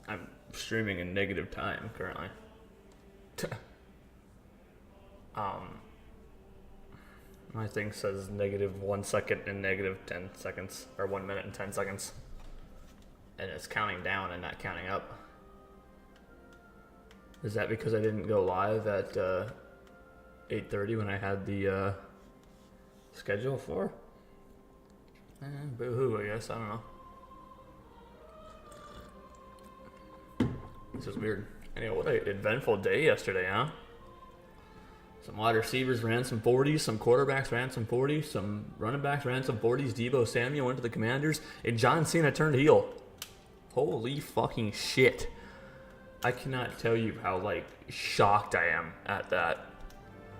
I'm streaming in negative time currently. My thing says -1 second and -10 seconds, or 1 minute and 10 seconds. And it's counting down and not counting up. Is that because I didn't go live at 8:30 when I had the schedule for? Boo-hoo, I guess. I don't know. This is weird. Anyway, what an eventful day yesterday, huh? Some wide receivers ran some 40s, some quarterbacks ran some 40s, some running backs ran some 40s. Debo Samuel went to the Commanders, and John Cena turned heel. Holy fucking shit. I cannot tell you how, like, shocked I am at that.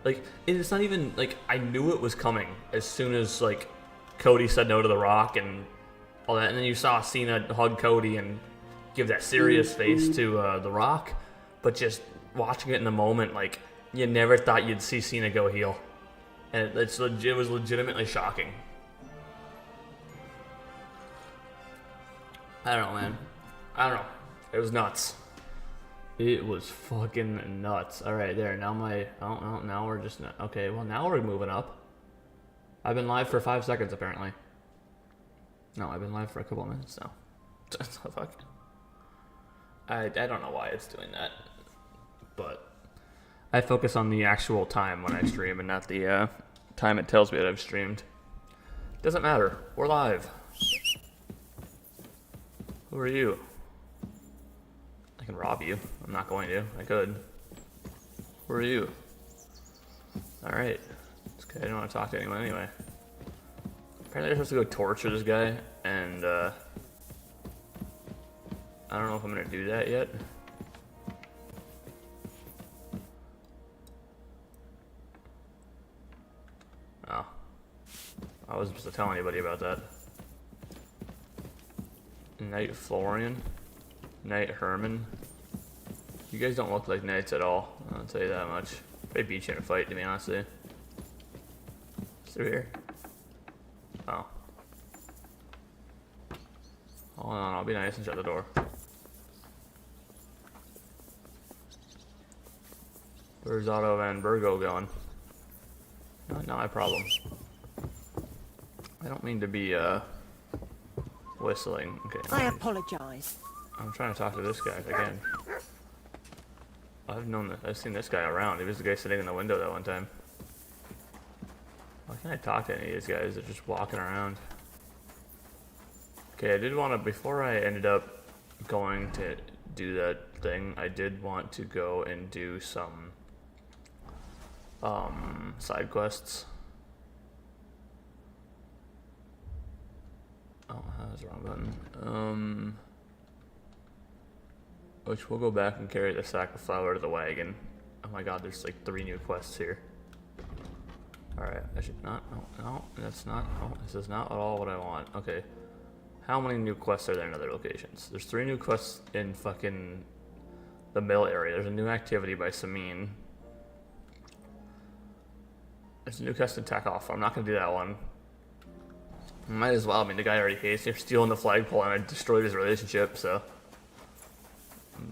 Like, it's not even, like, I knew it was coming as soon as, like, Cody said no to The Rock and all that. And then you saw Cena hug Cody and give that serious face to The Rock. But just watching it in the moment, like, you never thought you'd see Cena go heel. And it was legitimately shocking. I don't know, man. I don't know. It was nuts. It was fucking nuts. Alright, there. Now now we're just... Okay, well, now we're moving up. I've been live for 5 seconds, apparently. No, I've been live for a couple of minutes now. Fuck. I don't know why it's doing that. But I focus on the actual time when I stream and not the time it tells me that I've streamed. Doesn't matter. We're live. Who are you? I can rob you. I'm not going to. I could. Who are you? Alright. It's okay. I don't want to talk to anyone anyway. Apparently I'm supposed to go torture this guy, and I don't know if I'm going to do that yet. Oh. I wasn't supposed to tell anybody about that. Knight Florian. Knight Herman. You guys don't look like knights at all. I'll tell you that much. They beat you in a fight, to be honest with you. It's through here. Oh. Hold on, I'll be nice and shut the door. Where's Otto Van Burgo going? Not my problem. I don't mean to be, whistling. Okay. I apologize. I'm trying to talk to this guy if I can. I've seen this guy around. He was the guy sitting in the window that one time. Why can't I talk to any of these guys? They're just walking around. Okay, I did want to, before I ended up going to do that thing, I did want to go and do some side quests. Oh, that was the wrong button. Which we'll go back and carry the sack of flour to the wagon. Oh my god, there's like 3 new quests here. Alright, I should not. No, that's not. Oh, this is not at all what I want. Okay. How many new quests are there in other locations? There's 3 new quests in fucking the mill area. There's a new activity by Samin. There's a new quest in Takeoff. I'm not gonna do that one. Might as well. I mean, the guy already hates me for stealing the flagpole and I destroyed his relationship, so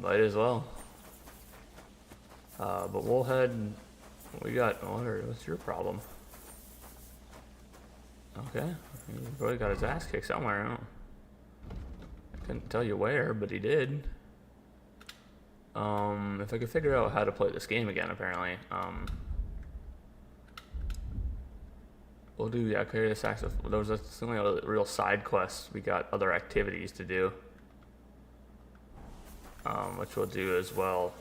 might as well. But we'll head. What we got? What's your problem? Okay, he probably got his ass kicked somewhere. I couldn't tell you where, but he did. If I could figure out how to play this game again, apparently. We'll do, yeah, carry the saxophone. There was the only other real side quests. We got other activities to do. Which we'll do as well.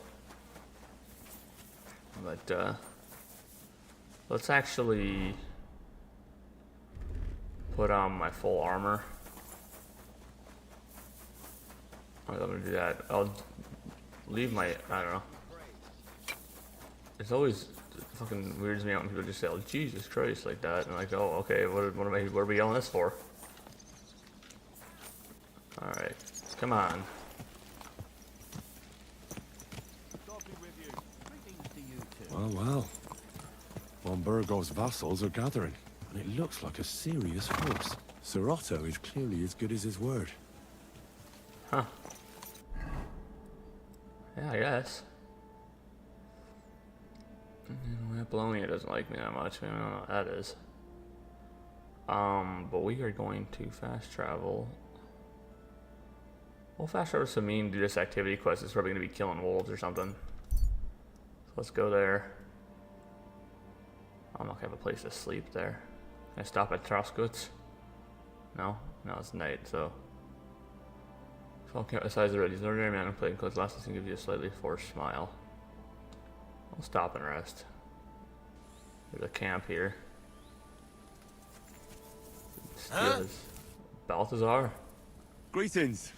But, let's actually put on my full armor. I'm gonna do that. I'll leave my, I don't know. It's always fucking weirds me out when people just say, oh, Jesus Christ, like that. And I'm like, oh, okay, what are we yelling this for? Alright, come on. Well, well. Von Burgo's vassals are gathering, and it looks like a serious force. Sir Otto is clearly as good as his word. Huh. Yeah, I guess. Apollonia doesn't like me that much. I don't know what that is. But we are going to fast travel. Well, fast travel doesn't mean do this activity quest. It's probably going to be killing wolves or something. So let's go there. I'm not going to have a place to sleep there. Can I stop at Troskuts? No? No, it's night, so. Small count the size of the He's an ordinary man who played close. Last lesson gives you a slightly forced smile. I'll stop and rest. There's a camp here. Huh? Balthazar? Greetings.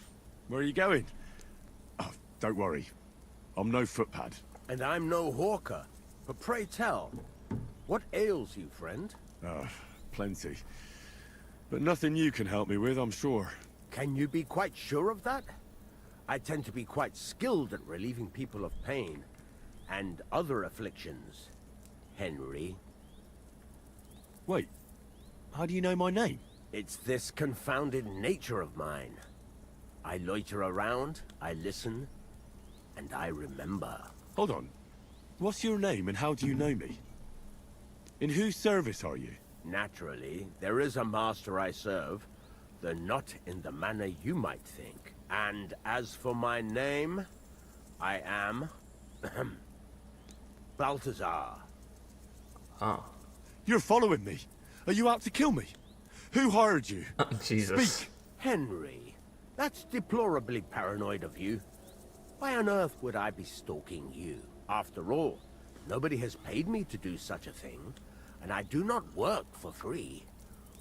Where are you going? Oh, don't worry. I'm no footpad. And I'm no hawker. But pray tell, what ails you, friend? Plenty. But nothing you can help me with, I'm sure. Can you be quite sure of that? I tend to be quite skilled at relieving people of pain and other afflictions, Henry. Wait, how do you know my name? It's this confounded nature of mine. I loiter around, I listen, and I remember. Hold on. What's your name and how do you know me? In whose service are you? Naturally, there is a master I serve, though not in the manner you might think. And as for my name, I am... Balthazar. Oh. You're following me. Are you out to kill me? Who hired you? Jesus. Speak. Henry, that's deplorably paranoid of you. Why on earth would I be stalking you? After all, nobody has paid me to do such a thing, and I do not work for free.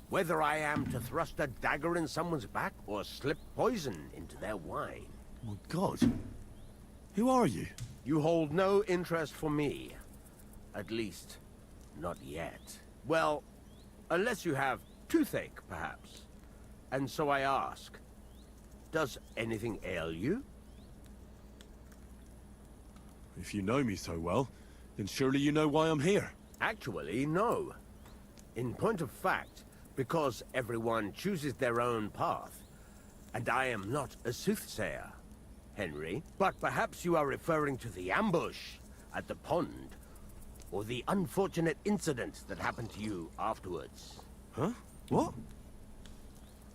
Whether I am to thrust a dagger in someone's back or slip poison into their wine. Oh, God. Who are you? You hold no interest for me. At least, not yet. Well, unless you have toothache, perhaps. And so I ask, does anything ail you? If you know me so well, then surely you know why I'm here. Actually, no. In point of fact, because everyone chooses their own path, and I am not a soothsayer, Henry. But perhaps you are referring to the ambush at the pond, or the unfortunate incident that happened to you afterwards. Huh? What?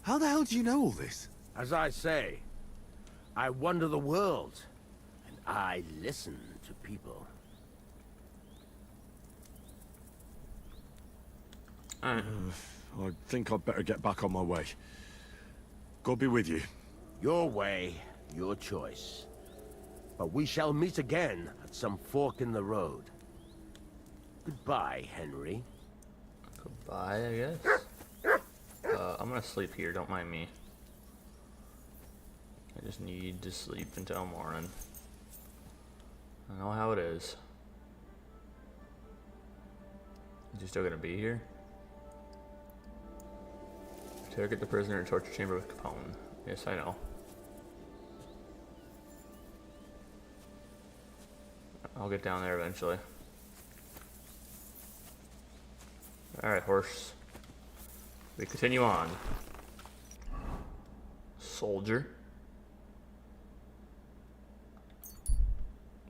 How the hell do you know all this? As I say, I wander the world, and I listen to people. I think I'd better get back on my way. God be with you. Your way, your choice. But we shall meet again at some fork in the road. Goodbye, Henry. Goodbye, I guess. I'm gonna sleep here, don't mind me. I just need to sleep until morning. I know how it is. Is he still gonna be here? Interrogate the prisoner in torture chamber with Capone. Yes, I know. I'll get down there eventually. Alright, horse. We continue on. Soldier.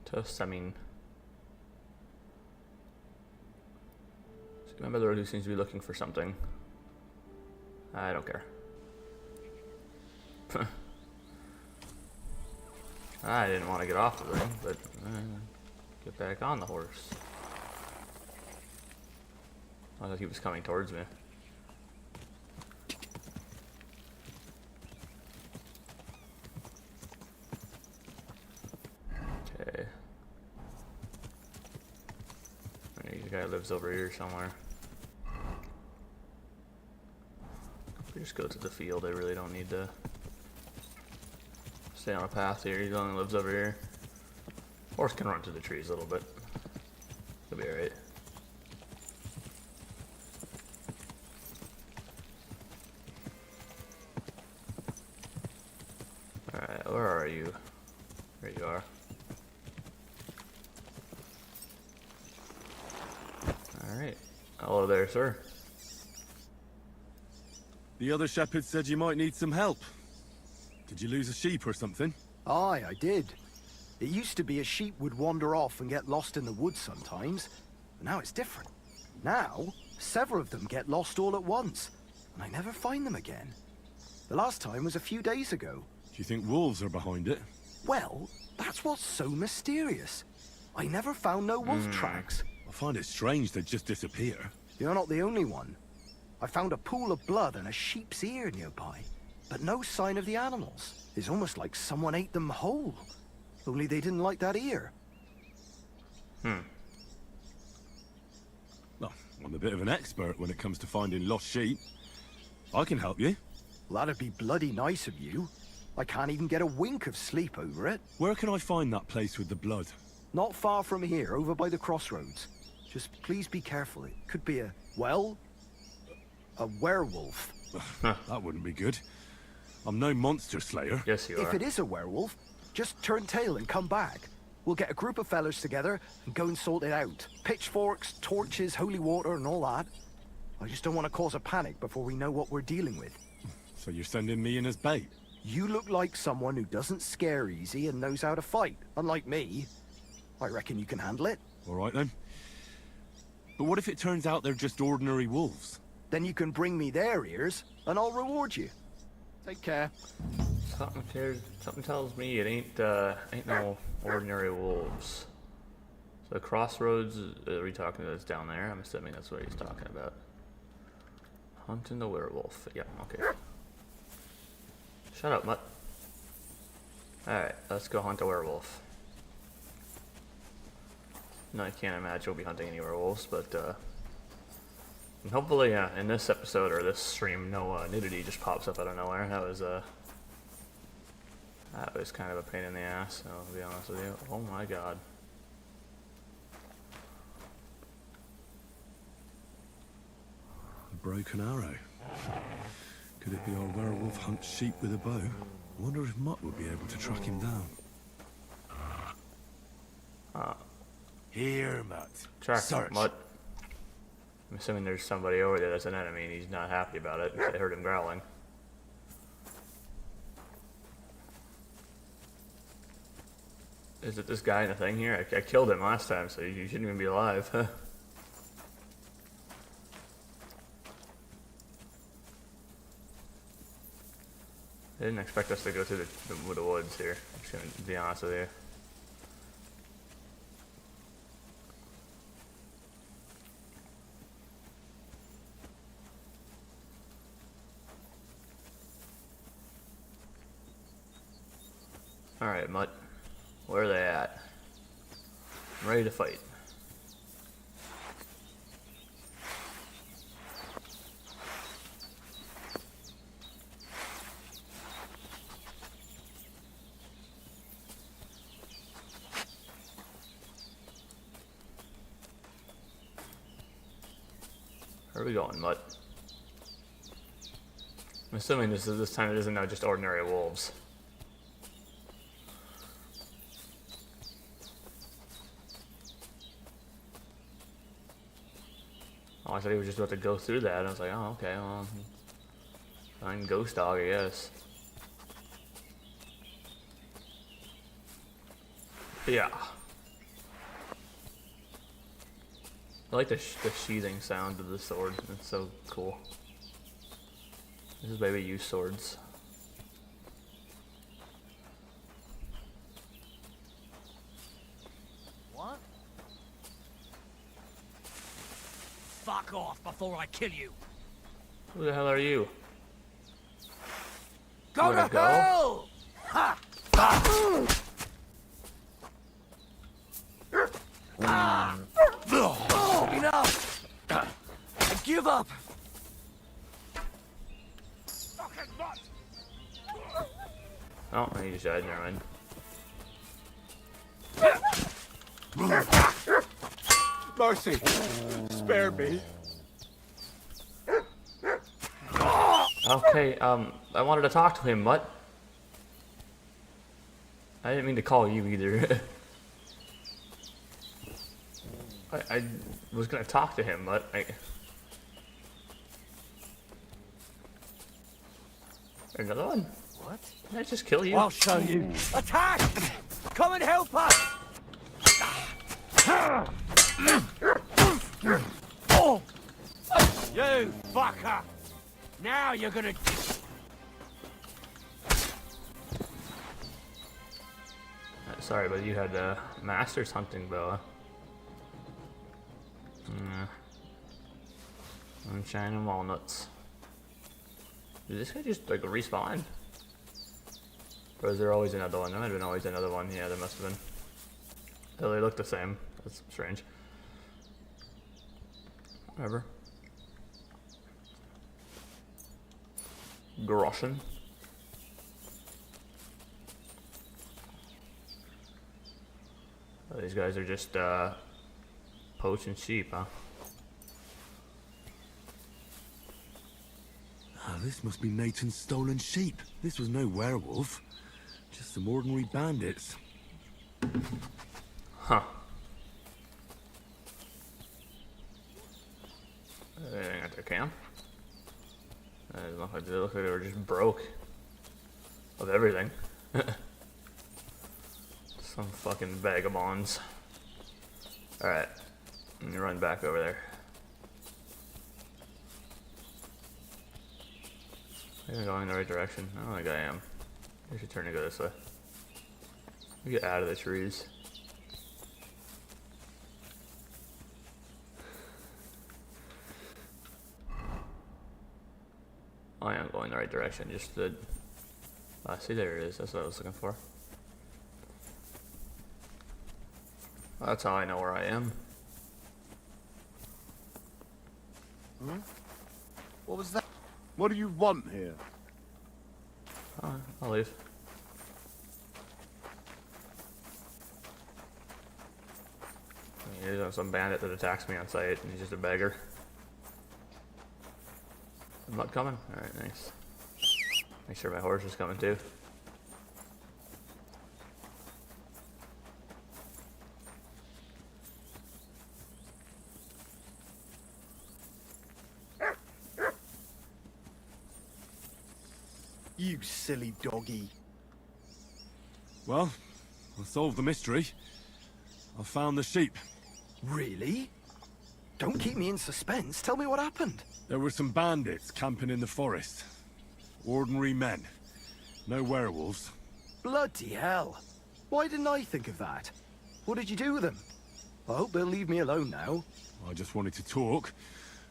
Toast, I mean. Remember the road who seems to be looking for something. I don't care. I didn't want to get off the thing, but get back on the horse. I thought he was coming towards me. Okay. The guy lives over here somewhere. We just go to the field. I really don't need to stay on a path here. He only lives over here. Horse can run to the trees a little bit. He'll be alright. Alright, where are you? There you are. Alright. Hello there, sir. The other shepherd said you might need some help. Did you lose a sheep or something? Aye, I did. It used to be a sheep would wander off and get lost in the woods sometimes, but now it's different. Now, several of them get lost all at once, and I never find them again. The last time was a few days ago. Do you think wolves are behind it? Well, that's what's so mysterious. I never found no wolf tracks. I find it strange they just disappear. You're not the only one. I found a pool of blood and a sheep's ear nearby, but no sign of the animals. It's almost like someone ate them whole. Only they didn't like that ear. Well, I'm a bit of an expert when it comes to finding lost sheep. I can help you. Well, that'd be bloody nice of you. I can't even get a wink of sleep over it. Where can I find that place with the blood? Not far from here, over by the crossroads. Just please be careful. It could be a werewolf. That wouldn't be good. I'm no monster slayer. Yes, you If are. it is a werewolf, just turn tail and come back. We'll get a group of fellas together and go and sort it out. Pitchforks, torches, holy water and all that. I just don't want to cause a panic before we know what we're dealing with. So you're sending me in as bait? You look like someone who doesn't scare easy and knows how to fight, unlike me. I reckon you can handle it. All right then. But what if it turns out they're just ordinary wolves? Then you can bring me their ears and I'll reward you. Take care. Something tells me it ain't no ordinary wolves. So the crossroads, are we talking about? It's down there. I'm assuming that's what he's talking about. Hunting the werewolf. Yeah, okay. Shut up, mutt. Alright, let's go hunt a werewolf. No, I can't imagine we'll be hunting any werewolves, but and hopefully in this episode or this stream, no nudity just pops up out of nowhere. That was kind of a pain in the ass, so I'll be honest with you. Oh my god. A broken arrow. Could it be our werewolf hunts sheep with a bow? I wonder if Mutt would be able to track him down. Here, Mutt. Track Search. mutt. I'm assuming there's somebody over there that's an enemy and he's not happy about it because I heard him growling. Is it this guy in the thing here? I killed him last time, so you shouldn't even be alive. I didn't expect us to go through the woods here. I'm just gonna be honest with you. Alright, Mutt. Where are they at? I'm ready to fight. Where are we going, Mutt? I'm assuming this time it isn't now just ordinary wolves. Oh, I thought he was just about to go through that. I was like, oh, okay, well, fine, ghost dog, I guess. Yeah. I like the sheathing sound of the sword. It's so cool. This is why we use swords. What? Fuck off before I kill you. Who the hell are you? Go Wanna to go? hell! Ha! Enough! I give up! Fucking butt! Oh, he just died. Never mind. Mercy! Spare me. Okay, I wanted to talk to him, Mutt. I didn't mean to call you either. I was gonna talk to him, but another one? What? Did I just kill you? I'll show you. Attack! Come and help us! Oh! You fucker! Now you're gonna... Sorry, but you had Master's hunting bow. Sunshine and walnuts. Did this guy just like respawn? Or is there always another one? There might have been always another one. Yeah, there must have been. Oh, they look the same. That's strange. Whatever. Groschen. Oh, these guys are just poaching sheep, huh? Ah, this must be Nathan's stolen sheep. This was no werewolf. Just some ordinary bandits. Huh. Anything at their camp? They look like they were just broke of everything. Some fucking vagabonds. Alright. Let me run back over there. I think I'm going in the right direction. I don't think I am. I should turn to go this way. Let me get out of the trees. I am going the right direction, just the... see, there it is. That's what I was looking for. That's how I know where I am. Hmm? What was that? What do you want here? I'll leave. There's some bandit that attacks me on sight, and he's just a beggar. I'm not coming? Alright, nice. Make sure my horse is coming too. You silly doggy. Well, I solved the mystery. I found the sheep. Really? Don't keep me in suspense. Tell me what happened. There were some bandits camping in the forest. Ordinary men. No werewolves. Bloody hell. Why didn't I think of that? What did you do with them? I hope they'll leave me alone now. I just wanted to talk,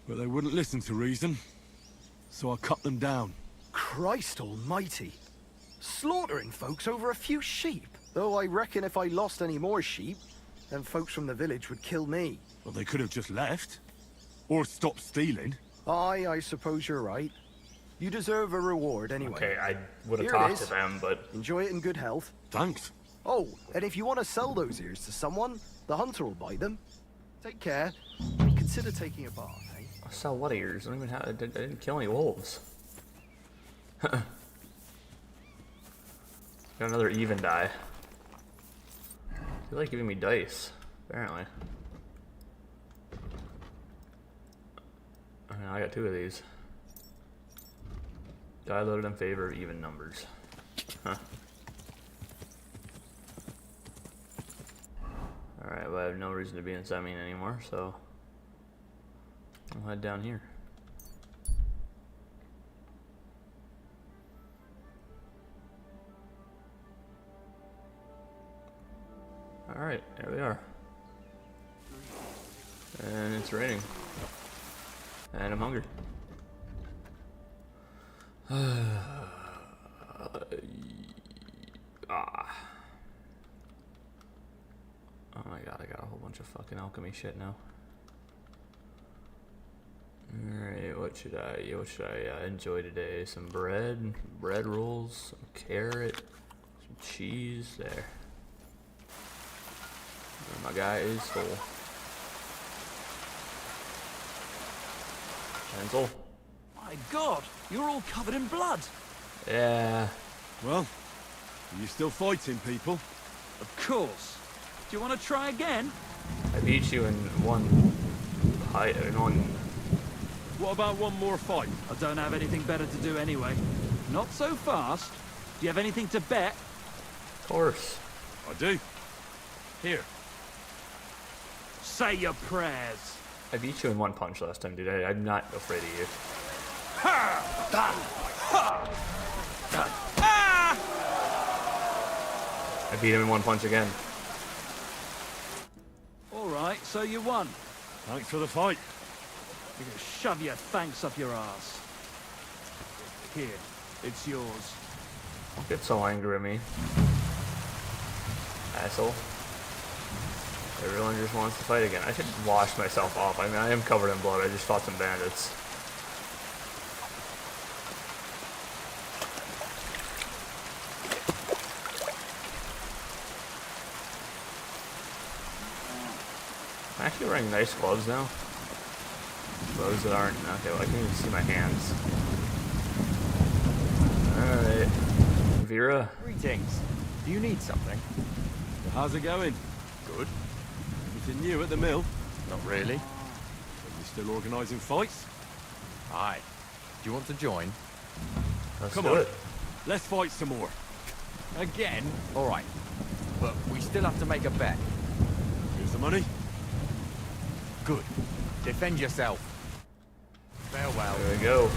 but they wouldn't listen to reason. So I cut them down. Christ almighty. Slaughtering folks over a few sheep. Though I reckon if I lost any more sheep, then folks from the village would kill me. Well, they could have just left. Or stopped stealing. Aye, I suppose you're right. You deserve a reward anyway. Okay, I would have Here it talked is. to them, but... Enjoy it in good health. Thanks. Oh, and if you want to sell those ears to someone, the hunter will buy them. Take care. And consider taking a bath, eh? I sell what ears? I don't even have... I didn't kill any wolves. Got another even die. You like giving me dice, apparently. I mean, I got 2 of these. Die loaded in favor of even numbers. Huh. Alright, well I have no reason to be in Semyon anymore, so I'll head down here. Alright, there we are. And it's raining. And I'm hungry. Oh my god, I got a whole bunch of fucking alchemy shit now. Alright, what should I enjoy today? Some bread rolls, some carrot, some cheese, there. And my guy is full. Kreyzl. My God, you're all covered in blood. Yeah. Well, are you still fighting, people? Of course. Do you want to try again? I beat you in one fight. What about one more fight? I don't have anything better to do anyway. Not so fast. Do you have anything to bet? Of course. I do. Here. Say your prayers. I beat you in one punch last time, dude. I'm not afraid of you. I beat him in one punch again. All right, so you won. Thanks for the fight. You can shove your thanks up your ass. Here, it's yours. Don't get so angry at me. Asshole. Everyone just wants to fight again. I should wash myself off. I mean, I am covered in blood. I just fought some bandits. I'm actually wearing nice gloves now. Those that aren't. Okay, well, I can't even see my hands. Alright. Vera? Greetings. Do you need something? How's it going? Good. Anything new at the mill? Not really. Are you still organising fights? Aye. Do you want to join? Let's Come do on. it. Let's fight some more. Again? Alright. But we still have to make a bet. Here's the money. Good. Defend yourself. Farewell. There we go.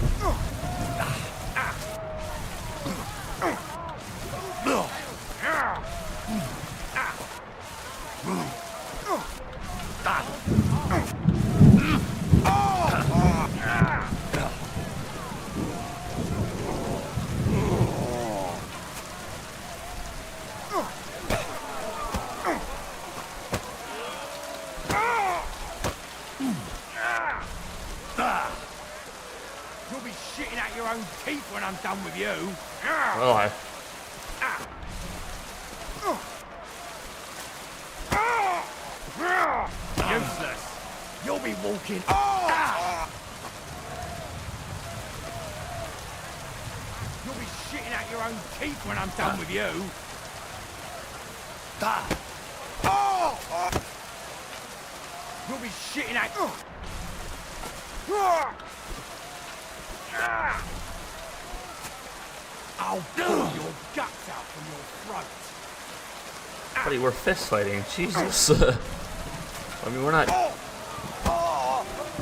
You'll be shitting out your own teeth when I'm done with you. Well, I. Useless. You'll be walking. You'll be shitting out your own teeth when I'm done with you. You'll be shitting out. I'll pull your guts out from your throat. Buddy, we're fist fighting. Jesus. I mean, we're not.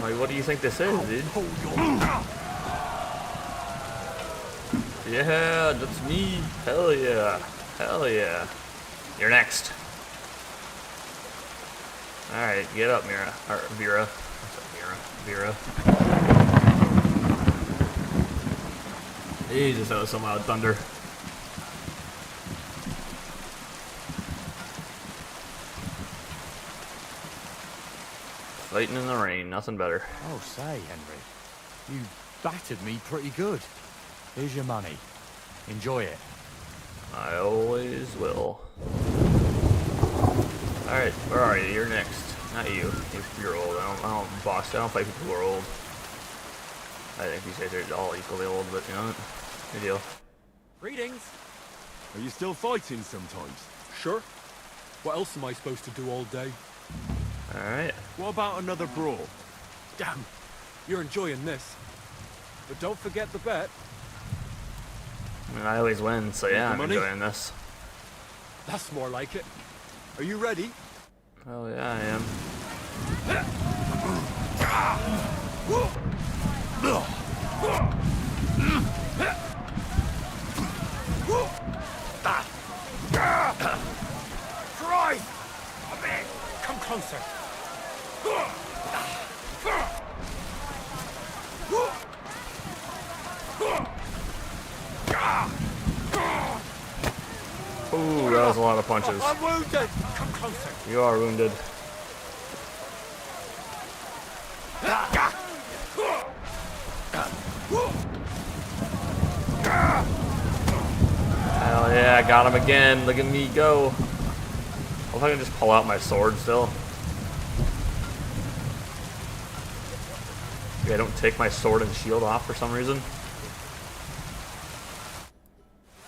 Like, what do you think this is, dude? Pull your. Yeah, that's me. Hell yeah. Hell yeah. You're next. Alright, get up, Mira. Or Vera. What's up, Mira? Vera. Jesus, that was some loud thunder. Fighting in the rain, nothing better. Oh, say, Henry. You battered me pretty good. Here's your money. Enjoy it. I always will. Alright, where are you? You're next. Not you. You're old. I don't box. I don't fight people who are old. I think these guys are all equally old, but you know what? Good deal. Greetings. Are you still fighting sometimes? Sure. What else am I supposed to do all day? Alright. What about another brawl? Damn, you're enjoying this. But don't forget the bet. I mean, I always win, so yeah, the I'm money? enjoying this. That's more like it. Are you ready? Oh yeah, I am. Christ! A bit. Come closer. Ooh, that was a lot of punches. I'm wounded. Come closer. You are wounded. Hell yeah, I got him again. Look at me go. What if I can just pull out my sword still? Maybe I don't take my sword and shield off for some reason.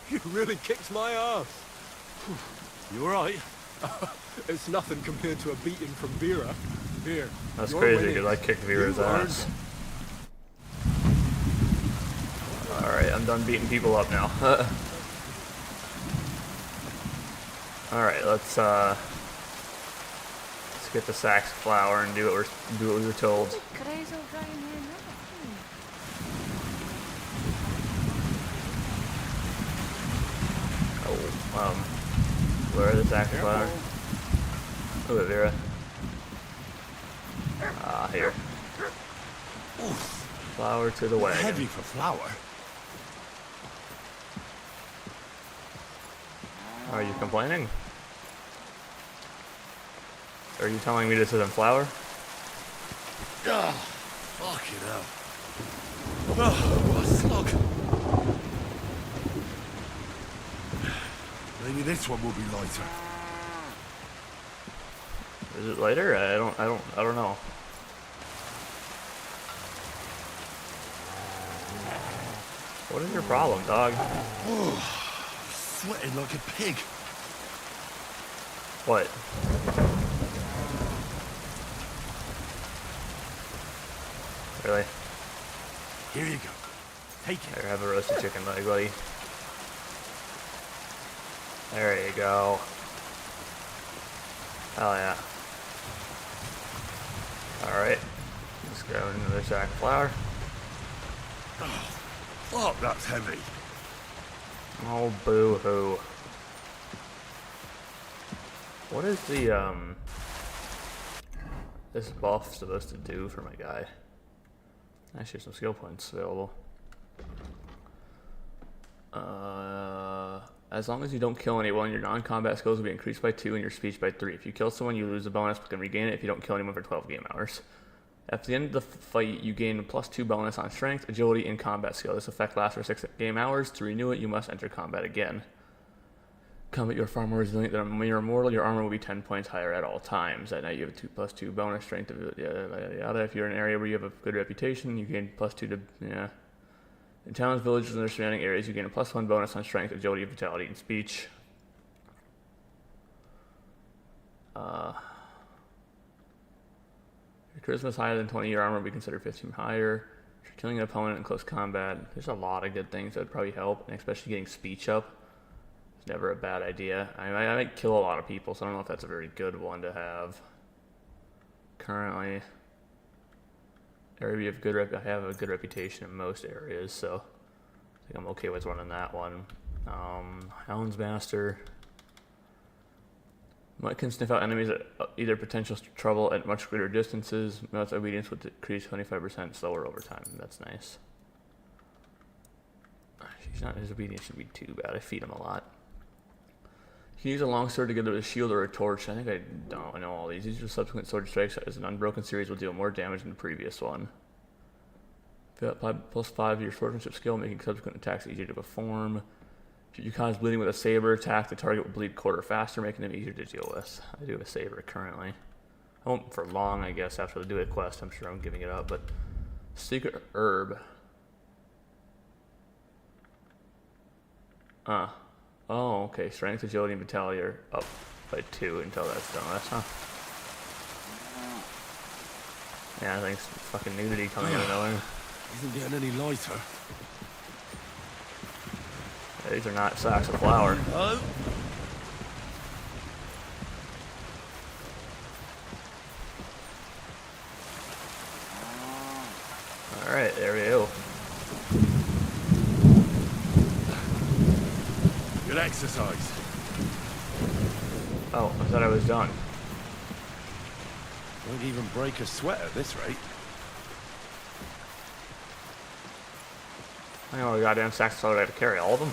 You really kicked my ass. You alright? It's nothing compared to a beating from Vera. Here. That's your crazy winnings. because I kicked Vera's You earned ass. Alright, I'm done beating people up now. Alright, let's get the sacks of flour and do what we were told. Kreyzl guy in here now. Oh, where are the sacks of flour? Oh, Vera. Here. Flour to the wagon. Heavy for flour. Are you complaining? Are you telling me this isn't flour? Ah, fucking hell. Oh, what a slog. Maybe this one will be lighter. Is it lighter? I don't know. What is your problem, dog? Oh, sweating like a pig. What? Really? Here you go. Take it. Here, have a roasted chicken leg, buddy. There you go. Hell yeah. Alright. Let's grab another sack of flour. Fuck, that's heavy. Oh, boo-hoo. What is the, this buff supposed to do for my guy? Actually, some skill points available. As long as you don't kill anyone, your non-combat skills will be increased by 2 and your speech by 3. If you kill someone, you lose a bonus but can regain it if you don't kill anyone for 12 game hours. At the end of the fight, you gain a +2 bonus on strength, agility, and combat skill. This effect lasts for 6 game hours. To renew it, you must enter combat again. Combat, you are far more resilient than when you're immortal. Your armor will be 10 points higher at all times. At night, you have a 2+2 bonus strength. Yada, yada, yada. If you're in an area where you have a good reputation, you gain +2 to, yeah. In towns, villages, and their surrounding areas, you gain a +1 bonus on strength, agility, vitality, and speech. If your charisma is higher than 20, your armor will be considered 15 higher. If you're killing an opponent in close combat, there's a lot of good things that would probably help, and especially getting speech up. It's never a bad idea. I might kill a lot of people, so I don't know if that's a very good one to have. Currently, area of good I have a good reputation in most areas, so I think I'm okay with running that one. Houndsmaster. Might can sniff out enemies at either potential trouble at much greater distances. Most obedience would decrease 25% slower over time. That's nice. His obedience should be too bad. I feed him a lot. You can use a long sword together with a shield or a torch. I think I know all these. These are subsequent sword strikes as an unbroken series will deal more damage than the previous one. If you apply +5 to your swordsmanship skill, making subsequent attacks easier to perform. If you cause bleeding with a saber attack, the target will bleed quarter faster, making them easier to deal with. I do have a saber currently. I won't for long, I guess, after the do it quest. I'm sure I'm giving it up, but secret herb. Oh, okay. Strength, agility, and vitality are up by 2 until that's done with, huh? Yeah, I think it's fucking nudity coming out of nowhere. Isn't getting any lighter. These are not sacks of flour. Oh. Alright, there we go. Good exercise. Oh, I thought I was done. Won't even break a sweat at this rate. I know the goddamn sacks of flour I had to carry all of them.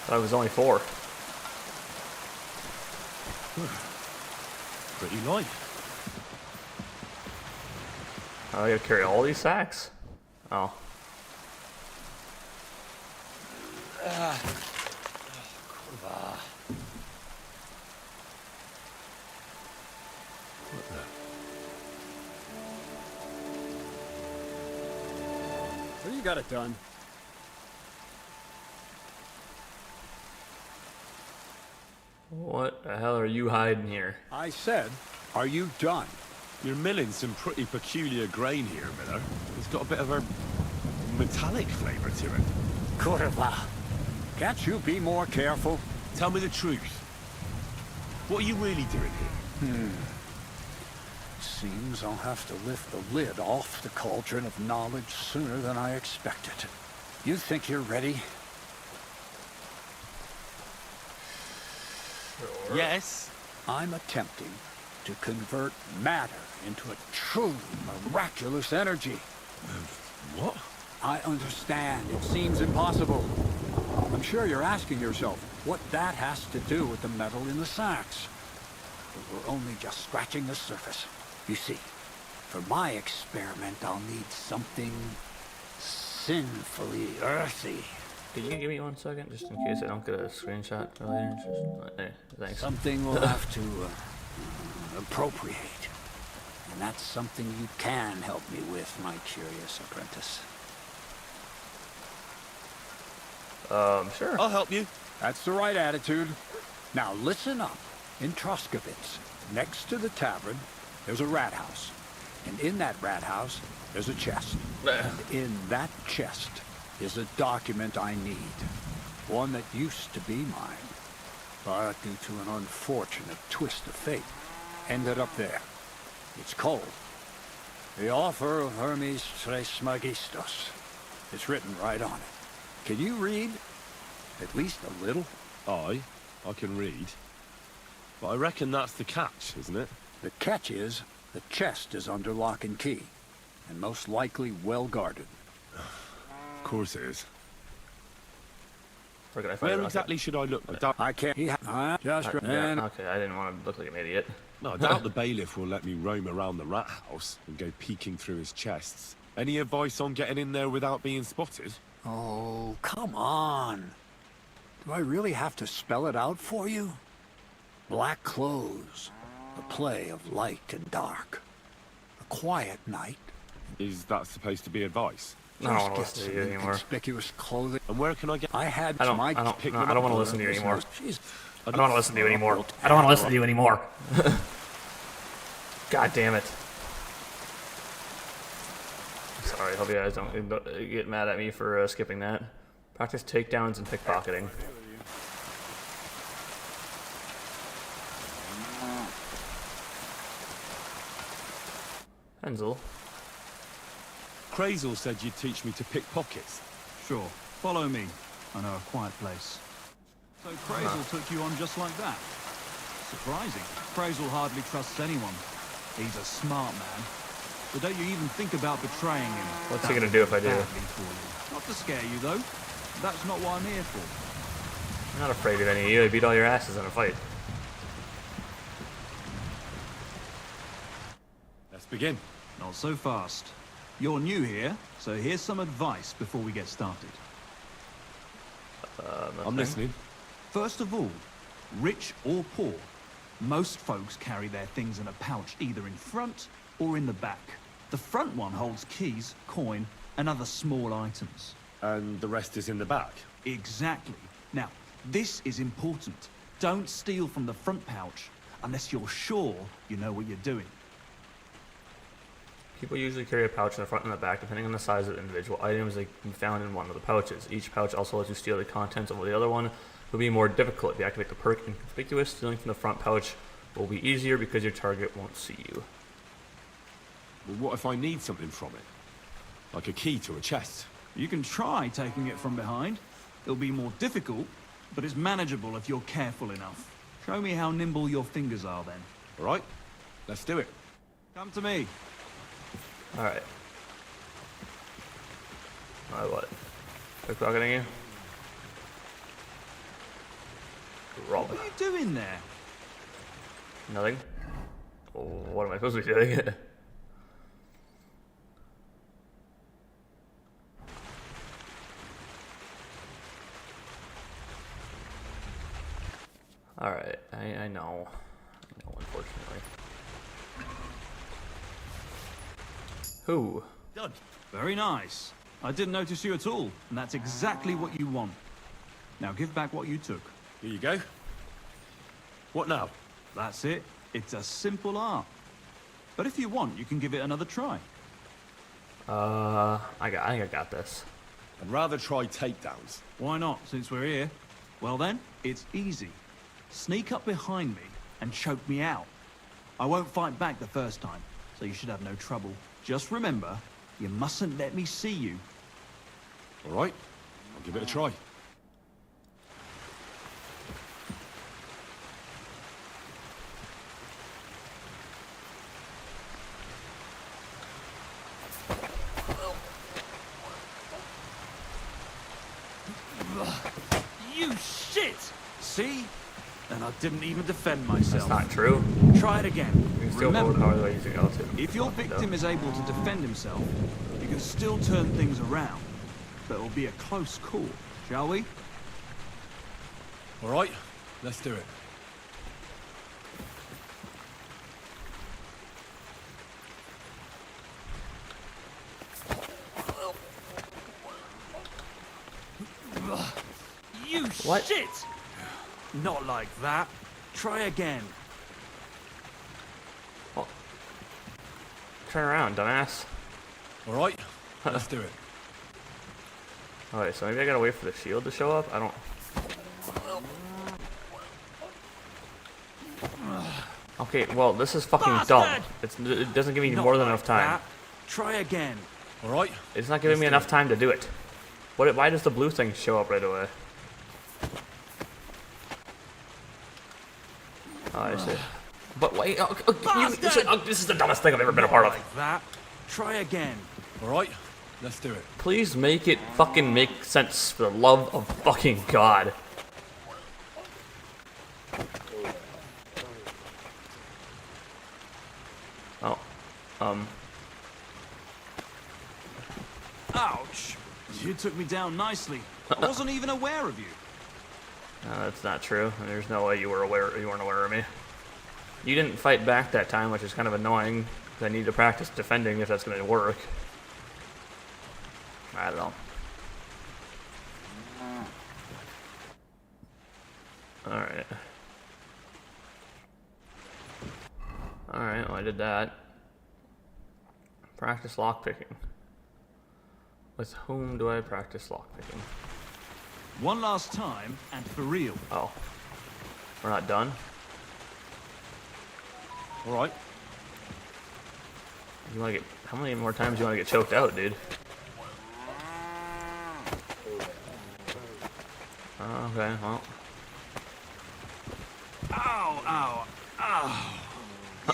Thought it was only 4. Pretty light. Oh, I gotta carry all these sacks? Oh. So you got it done. What the hell are you hiding here? I said, are you done? You're milling some pretty peculiar grain here, Miller. It's got a bit of a metallic flavour to it. Kurwa. Can't you be more careful? Tell me the truth. What are you really doing here? Seems I'll have to lift the lid off the cauldron of knowledge sooner than I expected. You think you're ready? Yes. I'm attempting to convert matter into a truly miraculous energy. What? I understand. It seems impossible. I'm sure you're asking yourself what that has to do with the metal in the sacks. But we're only just scratching the surface. You see, for my experiment, I'll need something sinfully earthy. Can you give me 1 second, just in case I don't get a screenshot for later? Just, hey, thanks. Something we'll have to appropriate. And that's something you can help me with, my curious apprentice. Sure. I'll help you. That's the right attitude. Now listen up. In Troskovitz, next to the tavern, there's a rat house. And in that rat house, there's a chest. And in that chest is a document I need. One that used to be mine. But due to an unfortunate twist of fate, ended up there. It's called The Offer of Hermes Trismegistus. It's written right on it. Can you read? At least a little? I can read. But I reckon that's the catch, isn't it? The catch is, the chest is under lock and key, and most likely well guarded. Of course it is. Where can I find Where it? exactly should I look? I can't. Just Yeah, okay, I didn't want to look like an idiot. No, I doubt the bailiff will let me roam around the rat house and go peeking through his chests. Any advice on getting in there without being spotted? Oh, come on. Do I really have to spell it out for you? Black clothes, a play of light and dark. A quiet night. Is that supposed to be advice? I don't want to Just listen get to you some anymore. inconspicuous clothing. And where can I get... I had I don't my want pick to them up listen to you with anymore. Jeez. I don't want to listen to you anymore. I don't want to listen to you anymore. God damn it. Sorry, hope you guys don't get mad at me for skipping that. Practice takedowns and pickpocketing. Kreyzl. Kreyzl said you'd teach me to pick pockets. Sure. Follow me. I know a quiet place. So Kreyzl took you on just like that. Surprising. Kreyzl hardly trusts anyone. He's a smart man. But don't you even think about betraying him. What's That he gonna would do be if I do? badly for you. Not to scare you, though. That's not what I'm here for. I'm not afraid of any of you. I beat all your asses in a fight. Let's begin. Not so fast. You're new here, so here's some advice before we get started. I'm listening. First of all, rich or poor, most folks carry their things in a pouch either in front or in the back. The front one holds keys, coin, and other small items. And the rest is in the back. Exactly. Now, this is important. Don't steal from the front pouch unless you're sure you know what you're doing. People usually carry a pouch in the front and the back, depending on the size of the individual items they can be found in one of the pouches. Each pouch also lets you steal the contents of the other one. It will be more difficult if you activate the perk Inconspicuous. Stealing from the front pouch will be easier because your target won't see you. Well, what if I need something from it? Like a key to a chest? You can try taking it from behind. It'll be more difficult, but it's manageable if you're careful enough. Show me how nimble your fingers are then. All right, let's do it. Come to me. Alright. What? Pickpocketing you? Rob. What are you doing there? Nothing? Oh, what am I supposed to be doing? Alright, I know. I know, unfortunately. Who? Done. Very nice. I didn't notice you at all, and that's exactly what you want. Now give back what you took. Here you go. What now? That's it. It's a simple art. But if you want, you can give it another try. I think I got this. I'd rather try takedowns. Why not, since we're here? Well then, It's easy. Sneak up behind me and choke me out. I won't fight back the first time, so you should have no trouble. Just remember, you mustn't let me see you. All right, I'll give it a try. You shit! See? And I didn't even defend myself. That's not true. Try it again. You can still hold Remember, however way you go to. if your victim is able to defend himself, you can still turn things around. But it'll be a close call, shall we? All right, let's do it. You What? shit! Not like that. Try again. Turn around, dumbass. All right, let's do it. Alright, so maybe I gotta wait for the shield to show up? I don't... Okay, well, this is fucking dumb. It doesn't give me Not more than like enough time. that. Try again. All right. It's not giving me enough time to do it. Why does the blue thing show up right away? Oh, I see. But wait, this is the dumbest thing I've ever been a part of. Like that. Try again. All right, let's do it. Please make it fucking make sense for the love of fucking God. Oh, Ouch! You took me down nicely. I wasn't even aware of you. that's not true. There's no way you weren't aware of me. You didn't fight back that time, which is kind of annoying. 'Cause I need to practice defending if that's going to work. I don't know. Alright. Alright, well I did that. Practice lockpicking. With whom do I practice lockpicking? One last time, and for real. Oh. We're not done? All right. You wanna get... How many more times do you wanna get choked out, dude? Okay, well... Ow, ow, ow.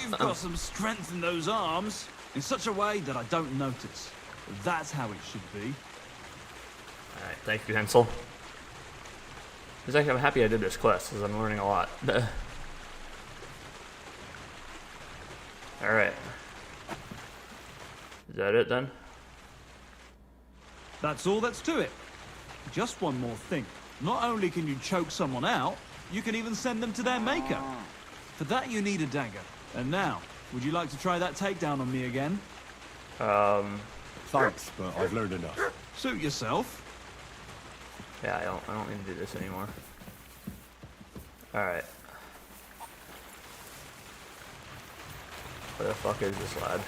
You've got some strength in those arms, in such a way that I don't notice. That's how it should be. Alright, thank you, Hensel. I'm happy I did this quest, because I'm learning a lot. Alright. Is that it, then? That's all that's to it. Just one more thing. Not only can you choke someone out, you can even send them to their maker. For that you need a dagger. And now, would you like to try that takedown on me again? Thanks, but I've learned enough. Suit yourself. Yeah, I don't need to do this anymore. Alright. Where the fuck is this lad?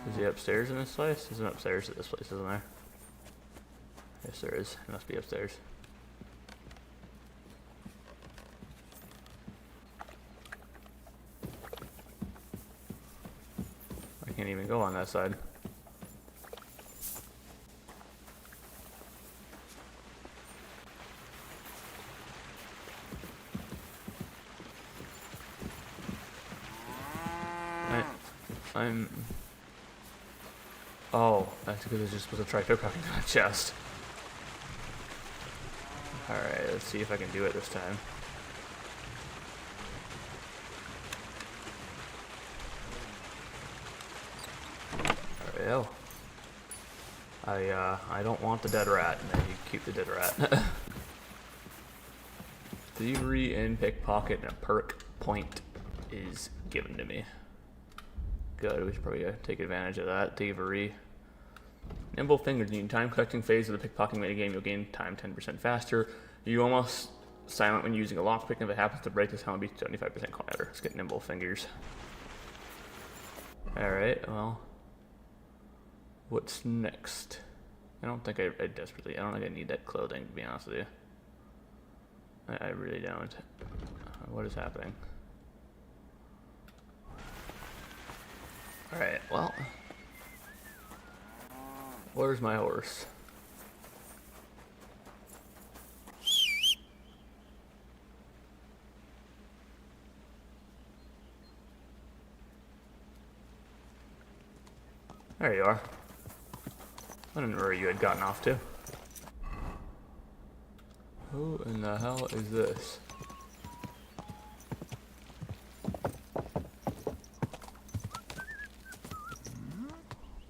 Is he upstairs in this place? He's upstairs at this place, isn't there? Yes, there is. He must be upstairs. I can't even go on that side. I'm... Oh, that's because it's just supposed to try pickpocketing that chest. Alright, let's see if I can do it this time. There we go. I don't want the dead rat. No, you keep the dead rat. Thievery and pickpocket and a perk point is given to me. Good, we should probably take advantage of that. Thievery. Nimble fingers. In the time collecting phase of the pickpocketing minigame, you'll gain time 10% faster. You almost silent when using a lockpick, and if it happens to break, the sound will be 75% quieter. Let's get nimble fingers. Alright, well. What's next? I don't think I desperately. I don't think I need that clothing, to be honest with you. I really don't. What is happening? Alright, well. Where's my horse? There you are. I didn't know where you had gotten off to. Who in the hell is this?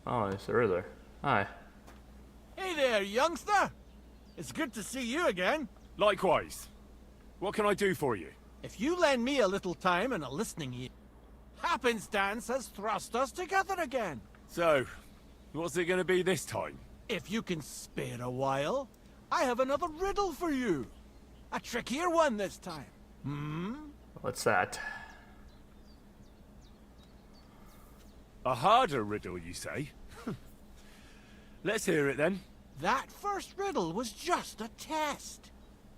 Oh, it's Kreyzl. Hi. Hey there, youngster! It's good to see you again. Likewise. What can I do for you? If you lend me a little time and a listening ear, happenstance has thrust us together again. So, what's it going to be this time? If you can spare a while, I have another riddle for you. A trickier one this time. What's that? A harder riddle, you say? Let's hear it then. That first riddle was just a test.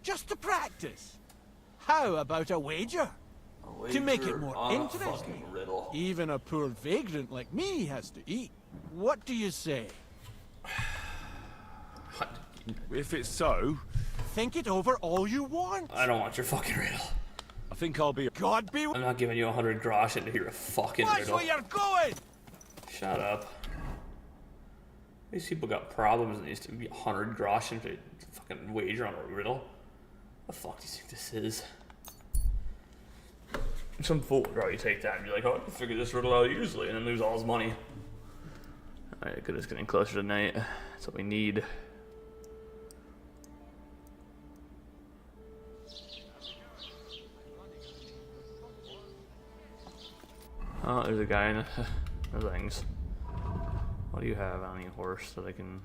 Just to practice. How about a wager? To make it more interesting. Riddle. Even a poor vagrant like me has to eat. What do you say? If it's so, Think it over all you want. I don't want your fucking riddle. I think I'll be... God be I'm not giving you 100 groschen to hear a fucking Watch riddle. where you're going! Shut up. These people got problems and they used to be 100 groschen to fucking wager on a riddle. What the fuck do you think this is? Some fool would probably take that and be like, oh, I can figure this riddle out easily, and then lose all his money. Alright, good, it's getting closer to night. That's what we need. Oh, there's a guy in the things. What do you have on your horse that I can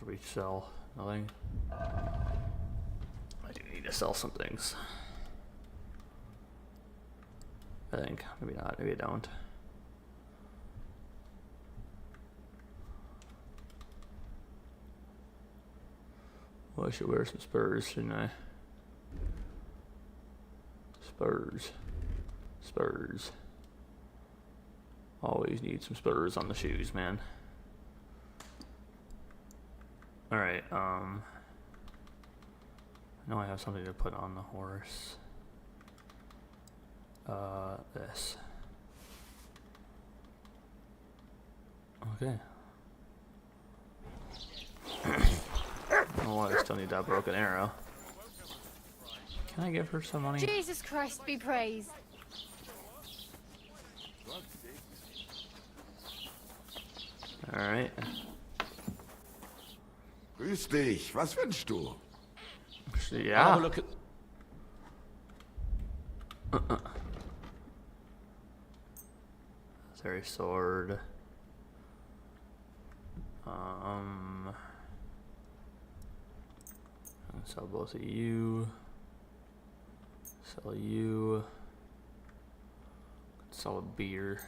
resell? Nothing? I do need to sell some things. I think. Maybe not. Maybe I don't. Well, I should wear some spurs, shouldn't I? Spurs. Spurs. Always need some spurs on the shoes, man. Alright, I know I have something to put on the horse. This. Okay. Oh, I still need that broken arrow. Can I give her some money? Jesus Christ be praised. Alright. Grüß dich, was wünschst du? Yeah. Have a look at... Sorry, sword. I'll sell both of you. Sell you. Sell a beer.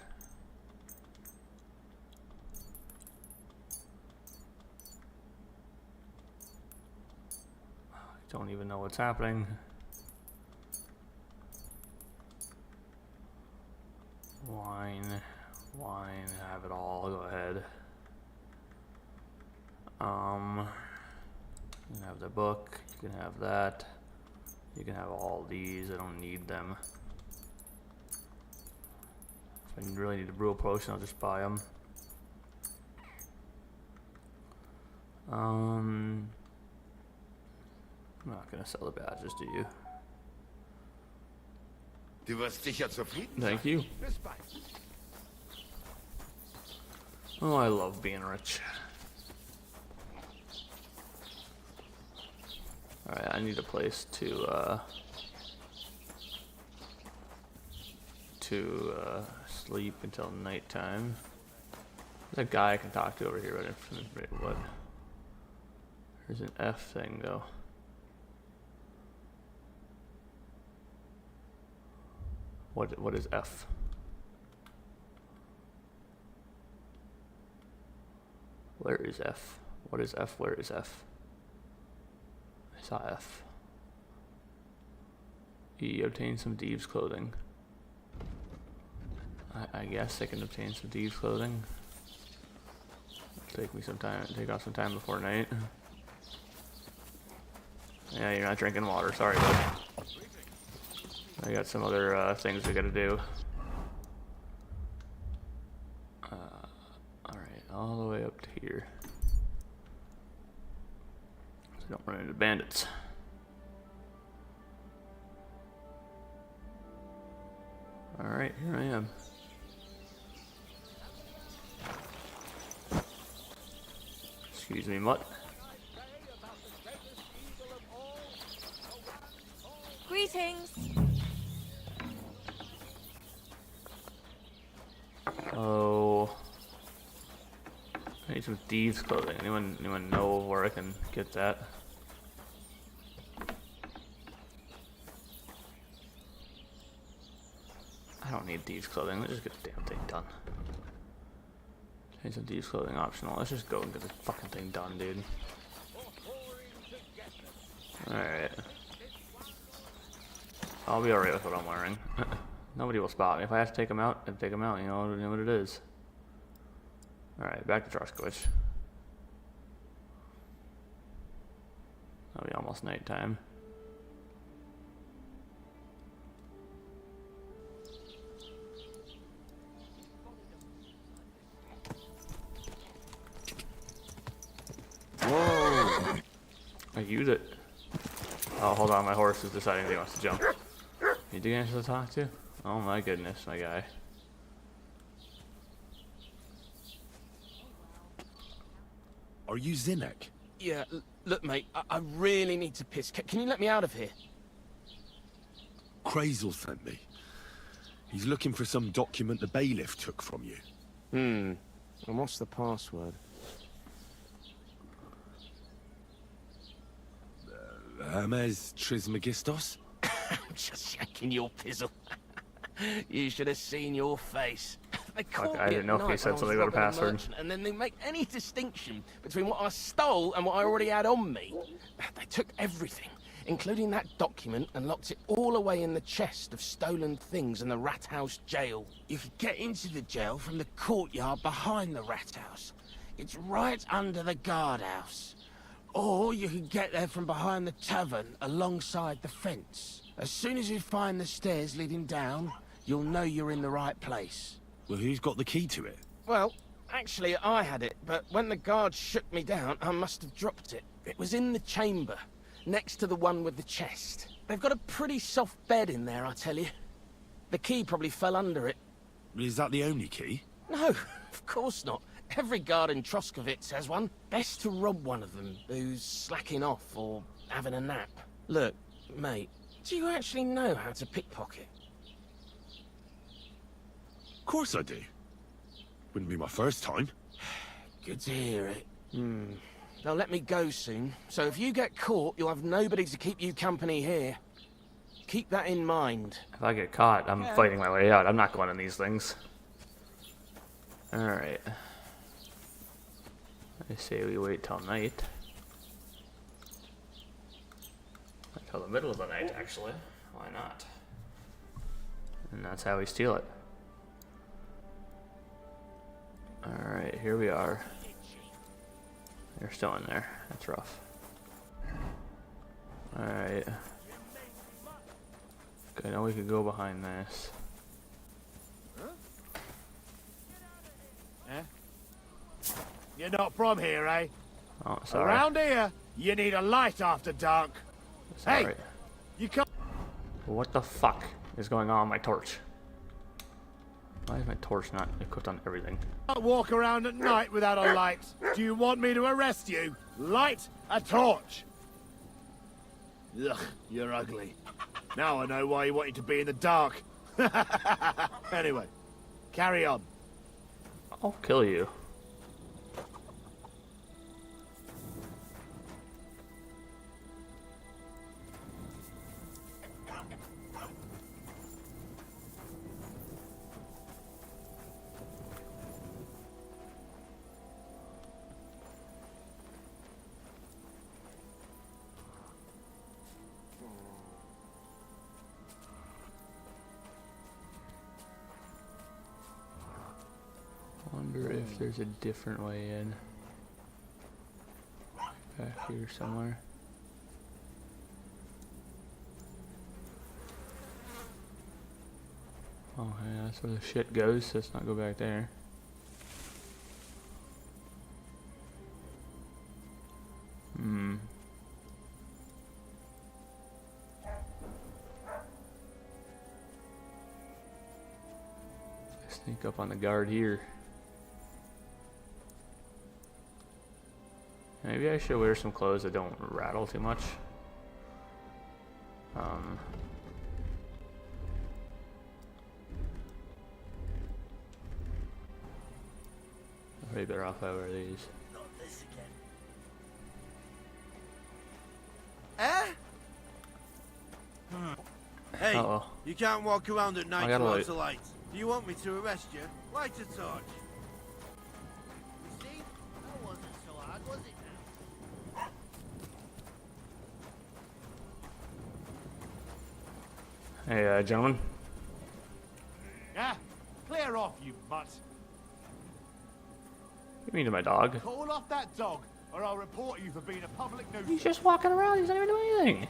I don't even know what's happening. Wine, have it all, go ahead. You can have the book, you can have that. You can have all these, I don't need them. If I really need a brew a potion, I'll just buy them. I'm not gonna sell the badges to you. Du wirst sicher zufrieden Thank sein. you. Bis bald. Oh, I love being rich. Alright, I need a place to sleep until nighttime. There's a guy I can talk to over here, but what? There's an F thing though. What is F? Where is F? What is F? Where is F? I saw F. E, obtain some thieves' clothing. I guess I can obtain some thieves' clothing. Take me some time. Take off some time before night. Yeah, you're not drinking water. Sorry, bud. I got some other things we gotta do. Alright, all the way up to here. So don't run into bandits. Alright, here I am. Excuse me, mutt. Greetings. Oh, I need some thieves' clothing. Anyone know where I can get that? I don't need thieves' clothing. Let's just get the damn thing done. Change some thieves' clothing optional. Let's just go and get this fucking thing done, dude. Alright. I'll be alright with what I'm wearing. Nobody will spot me. If I have to take them out, I'll take them out. You know what it is. Alright, back to Troskowicz. That'll be almost nighttime. Whoa! I use it. Oh, hold on. My horse is deciding he wants to jump. You do answer to talk to? Oh my goodness, my guy. Are you Zinnek? Yeah, look, mate, I really need to piss. Can you let me out of here? Kreyzl sent me. He's looking for some document the bailiff took from you. And what's the password? Hermes Trismegistos? I'm just shaking your pizzle. You should have seen your face. They caught I me didn't at know if night he said when I was something about a robbing password. merchant, and then they make any distinction between what I stole and what I already had on me. They took everything, including that document, and locked it all away in the chest of stolen things in the rat house jail. You could get into the jail from the courtyard behind the rat house. It's right under the guardhouse. Or you could get there from behind the tavern alongside the fence. As soon as you find the stairs leading down, you'll know you're in the right place. Well, who's got the key to it? Well, actually I had it, but when the guards shook me down, I must have dropped it. It was in the chamber, next to the one with the chest. They've got a pretty soft bed in there, I tell you. The key probably fell under it. Is that the only key? No, of course not. Every guard in Troskowitz has one. Best to rob one of them who's slacking off or having a nap. Look, mate, do you actually know how to pickpocket? Of course I do. Wouldn't be my first time. Good to hear it. They'll let me go soon, so if you get caught, you'll have nobody to keep you company here. Keep that in mind. If I get caught, I'm fighting my way out. I'm not going in these things. Alright. I say we wait till night. Until the middle of the night, actually. Why not? And that's how we steal it. Alright, here we are. They're still in there. That's rough. Alright. Okay, now we could go behind this. You're not from here, eh? Oh, sorry. Around here, you need a light after dark. Sorry. Hey, you can't. What the fuck is going on with my torch? Why is my torch not equipped on everything? Walk around at night without a light. Do you want me to arrest you? Light a torch. Ugh, you're ugly. Now I know why you wanted to be in the dark. Anyway, carry on. I'll kill you. there's a different way in. Back here somewhere. Oh, yeah, that's where the shit goes, so let's not go back there. Sneak up on the guard here. Maybe I should wear some clothes that don't rattle too much. Way better off if I wear these. Not this again. Eh? Hey, you can't walk around at night without a light. Do you want me to arrest you? Light a torch. You see? That wasn't so hard, was it now? Hey, gentlemen. Yeah? Clear off, you mutt. You mean to my dog? Call off that dog, or I'll report you for being a public nuisance. He's just walking around. He's not even doing anything.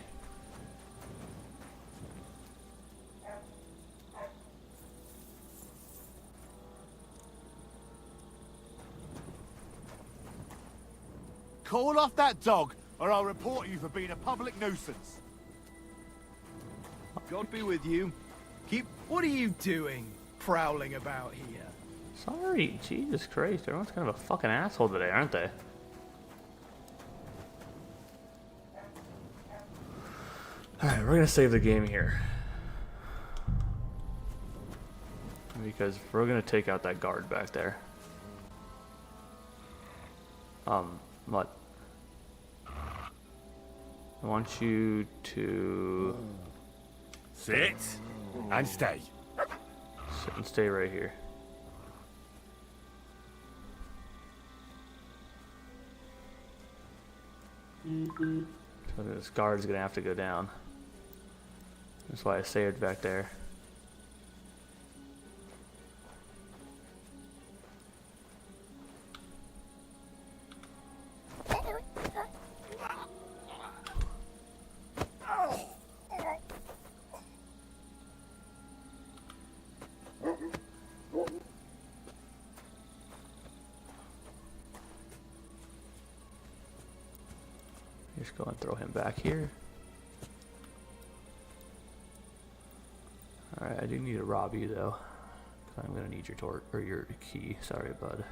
Call off that dog, or I'll report you for being a public nuisance. God be with you. What are you doing, prowling about here? Sorry, Jesus Christ. Everyone's kind of a fucking asshole today, aren't they? Alright, we're gonna save the game here. Because we're gonna take out that guard back there. What? I want you to... Sit and stay. Sit and stay right here. So this guard's gonna have to go down. That's why I saved back there. Just go and throw him back here. Alright, I do need to rob you though. I'm gonna need your torch or your key. Sorry, bud.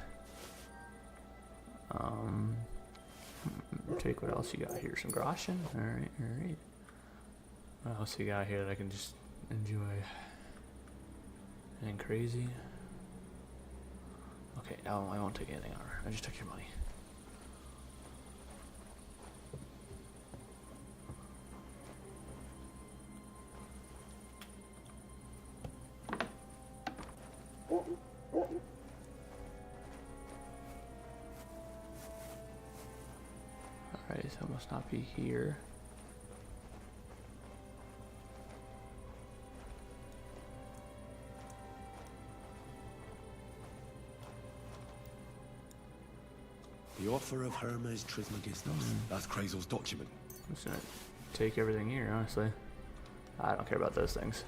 Take what else you got here. Some groschen. Alright, alright. What else you got here that I can just enjoy? Anything crazy? Okay, I won't take anything on her. I just took your money. Alright, so it must not be here. The offer of Hermes Trismegistos. That's Kreyzl's document. I'm just gonna take everything here, honestly. I don't care about those things.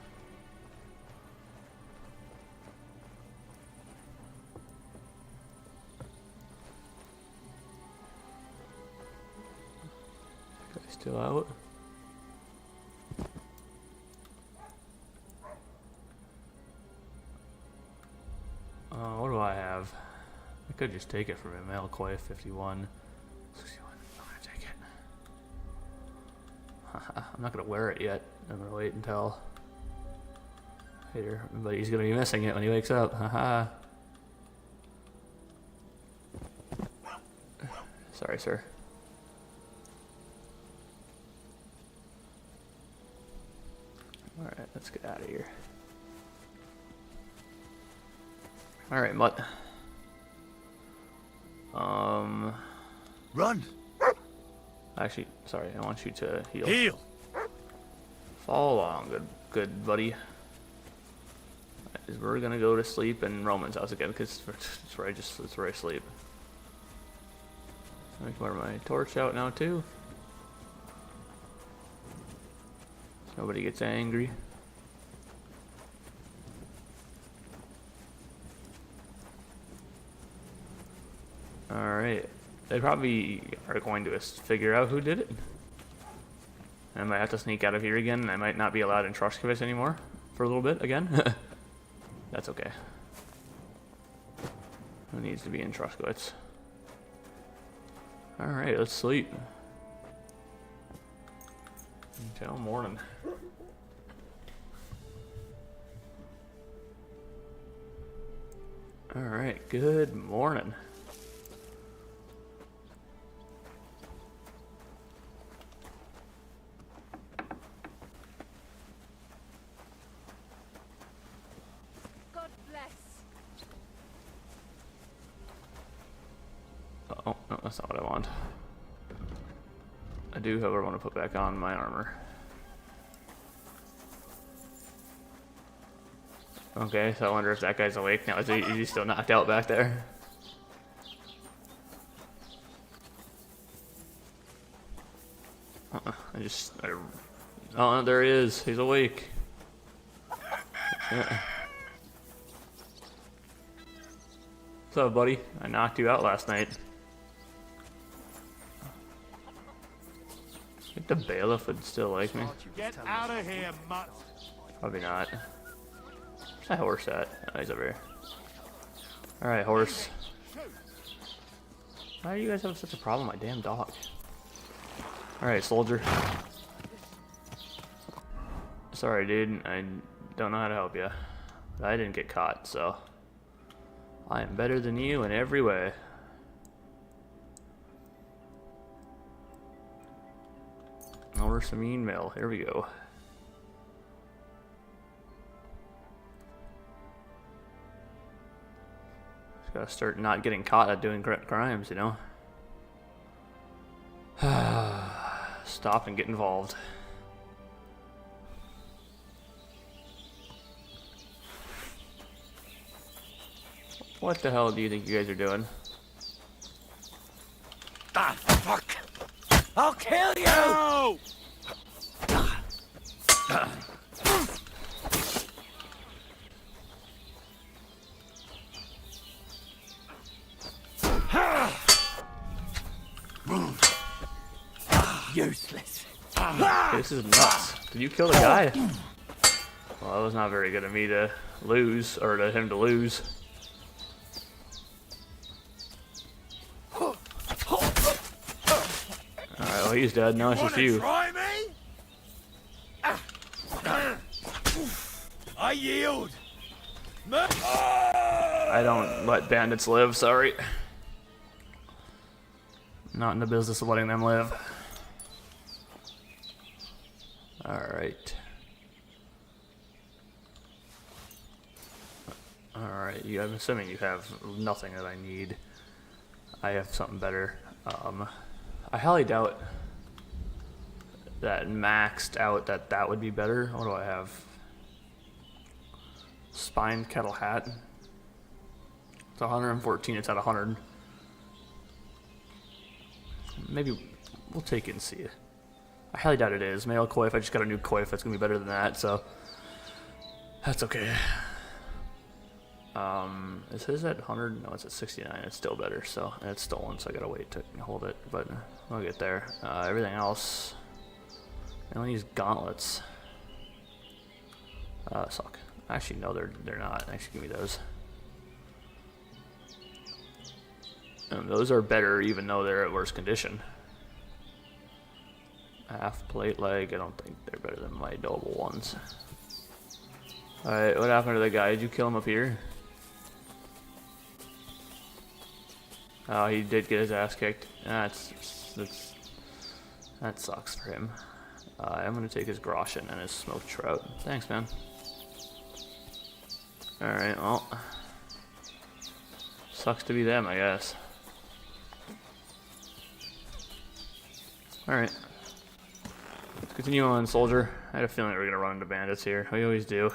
Still out. What do I have? I could just take it from him. Elcoy 51. 61. I'm gonna take it. I'm not gonna wear it yet. I'm gonna wait until later. But he's gonna be missing it when he wakes up. Haha. Sorry, sir. Alright, let's get out of here. Alright, mutt. Run! Actually, sorry, I want you to heal. Heal! Follow along, good buddy. is we're gonna go to sleep in Roman's house again, because it's where I sleep. I can wear my torch out now too. So nobody gets angry. Alright. They probably are going to figure out who did it. I might have to sneak out of here again, and I might not be allowed in Trushkovitz anymore for a little bit again. That's okay. Who needs to be in Trushkovitz? Alright, let's sleep. Until morning. Alright, good morning. God bless. Oh, no, that's not what I want. I do, however, want to put back on my armor. Okay, so I wonder if that guy's awake now. Is he still knocked out back there? Oh, there he is. He's awake. Yeah. What's up, buddy? I knocked you out last night. I think the bailiff would still like me. Get out of here, mutt. Probably not. Where's that horse at? Oh, he's over here. Alright, horse. Why do you guys have such a problem with my damn dog? Alright, soldier. Sorry, dude. I don't know how to help you. But I didn't get caught, so... I am better than you in every way. Order some email. Here we go. Just gotta start not getting caught at doing crimes, you know? Stop and get involved. What the hell do you think you guys are doing? Ah, fuck! I'll kill you! No! Useless. This is nuts. Did you kill the guy? Well, that was not very good of me to lose, or to him to lose. Alright, well, he's dead. Now it's just you. Try me? I yield. I don't let bandits live, sorry. Not in the business of letting them live. Alright. Alright, I'm assuming you have nothing that I need. I have something better. I highly doubt that maxed out that would be better. What do I have? Spine kettle hat. It's 114, it's at 100. Maybe we'll take it and see it. I highly doubt it is. Male coif, I just got a new coif that's gonna be better than that, so that's okay. Is his at 100? No, it's at 69. It's still better, so and it's stolen, so I gotta wait to hold it, but we'll get there. Everything else, I only use gauntlets. Suck. Actually, no, they're not. Actually, give me those. Those are better, even though they're at worse condition. Half plate leg. I don't think they're better than my double ones. All right, what happened to the guy? Did you kill him up here? Oh, he did get his ass kicked. That sucks for him. I'm gonna take his Groschen and his smoked trout. Thanks, man. Alright, well. Sucks to be them, I guess. Alright. Let's continue on, soldier. I had a feeling we were gonna run into bandits here. We always do.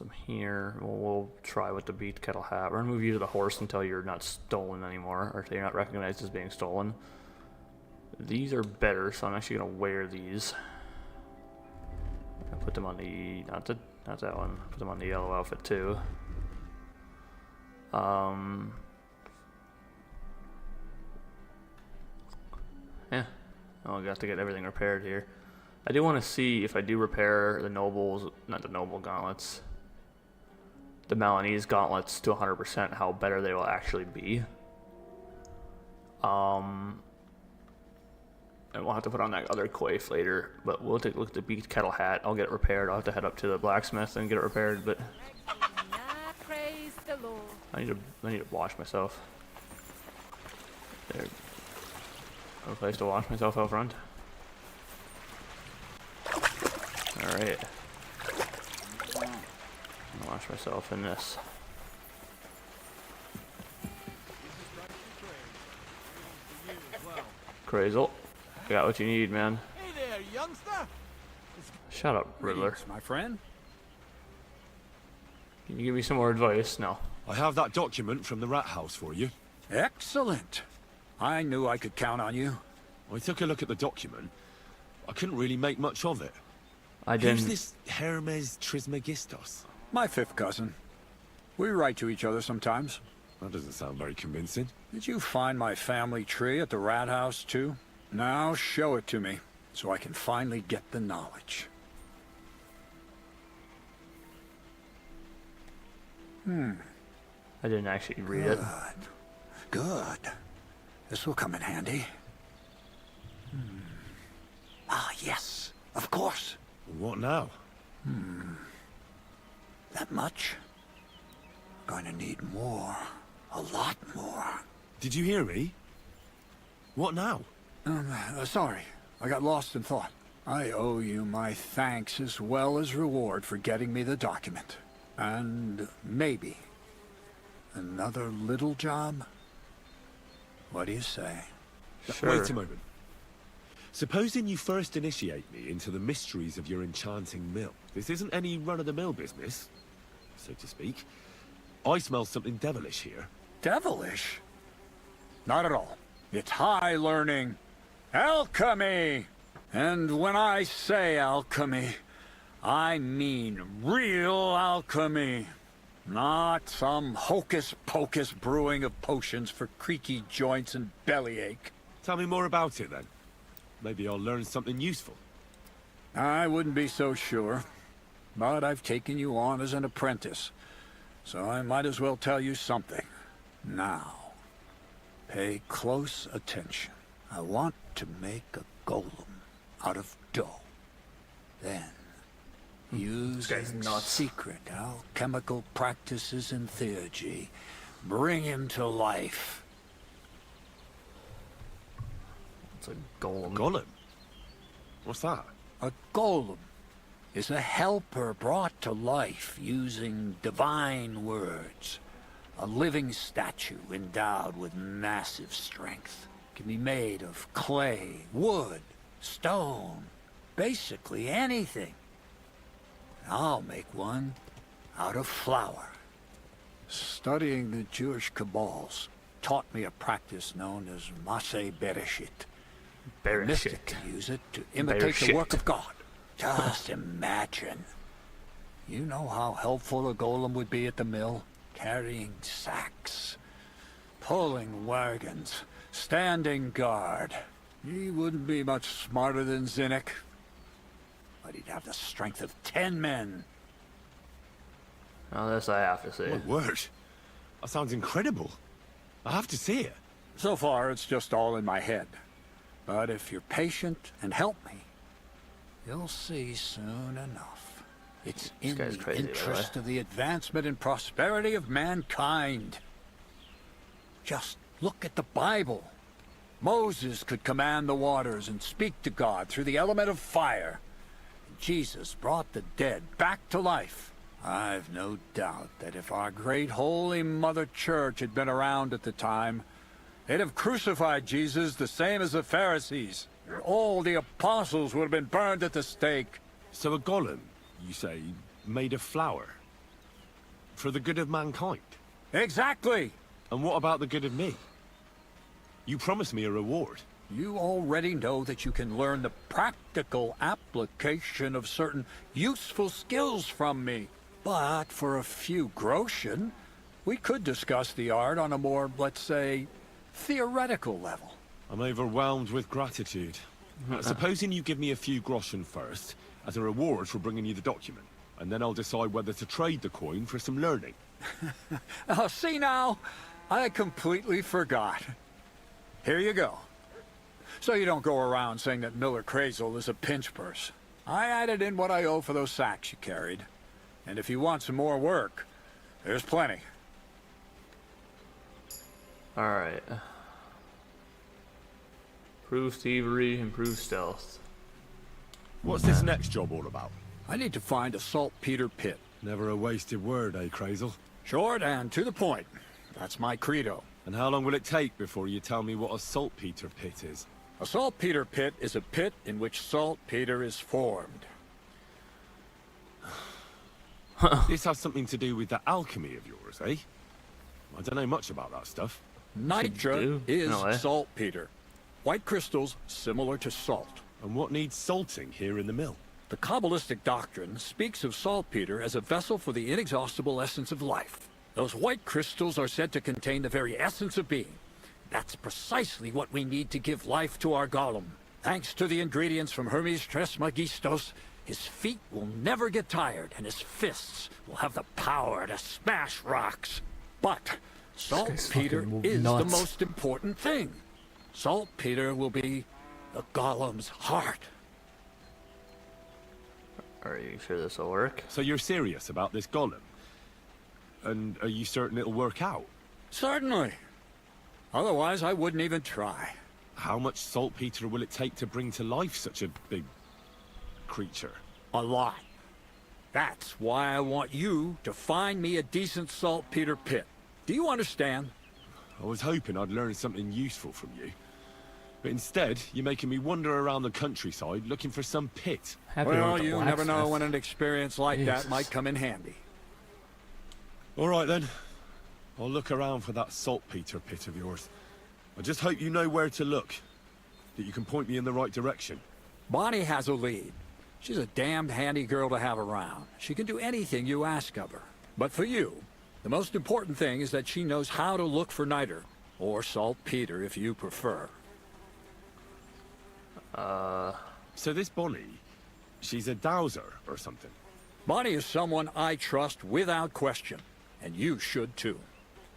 some here. We'll try with the beat kettle hat. We're gonna move you to the horse until you're not stolen anymore, or until you're not recognized as being stolen. These are better, so I'm actually gonna wear these. I'll put them on the not that one. Put them on the yellow outfit too. Yeah. Oh, I got to get everything repaired here. I do want to see if I do repair the nobles, not the noble gauntlets, the Milanese gauntlets to 100%, how better they will actually be. And we'll have to put on that other coif later, but we'll take a look at the beaked kettle hat. I'll get it repaired. I'll have to head up to the blacksmith and get it repaired, but Praise the Lord. I need to wash myself. There. No place to wash myself out front. Alright. Wash myself in this. Kreyzl, I got what you need, man. Hey there, youngster. Shut up, Riddler. Greetings, my friend. Can you give me some more advice? No. I have that document from the rat house for you. Excellent. I knew I could count on you. I took a look at the document. I couldn't really make much of it. I didn't. Who's this Hermes Trismegistos? My fifth cousin. We write to each other sometimes. That doesn't sound very convincing. Did you find my family tree at the rat house, too? Now show it to me, so I can finally get the knowledge. I didn't actually read it. Good. This will come in handy. Ah, yes. Of course. What now? That much? Going to need more. A lot more. Did you hear me? What now? Sorry. I got lost in thought. I owe you my thanks as well as reward for getting me the document. And maybe another little job? What do you say? Sure. Wait a moment. Supposing you first initiate me into the mysteries of your enchanting mill. This isn't any run-of-the-mill business, so to speak. I smell something devilish here. Devilish? Not at all. It's high learning. Alchemy! And when I say alchemy, I mean real alchemy. Not some hocus-pocus brewing of potions for creaky joints and bellyache. Tell me more about it, then. Maybe I'll learn something useful. I wouldn't be so sure. But I've taken you on as an apprentice, so I might as well tell you something. Now, pay close attention. I want to make a golem out of dough. Then, using secret alchemical practices and theurgy, bring him to life. It's a golem. Golem? What's that? A golem is a helper brought to life using divine words. A living statue endowed with massive strength. Can be made of clay, wood, stone, basically anything. I'll make one out of flour. Studying the Jewish Kabbals taught me a practice known as Maseh Bereshit. Mystic to use it to imitate the work of God. Just imagine. You know how helpful a golem would be at the mill? Carrying sacks, pulling wagons, standing guard. He wouldn't be much smarter than Zinnik, but he'd have the strength of 10 men. Well, this I have to say. My word. That sounds incredible. I have to see it. So far, it's just all in my head. But if you're patient and help me, you'll see soon enough. It's in the interest of the advancement and prosperity of mankind. Just look at the Bible. Moses could command the waters and speak to God through the element of fire. Jesus brought the dead back to life. I've no doubt that if our great holy Mother Church had been around at the time, they'd have crucified Jesus the same as the Pharisees. All the apostles would have been burned at the stake. So a golem, you say, made of flour? For the good of mankind? Exactly! And what about the good of me? You promised me a reward. You already know that you can learn the practical application of certain useful skills from me. But for a few groschen, we could discuss the art on a more, let's say, theoretical level. I'm overwhelmed with gratitude. Supposing you give me a few groschen first, as a reward for bringing you the document, and then I'll decide whether to trade the coin for some learning. Oh, see now? I completely forgot. Here you go. So you don't go around saying that Miller Kreyzl is a pinch purse. I added in what I owe for those sacks you carried. And if you want some more work, there's plenty. Alright. Improve thievery, improve stealth. What's this next job all about? I need to find a saltpeter pit. Never a wasted word, eh, Kreyzl? Short and to the point. That's my credo. And how long will it take before you tell me what a saltpeter pit is? A saltpeter pit is a pit in which saltpeter is formed. This has something to do with that alchemy of yours, eh? I don't know much about that stuff. Nitra is saltpeter. White crystals similar to salt. And what needs salting here in the mill? The Kabbalistic doctrine speaks of saltpeter as a vessel for the inexhaustible essence of life. Those white crystals are said to contain the very essence of being. That's precisely what we need to give life to our golem. Thanks to the ingredients from Hermes Trismegistos, his feet will never get tired, and his fists will have the power to smash rocks. But saltpeter is the most important thing. Saltpeter will be the golem's heart. Are you sure this will work? So you're serious about this golem? And are you certain it'll work out? Certainly. Otherwise, I wouldn't even try. How much saltpeter will it take to bring to life such a big creature? A lot. That's why I want you to find me a decent saltpeter pit. Do you understand? I was hoping I'd learn something useful from you. But instead, you're making me wander around the countryside looking for some pit. Well, you never know when an experience like that might come in handy. All right, then. I'll look around for that saltpeter pit of yours. I just hope you know where to look. That you can point me in the right direction. Bonnie has a lead. She's a damned handy girl to have around. She can do anything you ask of her. But for you, the most important thing is that she knows how to look for niter. Or saltpeter, if you prefer. So this Bonnie, she's a dowser or something? Bonnie is someone I trust without question. And you should too.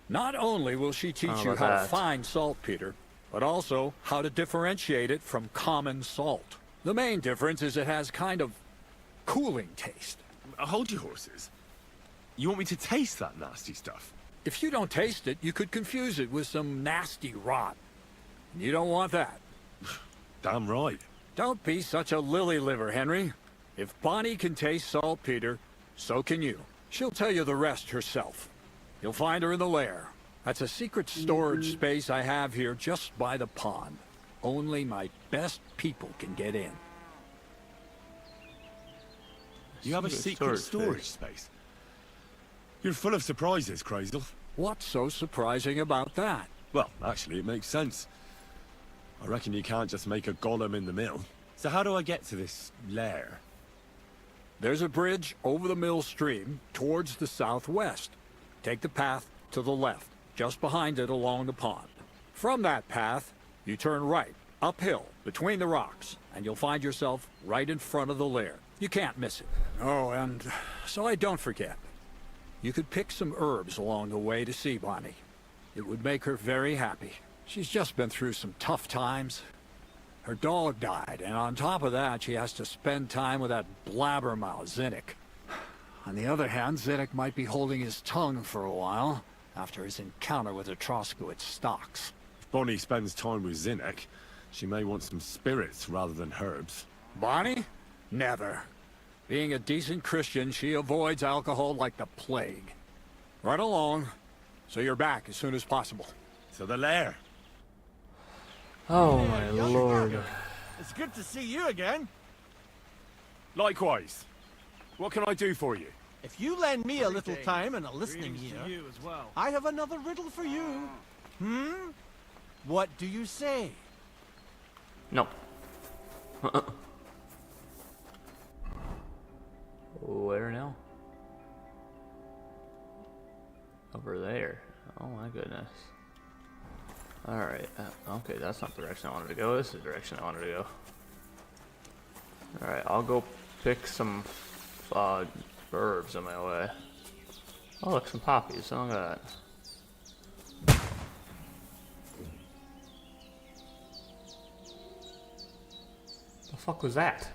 Not only will she teach you how to find saltpeter, but also how to differentiate it from common salt. The main difference is it has kind of cooling taste. Hold your horses. You want me to taste that nasty stuff? If you don't taste it, you could confuse it with some nasty rot. You don't want that. Damn right. Don't be such a lily liver, Henry. If Bonnie can taste saltpeter, so can you. She'll tell you the rest herself. You'll find her in the lair. That's a secret storage space I have here just by the pond. Only my best people can get in. You have a secret storage space? You're full of surprises, Kreyzl. What's so surprising about that? Well, actually, it makes sense. I reckon you can't just make a golem in the mill. So how do I get to this lair? There's a bridge over the mill stream towards the southwest. Take the path to the left, just behind it along the pond. From that path, you turn right, uphill, between the rocks, and you'll find yourself right in front of the lair. You can't miss it. Oh, and so I don't forget. You could pick some herbs along the way to see Bonnie. It would make her very happy. She's just been through some tough times. Her dog died, and on top of that, she has to spend time with that blabbermouth, Zinnik. On the other hand, Zinnik might be holding his tongue for a while, after his encounter with the Troskowitz stocks. If Bonnie spends time with Zinnik, she may want some spirits rather than herbs. Bonnie? Never. Being a decent Christian, she avoids alcohol like the plague. Right along, so you're back as soon as possible. To the lair. Oh my lord. It's good to see you again. Likewise. What can I do for you? If you lend me a little time and a listening Greetings ear, to you as well. I have another riddle for you. What do you say? No. Where now? Over there. Oh my goodness. Alright. Okay, that's not the direction I wanted to go. This is the direction I wanted to go. Alright, I'll go pick some herbs on my way. Oh, look, some poppies. Oh, look at that. The fuck was that?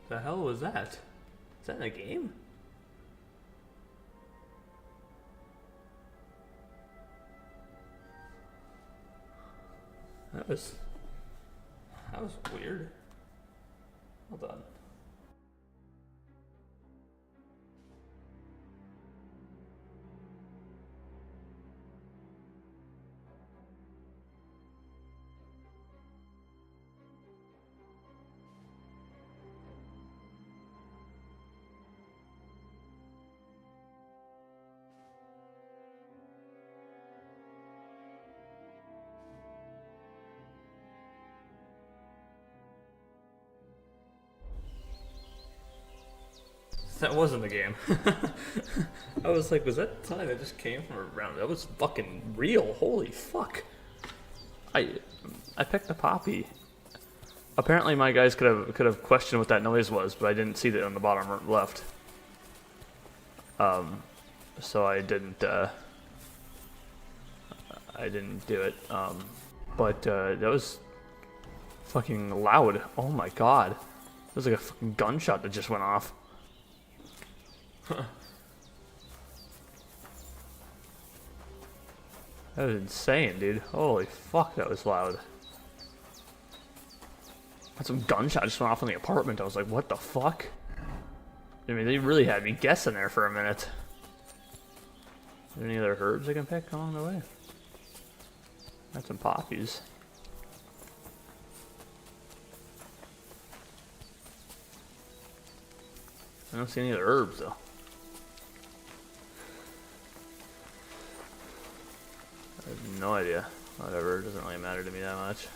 The hell was that? Is that in a game? That was weird. Hold on. That wasn't the game. I was like, was that something that just came from around? That was fucking real. Holy fuck. I picked the poppy. Apparently my guys could have questioned what that noise was, but I didn't see that on the bottom left. So I didn't do it. But that was fucking loud. Oh my god. It was like a fucking gunshot that just went off. That was insane, dude. Holy fuck, that was loud. Had some gunshot just went off in the apartment. I was like, what the fuck? I mean, they really had me guessing there for a minute. Are there any other herbs I can pick along the way? Got some poppies. I don't see any other herbs though. I have no idea. Whatever, it doesn't really matter to me that much.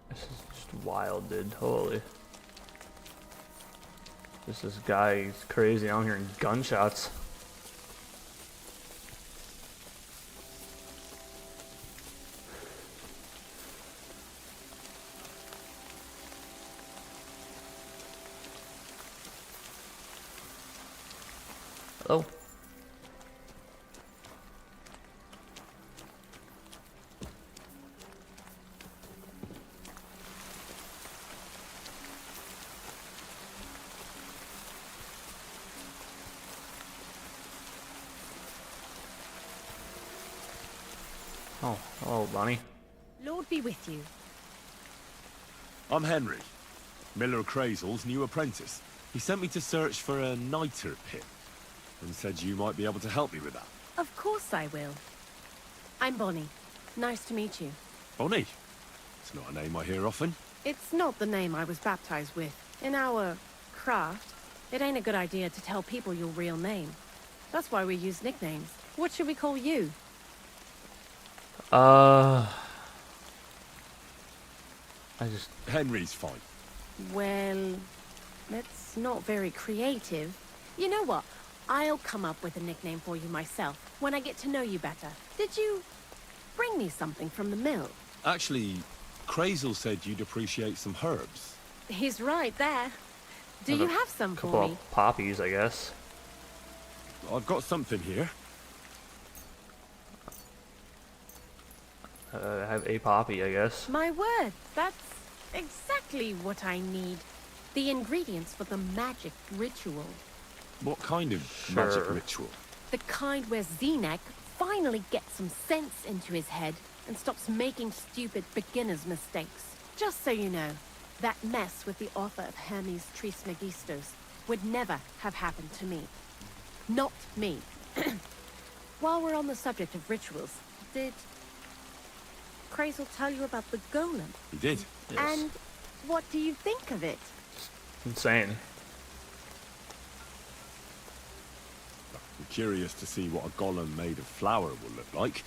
This is just wild, dude. Holy. This guy, he's crazy. I'm hearing gunshots. Hello? Oh, hello, Bonnie. Lord be with you. I'm Henry, Miller Kreyzl's new apprentice. He sent me to search for a niter pit, and said you might be able to help me with that. Of course I will. I'm Bonnie. Nice to meet you. Bonnie? It's not a name I hear often. It's not the name I was baptized with. In our craft, it ain't a good idea to tell people your real name. That's why we use nicknames. What should we call you? Henry's fine. Well, that's not very creative. You know what? I'll come up with a nickname for you myself when I get to know you better. Did you bring me something from the mill? Actually, Kreyzl said you'd appreciate some herbs. He's right there. Do you have some for Couple me? of poppies, I guess. I've got something here. I have a poppy, I guess. My word, that's exactly what I need. The ingredients for the magic ritual. What kind of magic ritual? The kind where Zenek finally gets some sense into his head and stops making stupid beginner's mistakes. Just so you know, that mess with the author of Hermes Trismegistus would never have happened to me. Not me. While we're on the subject of rituals, did Kreyzl tell you about the golem? He did. Yes. And what do you think of it? Insane. I'm curious to see what a golem made of flour will look like.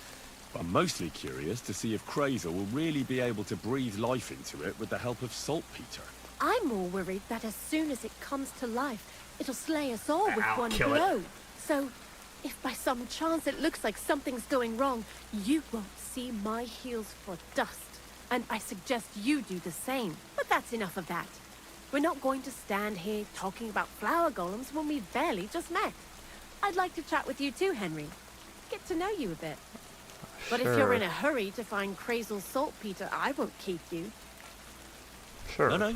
But I'm mostly curious to see if Kreyzl will really be able to breathe life into it with the help of saltpeter. I'm more worried that as soon as it comes to life, it'll slay us all with Ow, one kill it. blow. So, if by some chance it looks like something's going wrong, you won't see my heels for dust. And I suggest you do the same. But that's enough of that. We're not going to stand here talking about flower golems when we've barely just met. I'd like to chat with you too, Henry. Get to know you a bit. But if you're in a hurry to find Kreyzl's saltpeter, I won't keep you. Sure. No.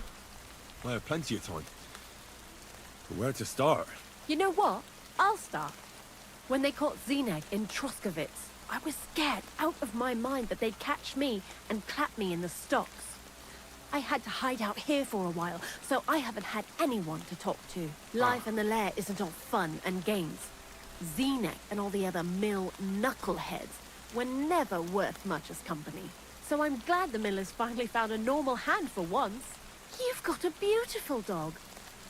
I have plenty of time. But where to start? You know what? I'll start. When they caught Zineg in Troskovitz, I was scared out of my mind that they'd catch me and clap me in the stocks. I had to hide out here for a while, so I haven't had anyone to talk to. Life in the lair isn't all fun and games. Zineg and all the other mill knuckleheads were never worth much as company. So I'm glad the millers finally found a normal hand for once. You've got a beautiful dog.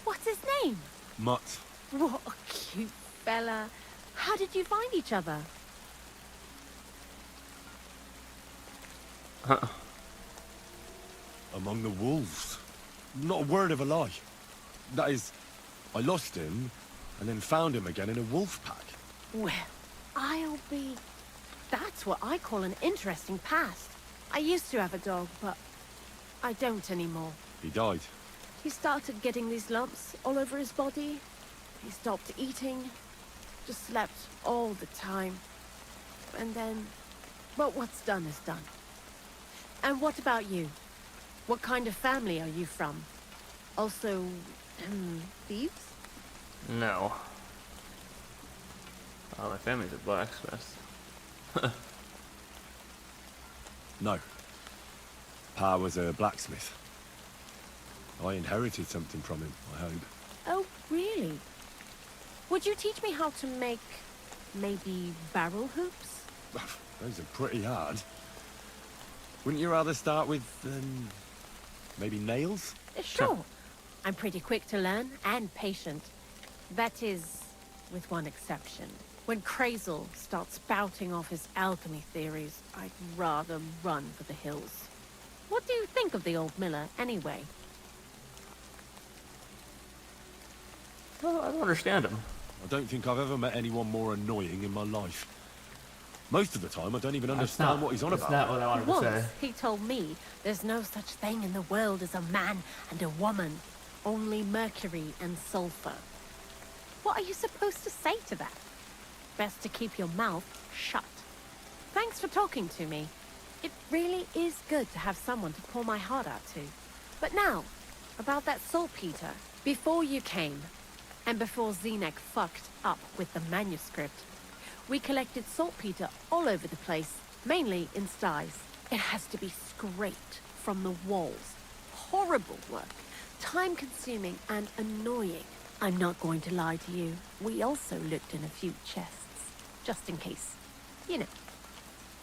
What's his name? Mutt. What a cute fella. How did you find each other? Among the wolves. Not a word of a lie. That is, I lost him and then found him again in a wolf pack. Well, I'll be... That's what I call an interesting past. I used to have a dog, but I don't anymore. He died. He started getting these lumps all over his body. He stopped eating. Just slept all the time. And then... Well, what's done is done. And what about you? What kind of family are you from? Also, thieves? No. Oh, my family's a blacksmith. No. Pa was a blacksmith. I inherited something from him, I hope. Oh, really? Would you teach me how to make, maybe, barrel hoops? Those are pretty hard. Wouldn't you rather start with, maybe nails? Sure. I'm pretty quick to learn and patient. That is, with one exception. When Kreyzl starts spouting off his alchemy theories, I'd rather run for the hills. What do you think of the old miller, anyway? Oh, I don't understand him. I don't think I've ever met anyone more annoying in my life. Most of the time, I don't even understand what he's on about. That's not what I wanted to say. Once, he told me there's no such thing in the world as a man and a woman. Only mercury and sulfur. What are you supposed to say to that? Best to keep your mouth shut. Thanks for talking to me. It really is good to have someone to pour my heart out to. But now, about that saltpeter. Before you came, and before Zineg fucked up with the manuscript, we collected saltpeter all over the place, mainly in sties. It has to be scraped from the walls. Horrible work. Time-consuming and annoying. I'm not going to lie to you. We also looked in a few chests. Just in case. You know.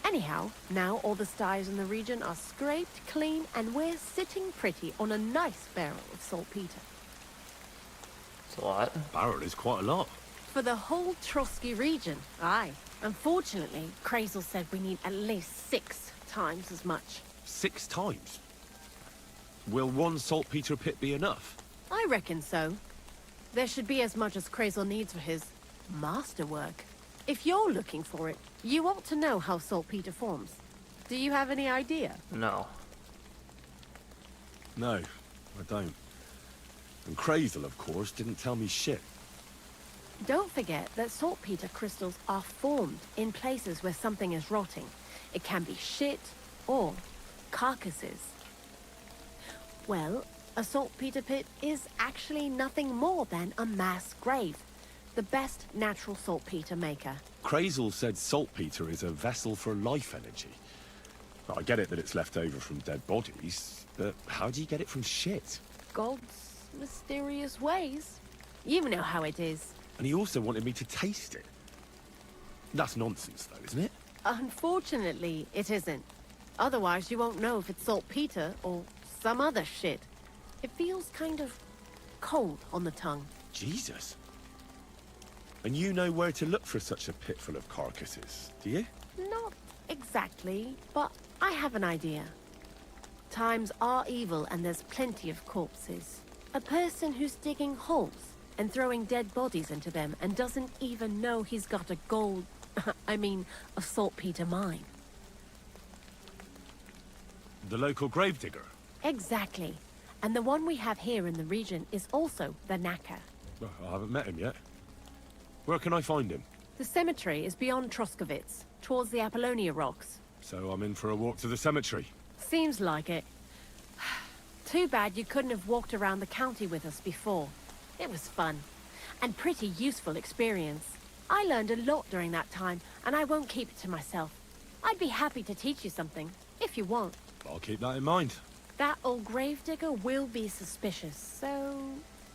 Anyhow, now all the sties in the region are scraped, clean, and we're sitting pretty on a nice barrel of saltpeter. It's a lot. Barrel is quite a lot. For the whole Trotsky region, aye. Unfortunately, Kreyzl said we need at least 6 times as much. 6 times? Will one saltpeter pit be enough? I reckon so. There should be as much as Kreyzl needs for his masterwork. If you're looking for it, you ought to know how saltpeter forms. Do you have any idea? No. No, I don't. And Kreyzl, of course, didn't tell me shit. Don't forget that saltpeter crystals are formed in places where something is rotting. It can be shit or carcasses. Well, a saltpeter pit is actually nothing more than a mass grave. The best natural saltpeter maker. Kreyzl said saltpeter is a vessel for life energy. I get it that it's left over from dead bodies, but how do you get it from shit? God's mysterious ways. You know how it is. And he also wanted me to taste it. That's nonsense, though, isn't it? Unfortunately, it isn't. Otherwise, you won't know if it's saltpeter or some other shit. It feels kind of cold on the tongue. Jesus. And you know where to look for such a pit full of carcasses, do you? Not exactly, but I have an idea. Times are evil and there's plenty of corpses. A person who's digging holes and throwing dead bodies into them and doesn't even know he's got a gold... a saltpeter mine. The local gravedigger? Exactly. And the one we have here in the region is also the knacker. Well, I haven't met him yet. Where can I find him? The cemetery is beyond Troskovitz, towards the Apollonia rocks. So I'm in for a walk to the cemetery. Seems like it. Too bad you couldn't have walked around the county with us before. It was fun. And pretty useful experience. I learned a lot during that time, and I won't keep it to myself. I'd be happy to teach you something, if you want. I'll keep that in mind. That old gravedigger will be suspicious, so...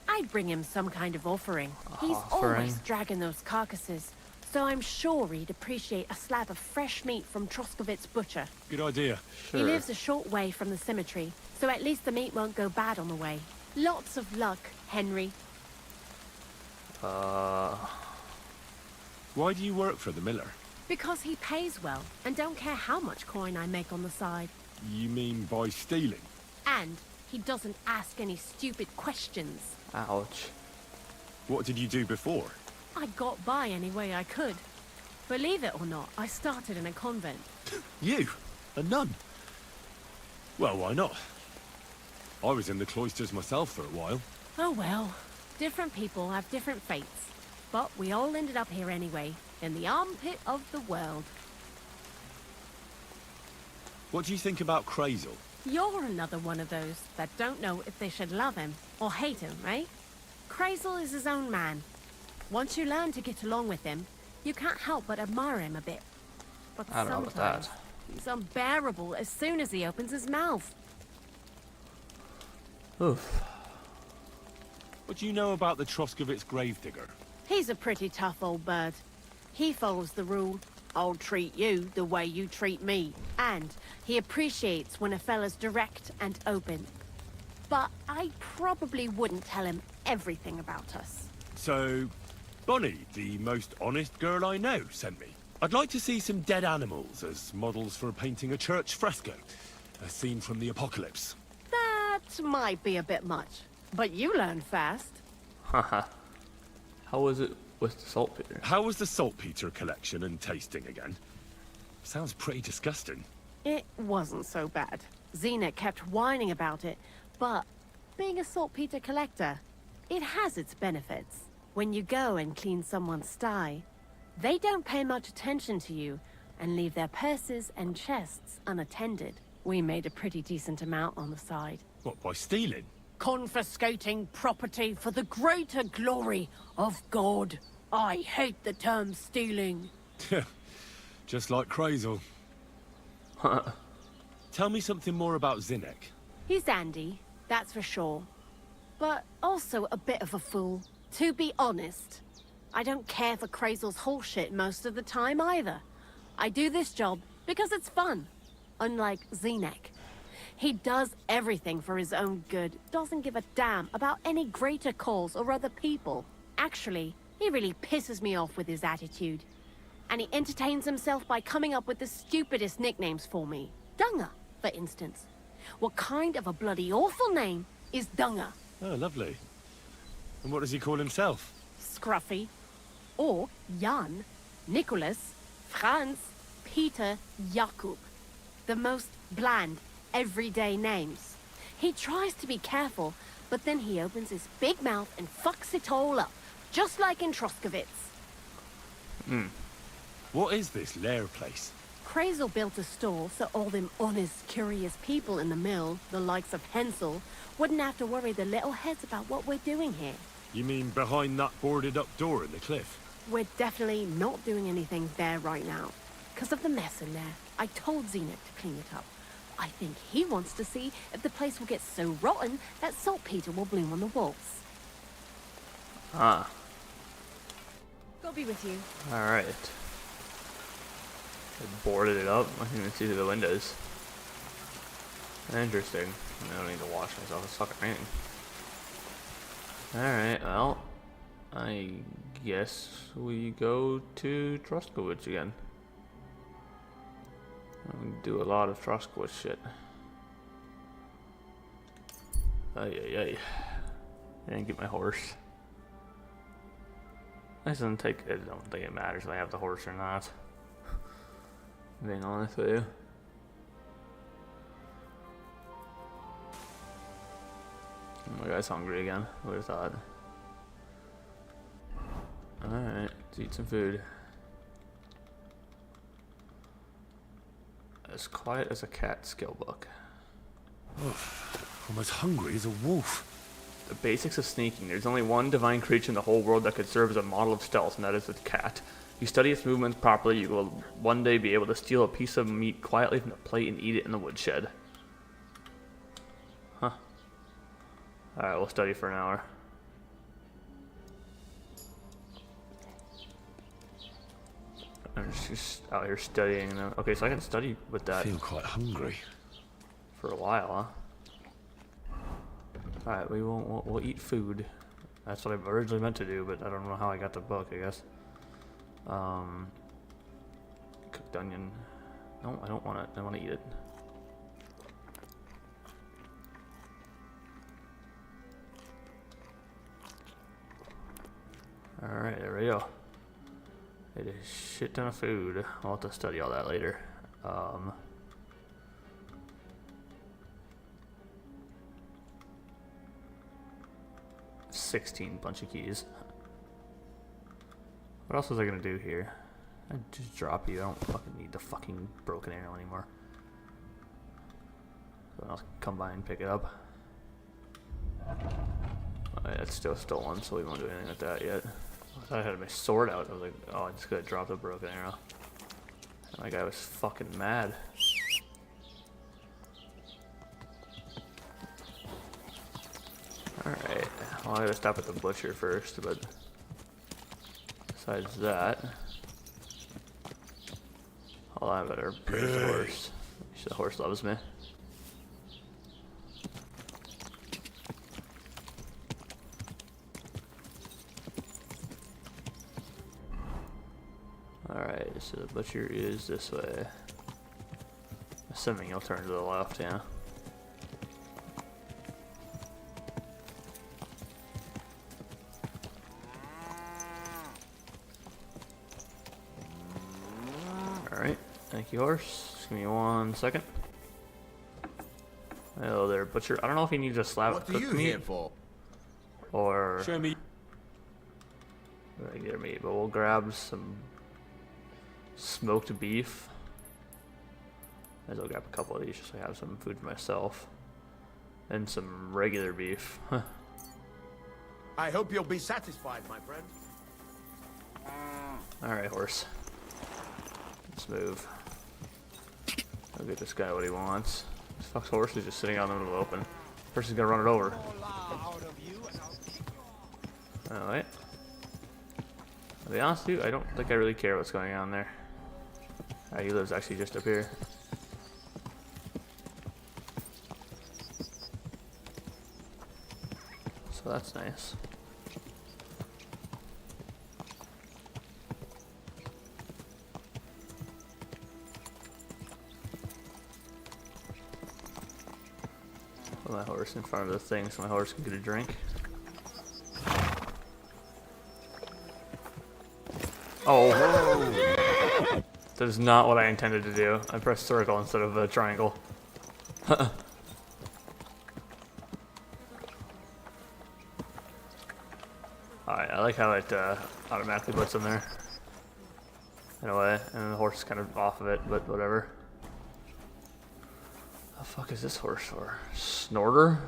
I'd bring him some kind of offering. He's always dragging those carcasses, so I'm sure he'd appreciate a slab of fresh meat from Troskovitz butcher. Good idea. He lives a short way from the cemetery, so at least the meat won't go bad on the way. Lots of luck, Henry. Why do you work for the miller? Because he pays well, and don't care how much coin I make on the side. You mean by stealing? And he doesn't ask any stupid questions. Ouch. What did you do before? I got by any way I could. Believe it or not, I started in a convent. You? A nun? Well, why not? I was in the cloisters myself for a while. Oh well, different people have different fates. But we all ended up here anyway, in the armpit of the world. What do you think about Kreyzl? You're another one of those that don't know if they should love him or hate him, right? Kreyzl is his own man. Once you learn to get along with him, you can't help but admire him a bit. But I don't know about sometimes that. he's unbearable as soon as he opens his mouth. Oof. What do you know about the Troskovitz gravedigger? He's a pretty tough old bird. He follows the rule, I'll treat you the way you treat me. And he appreciates when a fella's direct and open. But I probably wouldn't tell him everything about us. So, Bonnie, the most honest girl I know, sent me. I'd like to see some dead animals as models for painting a church fresco. A scene from the apocalypse. That might be a bit much. But you learn fast. Haha. How was it with the saltpeter? How was the saltpeter collection and tasting again? Sounds pretty disgusting. It wasn't so bad. Xena kept whining about it, but being a saltpeter collector, it has its benefits. When you go and clean someone's sty, they don't pay much attention to you and leave their purses and chests unattended. We made a pretty decent amount on the side. What, by stealing? Confiscating property for the greater glory of God. I hate the term stealing. Just like Kreyzl. Tell me something more about Zinnek. He's Andy, that's for sure. But also a bit of a fool. To be honest, I don't care for Kreyzl's whole shit most of the time either. I do this job because it's fun. Unlike Zinnek. He does everything for his own good, doesn't give a damn about any greater cause or other people. Actually, he really pisses me off with his attitude. And he entertains himself by coming up with the stupidest nicknames for me. Dunga, for instance. What kind of a bloody awful name is Dunga? Oh, lovely. And what does he call himself? Scruffy. Or Jan, Nicholas, Franz, Peter, Jakub. The most bland, everyday names. He tries to be careful, but then he opens his big mouth and fucks it all up, just like in Troskovitz. What is this lair place? Kreyzl built a store so all them honest, curious people in the mill, the likes of Hensel, wouldn't have to worry their little heads about what we're doing here. You mean behind that boarded up door in the cliff? We're definitely not doing anything there right now, because of the mess in there. I told Zenith to clean it up. I think he wants to see if the place will get so rotten that saltpeter will bloom on the walls. Ah. Go be with you. Alright. They boarded it up. I can even see through the windows. Interesting. I don't need to wash myself. It's fucking raining. Alright, well, I guess we go to Truskowitz again. We do a lot of Truskowitz shit. Ay. I didn't get my horse. I don't think it matters if I have the horse or not. Being honest with you. My guy's hungry again. Who would have thought? Alright, let's eat some food. As quiet as a cat skill book. I'm as hungry as a wolf. The basics of sneaking. There's only one divine creature in the whole world that could serve as a model of stealth, and that is the cat. If you study its movements properly, you will one day be able to steal a piece of meat quietly from the plate and eat it in the woodshed. Huh. Alright, we'll study for an hour. I'm just out here studying now. Okay, so I can study with that. I feel quite hungry. For a while, huh? Alright, we'll eat food. That's what I originally meant to do, but I don't know how I got the book, I guess. Cooked onion. No, I don't want it. I want to eat it. Alright, there we go. It is shit ton of food. I'll have to study all that later. 16 bunch of keys. What else was I gonna do here? I'd just drop you. I don't fucking need the fucking broken arrow anymore. So I'll come by and pick it up. Alright, that's still stolen, so we won't do anything with that yet. I thought I had my sword out. I was like, oh, I just gotta drop the broken arrow. And my guy was fucking mad. Alright, well, I gotta stop at the butcher first, but besides that, all I better praise the horse. The horse loves me. Alright, so the butcher is this way. Assuming you'll turn to the left, yeah. Alright, thank you, horse. Just give me 1 second. Hello there, butcher. I don't know if he needs a slab of cooked meat here for? or Show me. regular meat, but we'll grab some smoked beef. Might as well grab a couple of these just so I have some food for myself. And some regular beef. Huh. I hope you'll be satisfied, my friend. Alright, horse. Let's move. I'll get this guy what he wants. This fuck's horse is just sitting out in the middle of the open. Person's gonna run it over. Alright. To be honest with you, I don't think I really care what's going on there. He lives actually just up here. So that's nice. Put my horse in front of the thing so my horse can get a drink. Oh! That is not what I intended to do. I pressed circle instead of a triangle. Alright, I like how it automatically puts them there. In a way, and the horse is kind of off of it, but whatever. The fuck is this horse for? Snorter?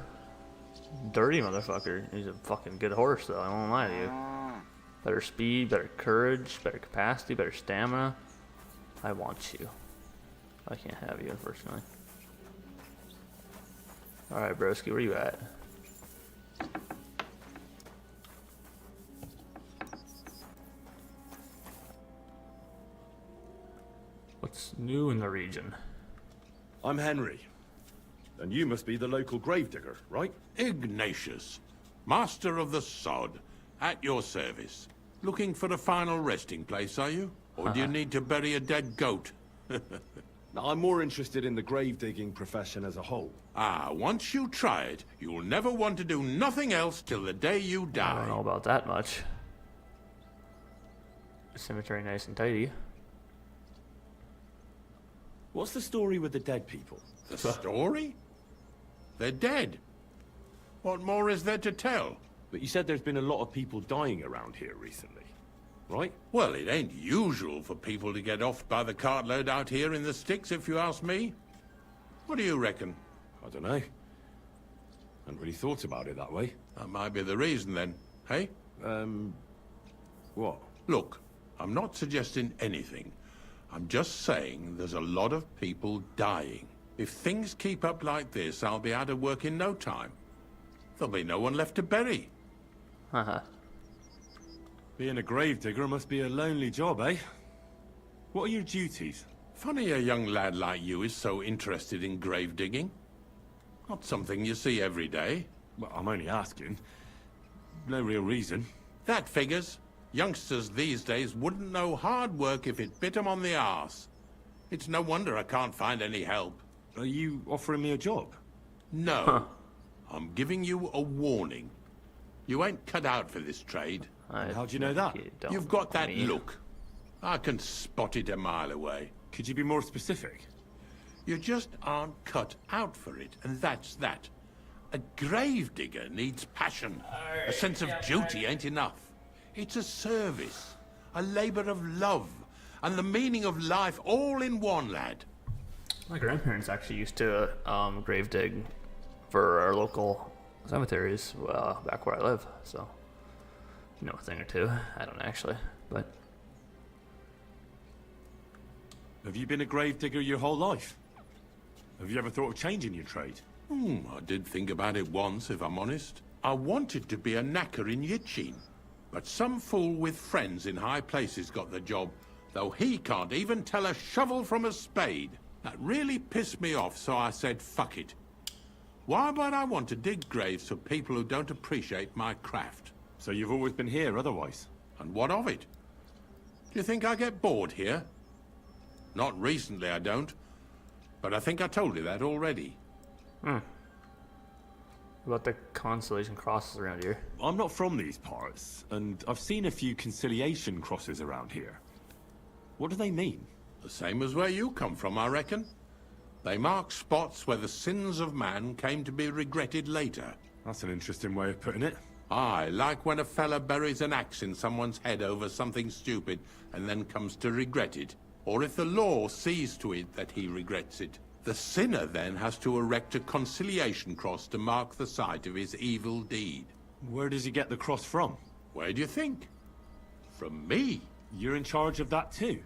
Dirty motherfucker. He's a fucking good horse though, I won't lie to you. Better speed, better courage, better capacity, better stamina. I want you. I can't have you, unfortunately. Alright, broski, where you at? What's new in the region? I'm Henry. And you must be the local gravedigger, right? Ignatius, master of the sod, at your service. Looking for a final resting place, are you? Or do you need to bury a dead goat? No, I'm more interested in the grave-digging profession as a whole. Ah, once you try it, you'll never want to do nothing else till the day you die. I don't know about that much. Cemetery nice and tidy. What's the story with the dead people? The story? They're dead. What more is there to tell? But you said there's been a lot of people dying around here recently, right? Well, it ain't usual for people to get offed by the cartload out here in the sticks, if you ask me. What do you reckon? I don't know. Hadn't really thought about it that way. That might be the reason, then. Hey? What? Look, I'm not suggesting anything. I'm just saying there's a lot of people dying. If things keep up like this, I'll be out of work in no time. There'll be no one left to bury. Haha. Being a gravedigger must be a lonely job, eh? What are your duties? Funny a young lad like you is so interested in grave digging. Not something you see every day. Well, I'm only asking. No real reason. That figures. Youngsters these days wouldn't know hard work if it bit 'em on the arse. It's no wonder I can't find any help. Are you offering me a job? No. Huh. I'm giving you a warning. You ain't cut out for this trade. How do you know that? You've got that look. I can spot it a mile away. Could you be more specific? You just aren't cut out for it, and that's that. A gravedigger needs passion. A sense of duty ain't enough. It's a service, a labor of love, and the meaning of life all in one, lad. My grandparents actually used to grave dig for our local cemeteries back where I live, so you know a thing or two. I don't actually, but Have you been a gravedigger your whole life? Have you ever thought of changing your trade? I did think about it once, if I'm honest. I wanted to be a knacker in Yitchin, but some fool with friends in high places got the job, though he can't even tell a shovel from a spade. That really pissed me off, so I said, fuck it. Why would I want to dig graves for people who don't appreciate my craft? So you've always been here otherwise? And what of it? Do you think I get bored here? Not recently, I don't. But I think I told you that already. What about the constellation crosses around here? I'm not from these parts, and I've seen a few conciliation crosses around here. What do they mean? The same as where you come from, I reckon. They mark spots where the sins of man came to be regretted later. That's an interesting way of putting it. Aye, like when a fella buries an axe in someone's head over something stupid and then comes to regret it. Or if the law sees to it that he regrets it. The sinner then has to erect a conciliation cross to mark the site of his evil deed. Where does he get the cross from? Where do you think? From me. You're in charge of that too?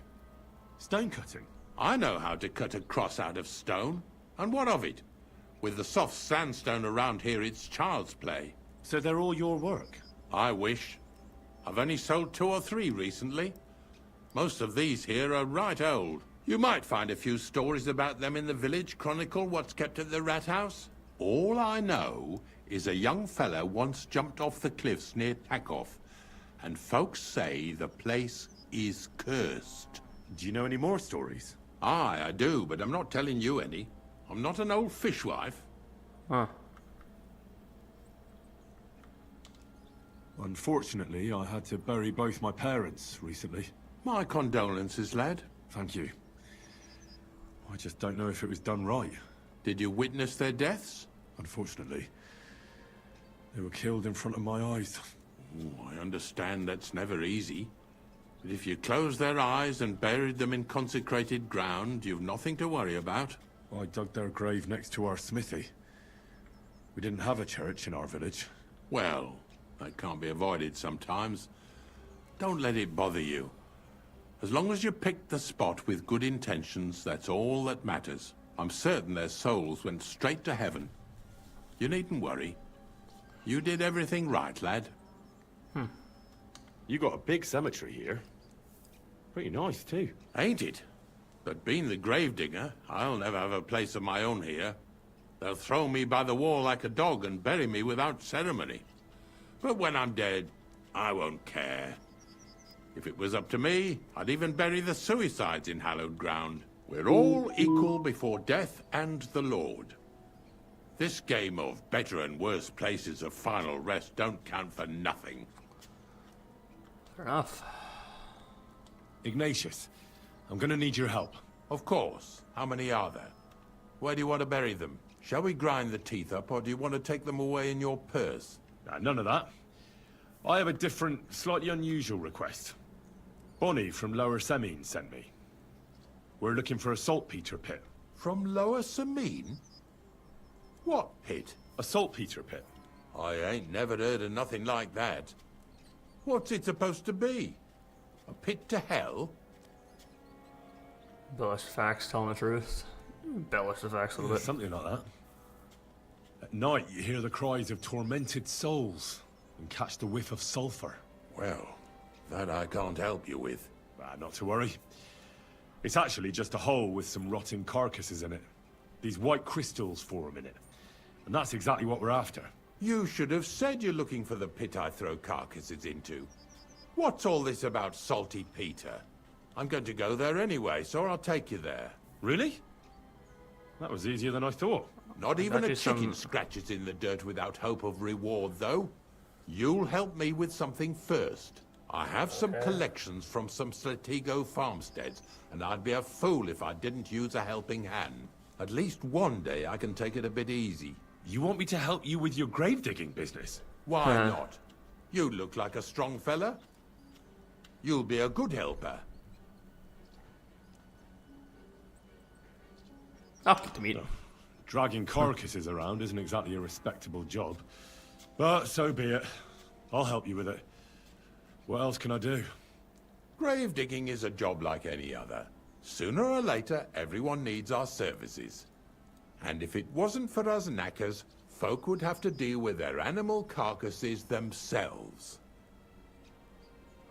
Stone cutting? I know how to cut a cross out of stone. And what of it? With the soft sandstone around here, it's child's play. So they're all your work? I wish. I've only sold 2 or 3 recently. Most of these here are right old. You might find a few stories about them in the village chronicle what's kept at the rat house. All I know is a young fella once jumped off the cliffs near Takoff, and folks say the place is cursed. Do you know any more stories? Aye, I do, but I'm not telling you any. I'm not an old fishwife. Huh. Unfortunately, I had to bury both my parents recently. My condolences, lad. Thank you. I just don't know if it was done right. Did you witness their deaths? Unfortunately. They were killed in front of my eyes. Oh, I understand that's never easy. But if you closed their eyes and buried them in consecrated ground, you've nothing to worry about. I dug their grave next to our smithy. We didn't have a church in our village. Well, that can't be avoided sometimes. Don't let it bother you. As long as you picked the spot with good intentions, that's all that matters. I'm certain their souls went straight to heaven. You needn't worry. You did everything right, lad. You got a big cemetery here. Pretty nice, too. Ain't it? But being the gravedigger, I'll never have a place of my own here. They'll throw me by the wall like a dog and bury me without ceremony. But when I'm dead, I won't care. If it was up to me, I'd even bury the suicides in hallowed ground. We're all equal before death and the Lord. This game of better and worse places of final rest don't count for nothing. Fair enough. Ignatius, I'm gonna need your help. Of course. How many are there? Where do you want to bury them? Shall we grind the teeth up, or do you want to take them away in your purse? Nah, none of that. I have a different, slightly unusual request. Bonnie from Lower Semine sent me. We're looking for a saltpeter pit. From Lower Semine? What pit? A saltpeter pit. I ain't never heard of nothing like that. What's it supposed to be? A pit to hell? Embellish facts, telling the truth. Embellish the facts a little bit. Something like that. At night, you hear the cries of tormented souls and catch the whiff of sulfur. Well, that I can't help you with. Not to worry. It's actually just a hole with some rotting carcasses in it. These white crystals form in it. And that's exactly what we're after. You should have said you're looking for the pit I throw carcasses into. What's all this about Salty Peter? I'm going to go there anyway, so I'll take you there. Really? That was easier than I thought. Not even a chicken scratches in the dirt without hope of reward, though. You'll help me with something first. I have some collections from some Slatigo farmsteads, and I'd be a fool if I didn't use a helping hand. At least one day I can take it a bit easy. You want me to help you with your grave-digging business? Why not? You look like a strong fella. You'll be a good helper. I'll get to meet him. Dragging carcasses around isn't exactly a respectable job. But so be it. I'll help you with it. What else can I do? Grave digging is a job like any other. Sooner or later, everyone needs our services. And if it wasn't for us knackers, folk would have to deal with their animal carcasses themselves.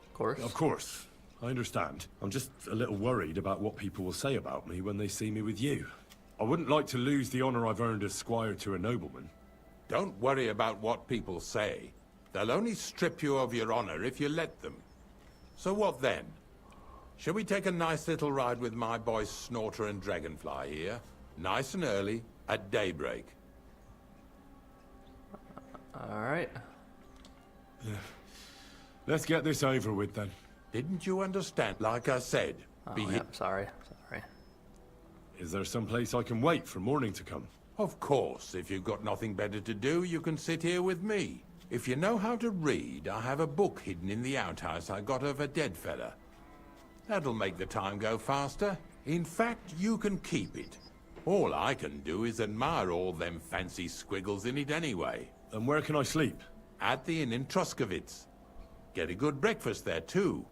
Of course. Of course. I understand. I'm just a little worried about what people will say about me when they see me with you. I wouldn't like to lose the honor I've earned as squire to a nobleman. Don't worry about what people say. They'll only strip you of your honor if you let them. So what then? Shall we take a nice little ride with my boys Snorter and Dragonfly here? Nice and early, at daybreak. Alright. Let's get this over with then. Didn't you understand? Like I said, be here. Sorry. Is there some place I can wait for morning to come? Of course. If you've got nothing better to do, you can sit here with me. If you know how to read, I have a book hidden in the outhouse I got of a dead fella. That'll make the time go faster. In fact, you can keep it. All I can do is admire all them fancy squiggles in it anyway. And where can I sleep? At the inn in Truskovitz. Get a good breakfast there, too.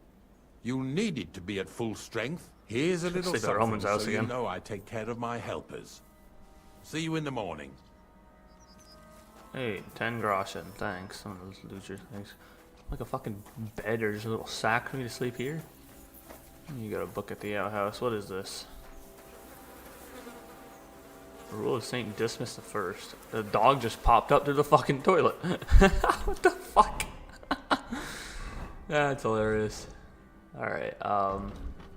You'll need it to be at full strength. Here's a little something so you know I take care of my helpers. See you in the morning. Hey, 10 groschen, thanks. Some of those losers, thanks. Like a fucking bed or just a little sack for me to sleep here? You got a book at the outhouse. What is this? The rule of Saint Dismas the First. The dog just popped up to the fucking toilet. What the fuck? That's hilarious. Alright, I'm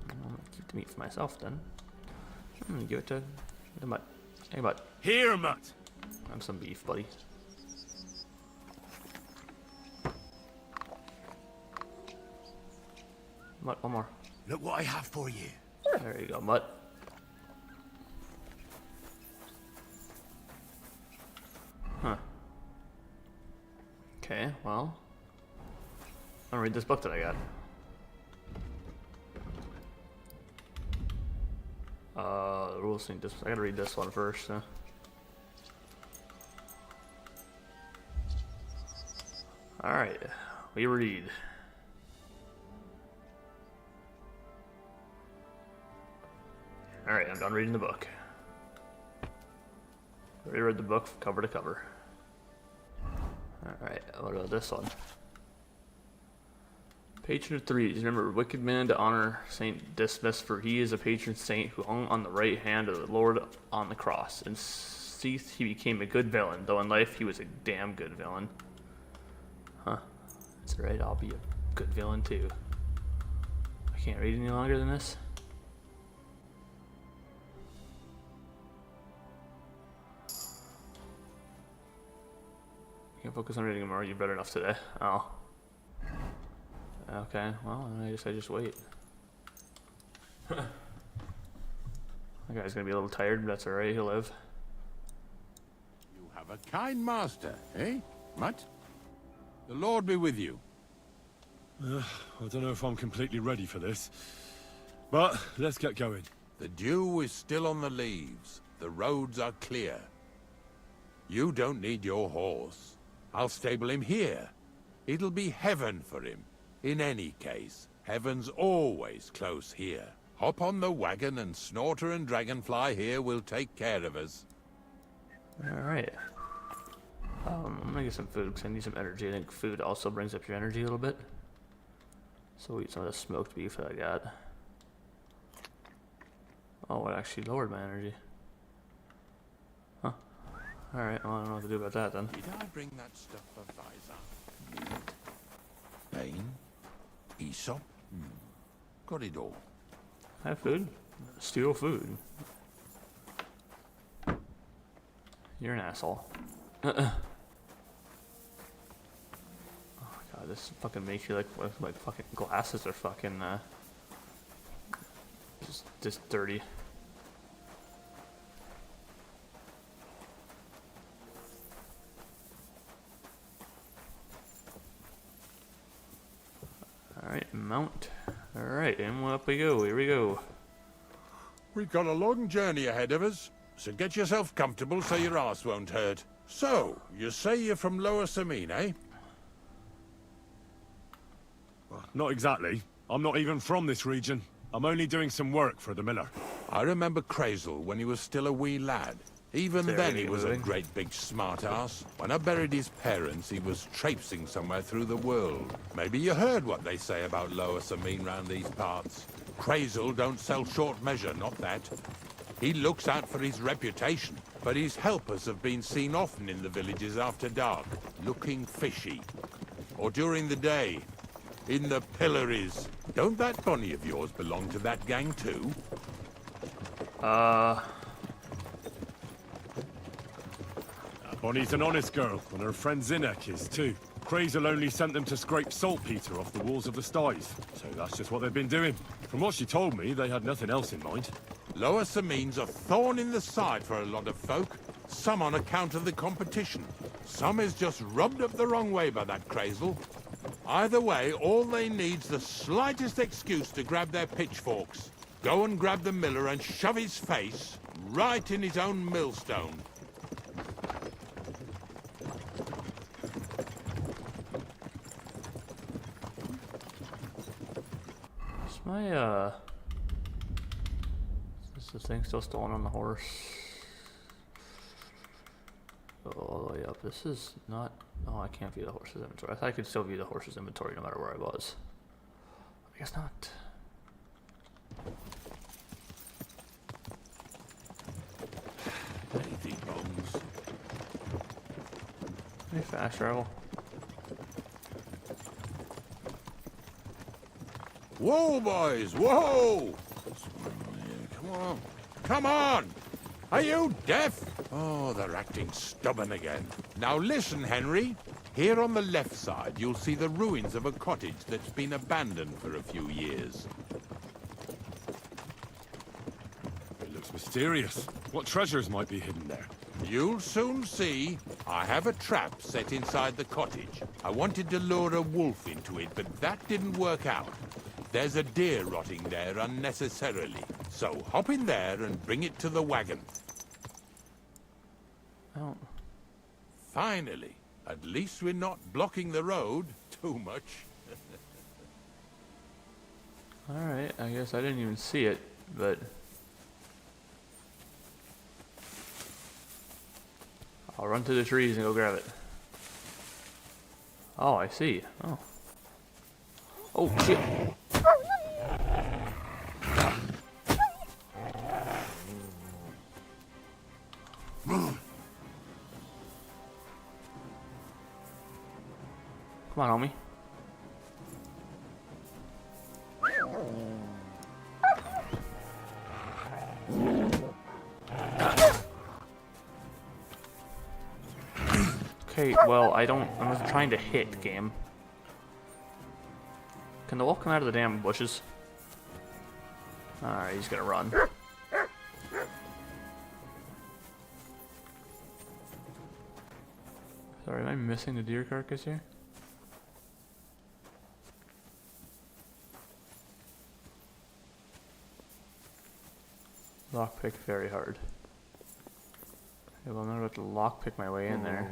gonna keep the meat for myself then. I'm gonna give it to Mutt. Hey, Mutt. Here, Mutt. Have some beef, buddy. Mutt, one more. Look what I have for you. There you go, Mutt. Huh. Okay, well. I'm gonna read this book that I got. The rules seem I gotta read this one first. Alright, we read. Alright, I'm done reading the book. Already read the book cover to cover. Alright, what about this one? Patron of threes. Remember, wicked man to honor Saint Dismas, for he is a patron saint who hung on the right hand of the Lord on the cross. In Seath, he became a good villain, though in life he was a damn good villain. Huh. That's right, I'll be a good villain too. I can't read any longer than this. Can't focus on reading more. You've read enough today. Oh. Okay, well, I guess I just wait. That guy's gonna be a little tired, but that's alright, he'll live. You have a kind master, eh? Mutt? The Lord be with you. I don't know if I'm completely ready for this. But let's get going. The dew is still on the leaves. The roads are clear. You don't need your horse. I'll stable him here. It'll be heaven for him. In any case, heaven's always close here. Hop on the wagon and Snorter and Dragonfly here will take care of us. Alright. I'm gonna get some food because I need some energy. I think food also brings up your energy a little bit. So we'll eat some of the smoked beef that I got. Oh, it actually lowered my energy. Huh. Alright, well, I don't know what to do about that then. Did I bring that stuff for Visor? Bane? Aesop? Got it all. I have food. Steal food. You're an asshole. Oh god, this fucking makes you like fucking glasses are fucking just dirty. Alright, mount. Alright, and up we go. Here we go. We've got a long journey ahead of us, so get yourself comfortable so your ass won't hurt. So, you say you're from Lower Samine, eh? Well, not exactly. I'm not even from this region. I'm only doing some work for the miller. I remember Kreyzl when he was still a wee lad. Even then he was a great big smart-ass. When I buried his parents, he was traipsing somewhere through the world. Maybe you heard what they say about Lower Samine round these parts. Kreyzl don't sell short measure, not that. He looks out for his reputation, but his helpers have been seen often in the villages after dark, looking fishy. Or during the day, in the pillories. Don't that bunny of yours belong to that gang too? Bonnie's an honest girl, and her friend Zinnek is too. Kreyzl only sent them to scrape saltpeter off the walls of the sties, so that's just what they've been doing. From what she told me, they had nothing else in mind. Lower Samine's a thorn in the side for a lot of folk. Some on account of the competition. Some is just rubbed up the wrong way by that Kreyzl. Either way, all they need's the slightest excuse to grab their pitchforks. Go and grab the miller and shove his face right in his own millstone. Is my is the thing still stolen on the horse? Go all the way up. This is not. Oh, I can't view the horse's inventory. I thought I could still view the horse's inventory no matter where I was. I guess not. Anything bones. Any fast travel? Whoa, boys! Whoa! Come on. Come on! Are you deaf? Oh, they're acting stubborn again. Now listen, Henry. Here on the left side, you'll see the ruins of a cottage that's been abandoned for a few years. It looks mysterious. What treasures might be hidden there? You'll soon see. I have a trap set inside the cottage. I wanted to lure a wolf into it, but that didn't work out. There's a deer rotting there unnecessarily. So hop in there and bring it to the wagon. Oh. Finally. At least we're not blocking the road too much. Alright, I guess I didn't even see it, but I'll run to the trees and go grab it. Oh, I see. Oh. Oh, shit. Come on, homie. Okay, well, I wasn't trying to hit, game. Can the wolf come out of the damn bushes? Alright, he's gonna run. Sorry, am I missing the deer carcass here? Lockpick very hard. Okay, well, I'm not about to lockpick my way in there.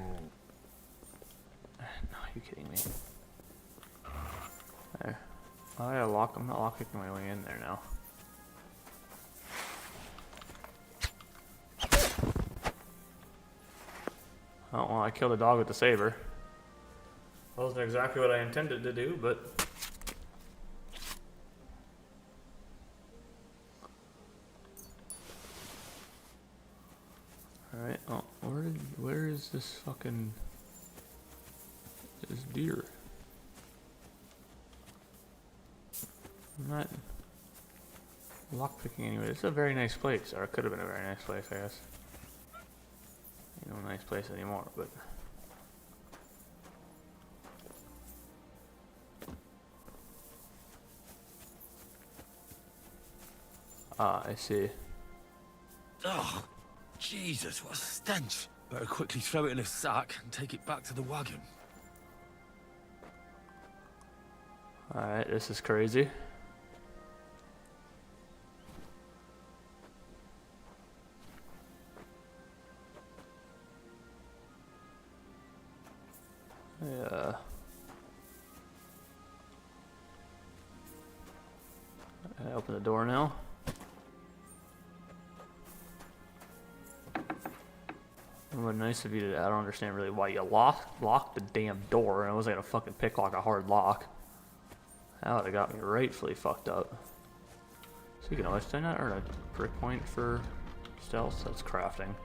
No, are you kidding me? There. Oh yeah, I'm not lockpicking my way in there now. Oh, well, I killed a dog with the saber. That wasn't exactly what I intended to do, but... Alright, oh, where is this fucking... this deer? I'm not lockpicking anyway. It's a very nice place, or it could have been a very nice place, I guess. Ain't no nice place anymore, but... Ah, I see. Oh, Jesus, what a stench. Better quickly throw it in a sack and take it back to the wagon. Alright, this is crazy. Yeah. I open the door now. Well, nice of you to. I don't understand really why you locked the damn door, and I wasn't gonna fucking pick lock a hard lock. That would have got me rightfully fucked up. Speaking of which, did I not earn a brick point for stealth? That's crafting.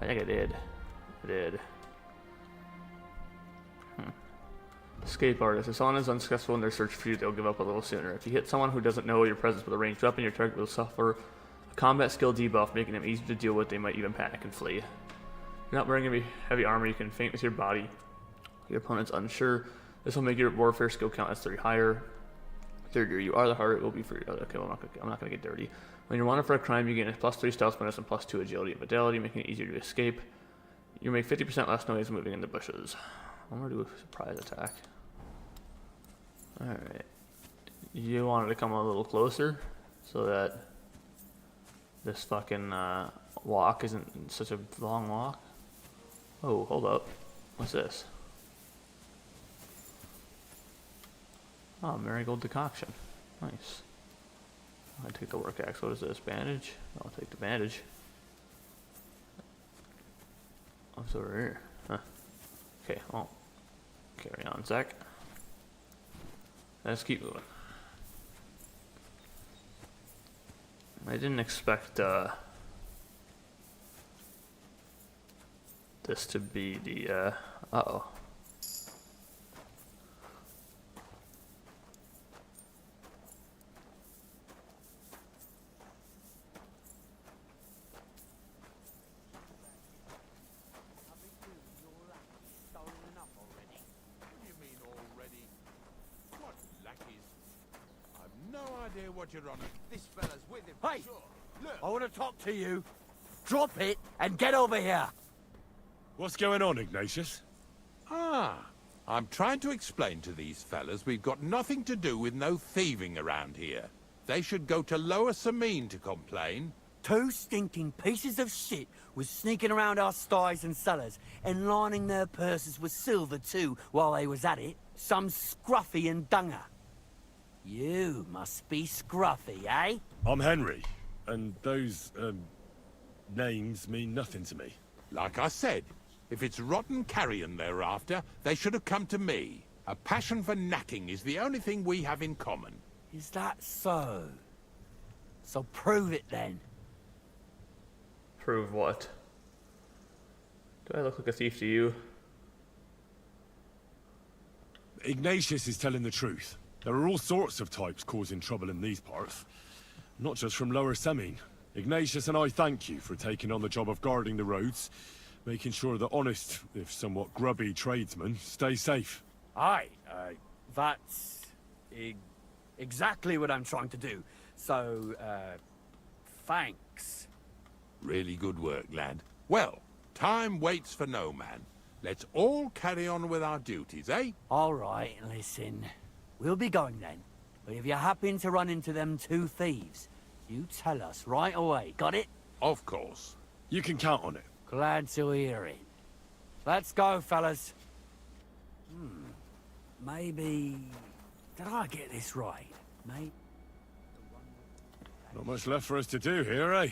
I think I did. I did. Escape artist. If someone is unsuccessful in their search for you, they'll give up a little sooner. If you hit someone who doesn't know your presence with a ranged weapon, your target will suffer a combat skill debuff, making them easier to deal with. They might even panic and flee. If you're not wearing any heavy armor, you can feint with your body. Your opponent's unsure. This will make your warfare skill count as 3 higher. Third, you are the harder it will be for you. Okay, well, I'm not gonna get dirty. When you're wanted for a crime, you gain a +3 stealth bonus and +2 agility and vitality, making it easier to escape. You make 50% less noise moving in the bushes. I'm gonna do a surprise attack. Alright. You wanted to come a little closer so that this fucking walk isn't such a long walk. Oh, hold up. What's this? Oh, marigold decoction. Nice. I'll take the work axe. What is this? Bandage? I'll take the bandage. What's over here? Huh. Okay, well, carry on, Zach. Let's keep moving. I didn't expect this to be the uh-oh. What you're on. This fella's with him. Hey! Sure. Look. I want to talk to you. Drop it and get over here. What's going on, Ignatius? Ah, I'm trying to explain to these fellas we've got nothing to do with no thieving around here. They should go to Lower Samine to complain. 2 stinking pieces of shit was sneaking around our sties and cellars and lining their purses with silver too while they was at it. Some scruffy and dunger. You must be Scruffy, eh? I'm Henry, and those, names mean nothing to me. Like I said, If it's rotten carrion they're after, they should have come to me. A passion for knacking is the only thing we have in common. Is that so? So prove it then. Prove what? Do I look like a thief to you? Ignatius is telling the truth. There are all sorts of types causing trouble in these parts. Not just from Lower Semine. Ignatius and I thank you for taking on the job of guarding the roads, making sure that honest, if somewhat grubby tradesmen stay safe. Aye, that's exactly what I'm trying to do. So, thanks. Really good work, lad. Well, time waits for no man. Let's all carry on with our duties, eh? All right, listen. We'll be going then. But if you happen to run into them two thieves, you tell us right away, got it? Of course. You can count on it. Glad to hear it. Let's go, fellas. Maybe... Did I get this right, mate? Not much left for us to do here, eh?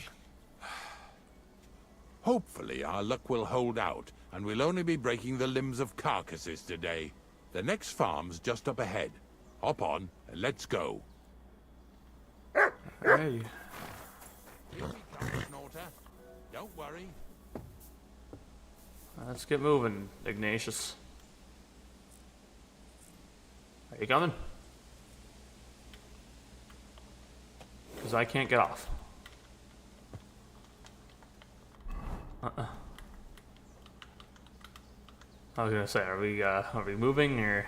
Hopefully our luck will hold out, and we'll only be breaking the limbs of carcasses today. The next farm's just up ahead. Hop on, and let's go. Hey. Don't worry. Let's get moving, Ignatius. Are you coming? Because I can't get off. I was gonna say, are we moving or?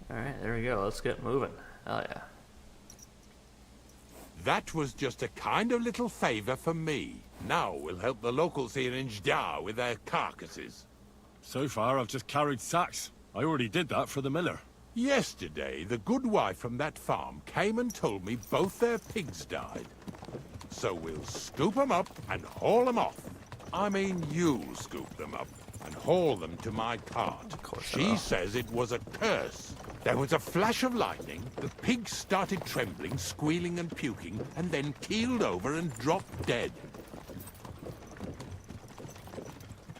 All right, there we go. Let's get moving. Hell yeah. That was just a kind of little favor for me. Now we'll help the locals here in Jdar with their carcasses. So far, I've just carried sacks. I already did that for the miller. Yesterday, the good wife from that farm came and told me both their pigs died. So we'll scoop them up and haul them off. I mean, you'll scoop them up and haul them to my cart. She says it was a curse. There was a flash of lightning, the pigs started trembling, squealing and puking, and then keeled over and dropped dead.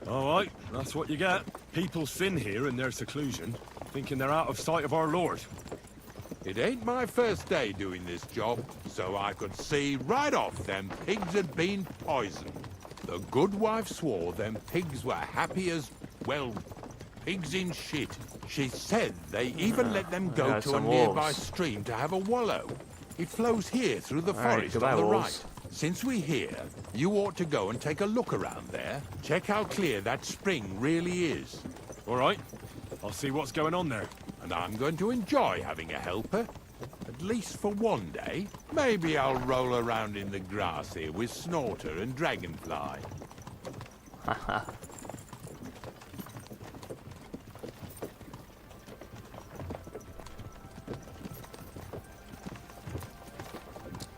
All right, that's what you get. People sin here in their seclusion, thinking they're out of sight of our Lord. It ain't my first day doing this job, so I could see right off them pigs had been poisoned. The good wife swore them pigs were happy as, well, pigs in shit. She said they even let them go to a nearby stream to have a wallow. It flows here through the forest on the right. Since we're here, you ought to go and take a look around there. Check how clear that spring really is. All right. I'll see what's going on there. And I'm going to enjoy having a helper. At least for one day. Maybe I'll roll around in the grass here with Snorter and Dragonfly. Haha.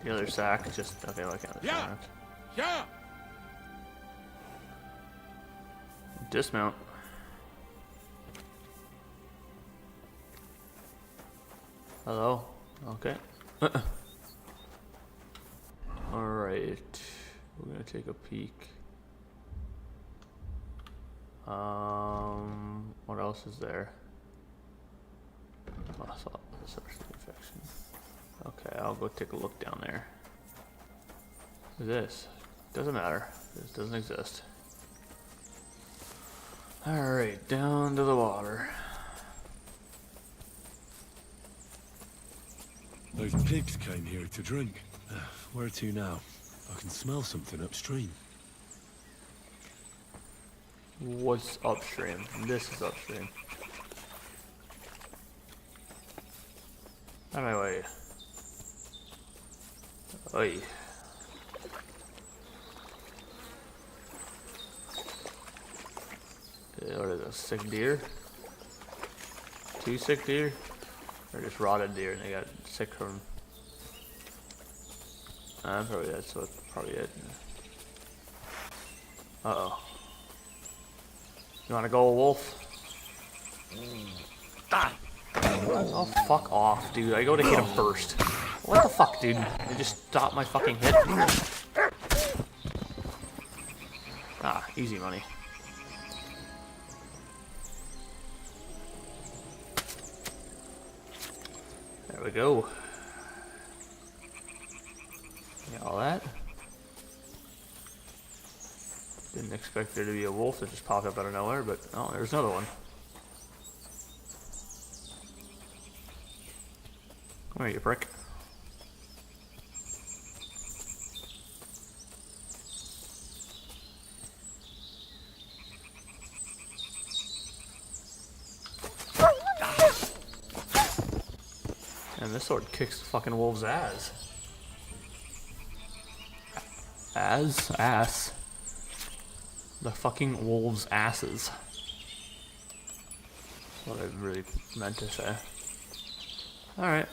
The other sack, just okay, like on the front. Yeah. Dismount. Hello. Okay. All right. We're gonna take a peek. What else is there? Oh, I saw the source of infection. Okay, I'll go take a look down there. What's this? Doesn't matter. This doesn't exist. Alright, down to the water. Those pigs came here to drink. Where to now? I can smell something upstream. What's upstream? This is upstream. Out of my way. Oi. What is this? Sick deer? 2 sick deer? Or just rotted deer and they got sick from... probably that's what, probably it. Uh-oh. You wanna go, wolf? Ah! Oh, fuck off, dude. I go to hit him first. What the fuck, dude? You just stopped my fucking hit. Ah, easy money. There we go. Got all that. Didn't expect there to be a wolf that just popped up out of nowhere, but oh, there's another one. Come here, you prick. And this sword kicks the fucking wolf's ass. Ass. The fucking wolves' asses. That's what I really meant to say. Alright.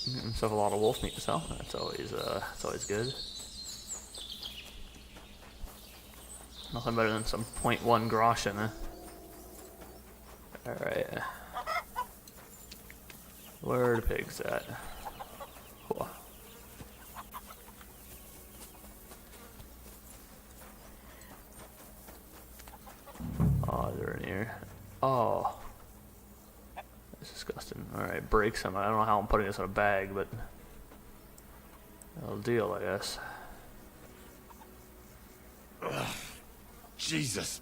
Getting himself a lot of wolf meat to sell. That's always good. Nothing better than some 0.1 groschen, eh? Alright. Where are the pigs at? Cool. Oh, they're in here. Oh. That's disgusting. Alright, break some. I don't know how I'm putting this in a bag, but that'll deal, I guess. Ugh. Jesus.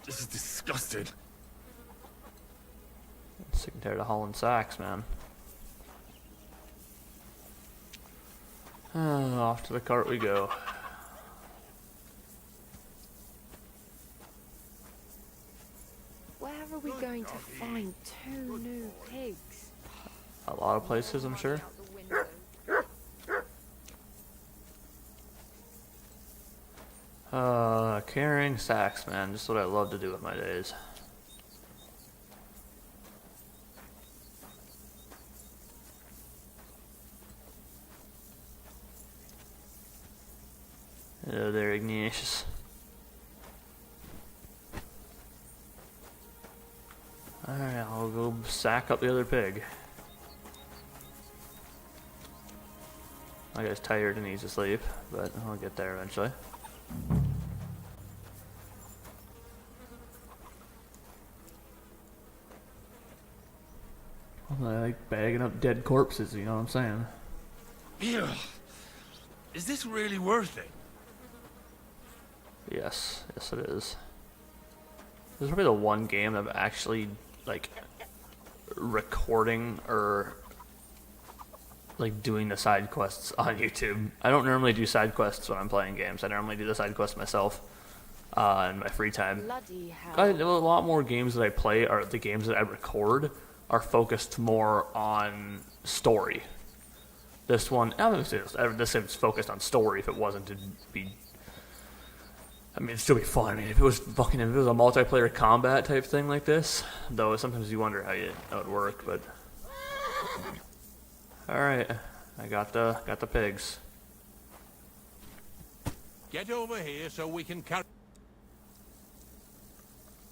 This is disgusting. I'm sick and tired of hauling sacks, man. Off to the cart we go. Where are we going to find 2 new pigs? A lot of places, I'm sure. Carrying sacks, man. Just what I love to do with my days. Hello there, Ignatius. Alright, I'll go sack up the other pig. My guy's tired and needs to sleep, but I'll get there eventually. I like bagging up dead corpses, you know what I'm saying? Ew. Is this really worth it? Yes, yes it is. This is probably the one game that I'm actually, like, recording or, like, doing the side quests on YouTube. I don't normally do side quests when I'm playing games. I normally do the side quests myself in my free time. Bloody hell. A lot more games that I play, or the games that I record, are focused more on story. This one, this is focused on story if it wasn't to be... I mean, it'd still be fun. I mean, if it was a multiplayer combat type thing like this, though sometimes you wonder how it would work, but... Alright, I got the pigs. Get over here so we can carry...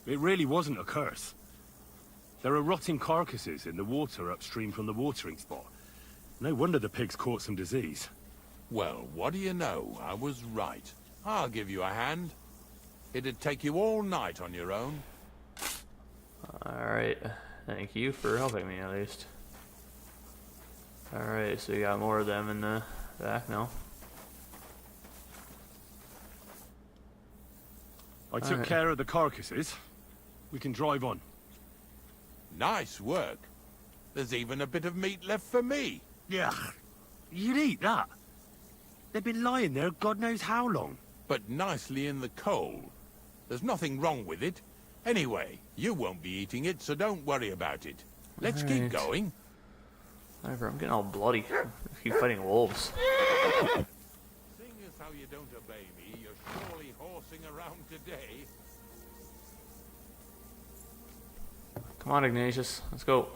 It really wasn't a curse. There are rotting carcasses in the water upstream from the watering spot. No wonder the pigs caught some disease. Well, what do you know? I was right. I'll give you a hand. It'd take you all night on your own. Alright, thank you for helping me at least. Alright, so you got more of them in the back now. I took care of the carcasses. We can drive on. Nice work. There's even a bit of meat left for me. Yeah, you'd eat that. They've been lying there God knows how long. But nicely in the cold. There's nothing wrong with it. Anyway, you won't be eating it, so don't worry about it. Let's keep going. Whatever, I'm getting all bloody. Keep fighting wolves. Seeing as how you don't obey me, you're surely horsing around today. Come on, Ignatius. Let's go.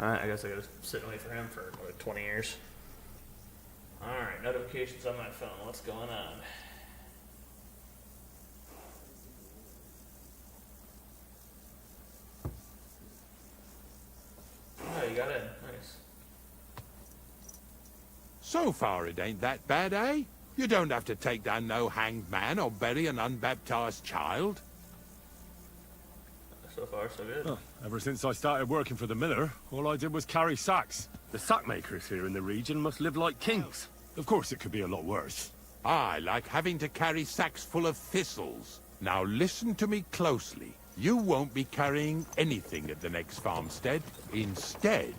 Alright, I guess I gotta sit and wait for him for like 20 years. Alright, notifications on my phone. What's going on? Oh, you got in. Nice. So far it ain't that bad, eh? You don't have to take down no hanged man or bury an unbaptized child. So far, so good. Oh, ever since I started working for the miller, all I did was carry sacks. The sack makers here in the region must live like kings. Of course, it could be a lot worse. I like having to carry sacks full of thistles. Now listen to me closely. You won't be carrying anything at the next farmstead. Instead,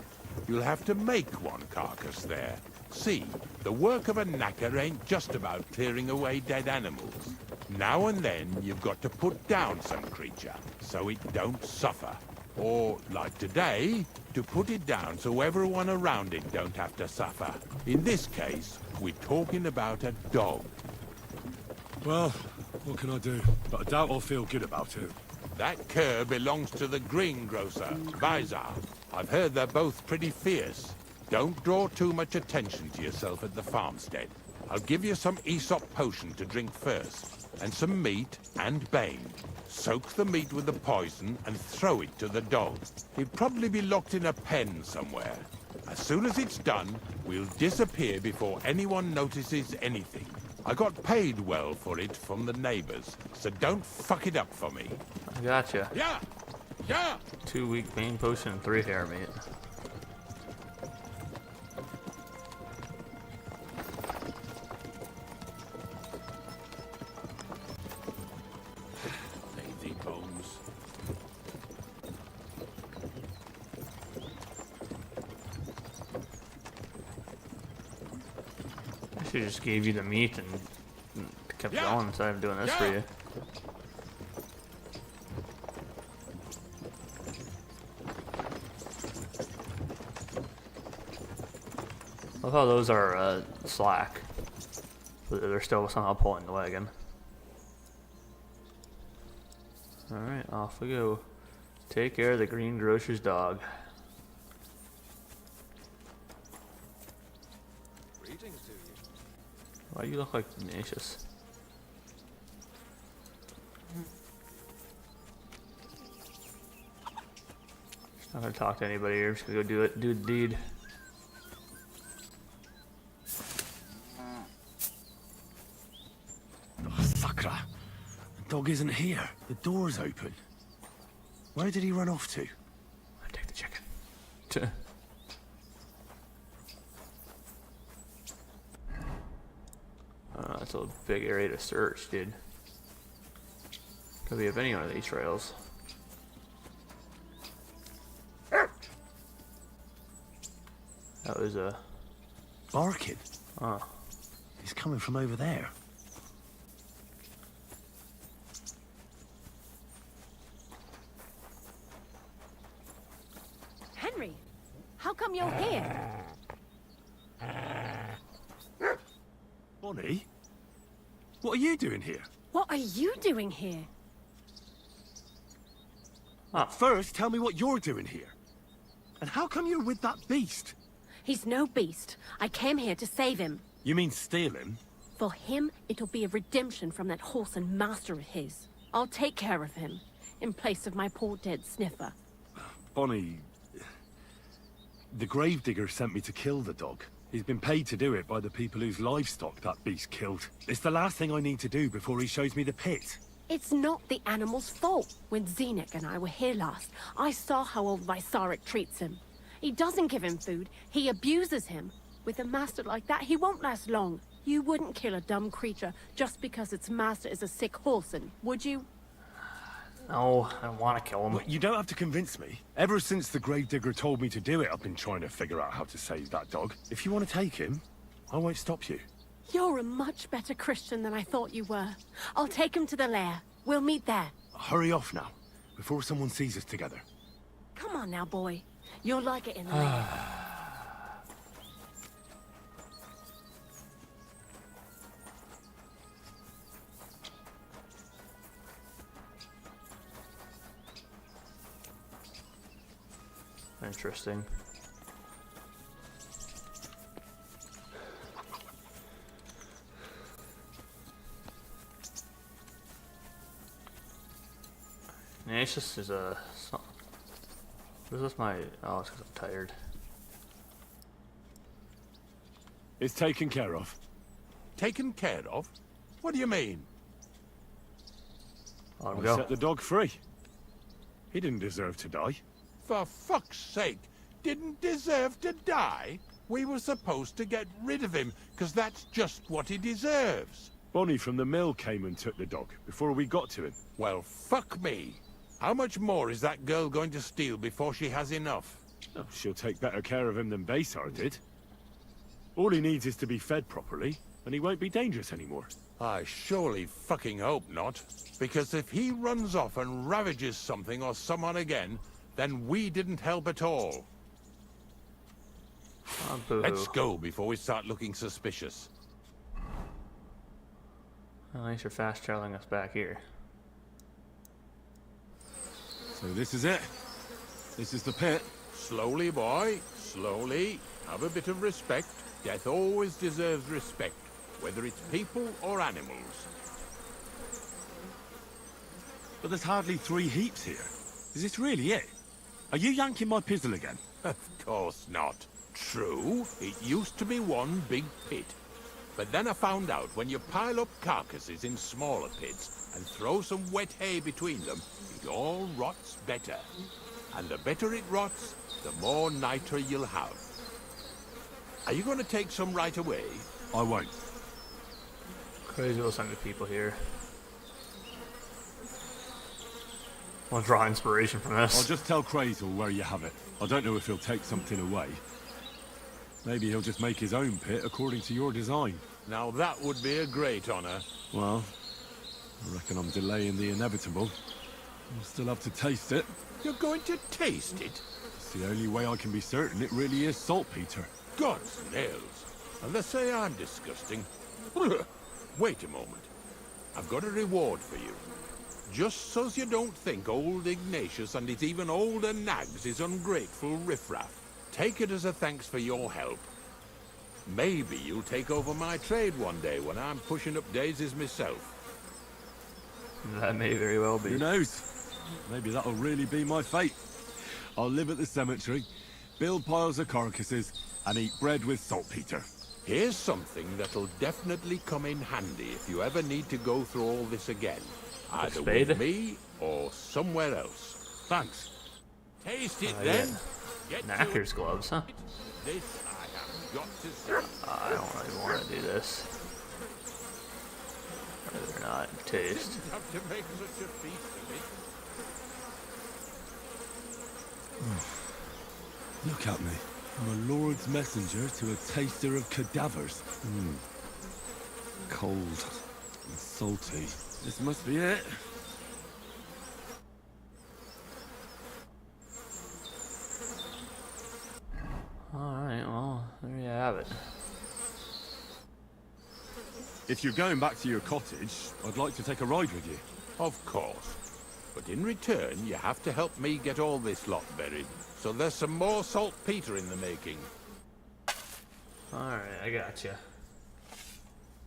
you'll have to make one carcass there. See, the work of a knacker ain't just about clearing away dead animals. Now and then, you've got to put down some creature, so it don't suffer. Or, like today, to put it down so everyone around it don't have to suffer. In this case, we're talking about a dog. Well, what can I do? But I doubt I'll feel good about it. That cur belongs to the greengrocer, Kreyzl. I've heard they're both pretty fierce. Don't draw too much attention to yourself at the farmstead. I'll give you some Aesop potion to drink first, and some meat and bane. Soak the meat with the poison and throw it to the dog. He'll probably be locked in a pen somewhere. As soon as it's done, we'll disappear before anyone notices anything. I got paid well for it from the neighbors, so don't fuck it up for me. I gotcha. Yeah! Yeah! 2 week bane potion and 3 hair meat. Lazy bones. I should just gave you the meat and kept going instead of doing this for you. I love how those are slack, but they're still somehow pulling the wagon. Alright, off we go. Take care of the greengrocer's dog. Greetings to you. Why do you look like Ignatius? Just not gonna talk to anybody here, I'm just gonna go do the deed. Oh, Sakra. The dog isn't here. The door's open. Where did he run off to? I take the chicken. That's a big area to search, dude. Could be of any one of these trails. That was a barking. Oh. He's coming from over there. Henry, how come you're here? Bonnie? What are you doing here? What are you doing here? First, tell me what you're doing here. And how come you're with that beast? He's no beast. I came here to save him. You mean steal him? For him, it'll be a redemption from that horse and master of his. I'll take care of him, in place of my poor dead sniffer. Bonnie... The gravedigger sent me to kill the dog. He's been paid to do it by the people whose livestock that beast killed. It's the last thing I need to do before he shows me the pit. It's not the animal's fault. When Zenek and I were here last, I saw how old Vysarik treats him. He doesn't give him food, he abuses him. With a master like that, he won't last long. You wouldn't kill a dumb creature just because its master is a sick horseman, would you? No, I don't want to kill him. Well, you don't have to convince me. Ever since the gravedigger told me to do it, I've been trying to figure out how to save that dog. If you want to take him, I won't stop you. You're a much better Christian than I thought you were. I'll take him to the lair. We'll meet there. Hurry off now, before someone sees us together. Come on now, boy. You'll like it in the lair. Interesting. Ignatius is a... What is this my... Oh, it's because I'm tired. It's taken care of. Taken care of? What do you mean? Let him I'll go. set the dog free. He didn't deserve to die. For fuck's sake, didn't deserve to die? We were supposed to get rid of him, because that's just what he deserves. Bonnie from the mill came and took the dog before we got to him. Well, fuck me. How much more is that girl going to steal before she has enough? Oh, she'll take better care of him than Baysar did. All he needs is to be fed properly, and he won't be dangerous anymore. I surely fucking hope not. Because if he runs off and ravages something or someone again, then we didn't help at all. Oh, boo-hoo. Let's go before we start looking suspicious. Well, thanks for fast traveling us back here. So this is it. This is the pit. Slowly, boy. Slowly. Have a bit of respect. Death always deserves respect, whether it's people or animals. But there's hardly 3 heaps here. Is this really it? Are you yanking my pizzle again? Of course not. True, it used to be one big pit. But then I found out when you pile up carcasses in smaller pits and throw some wet hay between them, it all rots better. And the better it rots, the more niter you'll have. Are you going to take some right away? I won't. Kreyzl will send the people here. I'll draw inspiration from this. I'll just tell Kreyzl where you have it. I don't know if he'll take something away. Maybe he'll just make his own pit according to your design. Now that would be a great honor. Well, I reckon I'm delaying the inevitable. I'll still have to taste it. You're going to taste it? It's the only way I can be certain it really is saltpeter. God's nails. And they say I'm disgusting. Wait a moment. I've got a reward for you. Just so's you don't think old Ignatius and his even older nags is ungrateful riffraff. Take it as a thanks for your help. Maybe you'll take over my trade one day when I'm pushing up daisies myself. That may very well be. Who knows? Maybe that'll really be my fate. I'll live at the cemetery, build piles of carcasses, and eat bread with saltpeter. Here's something that'll definitely come in handy if you ever need to go through all this again. Either with me or somewhere else. Thanks. Taste it Oh, then. yeah. Get Knacker's gloves, huh? This I have got to see. I don't really want to do this. Rather not taste. Didn't have to make such a feast of it. Look at me. I'm a lord's messenger to a taster of cadavers. Cold and salty. This must be it. Alright, well, there you have it. If you're going back to your cottage, I'd like to take a ride with you. Of course. But in return, you have to help me get all this lot buried. So there's some more saltpeter in the making. Alright, I gotcha.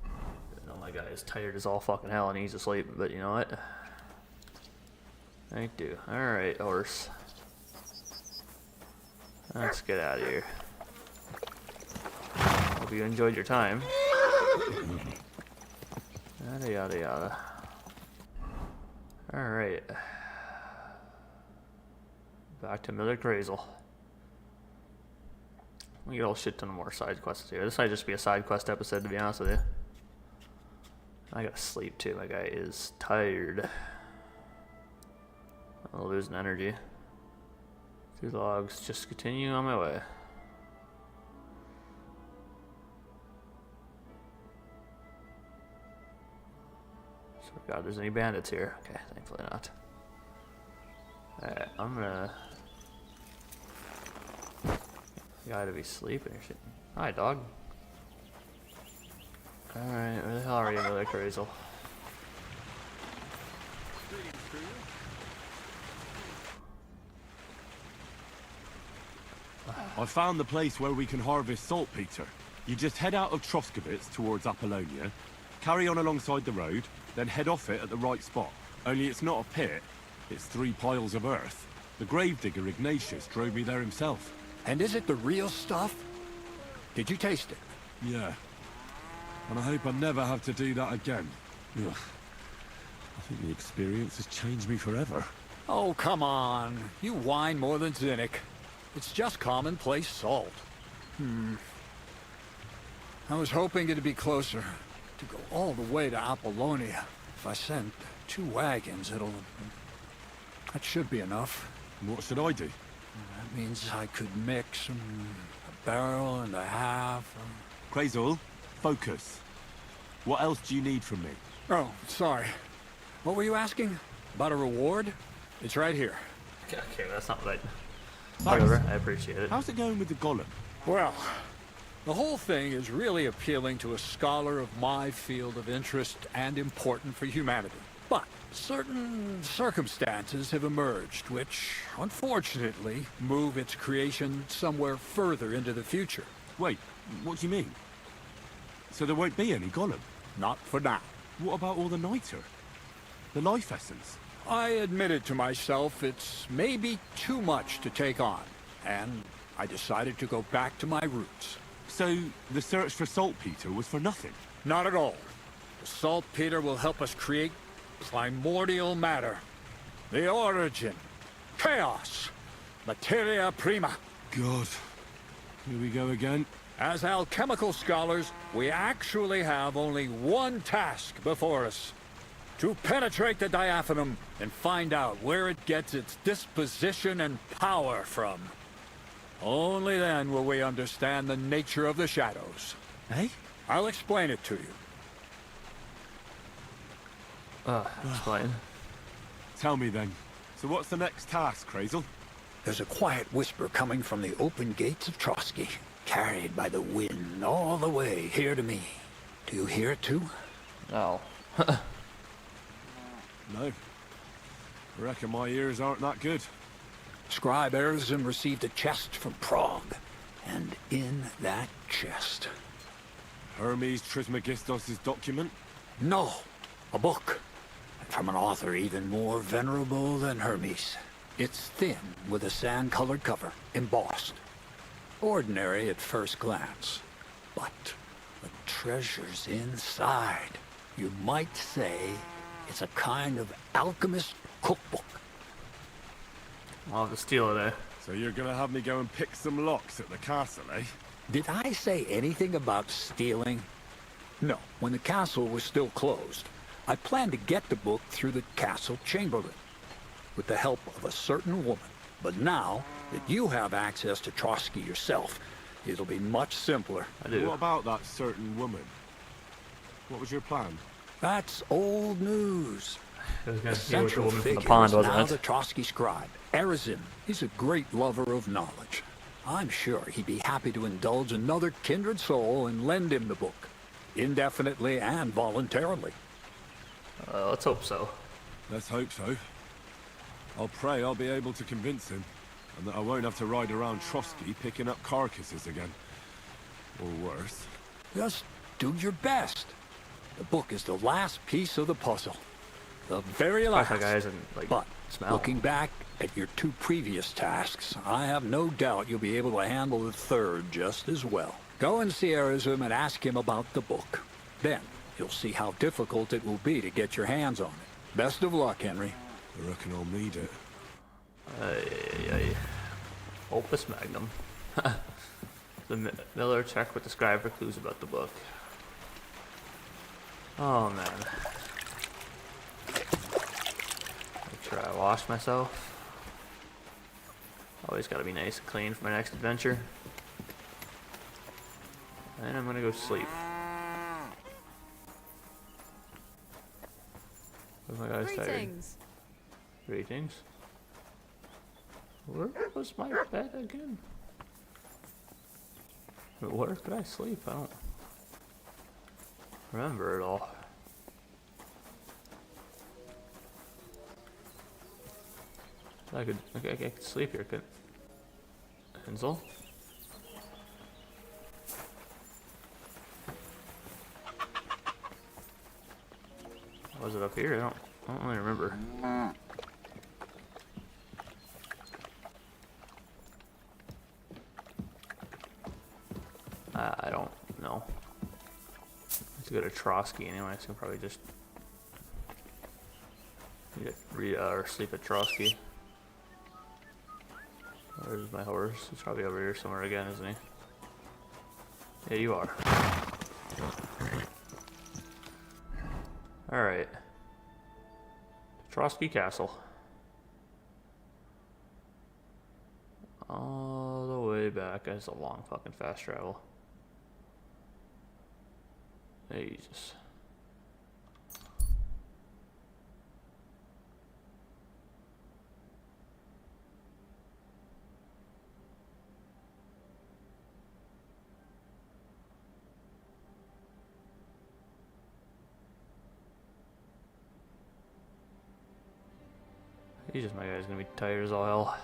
I know my guy is tired as all fucking hell and he's asleep, but you know what? I do. Alright, horse. Let's get out of here. Hope you enjoyed your time. Yada yada yada. Alright. Back to Miller Kreyzl. We get a shit ton of more side quests here. This might just be a side quest episode, to be honest with you. I gotta sleep too. My guy is tired. I'm losing energy. 2 logs. Just continue on my way. So, God, there's any bandits here? Okay, thankfully not. Alright, I'm gonna. You gotta be sleeping or shit. Hi, dog. Alright, where the hell are you, Miller Kreyzl? I found the place where we can harvest saltpeter. You just head out of Troskowitz towards Apollonia, carry on alongside the road, then head off it at the right spot. Only it's not a pit, it's 3 piles of earth. The gravedigger Ignatius drove me there himself. And is it the real stuff? Did you taste it? Yeah. And I hope I never have to do that again. Ugh. I think the experience has changed me forever. Oh, come on. You whine more than Zinnik. It's just commonplace salt. I was hoping it'd be closer. To go all the way to Apollonia. If I send 2 wagons, that should be enough. What should I do? That means I could mix a barrel and a half. Kreyzl, focus. What else do you need from me? Oh, sorry. What were you asking? About a reward? It's right here. Okay, that's not right. Whatever, I appreciate it. How's it going with the golem? Well, the whole thing is really appealing to a scholar of my field of interest and important for humanity. But certain circumstances have emerged which, unfortunately, move its creation somewhere further into the future. Wait, what do you mean? So there won't be any golem? Not for now. What about all the niter? The life essence? I admitted to myself it's maybe too much to take on, and I decided to go back to my roots. So the search for saltpeter was for nothing? Not at all. The saltpeter will help us create primordial matter. The origin. Chaos. Materia prima. God. Here we go again. As alchemical scholars, we actually have only one task before us. To penetrate the diaphanum and find out where it gets its disposition and power from. Only then will we understand the nature of the shadows. Eh? I'll explain it to you. Explain. Tell me then. So what's the next task, Kreyzl? There's a quiet whisper coming from the open gates of Trotsky, carried by the wind all the way here to me. Do you hear it too? No. No. I reckon my ears aren't that good. Scribe Erzen received a chest from Prague, and in that chest... Hermes Trismegistos' document? No, a book. From an author even more venerable than Hermes. It's thin, with a sand-colored cover, embossed. Ordinary at first glance. But the treasure's inside. You might say it's a kind of alchemist cookbook. I'll have to steal it, eh? So you're gonna have me go and pick some locks at the castle, eh? Did I say anything about stealing? No, when the castle was still closed, I planned to get the book through the castle chamberlain, with the help of a certain woman. But now that you have access to Trotsky yourself, it'll be much simpler. I do. What about that certain woman? What was your plan? That's old news. I was The gonna see what the central woman from the figure pond is wasn't now it? the Trotsky scribe, Erzen. He's a great lover of knowledge. I'm sure he'd be happy to indulge another kindred soul and lend him the book, indefinitely and voluntarily. Let's hope so. Let's hope so. I'll pray I'll be able to convince him, and that I won't have to ride around Trotsky picking up carcasses again. Or worse. Just do your best. The book is the last piece of the puzzle. The very last. That guy isn't, like, But smell. looking back at your 2 previous tasks, I have no doubt you'll be able to handle the third just as well. Go and see Erzen and ask him about the book. Then you'll see how difficult it will be to get your hands on it. Best of luck, Henry. I reckon I'll need it. Opus Magnum. The Miller check with the scribe for clues about the book. Oh man. Make sure I wash myself. Always gotta be nice and clean for my next adventure. And I'm gonna go sleep. Where's my guy's tired? Greetings. Greetings. Where was my bed again? Where did I sleep? I don't remember it all. I could sleep here, could Kreyzl? Was it up here? I don't really remember. I don't know. Let's go to Trotsky anyway, so I can probably just Or sleep at Trotsky. Where's my horse? He's probably over here somewhere again, isn't he? Yeah, you are. Alright. Trotsky Castle. All the way back. That's a long fucking fast travel. Jesus. Jesus, my guy's gonna be tired as all hell.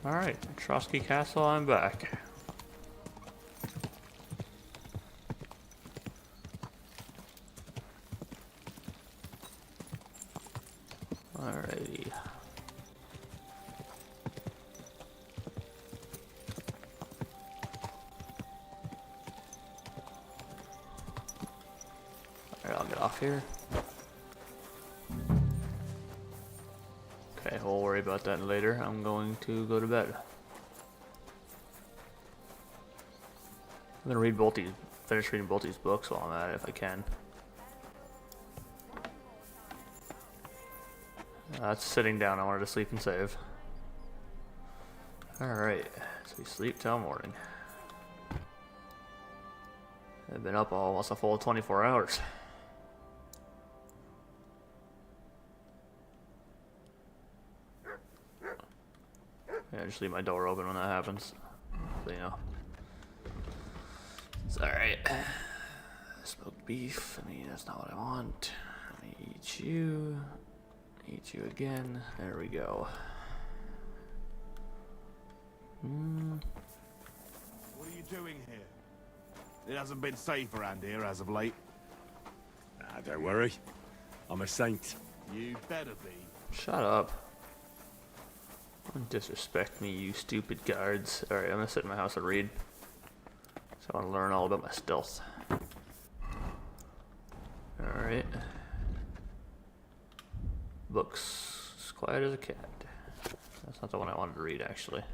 Alright, Trotsky Castle, I'm back. Alrighty. Alright, I'll get off here. Okay, we'll worry about that later. I'm going to go to bed. I'm gonna read both these, finish reading both these books while I'm at it if I can. That's sitting down. I wanted to sleep and save. Alright, so we sleep till morning. I've been up almost a full 24 hours. Yeah, just leave my door open when that happens. So, you know. It's alright. Smoked beef. I mean, that's not what I want. Let me eat you. Eat you again. There we go. What are you doing here? It hasn't been safe around here as of late. Ah, don't worry. I'm a saint. You better be. Shut up. Don't disrespect me, you stupid guards. Alright, I'm gonna sit in my house and read. So I want to learn all about my stealth. Alright. Books. As quiet as a cat. That's not the one I wanted to read, actually.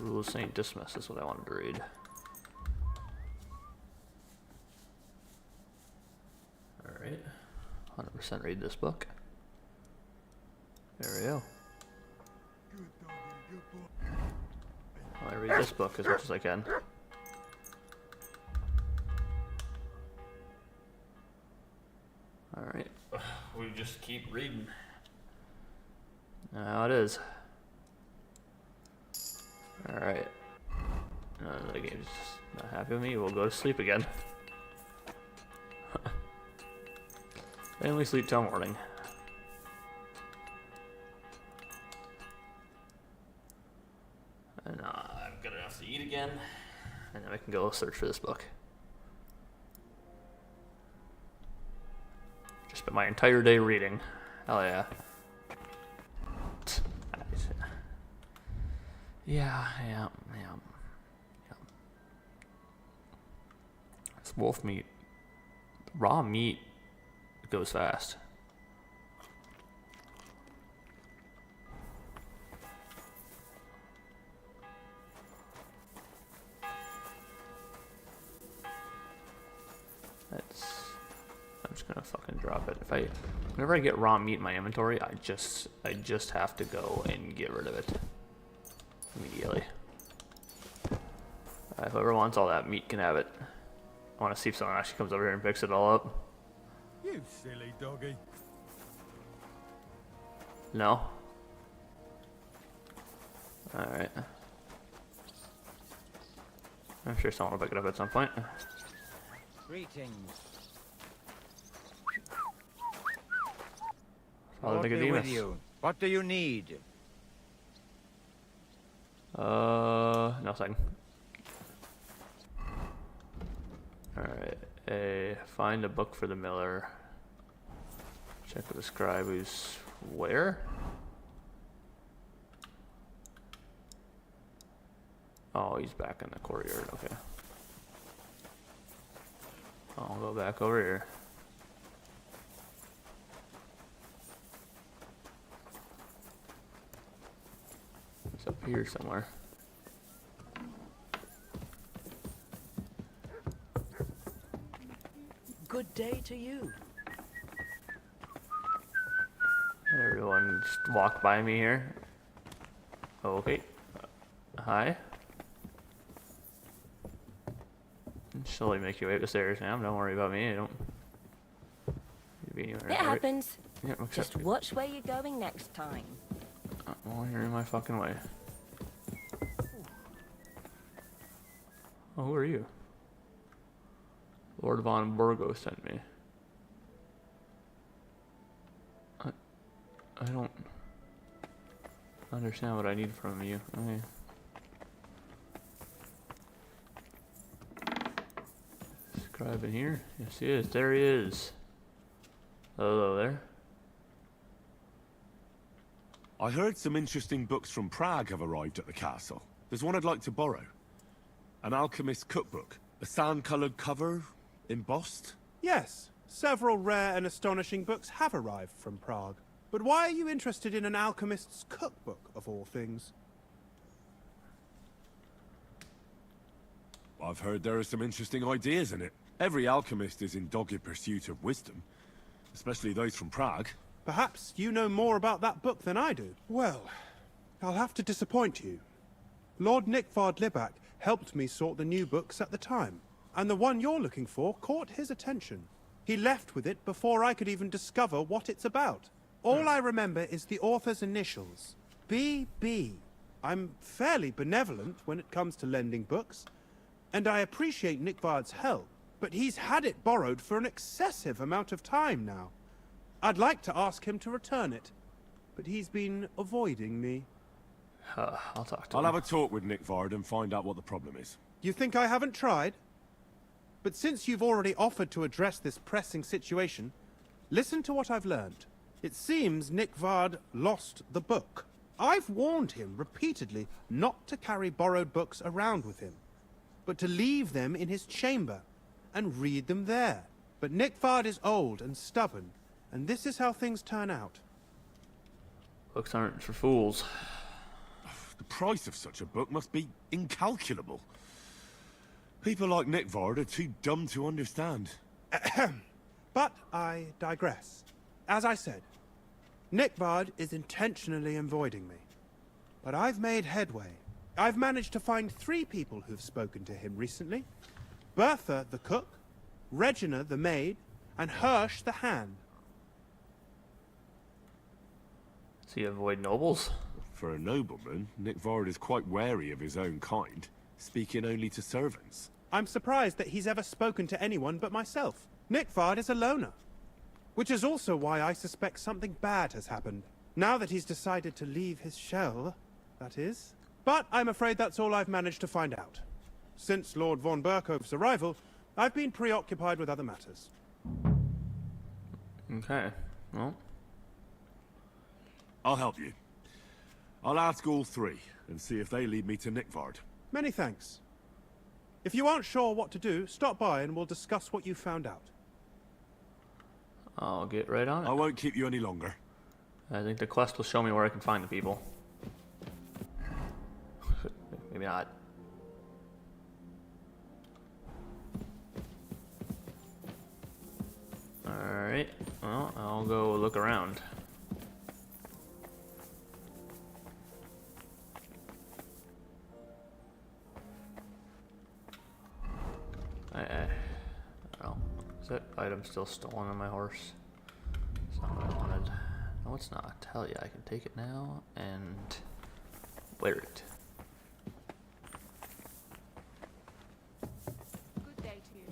Rule of St. Dismas is what I wanted to read. Alright. 100% read this book. There we go. I read this book as much as I can. Alright. We just keep reading. Now it is. Alright. The game's just not happy with me. We'll go to sleep again. And we sleep till morning. And I'm good enough to eat again. And then I can go search for this book. Just spent my entire day reading. Hell yeah. Yeah. It's wolf meat. Raw meat goes fast. I'm just gonna fucking drop it. Whenever I get raw meat in my inventory, I just have to go and get rid of it immediately. Whoever wants all that meat can have it. I want to see if someone actually comes over here and picks it all up. You silly doggy. No? Alright. I'm sure someone will pick it up at some point. Greetings. Father Lord be Nicodemus. with you. What do you need? Nothing. Alright, find a book for the miller. Check with the scribe who's Where? Oh, he's back in the courtyard. Okay. I'll go back over here. It's up here somewhere. Good day to you. Everyone just walk by me here. Okay. Hi. Slowly make your way up the stairs, Sam. Don't worry about me. I don't. It happens. Yeah, Just watch where you're going next time. Well, you're in my fucking way. Oh, who are you? Lord Von Burgo sent me. I don't understand what I need from you. Okay. Scribe in here? Yes, he is. There he is. Hello there. I heard some interesting books from Prague have arrived at the castle. There's one I'd like to borrow. An alchemist's cookbook. A sand-coloured cover, embossed. Yes, several rare and astonishing books have arrived from Prague. But why are you interested in an alchemist's cookbook, of all things? I've heard there are some interesting ideas in it. Every alchemist is in dogged pursuit of wisdom. Especially those from Prague. Perhaps you know more about that book than I do. Well, I'll have to disappoint you. Lord Nickvard Libak helped me sort the new books at the time, and the one you're looking for caught his attention. He left with it before I could even discover what it's about. All I remember is the author's initials. B.B. I'm fairly benevolent when it comes to lending books, and I appreciate Nickvard's help, but he's had it borrowed for an excessive amount of time now. I'd like to ask him to return it, but he's been avoiding me. I'll talk to I'll him. have a talk with Nickvard and find out what the problem is. You think I haven't tried? But since you've already offered to address this pressing situation, listen to what I've learned. It seems Nickvard lost the book. I've warned him repeatedly not to carry borrowed books around with him, but to leave them in his chamber and read them there. But Nickvard is old and stubborn, and this is how things turn out. Books aren't for fools. The price of such a book must be incalculable. People like Nickvard are too dumb to understand. But I digress. As I said, Nickvard is intentionally avoiding me. But I've made headway. I've managed to find 3 people who've spoken to him recently. Bertha, the cook, Regina, the maid, and Hirsch, the hand. Does he avoid nobles? For a nobleman, Nickvard is quite wary of his own kind, speaking only to servants. I'm surprised that he's ever spoken to anyone but myself. Nickvard is a loner. Which is also why I suspect something bad has happened. Now that he's decided to leave his shell, that is. But I'm afraid that's all I've managed to find out. Since Lord von Berkove's arrival, I've been preoccupied with other matters. Okay, well. I'll help you. I'll ask all 3 and see if they lead me to Nickvard. Many thanks. If you aren't sure what to do, stop by and we'll discuss what you found out. I'll get right on it. I won't keep you any longer. I think the quest will show me where I can find the people. Maybe not. Alright, well, I'll go look around. Oh, is that item still stolen on my horse? That's not what I wanted. No, it's not. Hell yeah, I can take it now and wear it. Good day to you.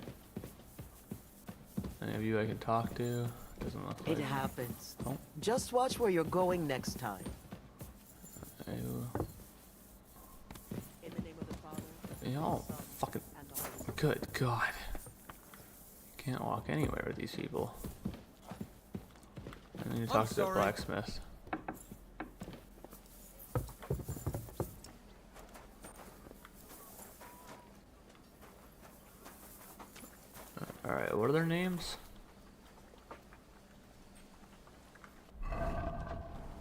Any of you I can talk to? Doesn't look like It happens. Oh. Just watch where you're going next time. In the name of the Father, y'all fucking good God. Can't walk anywhere with these people. I need to talk to the blacksmith. Alright, what are their names?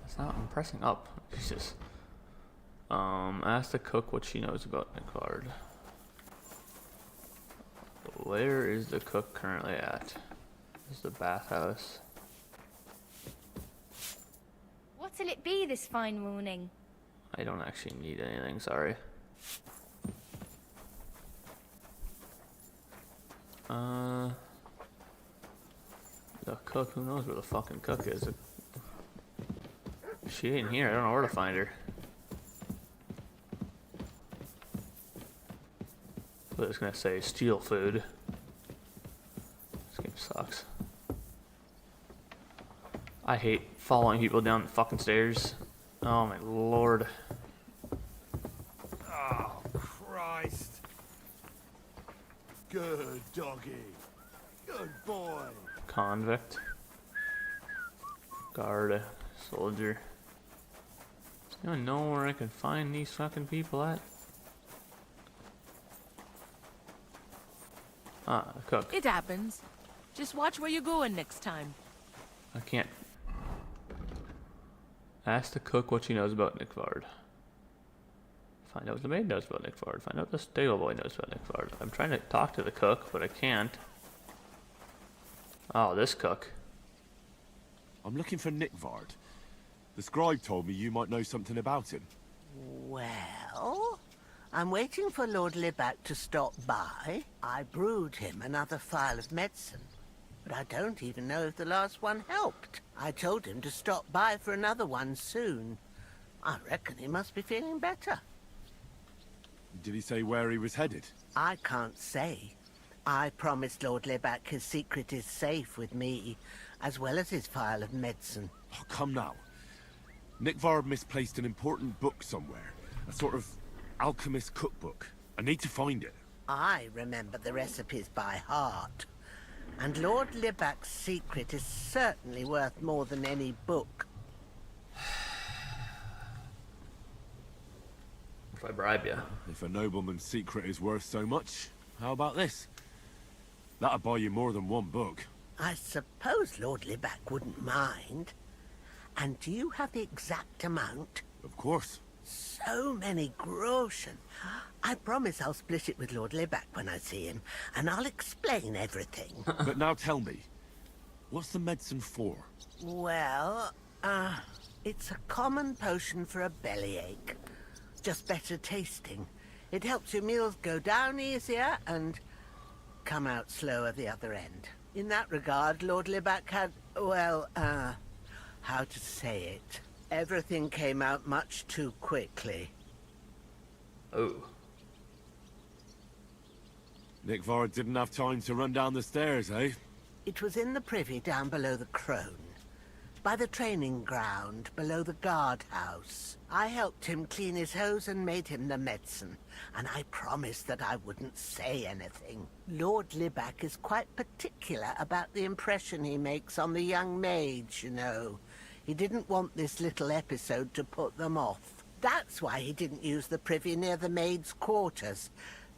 It's not, I'm pressing up. Jesus. Ask the cook what she knows about Nicard. Where is the cook currently at? This is the bathhouse. What'll it be this fine morning? I don't actually need anything, sorry. The cook, who knows where the fucking cook is? She ain't here, I don't know where to find her. I was gonna say steal food. This game sucks. I hate following people down the fucking stairs. Oh my lord. Oh, Christ. Good doggy. Good boy. Convict. Guard. Soldier. Does anyone know where I can find these fucking people at? Ah, the cook. It happens. Just watch where you're going next time. I can't. Ask the cook what she knows about Nickford. Find out what the maid knows about Nickford. Find out what the stable boy knows about Nickford. I'm trying to talk to the cook, but I can't. Oh, this cook. I'm looking for Nickvard. The scribe told me you might know something about him. Well, I'm waiting for Lord Libac to stop by. I brewed him another phial of medicine, but I don't even know if the last one helped. I told him to stop by for another one soon. I reckon he must be feeling better. Did he say where he was headed? I can't say. I promised Lord Libac his secret is safe with me, as well as his phial of medicine. Oh, come now. Nickvard misplaced an important book somewhere. A sort of alchemist cookbook. I need to find it. I remember the recipes by heart. And Lord Libac's secret is certainly worth more than any book. If I bribe you. If a nobleman's secret is worth so much, how about this? That'll buy you more than one book. I suppose Lord Libac wouldn't mind. And do you have the exact amount? Of course. So many groschen. I promise I'll split it with Lord Libac when I see him, and I'll explain everything. But now tell me, what's the medicine for? Well, it's a common potion for a bellyache. Just better tasting. It helps your meals go down easier and come out slower the other end. In that regard, Lord Libac had, well, how to say it? Everything came out much too quickly. Oh. Nickvard didn't have time to run down the stairs, eh? It was in the privy down below the crone. By the training ground, below the guardhouse. I helped him clean his hose and made him the medicine, and I promised that I wouldn't say anything. Lord Libac is quite particular about the impression he makes on the young maids, you know. He didn't want this little episode to put them off. That's why he didn't use the privy near the maids' quarters,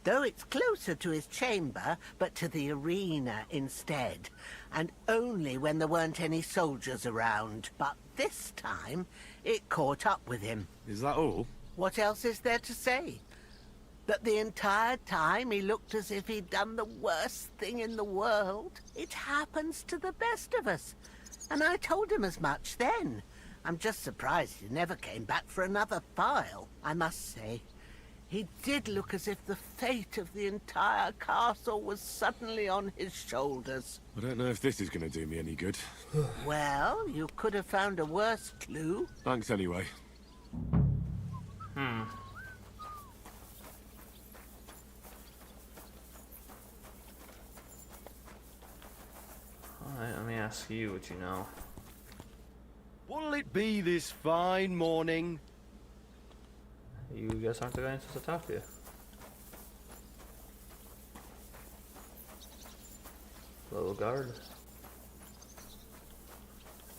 though it's closer to his chamber, but to the arena instead, and only when there weren't any soldiers around. But this time, it caught up with him. Is that all? What else is there to say? That the entire time he looked as if he'd done the worst thing in the world. It happens to the best of us. And I told him as much then. I'm just surprised he never came back for another file. I must say, he did look as if the fate of the entire castle was suddenly on his shoulders. I don't know if this is going to do me any good. Well, you could have found a worse clue. Thanks anyway. Alright, let me ask you what you know. What'll it be this fine morning? You guys aren't the guy I'm supposed to talk to. Little guard.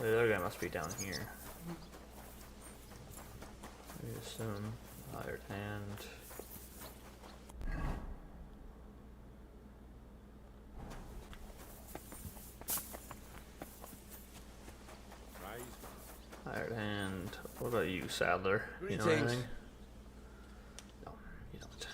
The other guy must be down here. I assume. Hired hand. Hired hand. What about you, Saddler? You know anything? No, you don't.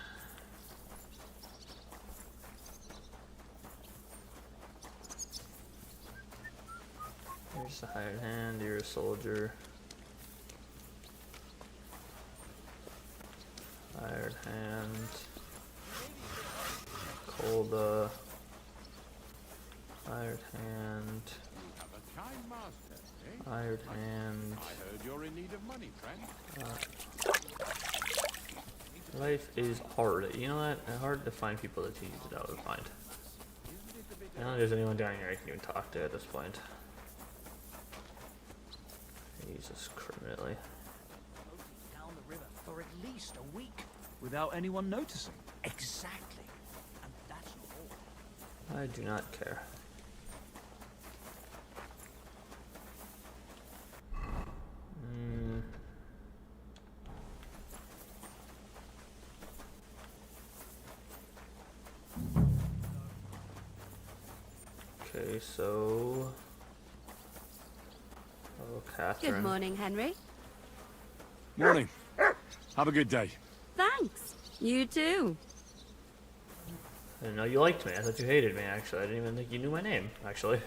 Here's the hired hand. You're a soldier. Hired hand. Colda. Hired hand. Hired hand. I heard you're in need of money, friend. Life is hard. You know that? It's hard to find people that you need to know to find. I don't think there's anyone down here I can even talk to at this point. Jesus Christ, really? Down the river for at least a week without anyone noticing. Exactly. And that's not all. I do not care. Okay, so... Oh, Catherine. Good morning, Henry. Morning. Have a good day. Thanks. You too. I didn't know you liked me. I thought you hated me, actually. I didn't even think you knew my name, actually.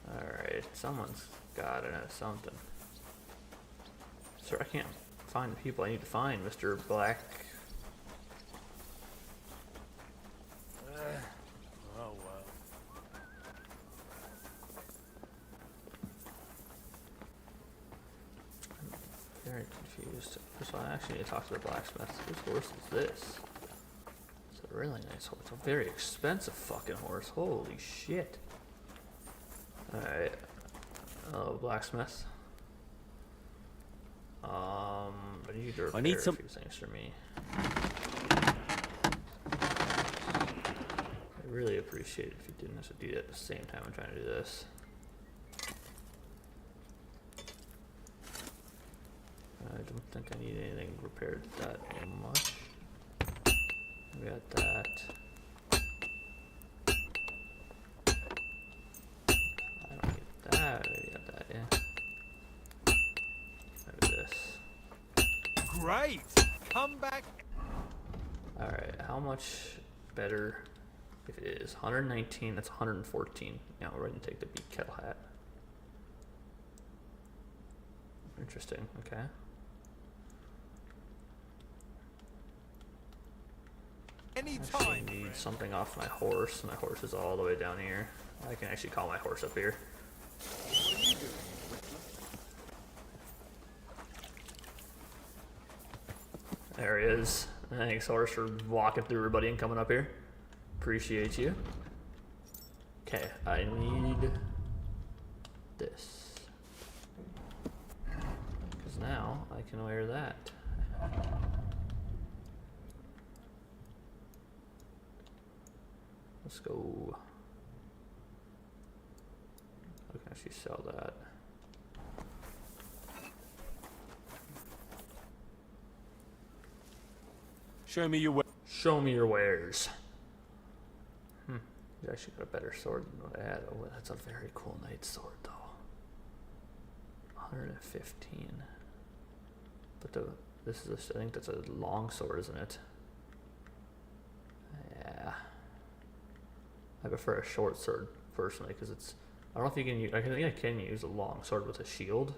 Alright, someone's gotta know something. Sir, I can't find the people I need to find, Mr. Black. Oh, well. Very confused. First of all, I actually need to talk to the blacksmith. Whose horse is this? It's a really nice horse. It's a very expensive fucking horse. Holy shit. Alright. Oh, blacksmith. I need to repair a few things for me. I really appreciate it if you didn't have to do that at the same time I'm trying to do this. I don't think I need anything repaired that much. We got that. I don't need that. Maybe got that, yeah. Maybe this. Great! Come back. Alright, how much better if it is? 119, that's 114. Now we're ready to take the beak kettle hat. Interesting, okay. I need something off my horse. My horse is all the way down here. I can actually call my horse up here. There he is. Thanks, horse, for walking through everybody and coming up here. Appreciate you. Okay, I need this. Because now I can wear that. Let's go. I can actually sell that. Show me your Show me your wares. You actually got a better sword than what I had. Oh, that's a very cool knight sword, though. 115. But this is I think that's a long sword, isn't it? Yeah. I prefer a short sword personally because it's. I don't know if you can use. I think I can use a long sword with a shield.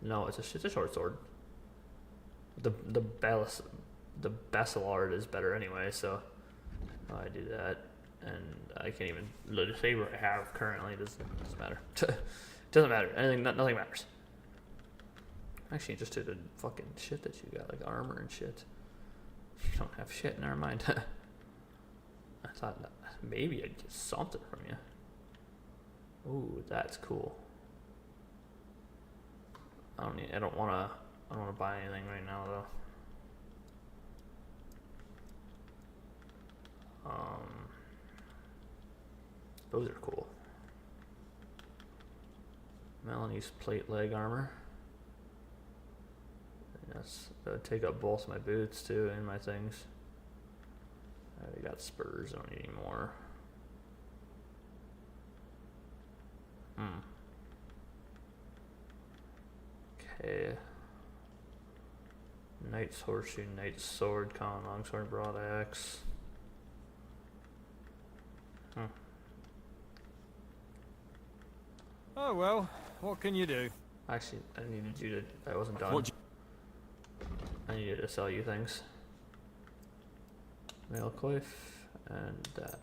No, it's a short sword. The Basilard is better anyway, so I do that, and I can't even the saber I have currently doesn't matter. Doesn't matter. Nothing matters. I'm actually interested in fucking shit that you got, like armor and shit. You don't have shit. Never mind. I thought maybe I'd get something from you. Ooh, that's cool. I don't wanna buy anything right now though. Those are cool. Melanie's plate leg armor. Yes, that would take up both my boots too and my things. I already got spurs, I don't need any more. Okay. Knight's horseshoe, knight's sword, common longsword, broadaxe. Oh well, what can you do? Actually, I needed you to. I wasn't done. I needed to sell you things. Mail coif and that.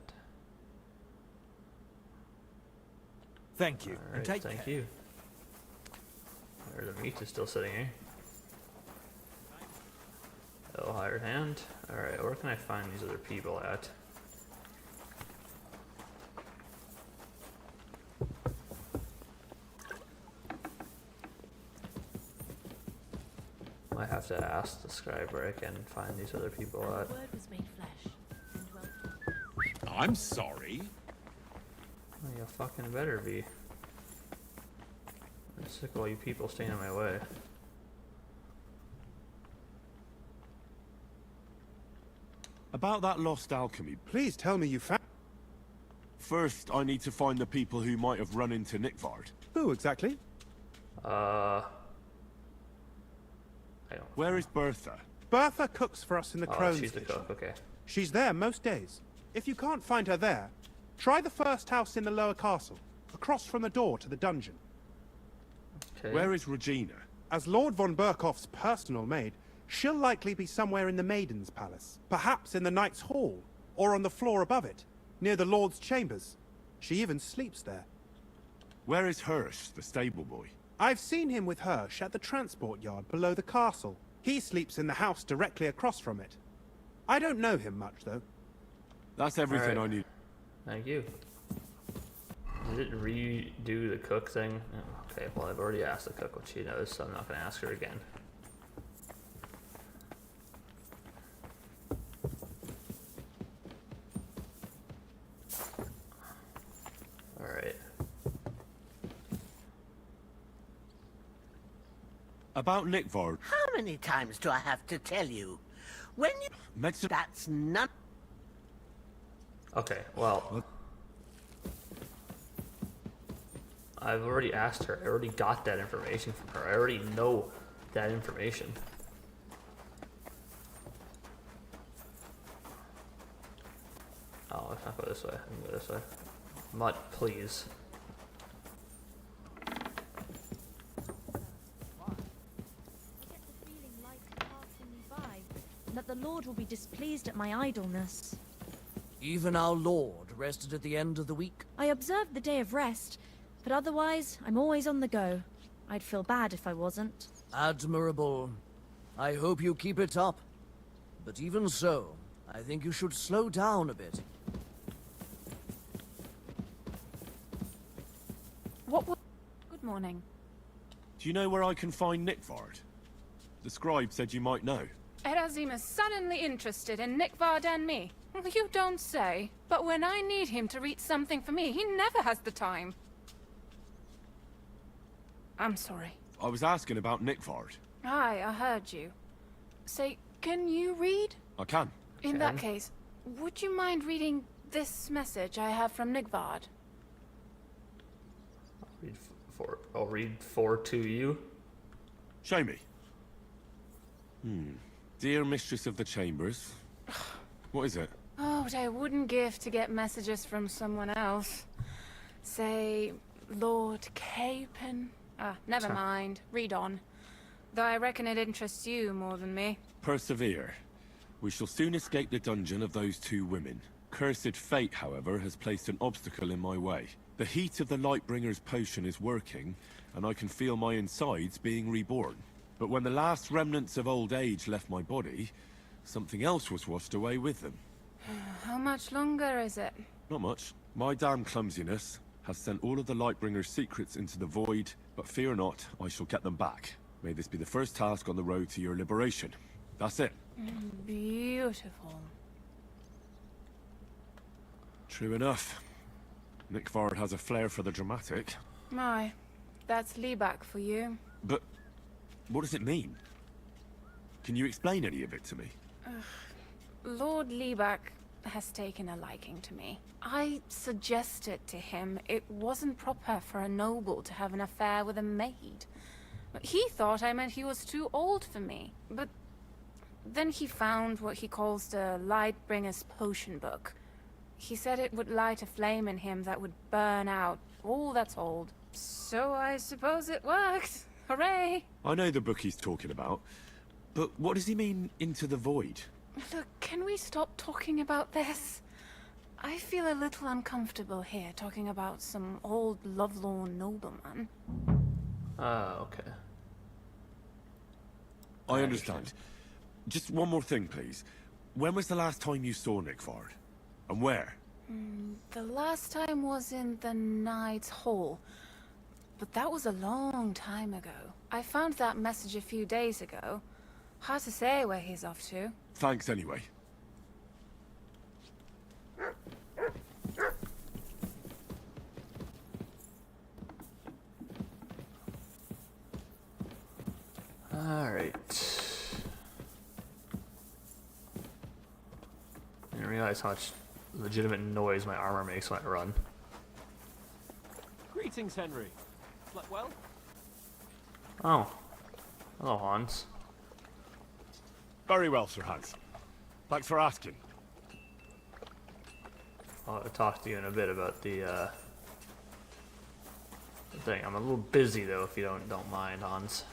Thank you. All right, thank you. There, the meat is still sitting here. Oh, hired hand. All right, where can I find these other people at? Might have to ask the scribe where I can find these other people at. Word was made flesh. And well, I'm sorry. Well, you fucking better be. I'm sick of all you people staying in my way. About that lost alchemy. Please tell me you found... First, I need to find the people who might have run into Nickvard. Who exactly? I don't... Where is Bertha? Bertha cooks for us in the Crone's she's the kitchen. cook, okay. She's there most days. If you can't find her there, try the first house in the lower castle, across from the door to the dungeon. Okay. Where is Regina? As Lord von Berkoff's personal maid, she'll likely be somewhere in the Maiden's Palace. Perhaps in the Knight's Hall, or on the floor above it, near the Lord's chambers. She even sleeps there. Where is Hirsch, the stable boy? I've seen him with Hirsch at the transport yard below the castle. He sleeps in the house directly across from it. I don't know him much, though. That's everything I need. Thank you. Did it redo the cook thing? Oh, okay, well, I've already asked the cook what she knows, so I'm not going to ask her again. Alright. About Nickvard. How many times do I have to tell you? When you... That's none... Okay, well... I've already asked her. I already got that information from her. I already know that information. Oh, let's not go this way. I can go this way. Mutt, please. That the Lord will be displeased at my idleness. Even our Lord rested at the end of the week. I observed the day of rest, but otherwise, I'm always on the go. I'd feel bad if I wasn't. Admirable. I hope you keep it up. But even so, I think you should slow down a bit. Good morning. Do you know where I can find Nickvard? The scribe said you might know. Erazim is suddenly interested in Nickvard and me. You don't say. But when I need him to read something for me, he never has the time. I'm sorry. I was asking about Nickvard. Aye, I heard you. Say, can you read? I can. In that case, would you mind reading this message I have from Nickvard? I'll read four to you. Show me. Dear Mistress of the Chambers. What is it? Oh, what I wouldn't give to get messages from someone else. Say, Lord Capon. Ah, never mind. Read on. Though I reckon it interests you more than me. Persevere. We shall soon escape the dungeon of those two women. Cursed fate, however, has placed an obstacle in my way. The heat of the Lightbringer's potion is working, and I can feel my insides being reborn. But when the last remnants of old age left my body, something else was washed away with them. How much longer is it? Not much. My damn clumsiness has sent all of the Lightbringer's secrets into the void, but fear not, I shall get them back. May this be the first task on the road to your liberation. That's it. Beautiful. True enough. Nickvard has a flair for the dramatic. My, That's Liebach for you. But what does it mean? Can you explain any of it to me? Lord Liebach has taken a liking to me. I suggested to him it wasn't proper for a noble to have an affair with a maid. He thought I meant he was too old for me, but then he found what he calls the Lightbringer's Potion Book. He said it would light a flame in him that would burn out all that's old. So I suppose it worked. Hooray! I know the book he's talking about, but what does he mean, into the void? Look, can we stop talking about this? I feel a little uncomfortable here, talking about some old lovelorn nobleman. Okay. I understand. Just one more thing, please. When was the last time you saw Nickford? And where? The last time was in the Knight's Hall. But that was a long time ago. I found that message a few days ago. Hard to say where he's off to. Thanks anyway. Alright. I didn't realize how much legitimate noise my armor makes when I run. Greetings, Henry. Slept well? Oh. Hello, Hans. Very well, Sir Hans. Thanks for asking. I'll talk to you in a bit about the thing. I'm a little busy though, if you don't mind, Hans.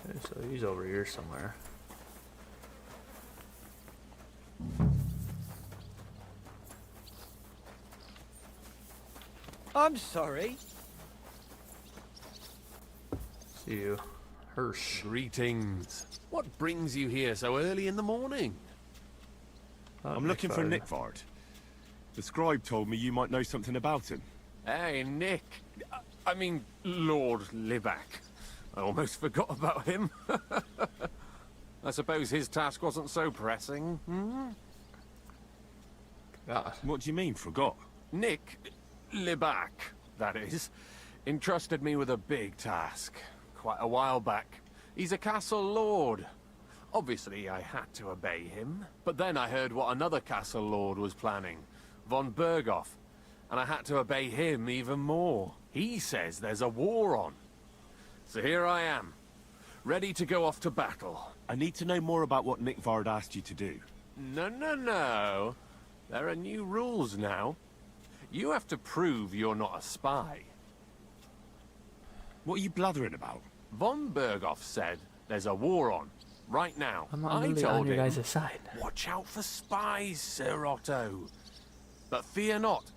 Okay, so he's over here somewhere. I'm sorry. See you, Hirsch. Greetings. What brings you here so early in the morning? I'm looking for Nickford. The scribe told me you might know something about him. Hey, Nick. I mean, Lord Liebach. I almost forgot about him. I suppose his task wasn't so pressing, hmm? God. What do you mean, forgot? Nick Liebach, that is, entrusted me with a big task quite a while back. He's a castle lord. Obviously, I had to obey him. But then I heard what another castle lord was planning, von Berghoff, and I had to obey him even more. He says there's a war on. So here I am, ready to go off to battle. I need to know more about what Nickford asked you to do. No. There are new rules now. You have to prove you're not a spy. What are you blathering about? Von Berghoff said there's a war on, right now. I'm not I really told on your him, guys' side. watch out for spies, Sir Otto. But fear not,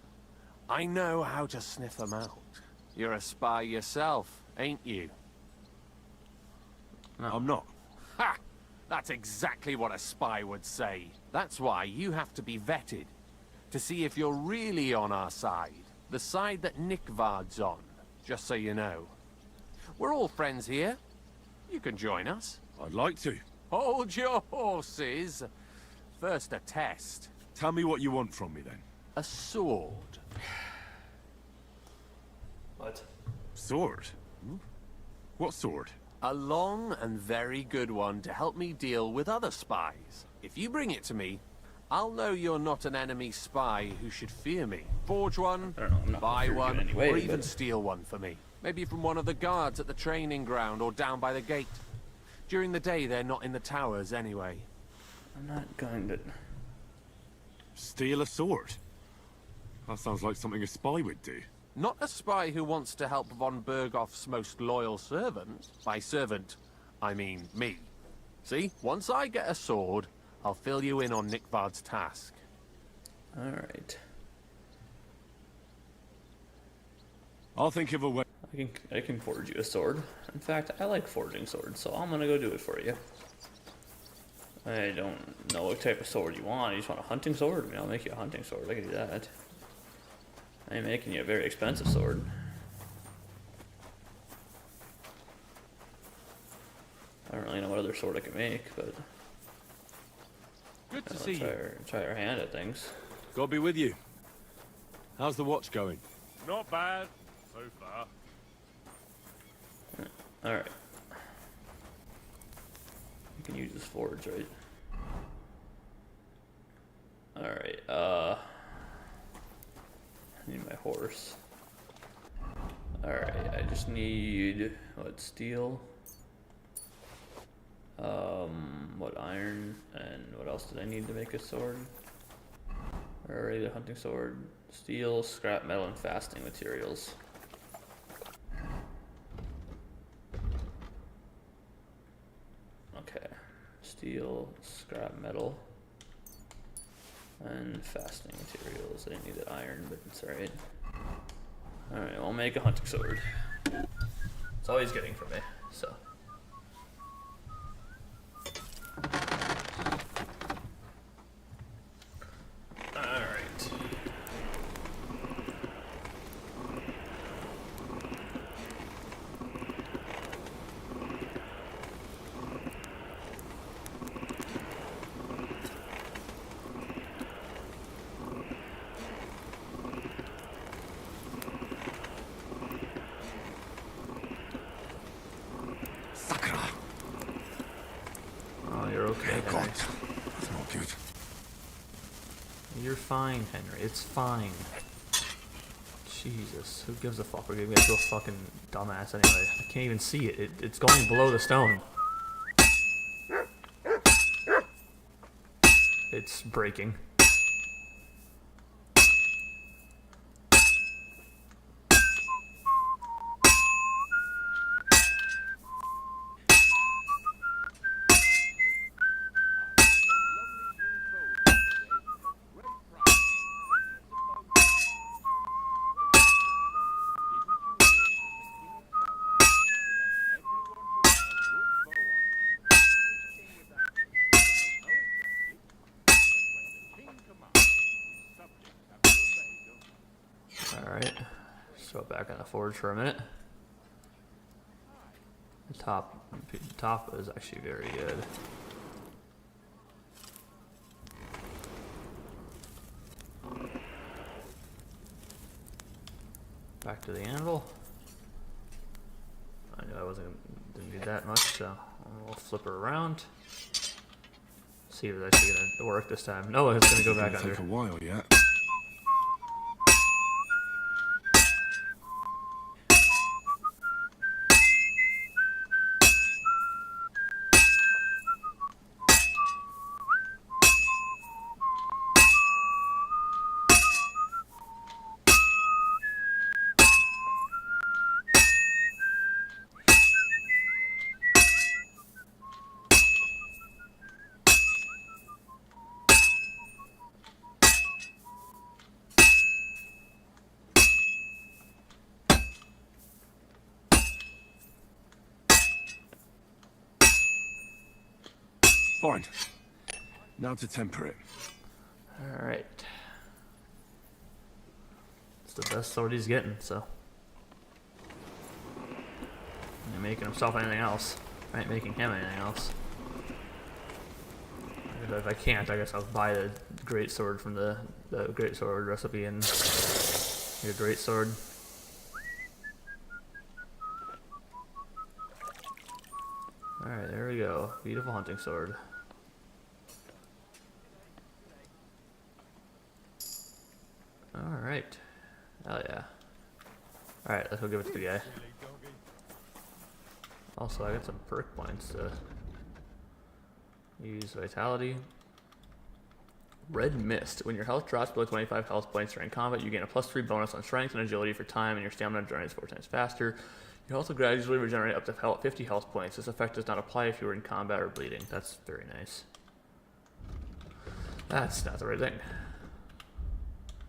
I know how to sniff them out. You're a spy yourself, ain't you? No. I'm not. Ha! That's exactly what a spy would say. That's why you have to be vetted, to see if you're really on our side. The side that Nickvard's on, just so you know. We're all friends here. You can join us. I'd like to. Hold your horses. First a test. Tell me what you want from me then. A sword. What? Sword? What sword? A long and very good one to help me deal with other spies. If you bring it to me, I'll know you're not an enemy spy who should fear me. Forge one, buy one, anyway, or even but... steal one for me. Maybe from one of the guards at the training ground or down by the gate. During the day, they're not in the towers anyway. I'm not going to... Steal a sword? That sounds like something a spy would do. Not a spy who wants to help von Berghoff's most loyal servant. By servant, I mean me. See, once I get a sword, I'll fill you in on Nickvard's task. Alright. I'll think of a way. I can forge you a sword. In fact, I like forging swords, so I'm gonna go do it for you. I don't know what type of sword you want. You just want a hunting sword? I mean, I'll make you a hunting sword. I can do that. I ain't making you a very expensive sword. I don't really know what other sword I can make, but... Good to see you. Try our hand at things. God be with you. How's the watch going? Not bad, so far. Alright. You can use this forge, right? Alright, I need my horse. Alright, I just need, what, steel? What, iron? And what else did I need to make a sword? Alright, the hunting sword, steel, scrap metal, and fasting materials. Okay, steel, scrap metal, and fasting materials. I didn't need the iron, but it's alright. Alright, I'll make a hunting sword. It's all he's getting from me, so. Alright. Oh, you're okay, Henry. That's not good. You're fine, Henry. It's fine. Jesus, who gives a fuck? We're gonna get to a fucking dumbass anyway. I can't even see it. It's going below the stone. It's breaking. Alright, so back on the forge for a minute. The top is actually very good. Back to the anvil. I knew didn't need that much, so we'll flip her around. See if it's actually gonna work this time. No, it's gonna go back under. Take a while yet. Fine. Now to temper it. Alright. It's the best sword he's getting, so. I ain't making himself anything else. I ain't making him anything else. If I can't, I guess I'll buy the great sword from the great sword recipe and your great sword. Alright, there we go. Beautiful hunting sword. Alright. Hell yeah. Alright, let's go give it to the guy. Also, I got some perk points to use. Vitality. Red Mist. When your health drops below 25 health points during combat, you gain a +3 bonus on strength and agility for time, and your stamina drains 4 times faster. Your health will gradually regenerate up to 50 health points. This effect does not apply if you are in combat or bleeding. That's very nice. That's not the right thing.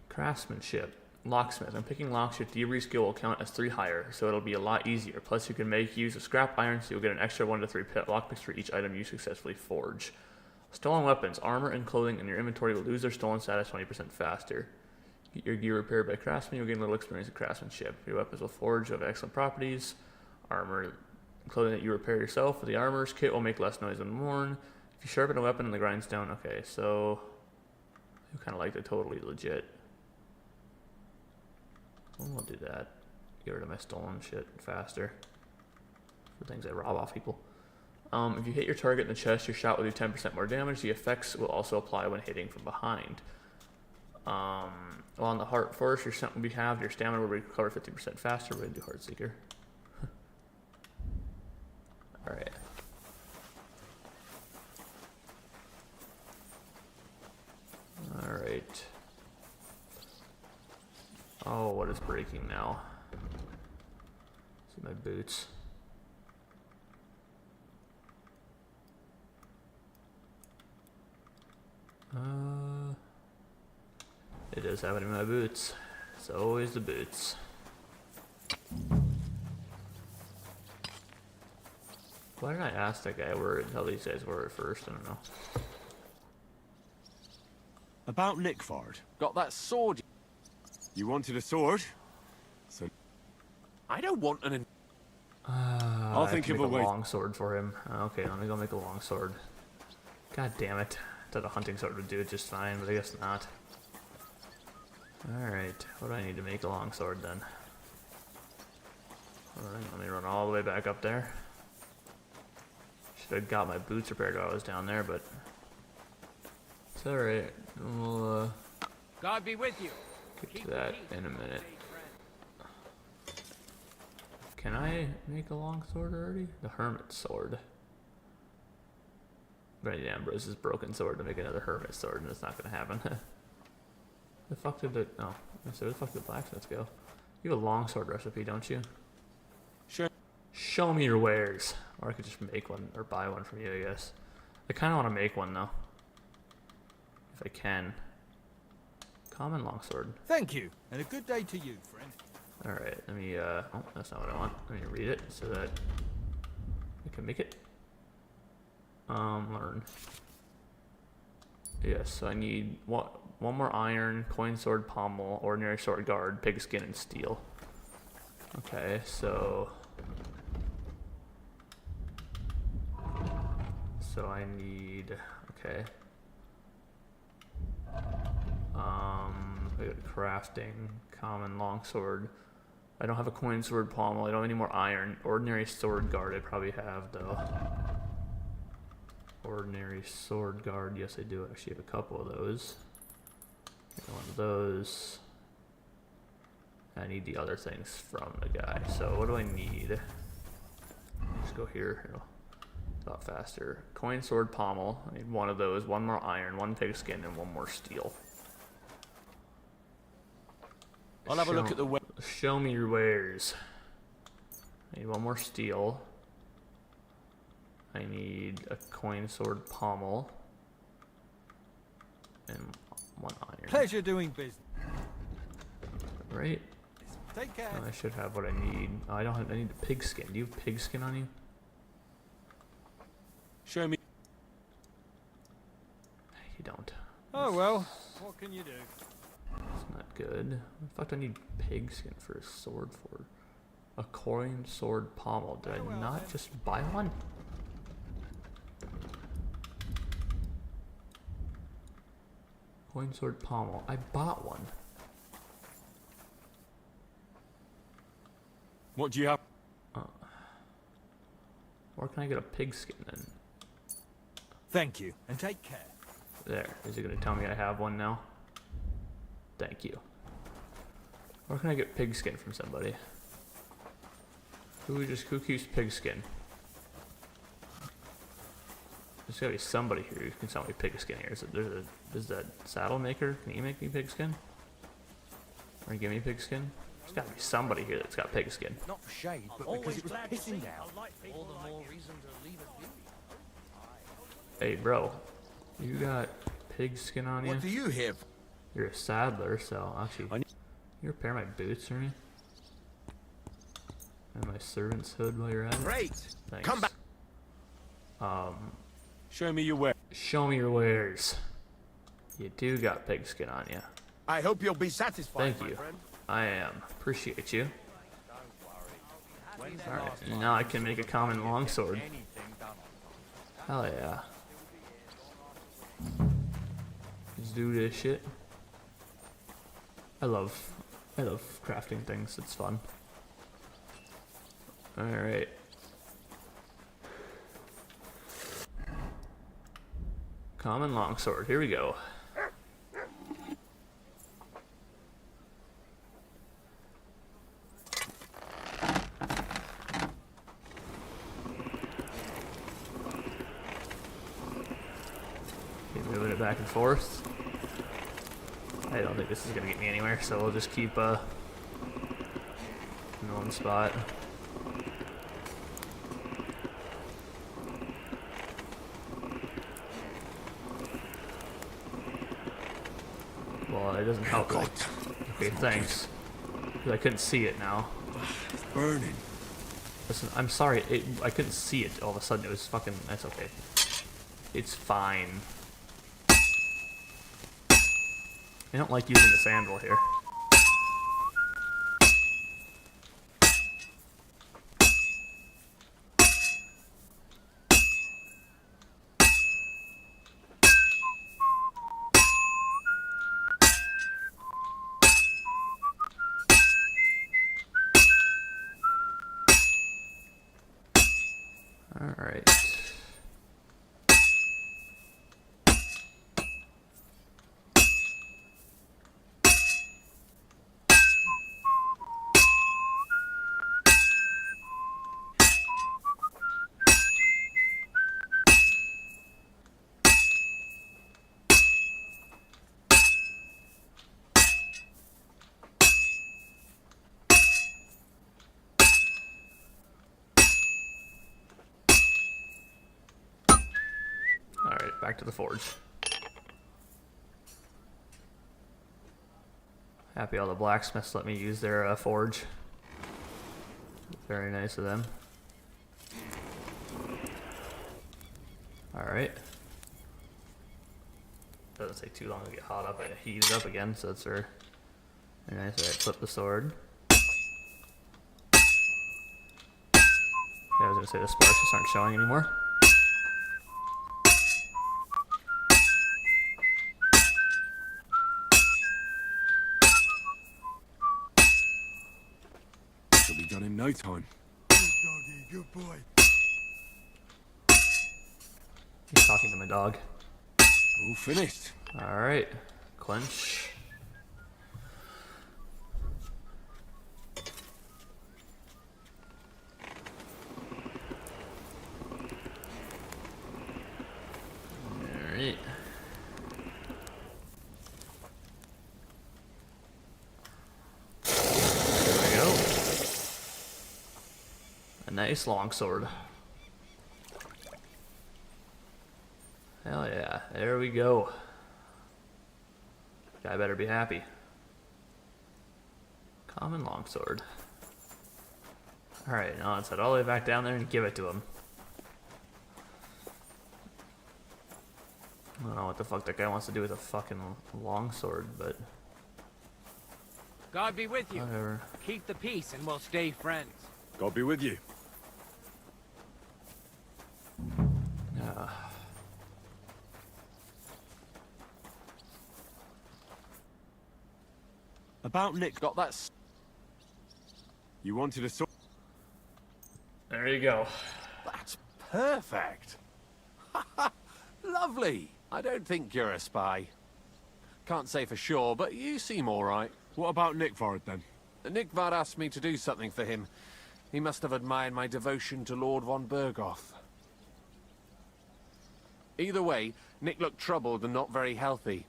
Craftsmanship. Locksmith. When picking locks, your thievery skill will count as 3 higher, so it'll be a lot easier. Plus, you can make use of scrap iron, so you'll get an extra 1 to 3 lockpicks for each item you successfully forge. Stolen weapons. Armor and clothing in your inventory will lose their stolen status 20% faster. Get your gear repaired by craftsmen, you'll gain a little experience in craftsmanship. Your weapons will forge, you have excellent properties. Armor, clothing that you repair yourself. For the armor's kit will make less noise when worn. If you sharpen a weapon and the grindstone, okay, so you kind of like the totally legit. We'll do that. Get rid of my stolen shit faster. For things I rob off people. If you hit your target in the chest, your shot will do 10% more damage. The effects will also apply when hitting from behind. While on the Heart Force, your stamina will recover 50% faster. We're going to do Heartseeker. Alright. Alright. Oh, what is breaking now? See my boots. It is happening in my boots. It's always the boots. Why didn't I ask that guy where the hell these guys were at first? I don't know. About Nickford. Got that sword. You wanted a sword? So I don't want an... I'll think of a way. Long sword for him. Okay, let me go make a long sword. God damn it. I thought a hunting sword would do it just fine, but I guess not. Alright, what do I need to make a long sword then? Alright, let me run all the way back up there. Should have got my boots repaired while I was down there, but it's alright. We'll God be with you. get to that in a minute. Can I make a long sword already? The Hermit Sword. But I need Ambrose's broken sword to make another Hermit Sword, and it's not gonna happen. The fuck did the... Oh, so where the fuck did the blacksmiths go? You have a longsword recipe, don't you? Sure. Show me your wares. Or I could just make one, or buy one from you, I guess. I kind of want to make one, though. If I can. Common longsword. Thank you, and a good day to you, friend. Alright, let me, oh, that's not what I want. Let me read it so that I can make it. Learn. Yes, so I need one more iron, coin sword, pommel, ordinary sword guard, pigskin, and steel. Okay, so I need, okay. I got crafting, common longsword. I don't have a coin sword pommel. I don't have any more iron. Ordinary sword guard I probably have though. Ordinary sword guard, yes I do actually have a couple of those. One of those. I need the other things from the guy. So what do I need? Let's go here. It'll a lot faster. Coin sword pommel. I need one of those. One more iron, one pigskin, and one more steel. I'll have a look at the... Show me your wares. I need one more steel. I need a coin sword pommel. And one iron. Pleasure doing business. Right? Take care. I should have what I need. Oh, I don't have. I need the pigskin. Do you have pigskin on you? Show me. You don't. Oh well. What can you do? It's not good. What the fuck do I need pigskin for a sword for? A coin sword pommel. Did I not just buy one? Coin sword pommel. I bought one. What do you have? Where can I get a pigskin then? Thank you, and take care. There. Is it going to tell me I have one now? Thank you. Where can I get pigskin from somebody? Who keeps pigskin? There's gotta be somebody here who can sell me pigskin here. Is that saddle maker? Can you make me pigskin? Or give me pigskin? There's gotta be somebody here that's got pigskin. Not for shade, but because it was pissing down. All the more reason to leave it be. Hey, bro. You got pigskin on you? What do you have? You're a saddler, so actually... Can you repair my boots for me? And my servant's hood while you're at it? Great! Thanks. Come back! Show me your wares. Show me your wares. You do got pigskin on you. I hope you'll be satisfied, Thank you. my friend. I am. Appreciate you. Alright, now I can make a common longsword. Hell yeah. Let's do this shit. I love I love crafting things, it's fun. Alright. Common longsword, here we go. Keep moving it back and forth. I don't think this is gonna get me anywhere, so we'll just keep in one spot. Well, it doesn't help. Like, okay, thanks. Because I couldn't see it now. It's burning. Listen, I'm sorry. I couldn't see it all of a sudden. It was fucking. That's okay. It's fine. I don't like using the sandal here. Alright. Alright, back to the forge. Happy all the blacksmiths let me use their forge. Very nice of them. Alright. Doesn't take too long to get hot up. I heat it up again, so it's very nice. Alright, flip the sword. Yeah, I was gonna say the sparks just aren't showing anymore. It'll be done in no time. Good doggy, good boy. He's talking to my dog. All finished. Alright. Clench. Alright. There we go. A nice longsword. Hell yeah, there we go. Guy better be happy. Common longsword. Alright, now let's head all the way back down there and give it to him. I don't know what the fuck that guy wants to do with a fucking longsword, but God be with you. whatever. Keep the peace and we'll stay friends. God be with you. Yeah. About Nick. Got that. You wanted a sword. There you go. That's perfect. Lovely. I don't think you're a spy. Can't say for sure, but you seem all right. What about Nickvard then? Nickvard asked me to do something for him. He must have admired my devotion to Lord von Bergoth. Either way, Nick looked troubled and not very healthy.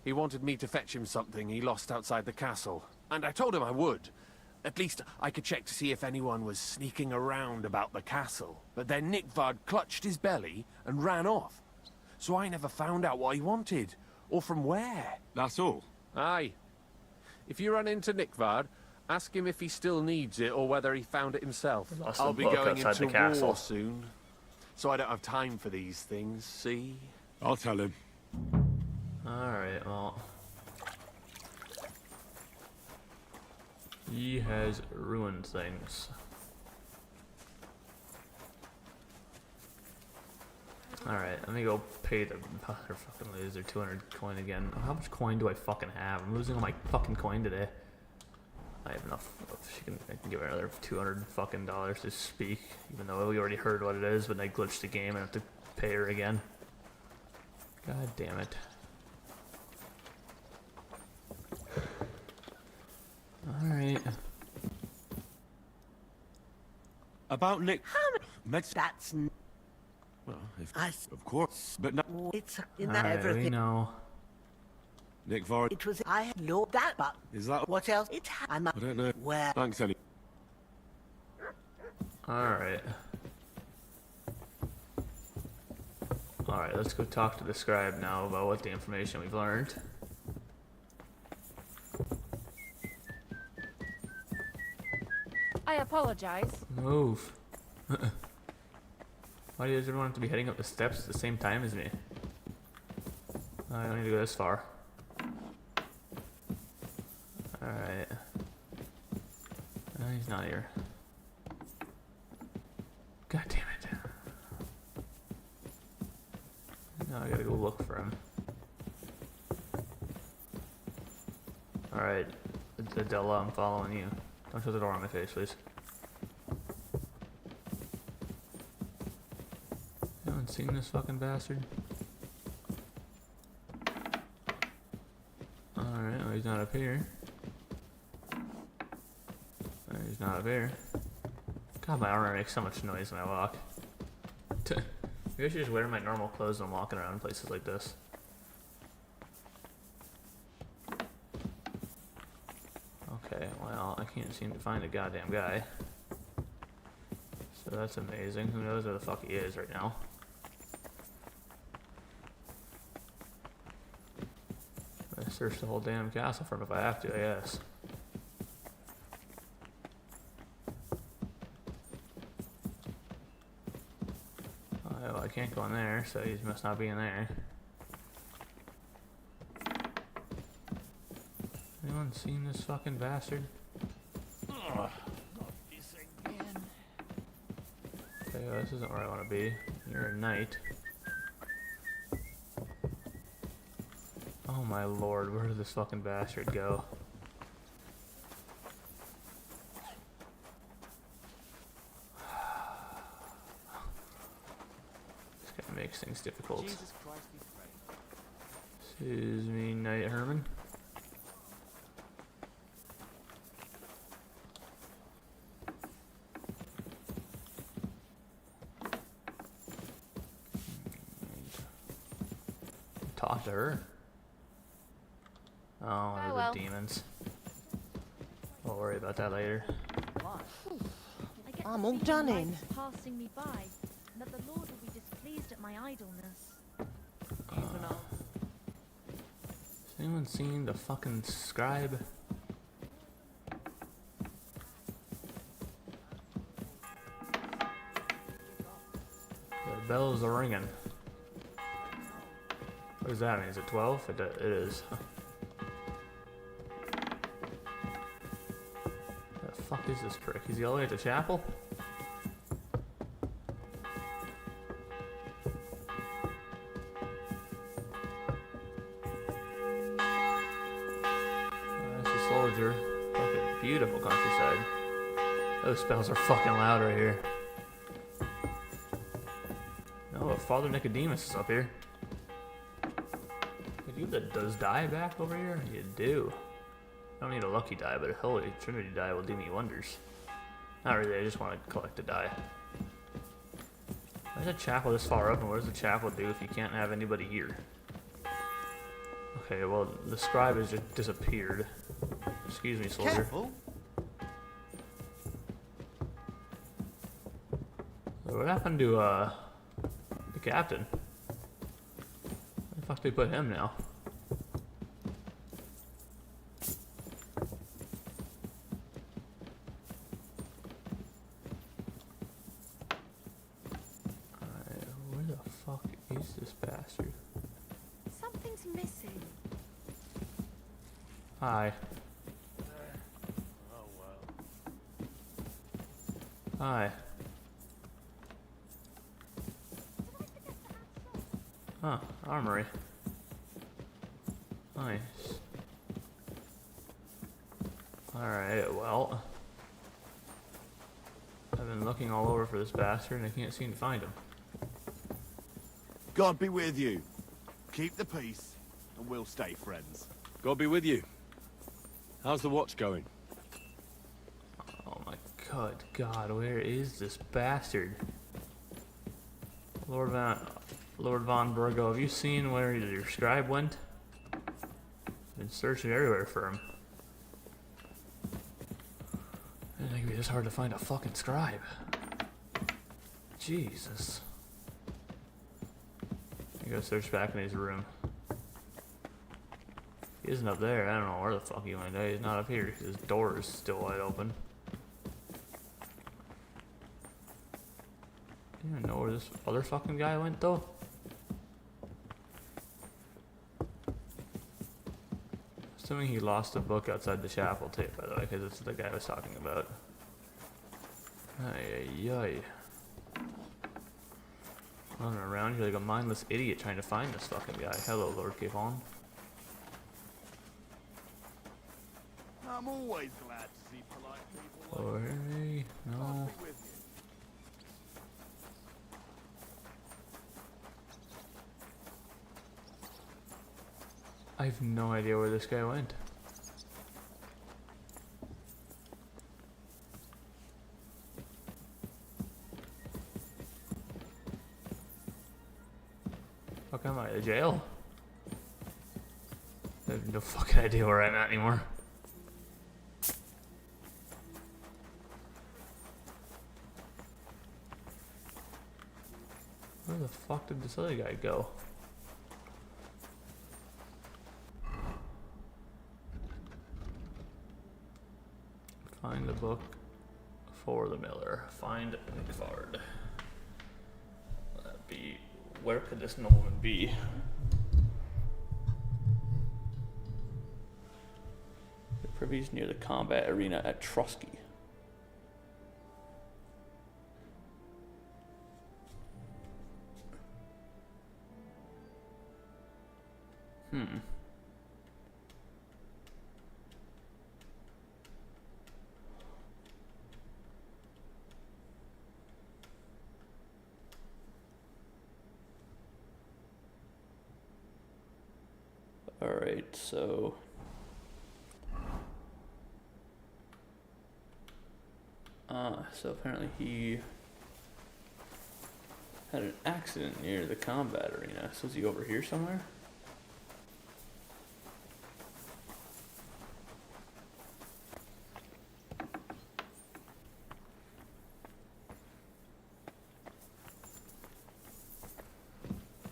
He wanted me to fetch him something he lost outside the castle, and I told him I would. At least I could check to see if anyone was sneaking around about the castle. But then Nickvard clutched his belly and ran off. So I never found out what he wanted, or from where. That's all? Aye. If you run into Nickvard, ask him if he still needs it or whether he found it himself. I'll be going into war soon, so I don't have time for these things, see? I'll tell him. Alright, well. He has ruined things. Alright, let me go pay the other fucking loser 200 coin again. How much coin do I fucking have? I'm losing all my fucking coin today. I have enough. I can give her another $200 fucking to speak, even though we already heard what it is. But I glitched the game and I have to pay her again. God damn it! All right. About Nick. That's. Well, of course, but no. It's All that right, everything. we know. Nick Vard. It was. I know that, but Is that? what else? It. I'm. I don't know. Where? Thanks, Ellie. Alright. Alright, let's go talk to the scribe now about what the information we've learned. I apologize. Move. Why does everyone have to be heading up the steps at the same time as me? I don't need to go this far. Alright. He's not here. God damn it. Now I gotta go look for him. Alright. Adela, I'm following you. Don't shut the door on my face, please. You haven't seen this fucking bastard? Alright, well, he's not up here. He's not up here. God, my armor makes so much noise when I walk. Maybe I should just wear my normal clothes when I'm walking around places like this. Okay, well, I can't seem to find a goddamn guy. So that's amazing. Who knows where the fuck he is right now? I search the whole damn castle for him if I have to, I guess. Well, I can't go in there, so he must not be in there. Anyone seen this fucking bastard? Not this again. Okay, well, this isn't where I want to be. You're a knight. Oh my lord, where did this fucking bastard go? This kind of makes things difficult. Jesus Christ be praised. Excuse me, Knight Herman. Talk to her. Oh, they're well. the demons. We'll worry about that later. I'm all done in. Passing me by, and that the Lord will be displeased at my idleness. Has anyone seen the fucking scribe? The bells are ringing. What does that mean? Is it 12? It is. The fuck is this prick? Is he all the way at the chapel? That's a soldier. Fucking beautiful countryside. Those spells are fucking loud right here. Oh, Father Nicodemus is up here. You does die back over here? You do. I don't need a lucky die, but a Holy Trinity die will do me wonders. Not really, I just want to collect a die. Where's a chapel this far up, and what does the chapel do if you can't have anybody here? Okay, well, the scribe has just disappeared. Excuse me, soldier. Careful. So what happened to, the captain? Where the fuck did they put him now? Something's missing. Hi. Oh well. Hi. Huh, armory. Nice. Alright, well. I've been looking all over for this bastard and I can't seem to find him. God be with you. Keep the peace, and we'll stay friends. God be with you. How's the watch going? Oh my good God, where is this bastard? Lord Von Burgo, have you seen where your scribe went? Been searching everywhere for him. I didn't think it'd be this hard to find a fucking scribe. Jesus. I go search back in his room. He isn't up there. I don't know where the fuck he went. He's not up here because his door is still wide open. I don't even know where this other fucking guy went though. Assuming he lost a book outside the chapel too, by the way, because it's the guy I was talking about. Ay, ay, ay. Running around here like a mindless idiot trying to find this fucking guy. Hello, Lord Capon. I'm always glad to see polite people. Oh, hey, no. I have no idea where this guy went. Fuck, am I in jail? I have no fucking idea where I'm at anymore. Where the fuck did this other guy go? Find the book for the miller. Find Nickford. That'd be. Where could this nobleman be? The privy's near the combat arena at Trusky. Alright, so apparently he had an accident near the combat arena. So is he over here somewhere?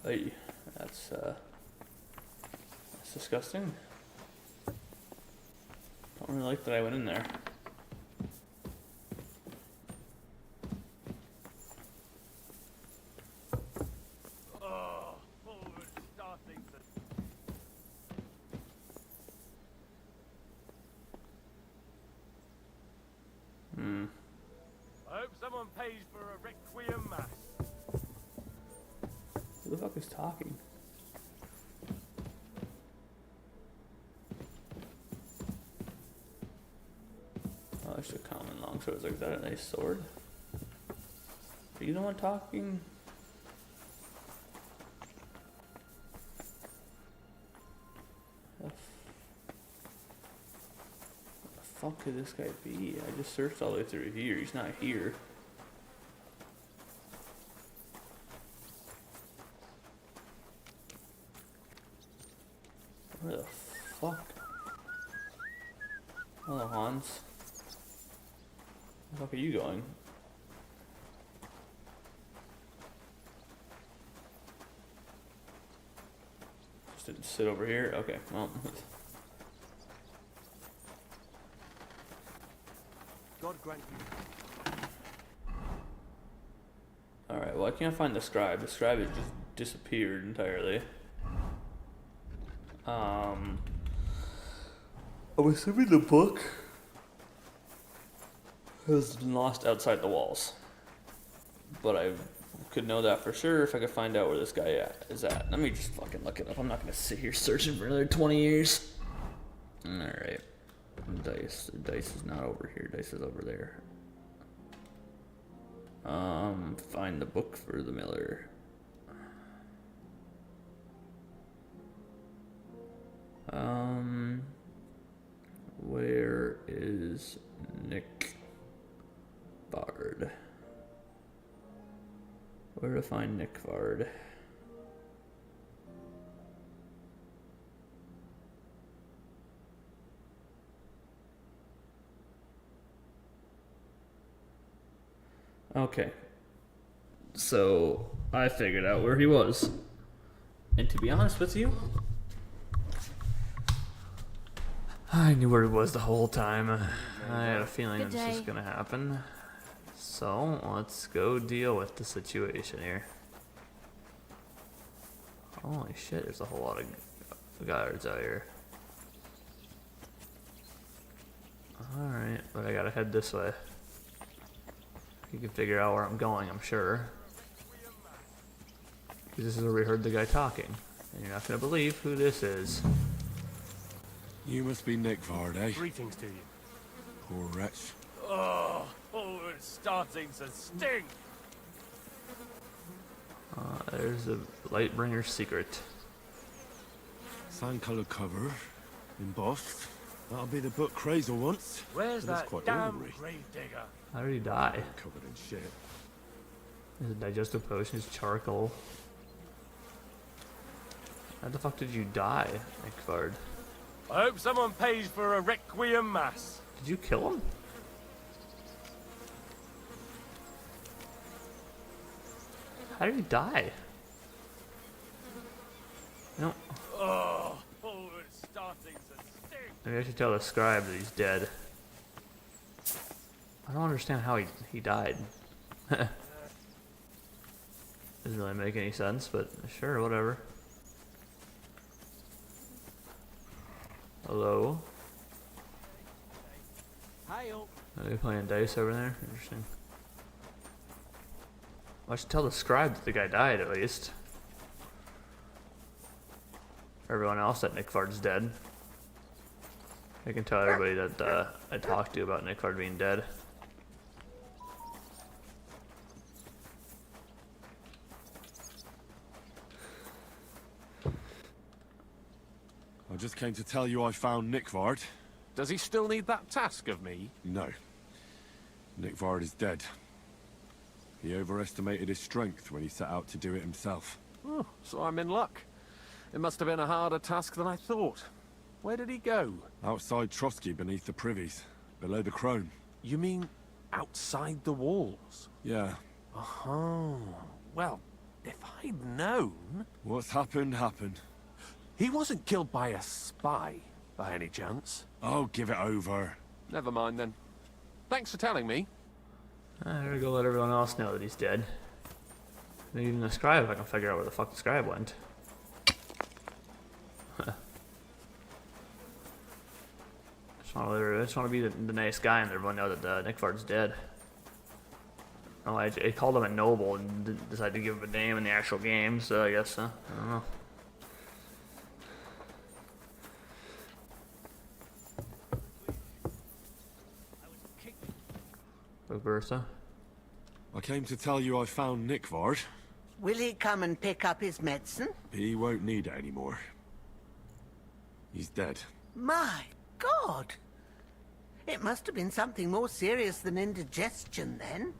Hey, that's disgusting. Don't really like that I went in there. Oh, forward, starting to... I hope someone pays for a requiem mass. Who the fuck is talking? Oh, there's a common longsword. Is that a nice sword? Are you the one talking? What the fuck could this guy be? I just searched all the way through here. He's not here. Where the fuck? Hello, Hans. Where the fuck are you going? Just didn't sit over here? Okay, well. God grant you. Alright, well I can't find the scribe. The scribe has just disappeared entirely. I'm assuming the book has been lost outside the walls. But I could know that for sure if I could find out where this guy is at. Let me just fucking look it up. I'm not gonna sit here searching for another 20 years. Alright. Dice. Dice is not over here. Dice is over there. Find the book for the miller. Where is Nick Bard? Where to find Nick Bard? Okay. So, I figured out where he was. And to be honest with you, I knew where he was the whole time. I had a feeling Good this was day. gonna happen. So, let's go deal with the situation here. Holy shit, there's a whole lot of guards out here. Alright, but I gotta head this way. You can figure out where I'm going, I'm sure. Because this is where we heard the guy talking. And you're not gonna believe who this is. You must be Nick Vard, eh? Greetings to you. Poor wretch. Oh, it's starting to stink. There's the Lightbringer's secret. Sand-coloured cover, embossed. That'll be the book Kreyzl wants. Where's But it's that quite damn ordinary. grave digger? How did he die? Covered in shit. Is it digestive potions, charcoal? How the fuck did you die, Nick Vard? I hope someone pays for a requiem mass. Did you kill him? How did he die? No. Oh, it's starting to stink. Maybe I should tell the scribe that he's dead. I don't understand how he died. Doesn't really make any sense, but sure, whatever. Hello? Hi-yo. Are they playing dice over there? Interesting. Well, I should tell the scribe that the guy died, at least. Everyone else that Nick Vard's dead. I can tell everybody that I talked to about Nick Vard being dead. I just came to tell you I found Nick Vard. Does he still need that task of me? No. Nick Vard is dead. He overestimated his strength when he set out to do it himself. Oh, so I'm in luck. It must have been a harder task than I thought. Where did he go? Outside Trotsky beneath the privies, below the crone. You mean outside the walls? Yeah. Oh, well, if I'd known... What's happened, happened. He wasn't killed by a spy, by any chance. Oh, give it over. Never mind then. Thanks for telling me. I gotta go let everyone else know that he's dead. Maybe even the scribe, if I can figure out where the fuck the scribe went. I just want to be the nice guy and everyone know that Nick Vard's dead. Oh, I called him a noble and decided to give him a name in the actual game, so I guess, I don't know. Bertha? I came to tell you I found Nick Vard. Will he come and pick up his medicine? He won't need it anymore. He's dead. My God! It must have been something more serious than indigestion, then.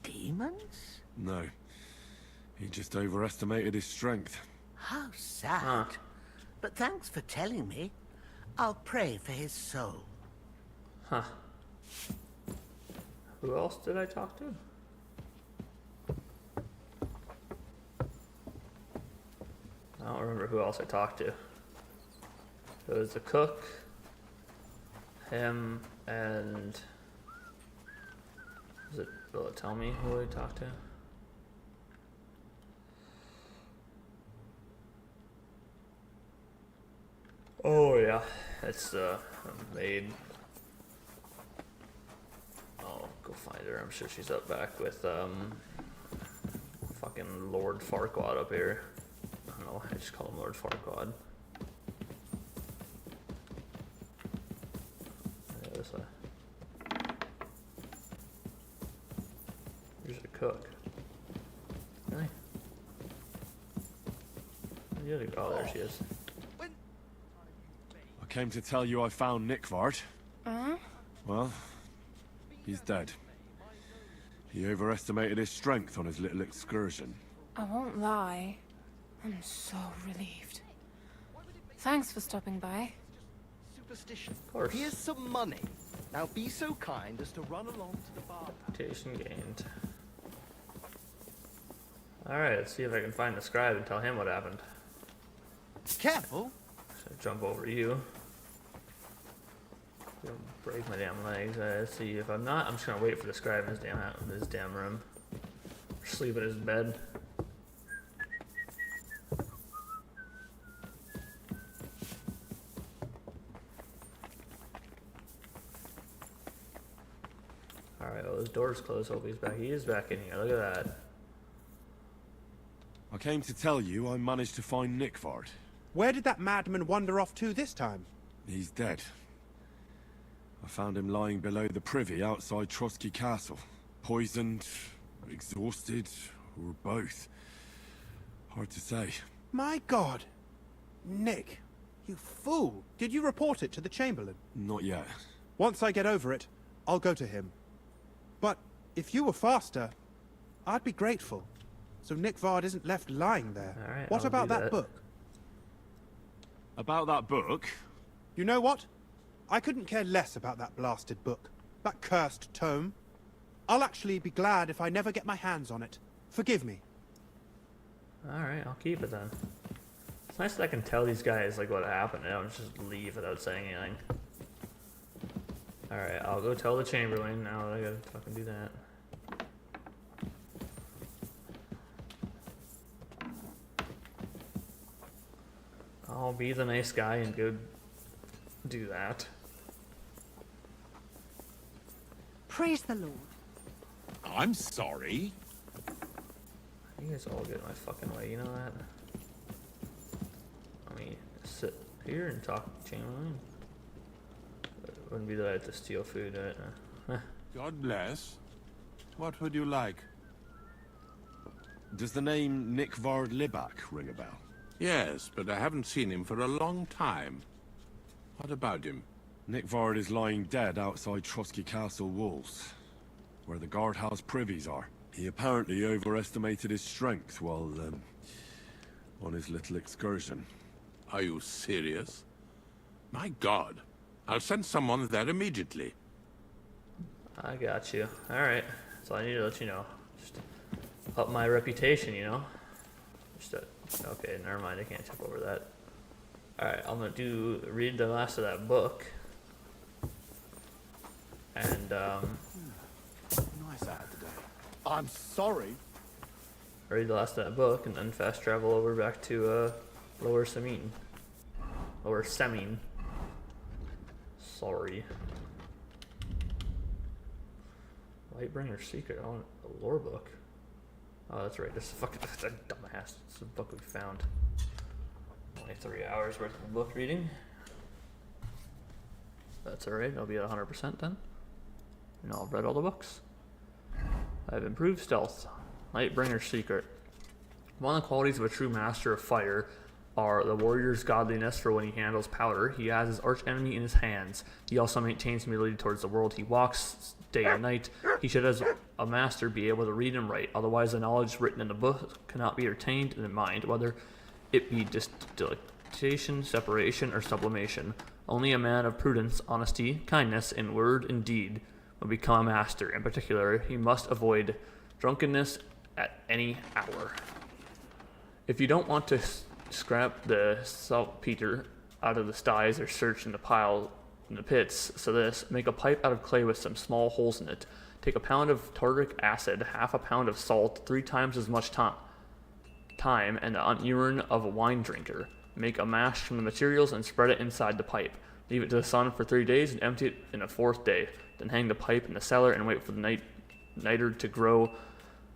Demons? No. He just overestimated his strength. How sad. But thanks for telling me. I'll pray for his soul. Huh. Who else did I talk to? I don't remember who else I talked to. It was the cook, him, and... will it tell me who I talked to? Oh yeah, it's the maid. I'll go find her. I'm sure she's up back with fucking Lord Farquaad up here. I don't know, I just call him Lord Farquaad. this way. There's a cook. Really? Oh, there she is. I came to tell you I found Nickvard. Well, he's dead. He overestimated his strength on his little excursion. I won't lie. I'm so relieved. Thanks for stopping by. Superstition. Of course. Here's some money. Now be so kind as to run along to the bar. Reputation gained. Alright, let's see if I can find the scribe and tell him what happened. Careful! Should I jump over you? Don't break my damn legs. Let's see if I'm not. I'm just gonna wait for the scribe in his damn room. Or sleep in his bed. Alright, well, his door's closed. Hope he's back. He is back in here. Look at that. I came to tell you I managed to find Nickvard. Where did that madman wander off to this time? He's dead. I found him lying below the privy outside Trotsky Castle. Poisoned, exhausted, or both. Hard to say. My God! Nick, you fool! Did you report it to the Chamberlain? Not yet. Once I get over it, I'll go to him. But if you were faster, I'd be grateful. So Nickvard isn't left lying there. All right, what I'll about do that book? About that book? You know what? I couldn't care less about that blasted book. That cursed tome. I'll actually be glad if I never get my hands on it. Forgive me. Alright, I'll keep it then. It's nice that I can tell these guys like what happened. I don't just leave without saying anything. Alright, I'll go tell the Chamberlain now that I gotta fucking do that. I'll be the nice guy and go do that. Praise the Lord. I'm sorry. You guys all get in my fucking way, you know that? I mean, sit here and talk to Chamberlain. It wouldn't be that I had to steal food, right? God bless. What would you like? Does the name Nickvard Libak ring a bell? Yes, but I haven't seen him for a long time. What about him? Nickvard is lying dead outside Trotsky Castle walls, where the guardhouse privies are. He apparently overestimated his strength while, on his little excursion. Are you serious? My God. I'll send someone there immediately. I got you. Alright. That's all I need to let you know. Just up my reputation, you know? Okay, never mind. I can't jump over that. Alright, I'm gonna read the last of that book. And, Nice out today. I'm sorry. read the last of that book and then fast travel over back to, Lower Samine. Lower Semine. Sorry. Lightbringer Secret. I want a lore book. Oh, that's right. This is fucking dumbass. It's the book we found. Only 3 hours worth of book reading. That's alright. I'll be at 100% then. And I'll have read all the books. I've improved stealth. Lightbringer Secret. One of the qualities of a true master of fire are the warrior's godliness for when he handles powder. He has his arch enemy in his hands. He also maintains humility towards the world he walks day and night. He should, as a master, be able to read and write. Otherwise, the knowledge written in the book cannot be retained in the mind, whether it be dictation, separation, or sublimation. Only a man of prudence, honesty, kindness, in word and deed will become a master. In particular, he must avoid drunkenness at any hour. If you don't want to scrap the saltpeter out of the styes or search in the pile in the pits, make a pipe out of clay with some small holes in it. Take a pound of tartaric acid, half a pound of salt, 3 times as much time, and the urine of a wine drinker. Make a mash from the materials and spread it inside the pipe. Leave it to the sun for 3 days and empty it in a 4th day. Then hang the pipe in the cellar and wait for the niter to grow.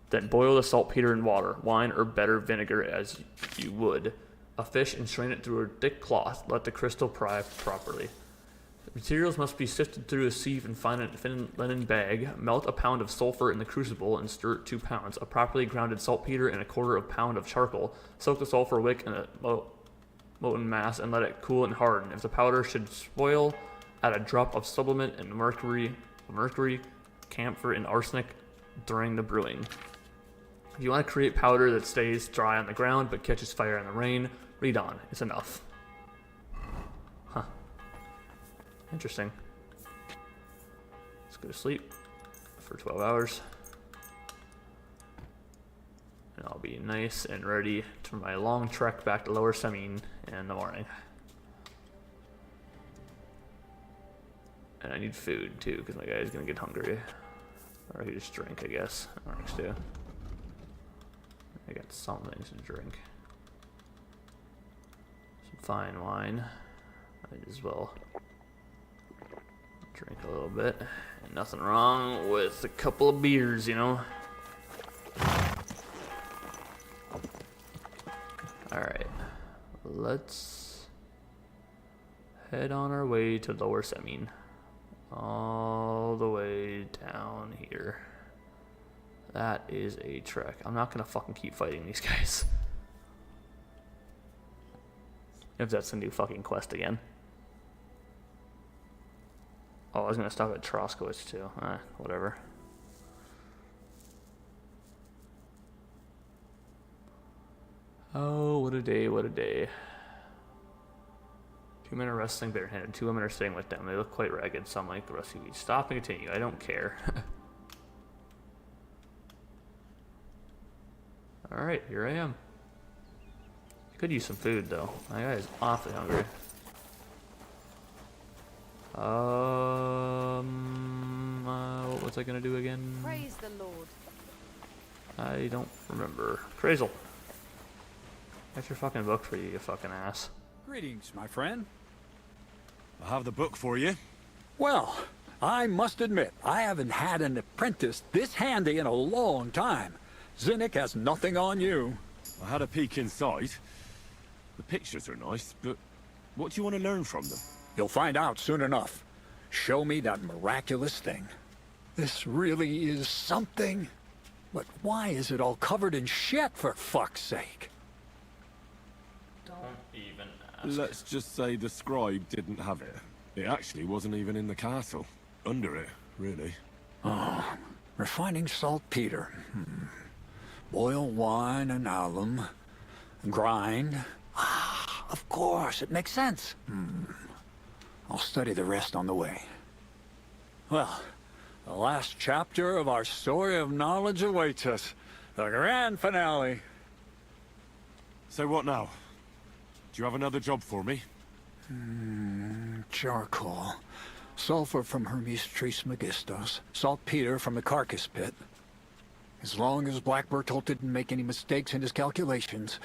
Then boil the saltpeter in water, wine, or better vinegar as you would a fish, and strain it through a thick cloth. Let the crystal pry properly. Materials must be sifted through a sieve and find a thin linen bag. Melt a pound of sulfur in the crucible and stir it 2 pounds. A properly grounded saltpeter and a quarter of a pound of charcoal. Soak the sulfur wick in a molten mass and let it cool and harden. If the powder should spoil, add a drop of sublimate and mercury, camphor, and arsenic during the brewing. If you want to create powder that stays dry on the ground but catches fire in the rain, read on. It's enough. Huh. Interesting. Let's go to sleep for 12 hours. And I'll be nice and ready for my long trek back to Lower Semine in the morning. And I need food too, because my guy's gonna get hungry. Or he just drink, I guess. Works too. I got some things to drink. Some fine wine. Might as well drink a little bit. And nothing wrong with a couple of beers, you know? Alright. Let's head on our way to Lower Semine. All the way down here. That is a trek. I'm not gonna fucking keep fighting these guys. If that's a new fucking quest again. Oh, I was gonna stop at Troskowitz too. Whatever. Oh, what a day, what a day. 2 men are wrestling barehanded. 2 women are sitting with them. They look quite ragged. Some like the rest of you. Stop and continue. I don't care. Alright, here I am. I could use some food though. My guy is awfully hungry. What was I gonna do again? Praise the Lord. I don't remember. Kreyzl. That's your fucking book for you, you fucking ass. Greetings, my friend. I have the book for you. Well, I must admit, I haven't had an apprentice this handy in a long time. Zinnik has nothing on you. I had a peek inside. The pictures are nice, but what do you want to learn from them? You'll find out soon enough. Show me that miraculous thing. This really is something. But why is it all covered in shit, for fuck's sake? Don't even ask. Let's just say the scribe didn't have it. It actually wasn't even in the castle. Under it, really. Oh, refining saltpeter. Boil wine and alum. Grind. Ah, of course, it makes sense. I'll study the rest on the way. Well, the last chapter of our story of knowledge awaits us. The grand finale. So what now? Do you have another job for me? Charcoal. Sulfur from Hermes Trismegistos. Saltpeter from the carcass pit. As long as Black Bertolt didn't make any mistakes in his calculations,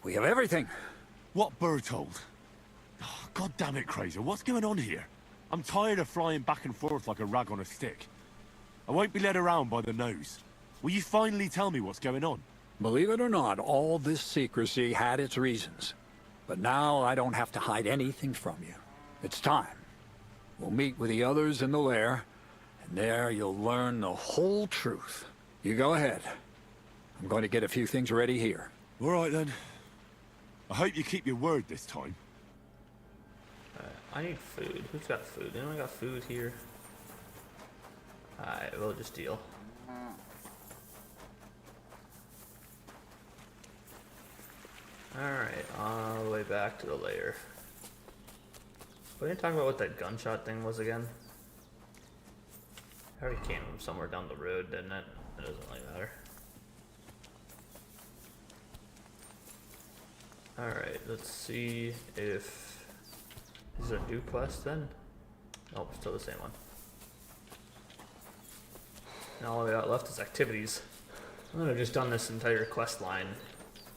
we have everything. What Bertolt? Oh, God damn it, Kreyzl, what's going on here? I'm tired of flying back and forth like a rag on a stick. I won't be led around by the nose. Will you finally tell me what's going on? Believe it or not, all this secrecy had its reasons. But now I don't have to hide anything from you. It's time. We'll meet with the others in the lair, and there you'll learn the whole truth. You go ahead. I'm going to get a few things ready here. All right, then. I hope you keep your word this time. I need food. Who's got food? Anyone got food here? Alright, we'll just deal. Alright, all the way back to the lair. We didn't talk about what that gunshot thing was again. I already came from somewhere down the road, didn't it? It doesn't really matter. Alright, let's see if... Is it a new quest then? Nope, still the same one. And all we got left is activities. I'm gonna have just done this entire quest line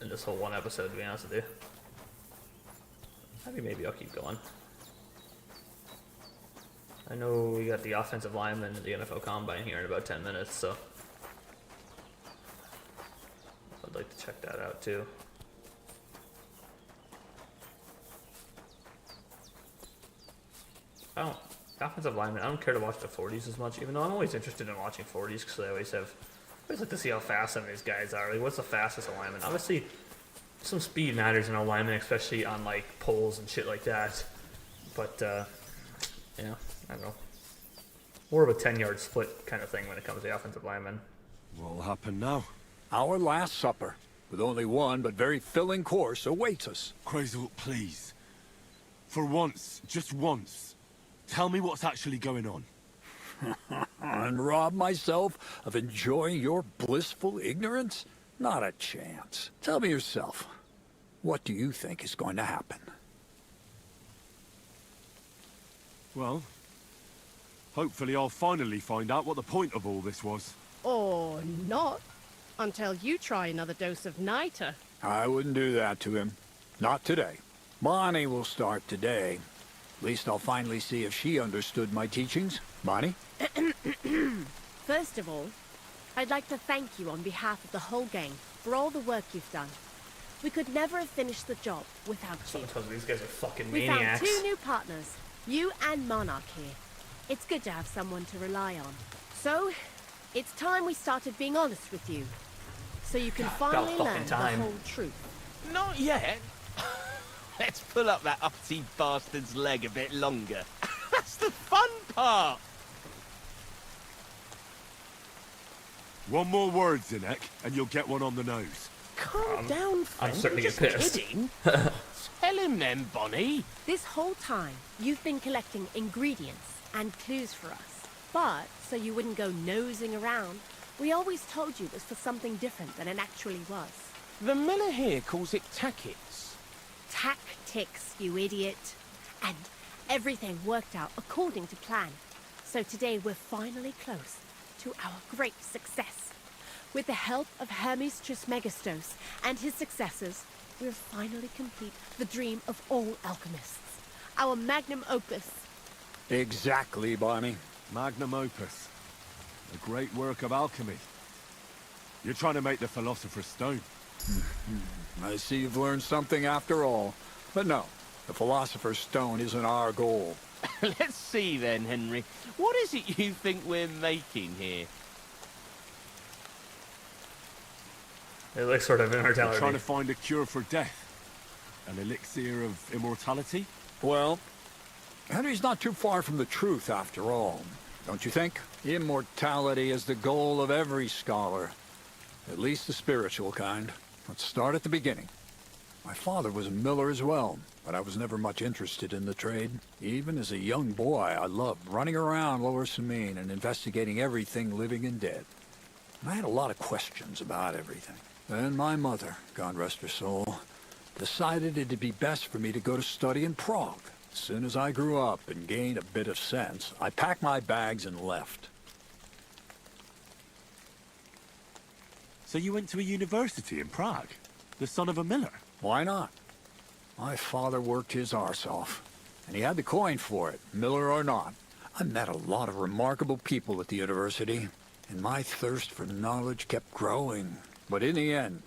in this whole one episode, to be honest with you. I mean, maybe I'll keep going. I know we got the offensive lineman at the NFL Combine here in about 10 minutes, so I'd like to check that out too. I don't Offensive lineman. I don't care to watch the 40s as much, even though I'm always interested in watching 40s because I always like to see how fast some of these guys are. Like, what's the fastest alignment? Obviously, some speed matters in alignment, especially on like poles and shit like that. But yeah, I don't know. More of a 10-yard split kind of thing when it comes to the offensive lineman. What'll happen now? Our last supper, with only one but very filling course, awaits us. Kreyzl, please. For once, just once, tell me what's actually going on. And rob myself of enjoying your blissful ignorance? Not a chance. Tell me yourself, what do you think is going to happen? Well, hopefully I'll finally find out what the point of all this was. Or not, until you try another dose of niter. I wouldn't do that to him. Not today. Bonnie will start today. At least I'll finally see if she understood my teachings. Bonnie? First of all, I'd like to thank you on behalf of the whole gang for all the work you've done. We could never have finished the job without you. Sometimes these guys are fucking We maniacs. found 2 new partners, you and Monarch here. It's good to have someone to rely on. So, it's time we started being honest with you. So you can finally learn the whole truth. Not yet. Let's pull up that uppity bastard's leg a bit longer. That's the fun part! One more word, Zinek, and you'll get one on the nose. Calm down, friend. I'm starting to You're get just pissed. kidding. Tell him then, Bonnie. This whole time, you've been collecting ingredients and clues for us. But, so you wouldn't go nosing around, we always told you it was for something different than it actually was. The miller here calls it tackets. Tactics, you idiot. And everything worked out according to plan. So today we're finally close to our great success. With the help of Hermes Trismegistos and his successors, we'll finally complete the dream of all alchemists. Our magnum opus. Exactly, Bonnie. Magnum opus. A great work of alchemy. You're trying to make the Philosopher's Stone. I see you've learned something after all. But no, the Philosopher's Stone isn't our goal. Let's see then, Henry. What is it you think we're making here? It looks sort of You're immortality. trying to find a cure for death. An elixir of immortality? Well, Henry's not too far from the truth after all, don't you think? Immortality is the goal of every scholar. At least the spiritual kind. Let's start at the beginning. My father was a miller as well, but I was never much interested in the trade. Even as a young boy, I loved running around Lower Samine and investigating everything living and dead. I had a lot of questions about everything. Then my mother, God rest her soul, decided it'd be best for me to go to study in Prague. As soon as I grew up and gained a bit of sense, I packed my bags and left. So you went to a university in Prague? The son of a miller? Why not? My father worked his arse off, and he had the coin for it, miller or not. I met a lot of remarkable people at the university, and my thirst for knowledge kept growing. But in the end,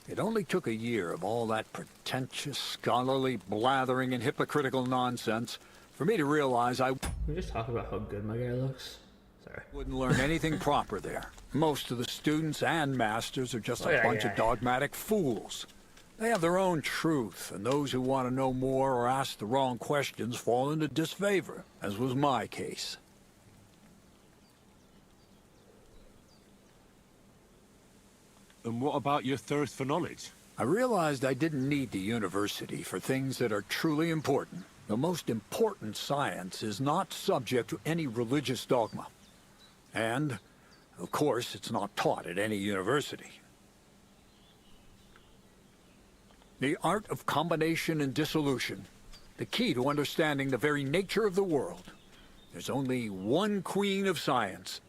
it only took a year of all that pretentious, scholarly blathering and hypocritical nonsense for me to realize I We just talk about how good my guy looks. Sorry. wouldn't learn anything proper there. Most of the students and masters are just a bunch of dogmatic fools. They have their own truth, and those who want to know more or ask the wrong questions fall into disfavor, as was my case. And what about your thirst for knowledge? I realized I didn't need the university for things that are truly important. The most important science is not subject to any religious dogma. And, of course, it's not taught at any university. The art of combination and dissolution, the key to understanding the very nature of the world. There's only one queen of science,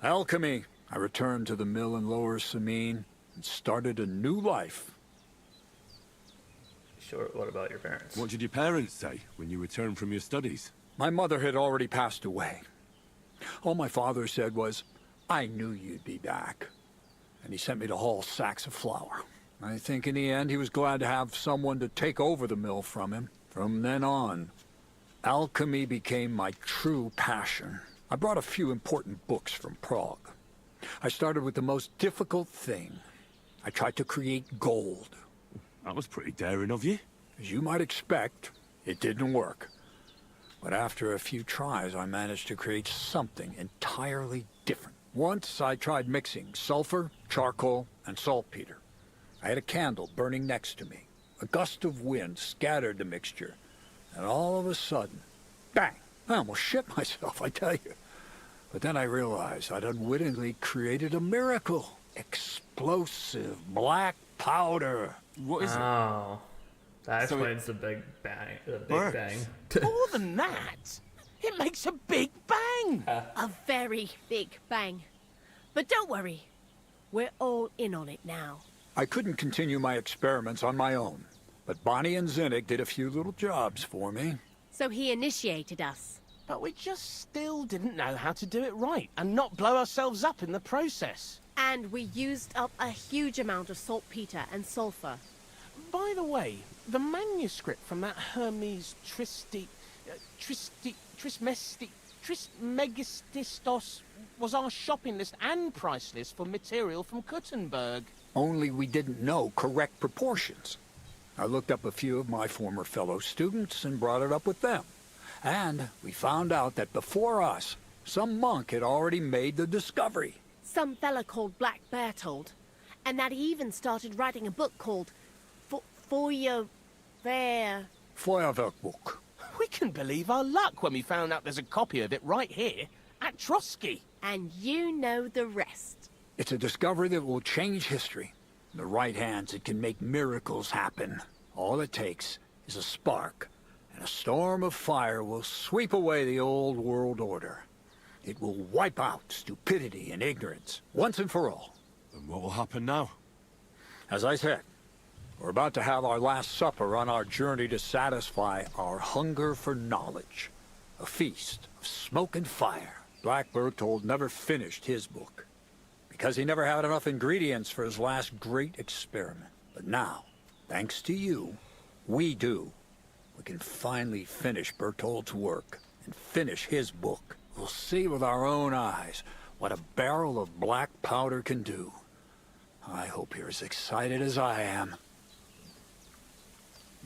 alchemy. I returned to the mill in Lower Samine and started a new life. Sure, what about your parents? What did your parents say when you returned from your studies? My mother had already passed away. All my father said was, "I knew you'd be back." And he sent me to haul sacks of flour. I think in the end he was glad to have someone to take over the mill from him. From then on, alchemy became my true passion. I brought a few important books from Prague. I started with the most difficult thing. I tried to create gold. That was pretty daring of you. As you might expect, it didn't work. But after a few tries, I managed to create something entirely different. Once I tried mixing sulfur, charcoal, and saltpeter. I had a candle burning next to me. A gust of wind scattered the mixture, and all of a sudden, bang! I almost shit myself, I tell you. But then I realized I'd unwittingly created a miracle. Explosive black powder. What is it? Oh, that So explains the big bang. The big Burns. bang. More than that, it makes a big bang. A very big bang. But don't worry, we're all in on it now. I couldn't continue my experiments on my own, but Bonnie and Zinnik did a few little jobs for me. So he initiated us. But we just still didn't know how to do it right and not blow ourselves up in the process. And we used up a huge amount of saltpeter and sulfur. By the way, the manuscript from that Hermes Trismegistos was our shopping list and price list for material from Kuttenberg. Only we didn't know correct proportions. I looked up a few of my former fellow students and brought it up with them. And we found out that before us, some monk had already made the discovery. Some fella called Black Bertold. And that he even started writing a book called Feuerwerkbuch. We couldn't believe our luck when we found out there's a copy of it right here at Trotsky. And you know the rest. It's a discovery that will change history. In the right hands, it can make miracles happen. All it takes is a spark, and a storm of fire will sweep away the old world order. It will wipe out stupidity and ignorance, once and for all. And what will happen now? As I said, we're about to have our last supper on our journey to satisfy our hunger for knowledge. A feast of smoke and fire. Black Bertold never finished his book, because he never had enough ingredients for his last great experiment. But now, thanks to you, we do. We can finally finish Bertold's work and finish his book. We'll see with our own eyes what a barrel of black powder can do. I hope you're as excited as I am.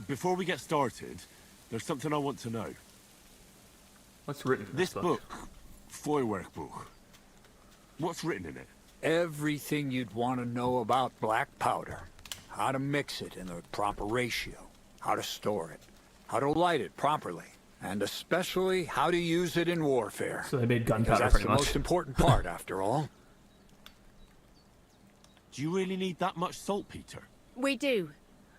Before we get started, there's something I want to know. What's written in this book? Feuerwerkbuch. What's written in it? Everything you'd want to know about black powder. How to mix it in the proper ratio. How to store it. How to light it properly. And especially how to use it in warfare. So they made gunpowder Because that's pretty the much. most important part, after all. Do you really need that much saltpeter? We do.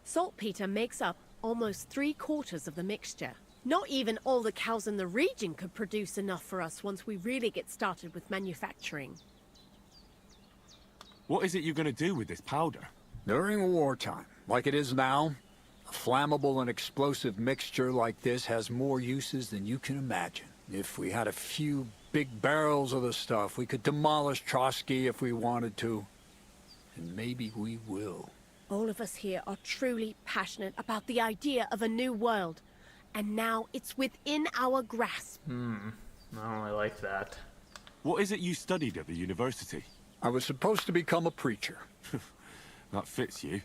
Saltpeter makes up almost 3/4 of the mixture. Not even all the cows in the region could produce enough for us once we really get started with manufacturing. What is it you're going to do with this powder? During wartime, like it is now, a flammable and explosive mixture like this has more uses than you can imagine. If we had a few big barrels of the stuff, we could demolish Trotsky if we wanted to. And maybe we will. All of us here are truly passionate about the idea of a new world. And now it's within our grasp. Oh, I like that. What is it you studied at the university? I was supposed to become a preacher. That fits you.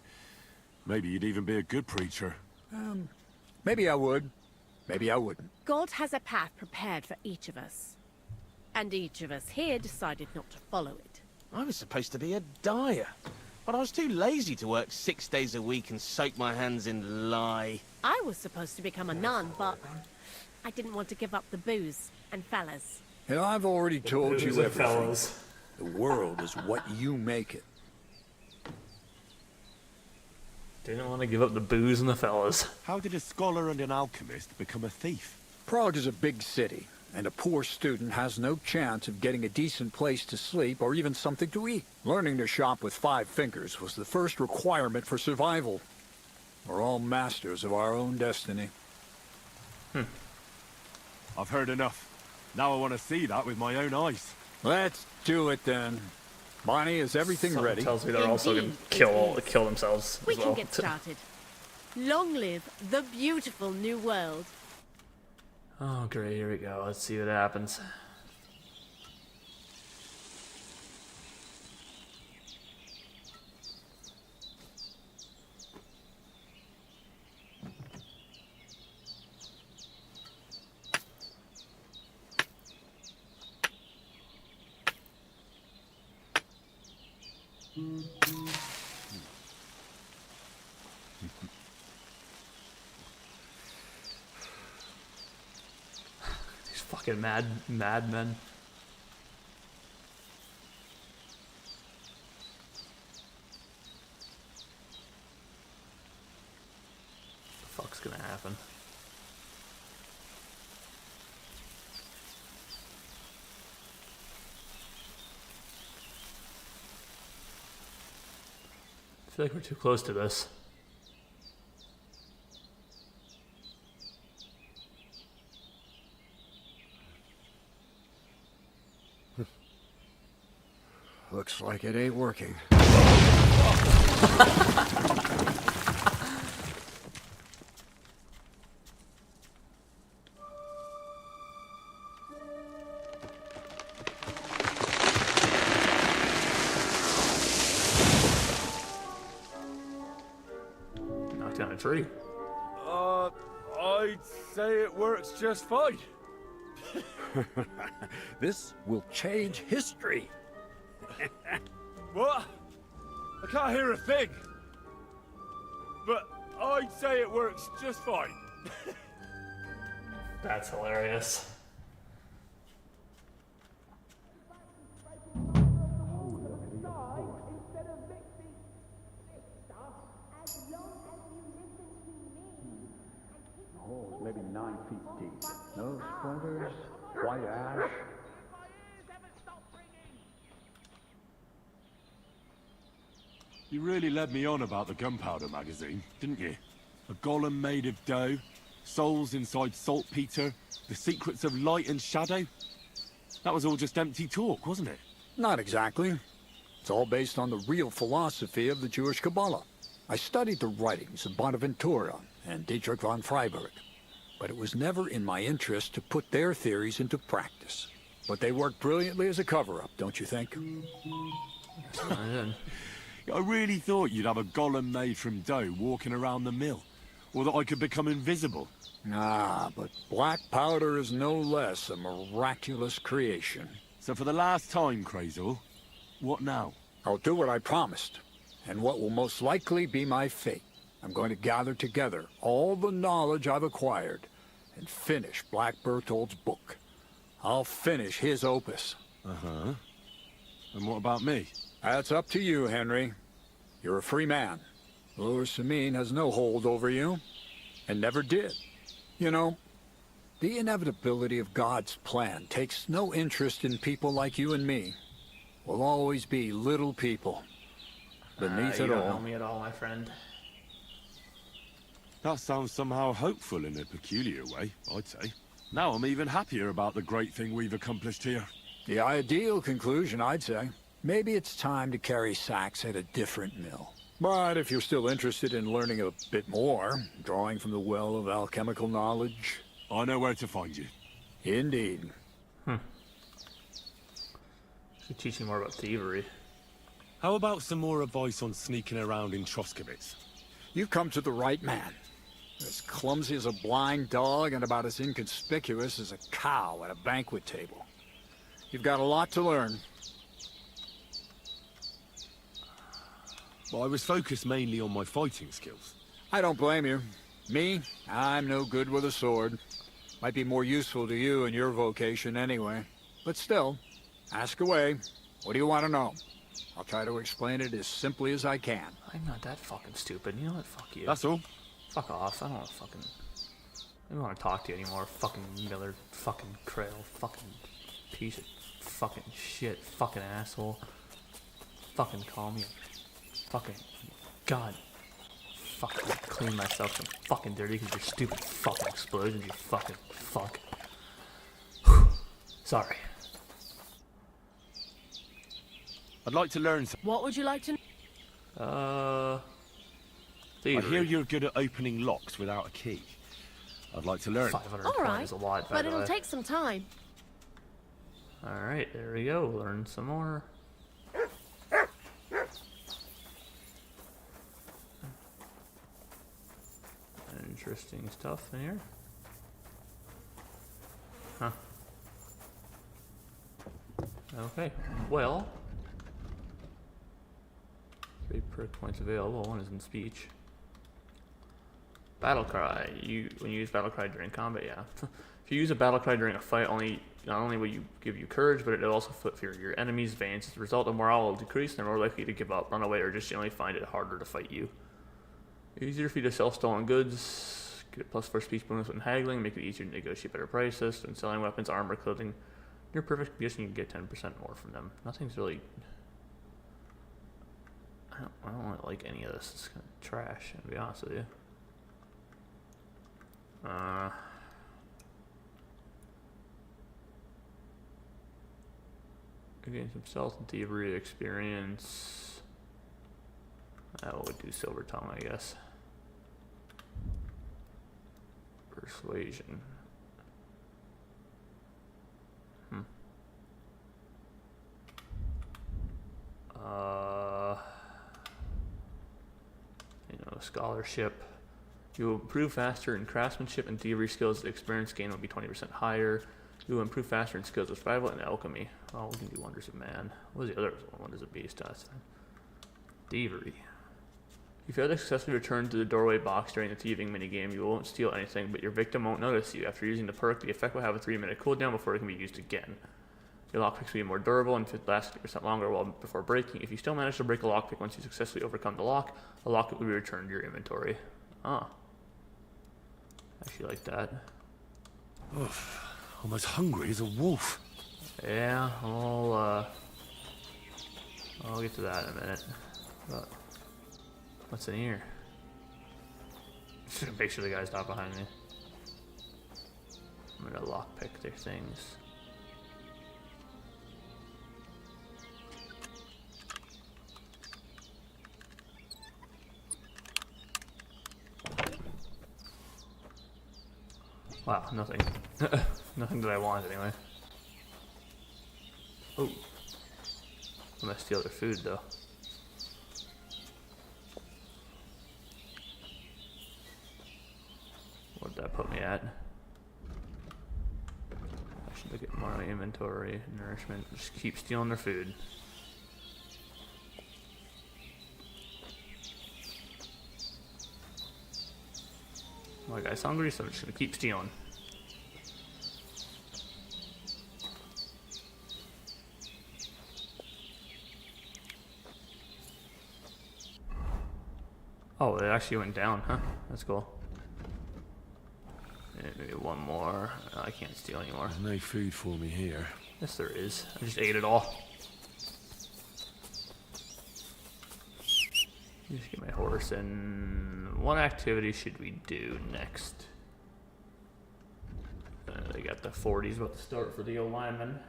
Maybe you'd even be a good preacher. Maybe I would. Maybe I wouldn't. God has a path prepared for each of us. And each of us here decided not to follow it. I was supposed to be a dyer, but I was too lazy to work 6 days a week and soak my hands in lye. I was supposed to become a nun, but I didn't want to give up the booze and fellas. And I've already told booze you and everything. fellas. The world is what you make it. Didn't want to give up the booze and the fellas. How did a scholar and an alchemist become a thief? Prague is a big city, and a poor student has no chance of getting a decent place to sleep or even something to eat. Learning to shop with 5 fingers was the first requirement for survival. We're all masters of our own destiny. I've heard enough. Now I want to see that with my own eyes. Let's do it then. Bonnie, is everything Something ready? tells me they're also going to kill themselves We as can well. get started. Long live the beautiful new world. Oh, great. Here we go. Let's see what happens. These fucking madmen. What the fuck's gonna happen? I feel like we're too close to this. Looks like it ain't working. Knocked down a tree. I'd say it works just fine. This will change history. What? I can't hear a thing. But I'd say it works just fine. That's hilarious. Oh, maybe 9 feet deep. No splinters, white ash. You really led me on about the gunpowder magazine, didn't you? A golem made of dough, souls inside saltpeter, the secrets of light and shadow. That was all just empty talk, wasn't it? Not exactly. It's all based on the real philosophy of the Jewish Kabbalah. I studied the writings of Bonaventura and Dietrich von Freiburg, but it was never in my interest to put their theories into practice. But they worked brilliantly as a cover-up, don't you think? I really thought you'd have a golem made from dough walking around the mill, or that I could become invisible. Ah, but black powder is no less a miraculous creation. So for the last time, Kreyzl, what now? I'll do what I promised, and what will most likely be my fate. I'm going to gather together all the knowledge I've acquired and finish Black Berthold's book. I'll finish his opus. Uh-huh. And what about me? That's up to you, Henry. You're a free man. Lord Samin has no hold over you, and never did. You know, the inevitability of God's plan takes no interest in people like you and me. We'll always be little people, beneath you it don't all. know me at all, my friend. That sounds somehow hopeful in a peculiar way, I'd say. Now I'm even happier about the great thing we've accomplished here. The ideal conclusion, I'd say. Maybe it's time to carry sacks at a different mill. But if you're still interested in learning a bit more, drawing from the well of alchemical knowledge... I know where to find you. Indeed. Should teach you more about thievery. How about some more advice on sneaking around in Troskowitz? You've come to the right man. As clumsy as a blind dog and about as inconspicuous as a cow at a banquet table. You've got a lot to learn. Well, I was focused mainly on my fighting skills. I don't blame you. Me, I'm no good with a sword. Might be more useful to you in your vocation anyway. But still, ask away. What do you want to know? I'll try to explain it as simply as I can. I'm not that fucking stupid. You know what? Fuck you. That's all. Fuck off. I don't want to fucking... I don't want to talk to you anymore. Fucking Miller. Fucking Kreyzl. Fucking piece of fucking shit. Fucking asshole. Fucking call me. Fucking... God. Fucking clean myself so fucking dirty because your stupid fucking explosions, you fucking fuck. Sorry. I'd like to learn some... What would you like to I thievery. hear you're good at opening locks without a key. I'd like to learn. 520 All right, is a lot, by but the it'll way. take some time. Alright, there we go. Learn some more. Interesting stuff in here. Huh. Okay, well. 3 perk points available. 1 is in speech. Battle cry. When you use battle cry during combat, yeah. If you use a battle cry during a fight, not only will you give you courage, but it'll also flip for your enemy's veins. As a result, the morale will decrease, and they're more likely to give up, run away, or just generally find it harder to fight you. Easier for you to sell stolen goods. Get a +4 speech bonus when haggling. Make it easier to negotiate better prices. When selling weapons, armor, clothing, your perfect condition, you can get 10% more from them. Nothing's really. I don't really like any of this. It's kind of trash, to be honest with you. Again, some stealth and thievery experience. That would do silver tongue, I guess. Persuasion. Scholarship. You will improve faster in craftsmanship and thievery skills. The experience gain will be 20% higher. You will improve faster in skills of survival and alchemy. Oh, we can do wonders of man. What was the other one? Wonders of beast last time? Thievery. If you fail to successfully return to the doorway box during the thieving minigame, you won't steal anything, but your victim won't notice you. After using the perk, the effect will have a 3-minute cooldown before it can be used again. Your lockpicks will be more durable and last 50% longer before breaking. If you still manage to break a lockpick once you successfully overcome the lock, a lockpick will be returned to your inventory. Ah. Actually like that. Oof. I'm as hungry as a wolf. Yeah, I'll get to that in a minute. But what's in here? Just gonna make sure the guy's not behind me. I'm gonna lockpick their things. Wow, nothing. Nothing that I want anyway. Oh. I'm gonna steal their food though. What did that put me at? I should look at my inventory, nourishment. Just keep stealing their food. My guy's hungry, so I'm just gonna keep stealing. Oh, it actually went down, huh? That's cool. Maybe one more. I can't steal anymore. There's no food for me here. Yes, there is. I just ate it all. Just get my horse in. What activity should we do next? They got the 40s about to start for the old lineman.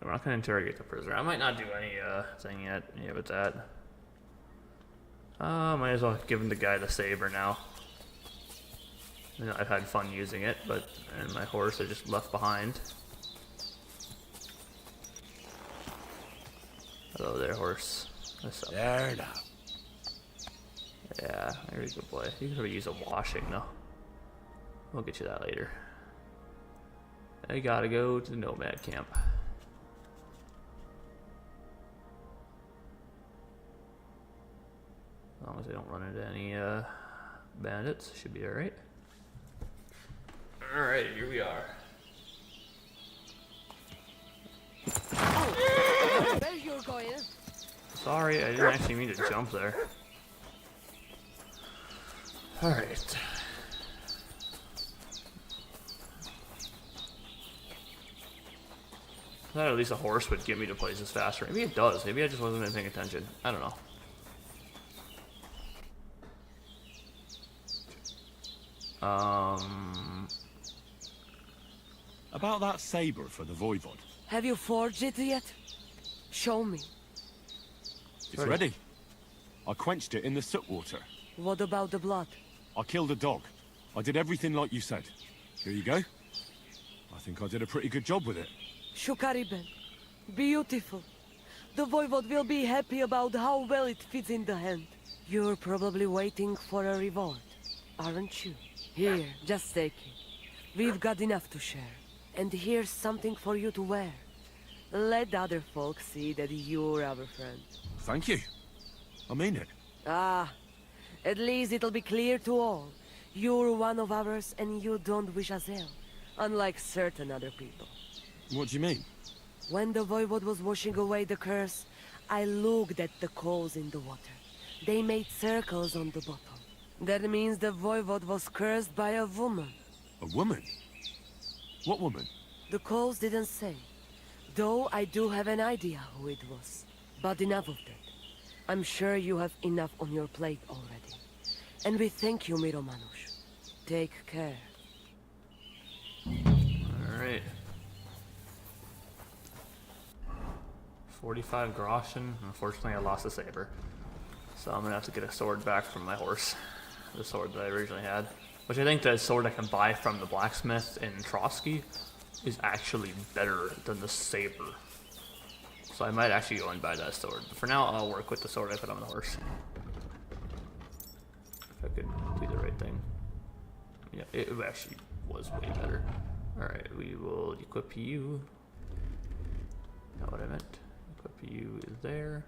We're not going to interrogate the prisoner. I might not do any thing yet. Yeah, but that. Might as well give him the guy the saber now. You know, I've had fun using it, and my horse I just left behind. Hello there, horse. What's up? There now. Yeah, there you go, boy. You could probably use a washing, though. We'll get you that later. I gotta go to the nomad camp. As long as I don't run into any bandits, should be alright. Alright, here we are. Oh, where you're going? Sorry, I didn't actually mean to jump there. Alright. I thought at least a horse would get me to places faster. Maybe it does. Maybe I just wasn't even paying attention. I don't know. About that saber for the Voivod. Have you forged it yet? Show me. It's ready. I quenched it in the soot water. What about the blood? I killed a dog. I did everything like you said. Here you go. I think I did a pretty good job with it. Shukariben. Beautiful. The Voivod will be happy about how well it fits in the hand. You're probably waiting for a reward, aren't you? Here, just take it. We've got enough to share. And here's something for you to wear. Let other folks see that you're our friend. Thank you. I mean it. Ah, at least it'll be clear to all. You're one of ours and you don't wish us ill, unlike certain other people. What do you mean? When the Voivod was washing away the curse, I looked at the coals in the water. They made circles on the bottom. That means the Voivod was cursed by a woman. A woman? What woman? The coals didn't say. Though I do have an idea who it was. But enough of that. I'm sure you have enough on your plate already. And we thank you, Miromanush. Take care. Alright. 45 groschen. Unfortunately, I lost the saber. So I'm gonna have to get a sword back from my horse. The sword that I originally had. Which I think the sword I can buy from the blacksmith in Trotsky is actually better than the saber. So I might actually go and buy that sword. But for now, I'll work with the sword I put on the horse. If I could do the right thing. Yeah, it actually was way better. Alright, we will equip you. Not what I meant. Equip you there.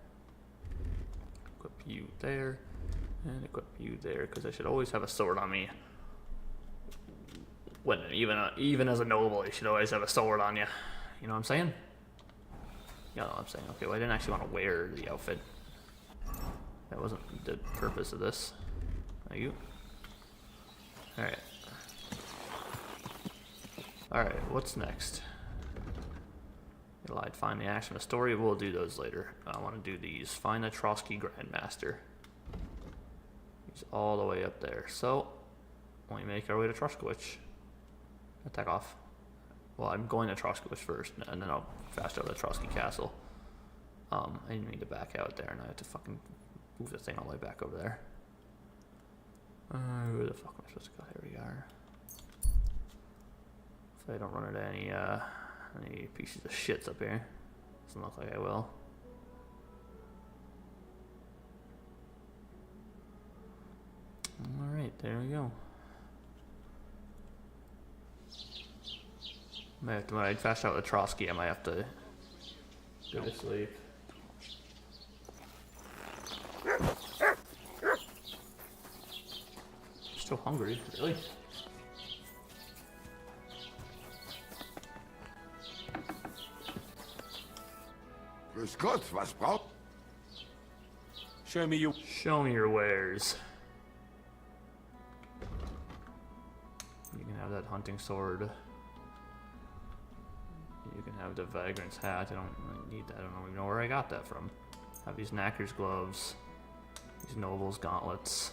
Equip you there. And equip you there, because I should always have a sword on me. When even as a noble, you should always have a sword on you. You know what I'm saying? You know what I'm saying. Okay, well I didn't actually want to wear the outfit. That wasn't the purpose of this. Thank you. Alright. Alright, what's next? You lied. Find the action of the story. We'll do those later. I want to do these. Find the Trotsky Grandmaster. He's all the way up there. So, we make our way to Troskowich. Attack off. Well, I'm going to Troskowich first, and then I'll fast over to Trotsky Castle. I didn't mean to back out there, and I have to fucking move the thing all the way back over there. Where the fuck am I supposed to go? Here we are. If I don't run into any pieces of shits up here. Doesn't look like I will. Alright, there we go. Might have to, when I fast out with Trotsky, I might have to go to sleep. Still hungry, really? Grüß Gott, was braucht? Show me your wares. You can have that hunting sword. You can have the vagrant's hat. I don't really need that. I don't even know where I got that from. Have these knacker's gloves. These noble's gauntlets.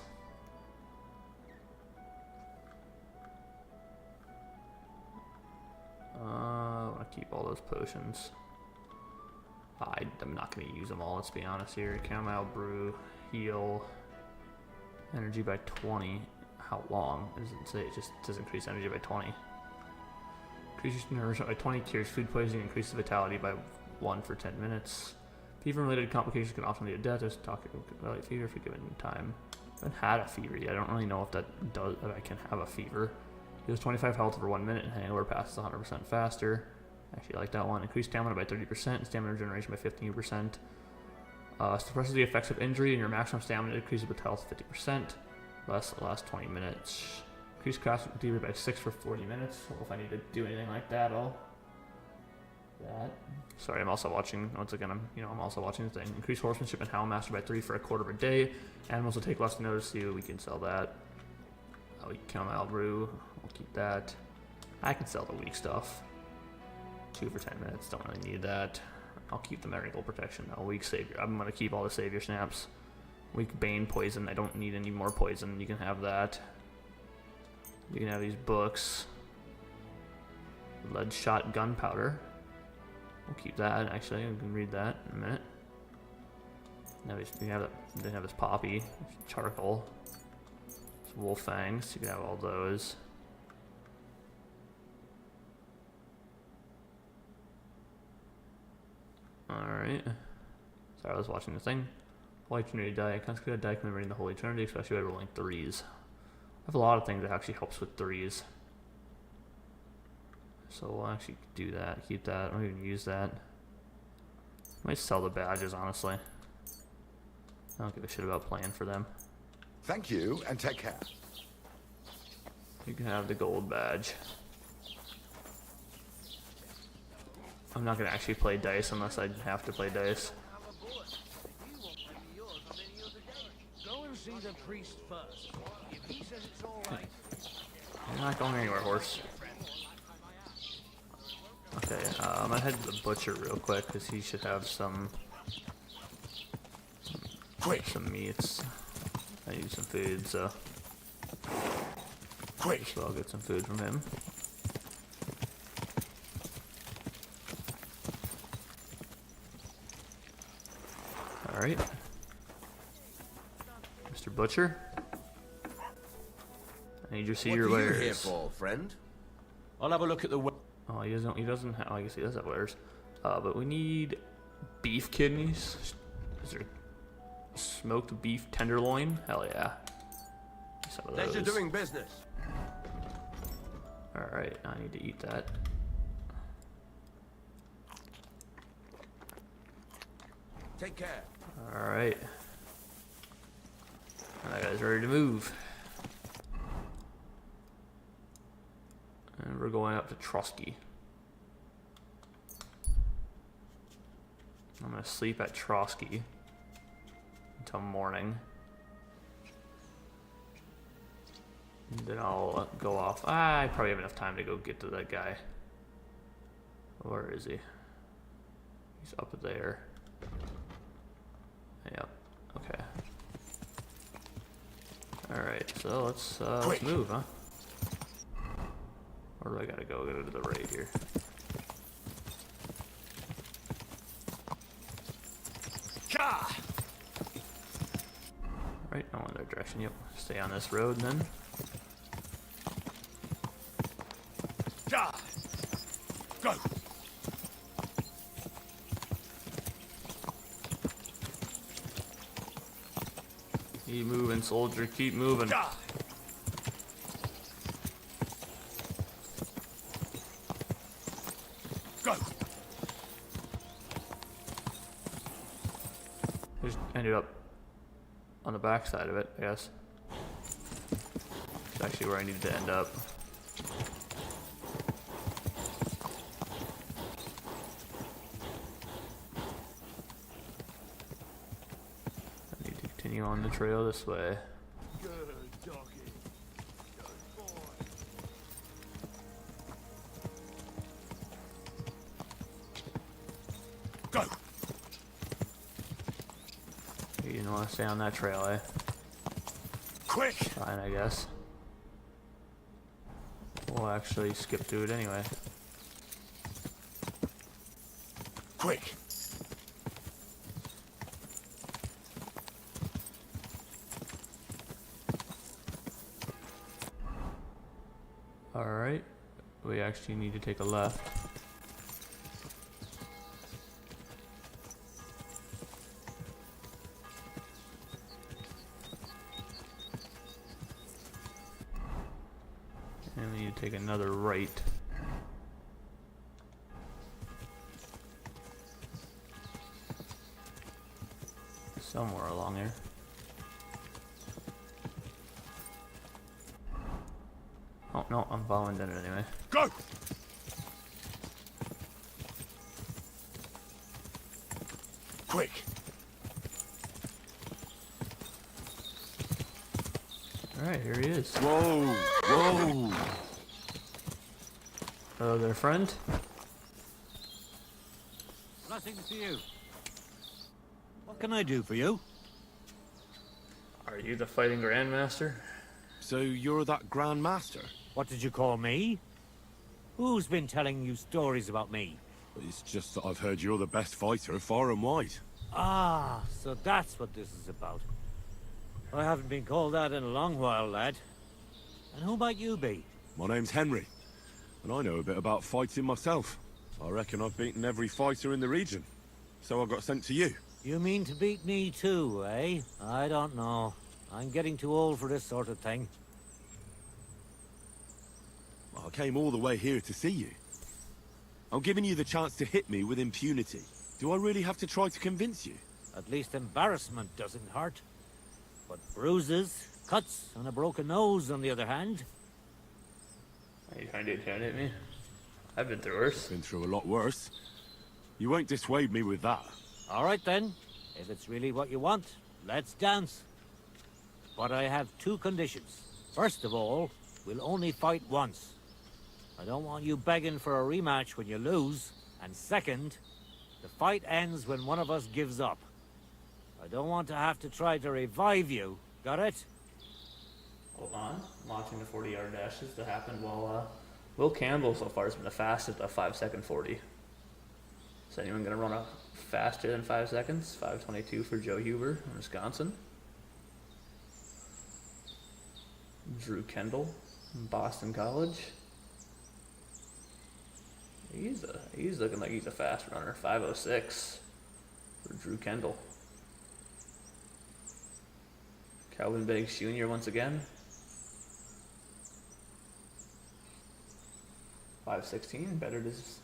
I want to keep all those potions. I'm not going to use them all, let's be honest here. Chamomile brew, heal, energy by 20. How long? It doesn't say, it just does increase energy by 20. Increases nourishment by 20, cures food poisoning, increases vitality by 1 for 10 minutes. Fever-related complications can often lead to death. Just talk about fever for given time. I haven't had a fever yet. I don't really know if that does, if I can have a fever. Heals 25 health for 1 minute and hangover passes 100% faster. Actually, I like that one. Increased stamina by 30%, stamina regeneration by 15%. Suppresses the effects of injury, and your maximum stamina increases with health 50%. Last 20 minutes. Increased cast debuff by 6 for 40 minutes. Well, if I need to do anything like that, I'll that. Sorry, I'm also watching. Once again, I'm also watching the thing. Increased horsemanship and houndmaster by 3 for a quarter of a day. Animals will take less to notice you. We can sell that. Oh, chamomile brew. We'll keep that. I can sell the weak stuff. 2 for 10 minutes. Don't really need that. I'll keep the medical protection. No, weak savior. I'm gonna keep all the savior snaps. Weak bane poison. I don't need any more poison. You can have that. You can have these books. Lead shot gunpowder. We'll keep that. Actually, I can read that in a minute. Now we have this poppy, charcoal. Some wolf fangs. You can have all those. Alright. Sorry, I was watching the thing. Holy Trinity die. Consecrated die commemorating the Holy Trinity, especially by rolling 3s. I have a lot of things that actually helps with 3s. So we'll actually do that. Keep that. I don't even use that. I might sell the badges, honestly. I don't give a shit about playing for them. Thank you, and take care. You can have the gold badge. I'm not gonna actually play dice unless I have to play dice. Go and see the priest first. If he says it's all right. You're not going anywhere, horse. Okay, I'm gonna head to the butcher real quick because he should have some meats. I need some food, so I'll get some food from him. All right, Mr. Butcher. I need to see your wares. What are you here for, friend? I'll have a look at the. Oh, he doesn't have. I guess he does have wares. But we need beef kidneys. Is there smoked beef tenderloin? Hell yeah. Some of those. Pleasure doing business. All right, I need to eat that. Take care. All right. That guy's ready to move. And we're going up to Trotsky. I'm gonna sleep at Trotsky until morning. And then I'll go off. I probably have enough time to go get to that guy. Where is he? He's up there. Yep. Okay. Alright, so let's move, huh? Where do I gotta go? Go to the right here. Right, I want that direction. Yep. Stay on this road then. Go. Keep moving, soldier. Keep moving. Go. Just ended up on the back side of it, I guess. It's actually where I needed to end up. I need to continue on the trail this way. Good doggy. Good boy. Go. You didn't want to stay on that trail, eh? Quick. Fine, I guess. We'll actually skip through it anyway. Quick. Alright. We actually need to take a left. And we need to take another right. Somewhere along there. Oh no, I'm following it anyway. Go! Quick! Alright, here he is. Whoa! Whoa! Hello there, friend. Blessings to you. What can I do for you? Are you the fighting grandmaster? So you're that Grand Master? What did you call me? Who's been telling you stories about me? It's just that I've heard you're the best fighter far and wide. Ah, so that's what this is about. I haven't been called that in a long while, lad. And who might you be? My name's Henry, and I know a bit about fighting myself. I reckon I've beaten every fighter in the region, so I got sent to you. You mean to beat me too, eh? I don't know. I'm getting too old for this sort of thing. I came all the way here to see you. I'm giving you the chance to hit me with impunity. Do I really have to try to convince you? At least embarrassment doesn't hurt. But bruises, cuts, and a broken nose, on the other hand... Are you trying to intimidate me? I've been through worse. Been through a lot worse. You won't dissuade me with that. All right then. If it's really what you want, let's dance. But I have two conditions. First of all, we'll only fight once. I don't want you begging for a rematch when you lose. And second, the fight ends when one of us gives up. I don't want to have to try to revive you. Got it? Hold on. Launching the 40-yard dashes that happened while Will Campbell so far has been the fastest at 5-second 40. Is anyone going to run up faster than 5 seconds? 5:22 for Joe Huber in Wisconsin. Drew Kendall in Boston College. He's looking like he's a fast runner. 5:06 for Drew Kendall. Calvin Biggs Jr. once again. 5:16, better this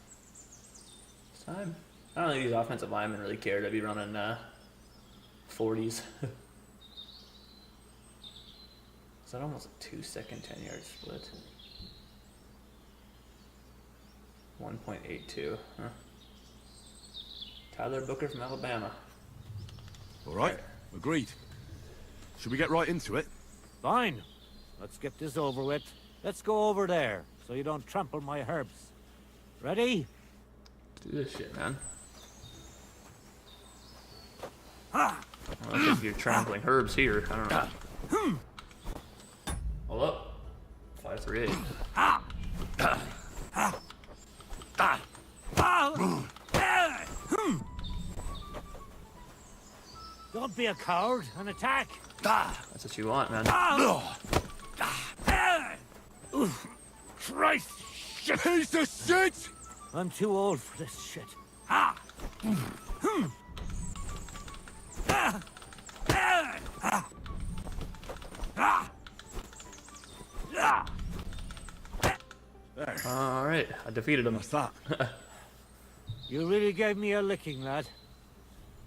time. I don't think these offensive linemen really care to be running 40s. Is that almost a 2-second 10-yard split? 1.82. Huh? Tyler Booker from Alabama. All right, agreed. Should we get right into it? Fine. Let's get this over with. Let's go over there, so you don't trample my herbs. Ready? Do this shit, man. Well, I think you're trampling herbs here. I don't know. Hold up. 538. Don't be a coward and attack. That's what you want, man. Christ! Shit! Piece of shit! I'm too old for this shit. All right, I defeated him. What's that? You really gave me a licking, lad.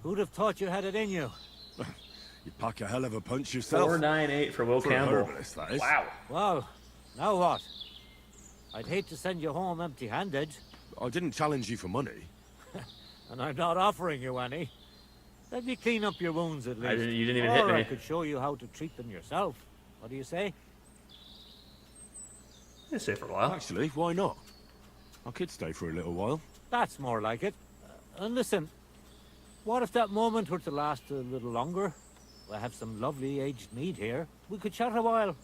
Who'd have thought you had it in you? You pack a hell of a punch yourself. 498 for Will Campbell. Herbalist, that is. Wow. Well, now what? I'd hate to send you home empty-handed. I didn't challenge you for money. And I'm not offering you any. Let me clean up your wounds at least. You didn't even or hit me. I could show you how to treat them yourself. What do you say? I'd stay for a while. Actually, why not? I could stay for a little while. That's more like it. And listen, what if that moment were to last a little longer? I have some lovely aged mead here. We could chat a while.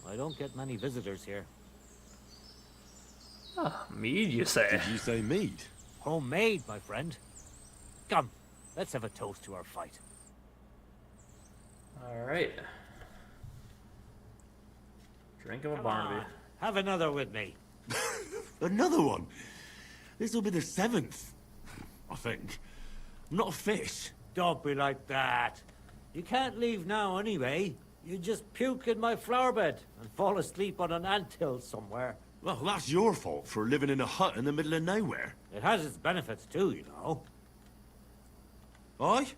I don't get many visitors here. Ah, mead, you say? Did you say mead? Homemade, my friend. Come, let's have a toast to our fight. All right. Drink of a Barnaby. Have another with me. Another one? This'll be the 7th. I think. I'm not a fish. Don't be like that. You can't leave now anyway. You just puke in my flower bed and fall asleep on an anthill somewhere. Well, that's your fault for living in a hut in the middle of nowhere. It has its benefits too, you know. Aye?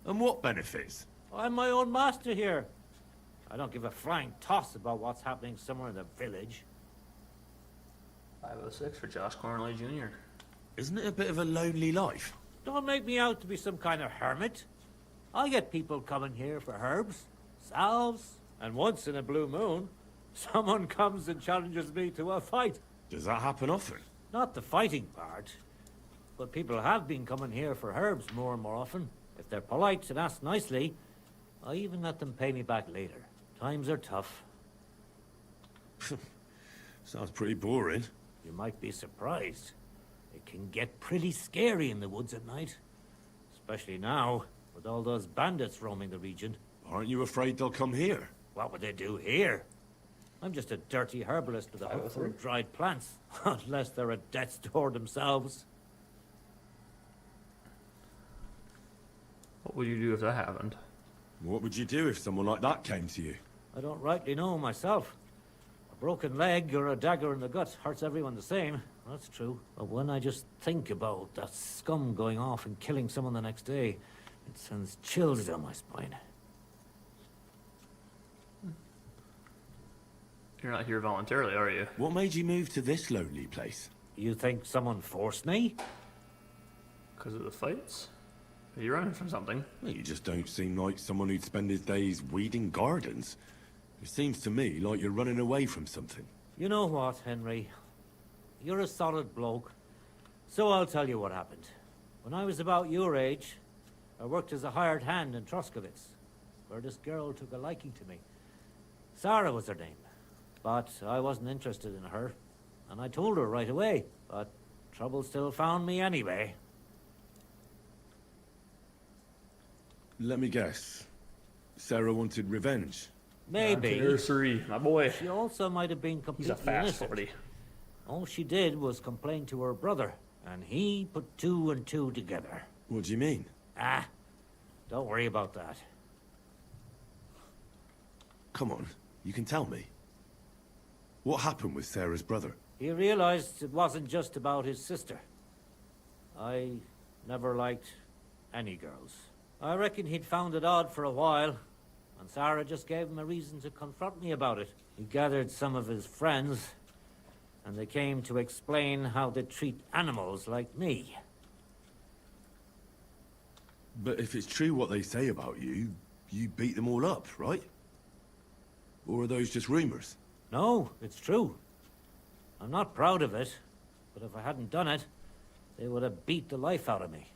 And what benefits? I'm my own master here. I don't give a flying toss about what's happening somewhere in the village. 506 for Josh Cornley Jr. Isn't it a bit of a lonely life? Don't make me out to be some kind of hermit. I get people coming here for herbs, salves, and once in a blue moon, someone comes and challenges me to a fight. Does that happen often? Not the fighting part, but people have been coming here for herbs more and more often. If they're polite and ask nicely, I even let them pay me back later. Times are tough. Sounds pretty boring. You might be surprised. It can get pretty scary in the woods at night. Especially now, with all those bandits roaming the region. Aren't you afraid they'll come here? What would they do here? I'm just a dirty herbalist with a hook full of dried plants. Unless they're at death's door themselves. What would you do if that happened? What would you do if someone like that came to you? I don't rightly know myself. A broken leg or a dagger in the gut hurts everyone the same. That's true. But when I just think about that scum going off and killing someone the next day, it sends chills down my spine. You're not here voluntarily, are you? What made you move to this lonely place? You think someone forced me? Because of the fights? Are you running from something? Well, you just don't seem like someone who'd spend his days weeding gardens. It seems to me like you're running away from something. You know what, Henry? You're a solid bloke. So I'll tell you what happened. When I was about your age, I worked as a hired hand in Troskowitz, where this girl took a liking to me. Sarah was her name. But I wasn't interested in her, and I told her right away. But trouble still found me anyway. Let me guess. Sarah wanted revenge. Maybe. Nursery, my boy. She also might have been completely He's a fast innocent. 40. All she did was complain to her brother, and he put 2 and 2 together. What do you mean? Ah, don't worry about that. Come on, you can tell me. What happened with Sarah's brother? He realized it wasn't just about his sister. I never liked any girls. I reckon he'd found it odd for a while, and Sarah just gave him a reason to confront me about it. He gathered some of his friends, and they came to explain how they treat animals like me. But if it's true what they say about you, you beat them all up, right? Or are those just rumors? No, it's true. I'm not proud of it, but if I hadn't done it, they would have beat the life out of me.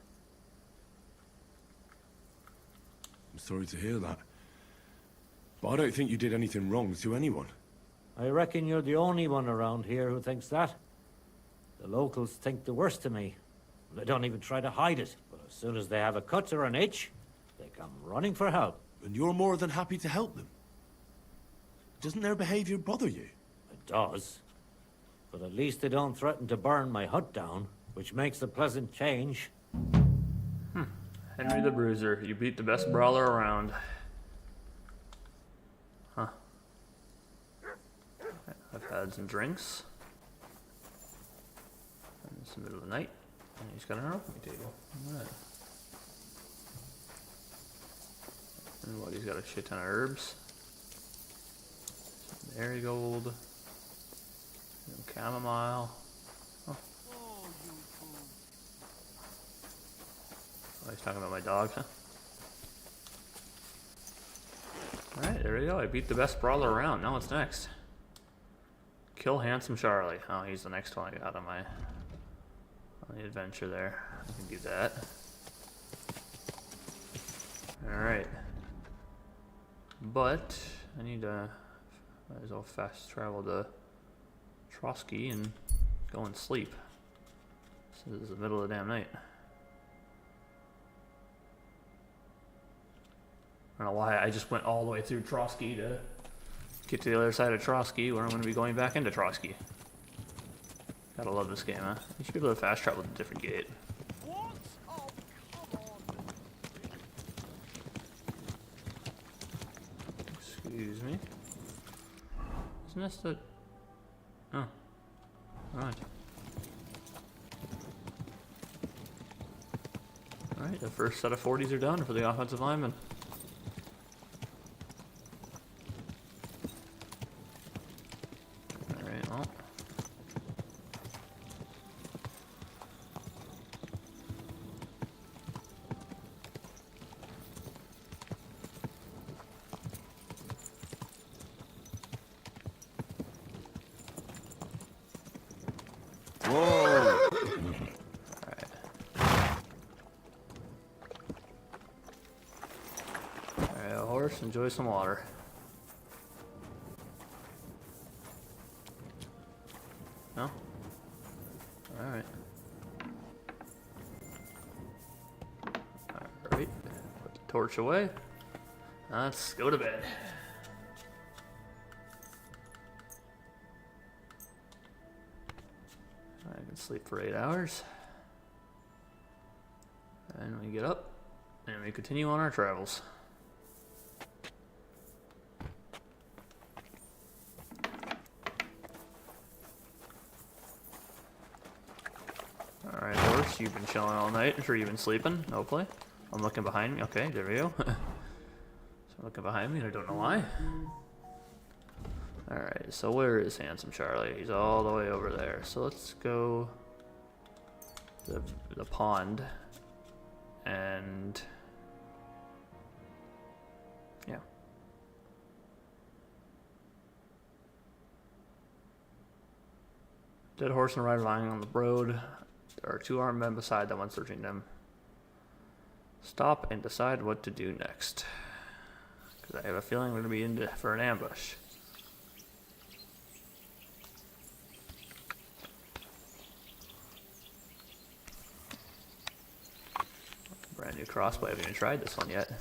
I'm sorry to hear that. But I don't think you did anything wrong to anyone. I reckon you're the only one around here who thinks that. The locals think the worst of me. They don't even try to hide it, but as soon as they have a cut or an itch, they come running for help. And you're more than happy to help them. Doesn't their behavior bother you? It does. But at least they don't threaten to burn my hut down, which makes a pleasant change. Henry the Bruiser, you beat the best brawler around. Huh. I've had some drinks. And it's the middle of the night. And he's got an alchemy table. Alright. And what, he's got a shit ton of herbs. Some marigold. Some chamomile. Oh. Oh, he's talking about my dog, huh? Alright, there we go. I beat the best brawler around. Now what's next? Kill Handsome Charlie. Oh, he's the next one I got on the adventure there. I can do that. Alright. But I need to might as well fast travel to Trotsky and go and sleep. So this is the middle of the damn night. I don't know why I just went all the way through Trotsky to get to the other side of Trotsky, where I'm going to be going back into Trotsky. Gotta love this game, huh? You should be able to fast travel to a different gate. Excuse me. Isn't this the... Oh. Alright. Alright, the first set of 40s are done for the offensive lineman. Alright, well. Whoa! Alright, horse, enjoy some water. No? Alright. Alright, put the torch away. Let's go to bed. I can sleep for 8 hours. And we get up and we continue on our travels. Alright, horse, you've been chilling all night. I'm sure you've been sleeping, hopefully. I'm looking behind me. Okay, there we go. So I'm looking behind me and I don't know why. Alright, so where is Handsome Charlie? He's all the way over there. So let's go to the pond and yeah. Dead horse and rider lying on the road. There are 2 armed men beside them, one searching them. Stop and decide what to do next. Because I have a feeling we're going to be in for an ambush. Brand new crossbow. I haven't even tried this one yet.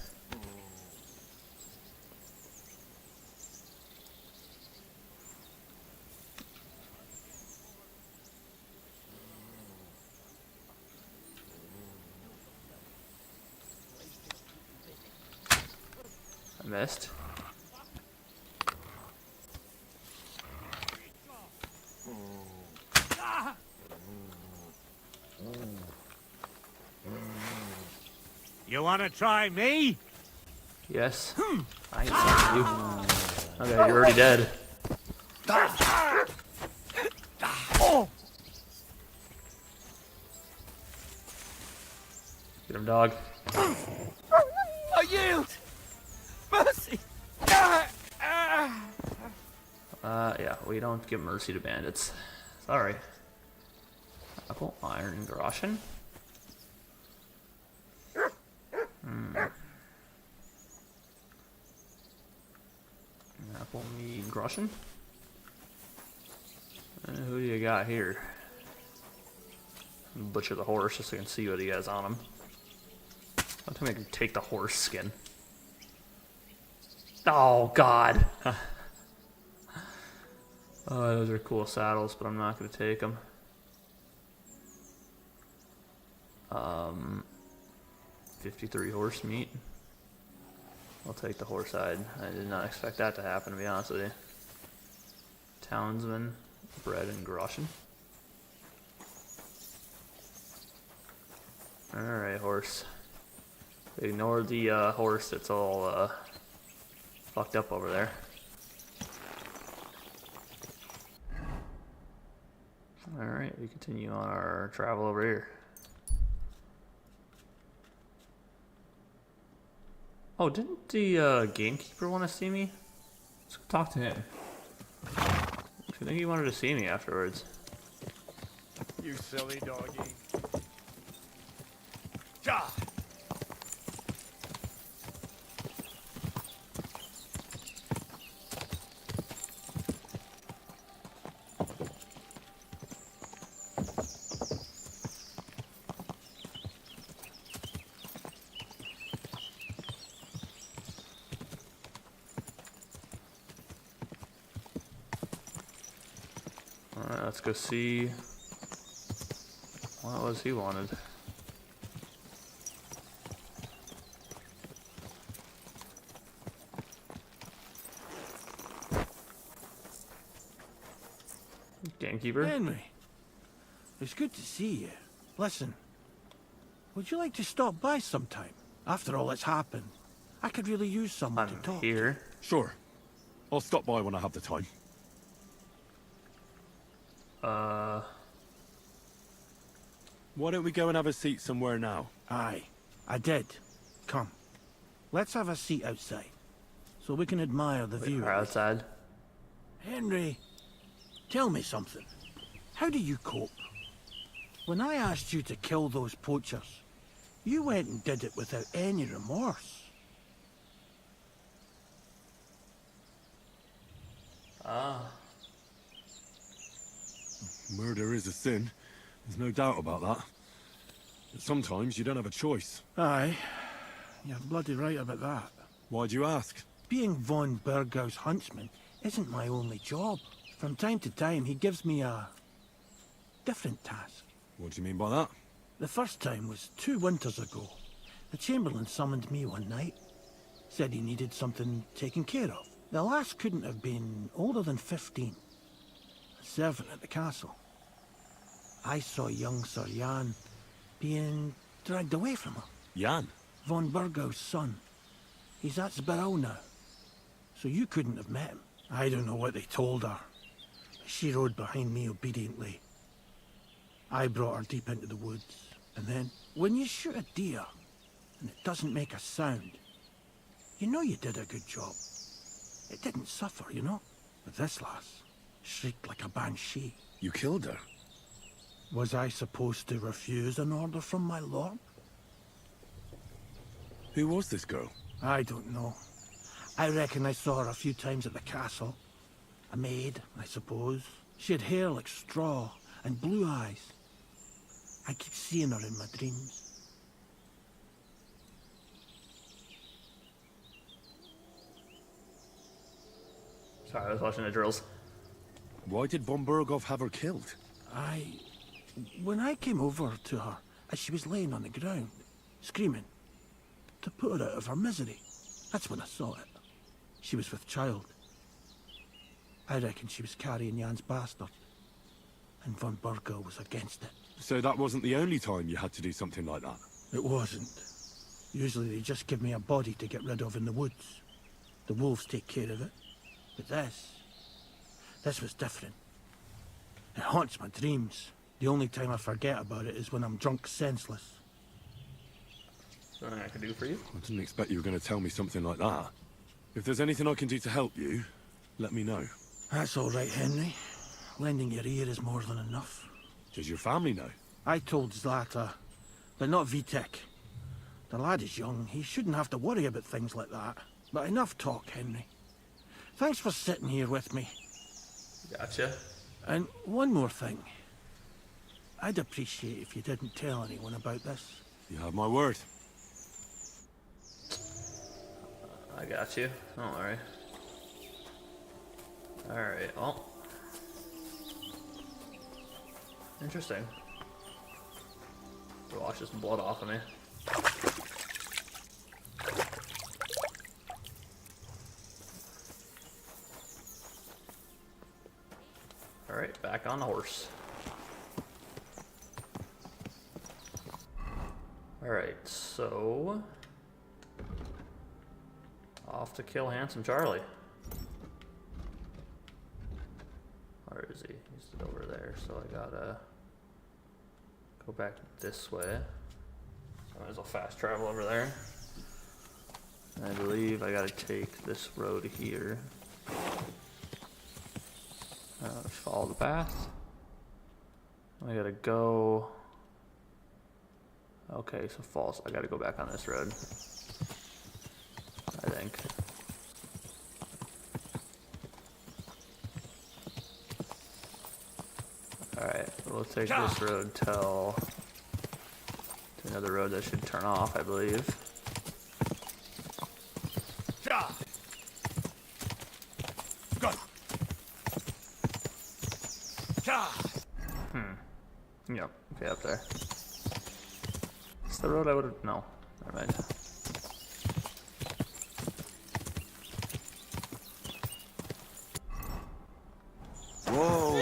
I missed. You want to try me? Yes. I ain't talking to you. Okay, you're already dead. Get him, dog. I yield! Mercy! Yeah, we don't give mercy to bandits. Sorry. Apple, iron, groschen. Apple, meat, groschen. Who do you got here? Butcher the horse just so I can see what he has on him. I'll tell me I can take the horse skin. Oh, God. Oh, those are cool saddles, but I'm not going to take them. 53 horse meat. I'll take the horse hide. I did not expect that to happen, to be honest with you. Townsman, bread, and groschen. Alright, horse. Ignore the horse that's all fucked up over there. Alright, we continue on our travel over here. Oh, didn't the gamekeeper want to see me? Let's go talk to him. I think he wanted to see me afterwards. You silly doggy. Ja! Alright, let's go see what it was he wanted. Gamekeeper? Henry, it's good to see you. Listen, would you like to stop by sometime? After all that's happened, I could really use someone to talk. Here. Sure. I'll stop by when I have the time. Why don't we go and have a seat somewhere now? Aye, I did. Come, let's have a seat outside, so we can admire the view. We're outside. Henry, tell me something. How do you cope? When I asked you to kill those poachers, you went and did it without any remorse. Murder is a sin. There's no doubt about that. But sometimes you don't have a choice. Aye, you're bloody right about that. Why'd you ask? Being von Burgau's huntsman isn't my only job. From time to time, he gives me a different task. What do you mean by that? The first time was 2 winters ago. The Chamberlain summoned me one night. Said he needed something taken care of. The lass couldn't have been older than 15. A servant at the castle. I saw young Sir Jan being dragged away from her. Jan? Von Burgau's son. He's at Sbarrow now. So you couldn't have met him. I don't know what they told her. She rode behind me obediently. I brought her deep into the woods. And then, when you shoot a deer, and it doesn't make a sound, you know you did a good job. It didn't suffer, you know? But this lass shrieked like a banshee. You killed her? Was I supposed to refuse an order from my lord? Who was this girl? I don't know. I reckon I saw her a few times at the castle. A maid, I suppose. She had hair like straw and blue eyes. I keep seeing her in my dreams. Sorry, I was watching the drills. Why did von Burgov have her killed? When I came over to her, as she was laying on the ground, screaming, to put her out of her misery, that's when I saw it. She was with child. I reckon she was carrying Jan's bastard, and von Burgau was against it. So that wasn't the only time you had to do something like that? It wasn't. Usually they just give me a body to get rid of in the woods. The wolves take care of it. But this was different. It haunts my dreams. The only time I forget about it is when I'm drunk senseless. Something I could do for you? I didn't expect you were going to tell me something like that. If there's anything I can do to help you, let me know. That's all right, Henry. Lending your ear is more than enough. Does your family know? I told Zlata, but not Vitek. The lad is young. He shouldn't have to worry about things like that. But enough talk, Henry. Thanks for sitting here with me. Gotcha. And one more thing. I'd appreciate if you didn't tell anyone about this. You have my word. I got you. Don't worry. Alright, well. Interesting. Wash some blood off of me. Alright, back on the horse. Alright, so... off to kill Handsome Charlie. Where is he? He's over there, so I gotta go back this way. So I might as well fast travel over there. And I believe I gotta take this road here. Just follow the path. I gotta go... okay, so false. I gotta go back on this road. I think. Alright, we'll take this road till to another road that should turn off, I believe. Yep, okay, up there. It's the road I would've... no, never mind. Whoa!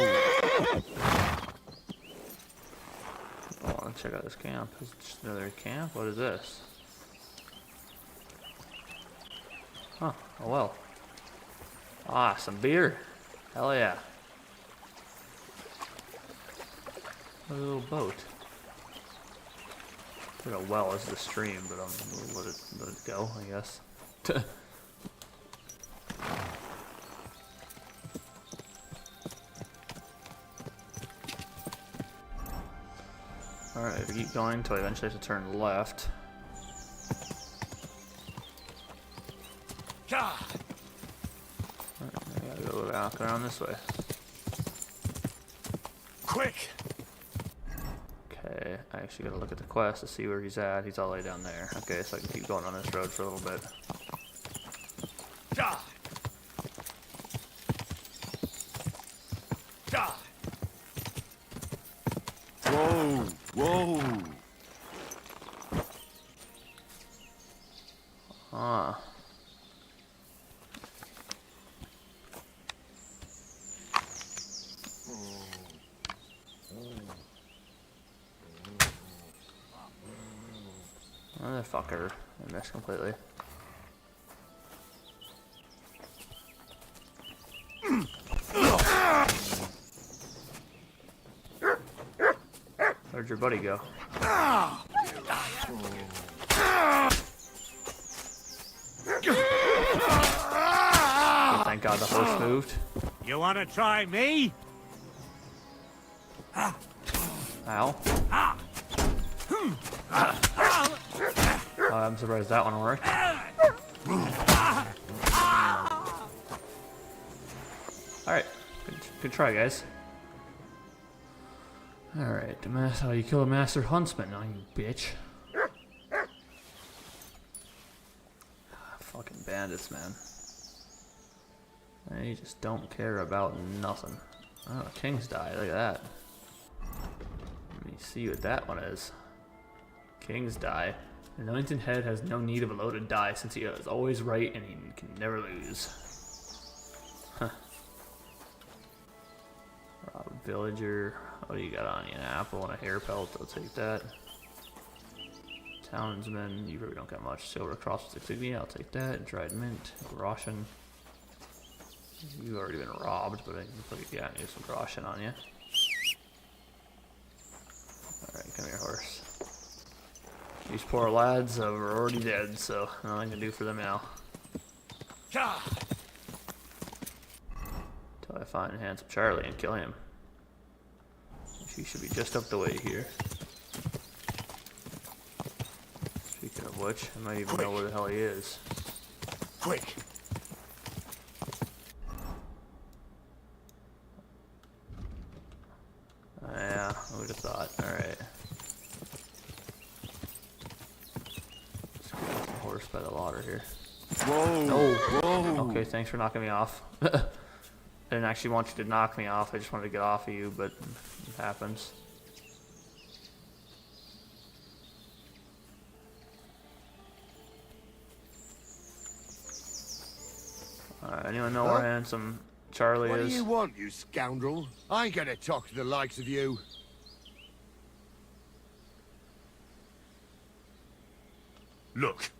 Oh, let's check out this camp. Is it just another camp? What is this? Huh, oh well. Ah, some beer. Hell yeah. A little boat. Put a well as the stream, but I'm gonna let it go, I guess. Alright, we keep going until I eventually have to turn left. Alright, I gotta go back around this way. Quick! Okay, I actually gotta look at the quest to see where he's at. He's all the way down there. Okay, so I can keep going on this road for a little bit. Die! Die! Whoa! Whoa! Ah. Motherfucker. I missed completely. Where'd your buddy go? Oh, thank God the horse moved. You want to try me? Ow. I'm surprised that one worked. Alright, good try, guys. Alright, oh, you killed a master huntsman, now you bitch. Fucking bandits, man. They just don't care about nothing. Oh, kings die, look at that. Let me see what that one is. Kings die. An anointed head has no need of a loaded die since he is always right and he can never lose. Huh. Rob villager. What do you got on you? An apple and a hair pelt. I'll take that. Townsman. You really don't got much. Silver cross with insignia. I'll take that. And dried mint. Groschen. You've already been robbed, but I can put some groschen on you. Alright, come here, horse. These poor lads are already dead, so nothing I can do for them now. Till I find Handsome Charlie and kill him. She should be just up the way here. Speaking of which, I might even know where the hell he is. Quick! Yeah, I would have thought. Alright. Horse by the water here. Whoa! Oh. Whoa! Okay, thanks for knocking me off. I didn't actually want you to knock me off. I just wanted to get off of you, but it happens. Alright, anyone know where Handsome Charlie What is? do you want, you scoundrel? I ain't gonna talk to the likes of you. Look,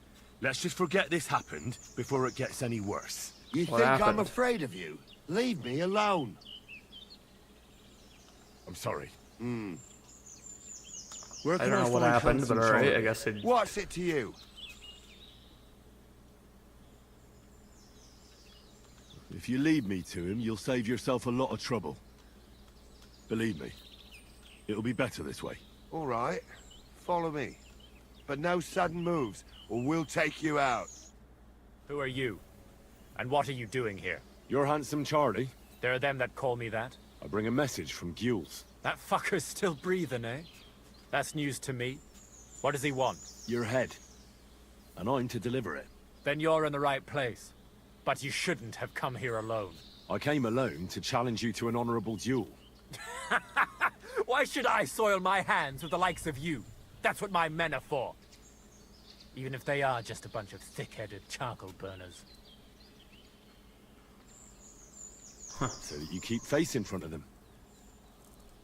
let's just forget this happened before it gets any worse. You What think happened? I'm afraid of you? Leave me alone. I'm sorry. Where I can don't know what find happened, Handsome but alright, Charlie? I guess it... What's it to you? If you lead me to him, you'll save yourself a lot of trouble. Believe me, it'll be better this way. All right, follow me. But no sudden moves, or we'll take you out. Who are you? And what are you doing here? You're Handsome Charlie. There are them that call me that. I bring a message from Gules. That fucker's still breathing, eh? That's news to me. What does he want? Your head. And I'm to deliver it. Then you're in the right place. But you shouldn't have come here alone. I came alone to challenge you to an honorable duel. Why should I soil my hands with the likes of you? That's what my men are for. Even if they are just a bunch of thick-headed charcoal burners. So that you keep face in front of them.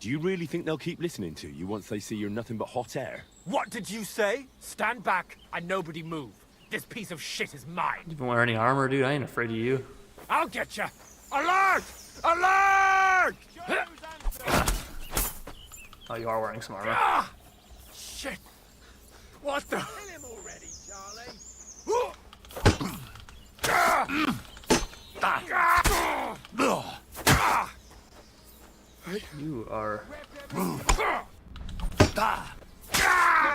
Do you really think they'll keep listening to you once they see you're nothing but hot air? What did you say? Stand back and nobody move. This piece of shit is mine. You don't wear any armor, dude. I ain't afraid of you. I'll get you. Alert! Alert! Oh, you are wearing some armor. Ah! Shit! What the? Kill him already, Charlie. You are.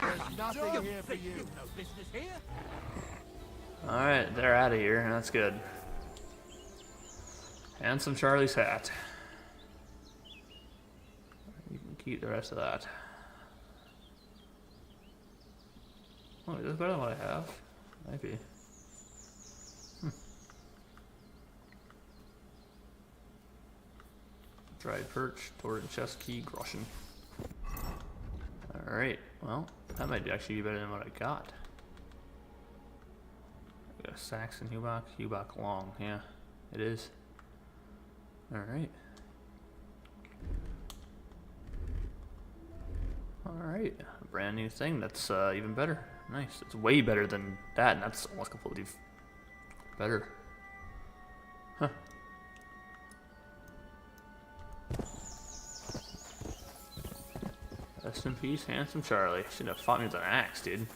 There's nothing here for you. No business here. Alright, they're out of here. That's good. Handsome Charlie's hat. You can keep the rest of that. Oh, is this better than what I have? Maybe. Dried perch, torrid chest key, groschen. Alright, well, that might actually be better than what I got. I got a Saxon Hubach long, yeah, it is. Alright. Alright, a brand new thing that's even better. Nice, it's way better than that, and that's almost completely better. Huh. Rest in peace, handsome Charlie. Should have fought me with an axe, dude.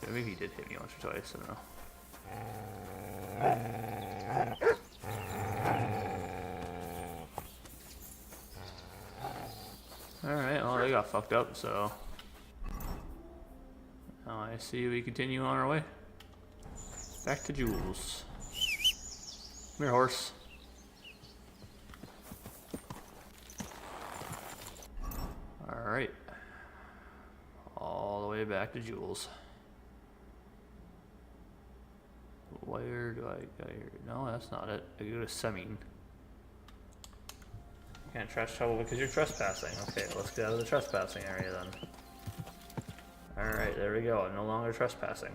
Maybe he did hit me once or twice, I don't know. Alright, well they got fucked up, so now I see we continue on our way. Back to Jules. Come here, horse. Alright. All the way back to Jules. Where do I go here? No, that's not it. I go to Semine. Can't trash trouble because you're trespassing. Okay, let's get out of the trespassing area then. Alright, there we go. No longer trespassing.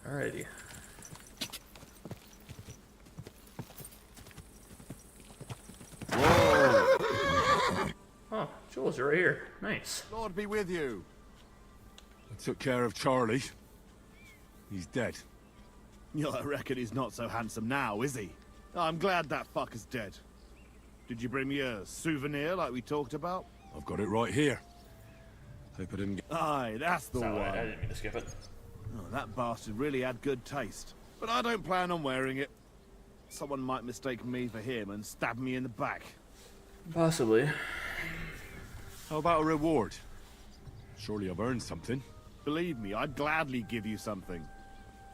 Alrighty. Whoa! Oh, Jules, you're right here. Nice. Lord be with you. I took care of Charlie. He's dead. Yeah, I reckon he's not so handsome now, is he? I'm glad that fucker's dead. Did you bring me a souvenir like we talked about? I've got it right here. Hope I didn't get... Aye, that's the one. I didn't mean to skip it. Oh, that bastard really had good taste. But I don't plan on wearing it. Someone might mistake me for him and stab me in the back. Possibly. How about a reward? Surely I've earned something. Believe me, I'd gladly give you something.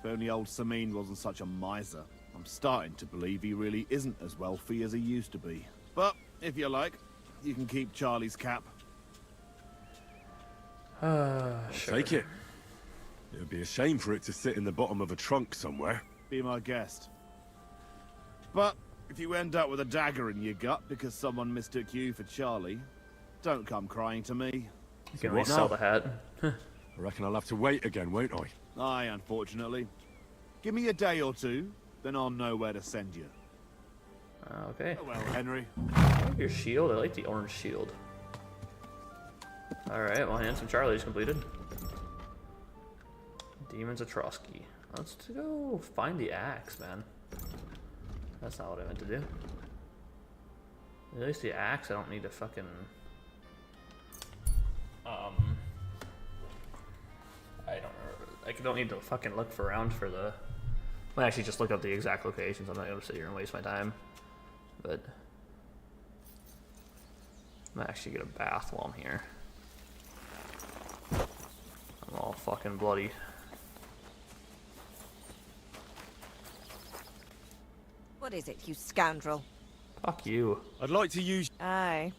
If only old Semine wasn't such a miser. I'm starting to believe he really isn't as wealthy as he used to be. But, if you like, you can keep Charlie's cap. Sure. Take it. It would be a shame for it to sit in the bottom of a trunk somewhere. Be my guest. But, if you end up with a dagger in your gut because someone mistook you for Charlie, don't come crying to me. You can always sell the hat. I reckon I'll have to wait again, won't I? Aye, unfortunately. Give me a day or two, then I'll know where to send you. Okay. Oh, well, Henry. I like your shield. I like the orange shield. Alright, well, Handsome Charlie's completed. Demons of Trotsky. Let's go find the axe, man. That's not what I meant to do. At least the axe, I don't need to fucking... I don't need to fucking look around for the... Well, actually, just look up the exact locations. I'm not going to sit here and waste my time. But... I'm gonna actually get a bath while I'm here. I'm all fucking bloody. What is it, you scoundrel? Fuck you. I'd like to use... Aye.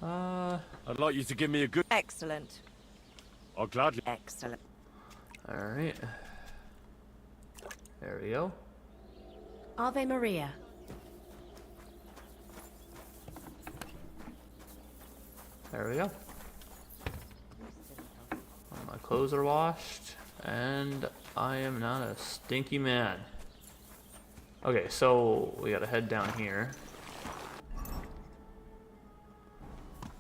I'd like you to give me a good... Excellent. I'll gladly... Excellent. Alright. There we go. Ave Maria. There we go. All my clothes are washed, and I am not a stinky man. Okay, so we gotta head down here.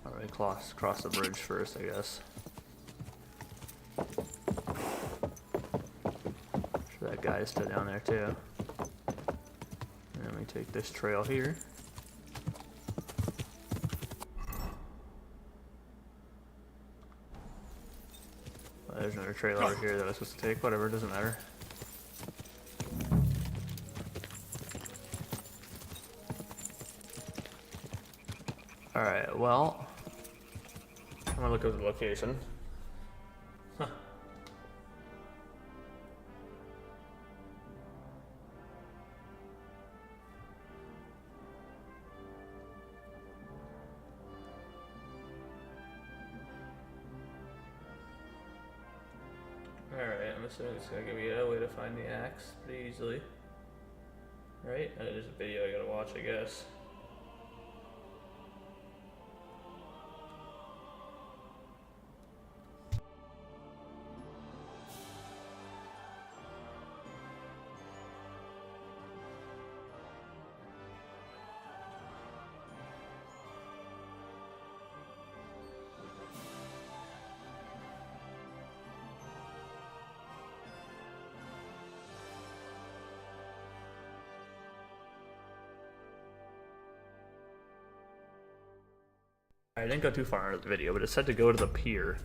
Alright, cross the bridge first, I guess. Sure that guy is still down there too. And then we take this trail here. Well, there's another trail over here that I was supposed to take. Whatever, doesn't matter. Alright, well... I'm gonna look at the location. Huh. Alright, I'm assuming it's gonna give me a way to find the axe pretty easily. Right? And there's a video I gotta watch, I guess. I didn't go too far into the video, but it said to go to the pier.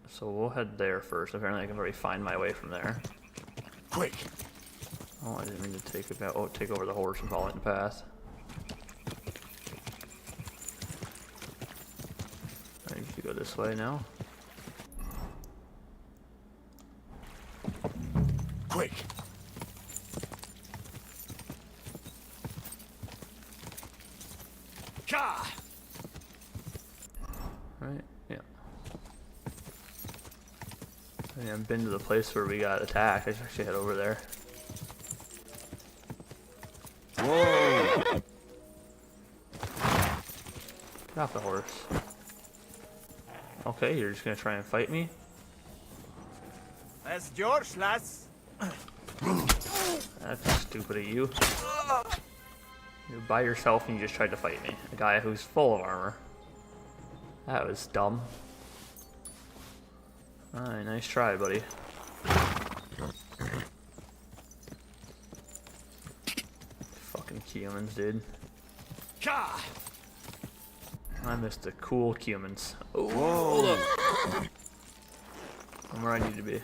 So we'll head there first. Apparently I can already find my way from there. Quick! Oh, I didn't mean to take over the horse and follow it in the path. I need to go this way now. Quick! Right, yeah. I haven't been to the place where we got attacked. I should actually head over there. Whoa! Get off the horse. Okay, you're just gonna try and fight me? That's George, lass. That's stupid of you. You're by yourself and you just tried to fight me. A guy who's full of armor. That was dumb. Alright, nice try, buddy. Fucking humans, dude. I missed the cool humans. Oh, hold up. I'm where I need to be.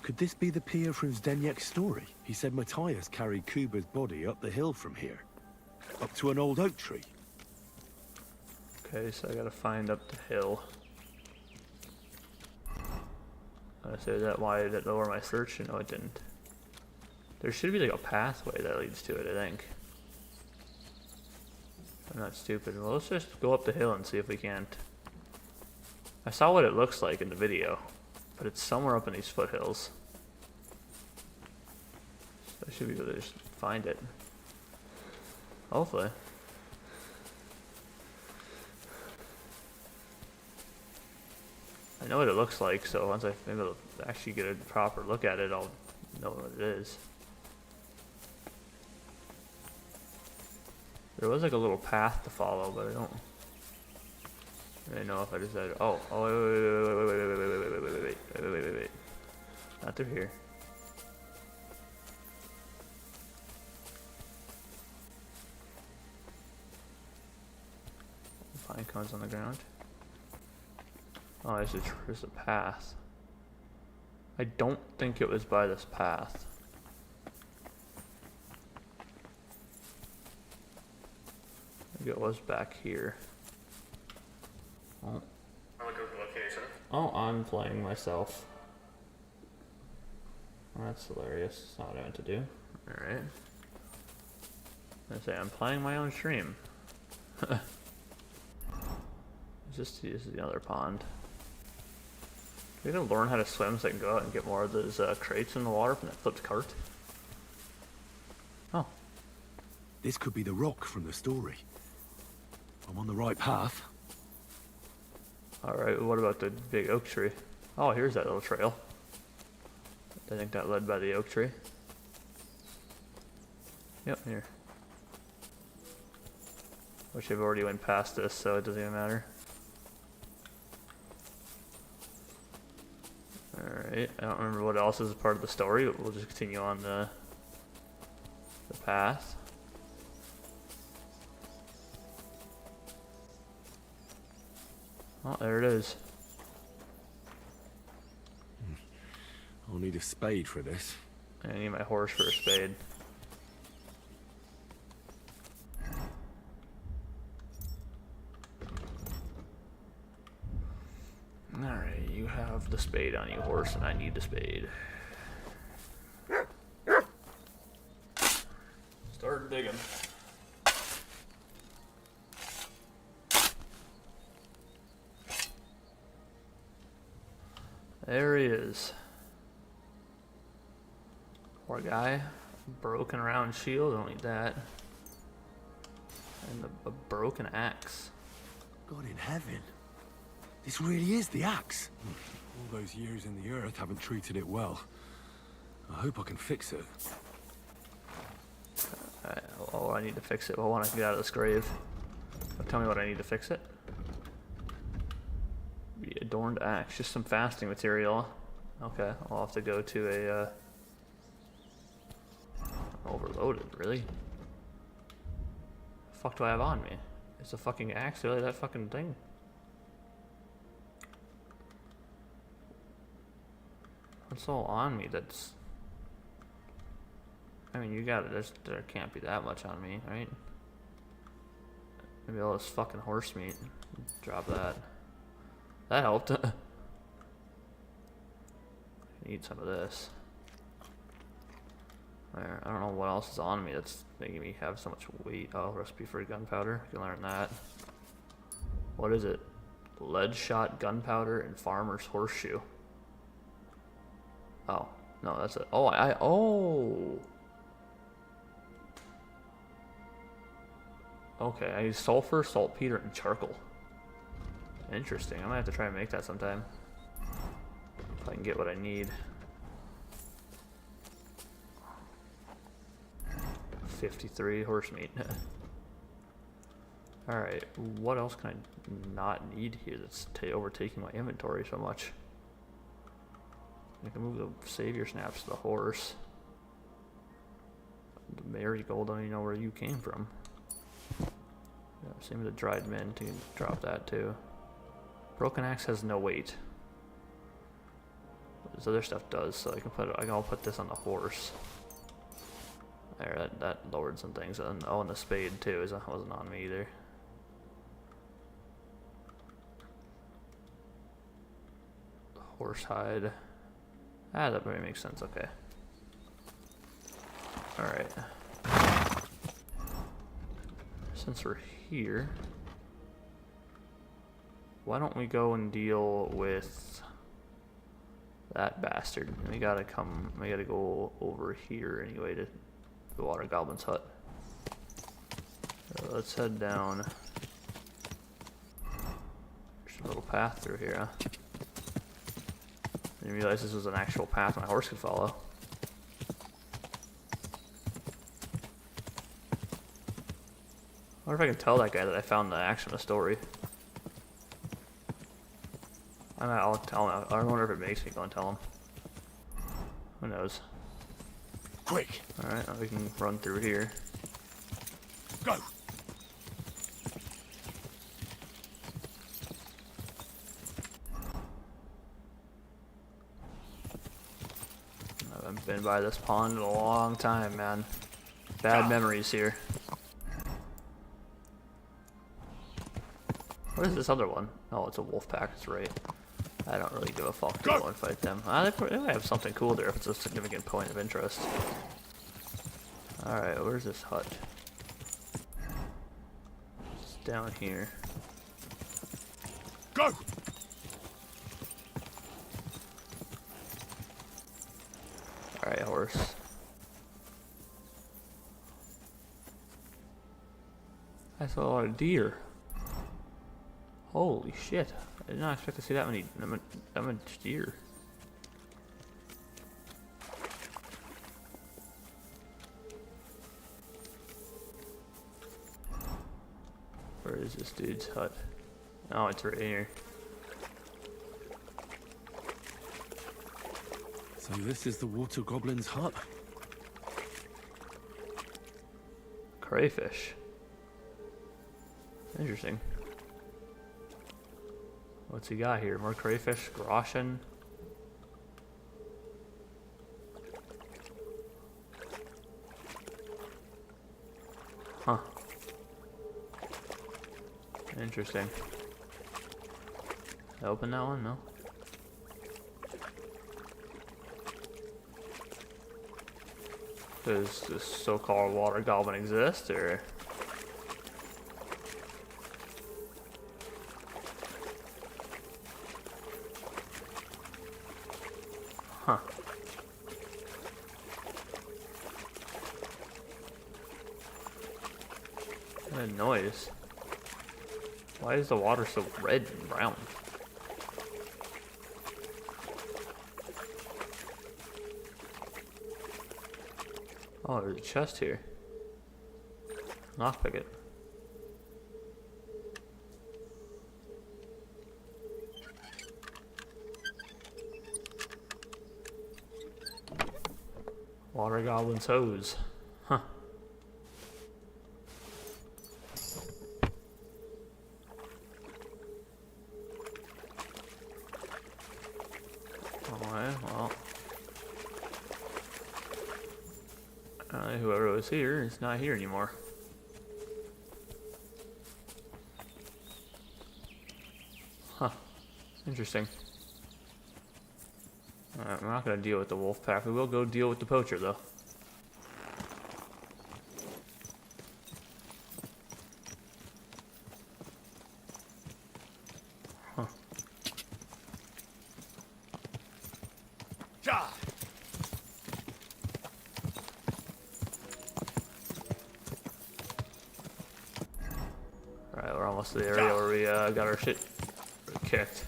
Could this be the pier from Zdeněk's story? He said Matthias carried Kuba's body up the hill from here. Up to an old oak tree. Okay, so I gotta find up the hill. I say that why did it lower my search? No, it didn't. There should be like a pathway that leads to it, I think. I'm not stupid. Well, let's just go up the hill and see if we can't. I saw what it looks like in the video, but it's somewhere up in these foothills. So I should be able to just find it. Hopefully. I know what it looks like, so once I maybe I'll actually get a proper look at it, I'll know what it is. There was like a little path to follow, but I don't really know if I decided. Oh, wait. Not through here. Pine cones on the ground. Oh, there's a path. I don't think it was by this path. Maybe it was back here. Oh. I'll look at the location. Oh, I'm playing myself. Oh, that's hilarious. That's not what I meant to do. Alright. I say I'm playing my own stream. This is the other pond. We gotta learn how to swim so I can go out and get more of those crates in the water from that flipped cart. Oh. This could be the rock from the story. I'm on the right path. Alright, what about the big oak tree? Oh, here's that little trail. I think that led by the oak tree. Yep, here. Which I've already went past this, so it doesn't even matter. Alright, I don't remember what else is a part of the story, but we'll just continue on the path. Oh, there it is. I'll need a spade for this. I need my horse for a spade. Alright, you have the spade on you, horse, and I need the spade. Start digging. There he is. Poor guy. Broken round shield, don't need that. And a broken axe. God in heaven. This really is the axe. All those years in the earth haven't treated it well. I hope I can fix it. Alright, oh, I need to fix it. Well, when I can get out of this grave. Tell me what I need to fix it. The adorned axe, just some fasting material. Okay, I'll have to go to a overloaded, really? The fuck do I have on me? Is a fucking axe really that fucking thing? What's all on me that's... I mean, you got it. There can't be that much on me, right? Maybe all this fucking horse meat. Drop that. That helped. I need some of this. There, I don't know what else is on me that's making me have so much weight. Oh, recipe for gunpowder. You can learn that. What is it? Lead shot gunpowder and farmer's horseshoe. Oh, no, that's it. Oh, oh! Okay, I use sulfur, saltpeter, and charcoal. Interesting. I might have to try and make that sometime. If I can get what I need. 53 horse meat. Alright, what else can I not need here that's overtaking my inventory so much? I can move the savior snaps to the horse. The marigold, I don't even know where you came from. Yeah, same with the dried mint, you can drop that too. Broken axe has no weight. This other stuff does, so I'll put this on the horse. There, that lowered some things. And oh, and the spade too wasn't on me either. Horse hide. Ah, that really makes sense. Okay. All right. Since we're here, why don't we go and deal with that bastard? We gotta go over here anyway to the water goblin's hut. So let's head down. There's a little path through here, huh? I didn't realize this was an actual path my horse could follow. I wonder if I can tell that guy that I found the axe in the story. I'll tell him. I wonder if it makes me go and tell him. Who knows? Quick! Alright, now we can run through here. Go! I haven't been by this pond in a long time, man. Bad memories here. What is this other one? Oh, it's a wolf pack, that's right. I don't really give a fuck to go and fight them. They might have something cool there if it's a significant point of interest. Alright, where's this hut? It's down here. Go! Alright, horse. I saw a lot of deer. Holy shit. I did not expect to see that much deer. Where is this dude's hut? Oh, it's right here. So this is the water goblin's hut? Crayfish. Interesting. What's he got here? More crayfish, groschen. Huh. Interesting. Did I open that one? No. Does this so-called water goblin exist, or? Huh. What a noise. Why is the water so red and brown? Oh, there's a chest here. Lockpick it. Water goblin's hose. Huh. Alright, well. Whoever was here is not here anymore. Huh. Interesting. Alright, we're not gonna deal with the wolf pack. We will go deal with the poacher, though. Huh. Alright, we're almost to the area where we got our shit kicked.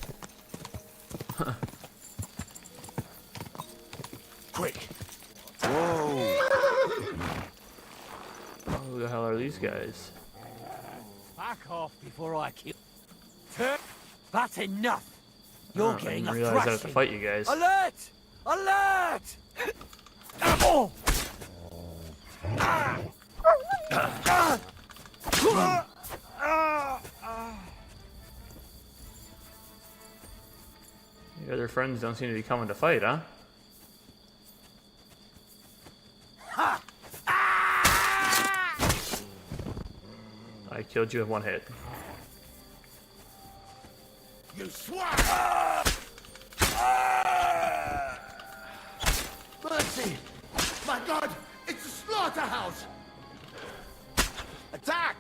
Quick! Whoa! Oh, who the hell are these guys? Back off before I kill. That's enough. You're getting a thrashing. I didn't realize I had to fight you guys. Alert! Alert! Oh! Your other friends don't seem to be coming to fight, huh? I killed you with one hit. You swine! Mercy! My God! It's a slaughterhouse! Attack!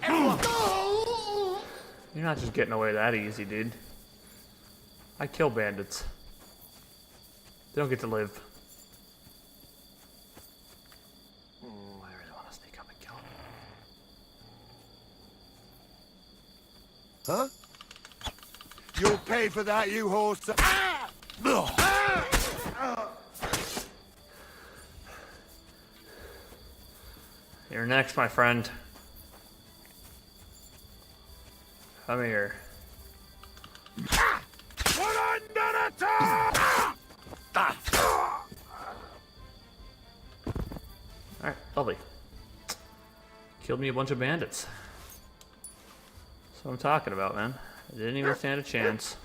Everyone! Go! You're not just getting away that easy, dude. I kill bandits. They don't get to live. I really want to sneak up and kill him. Huh? You'll pay for that, you horse. Ah! You're next, my friend. Come here. Put under attack! Alright, lovely. Killed me a bunch of bandits. That's what I'm talking about, man. I didn't even stand a chance.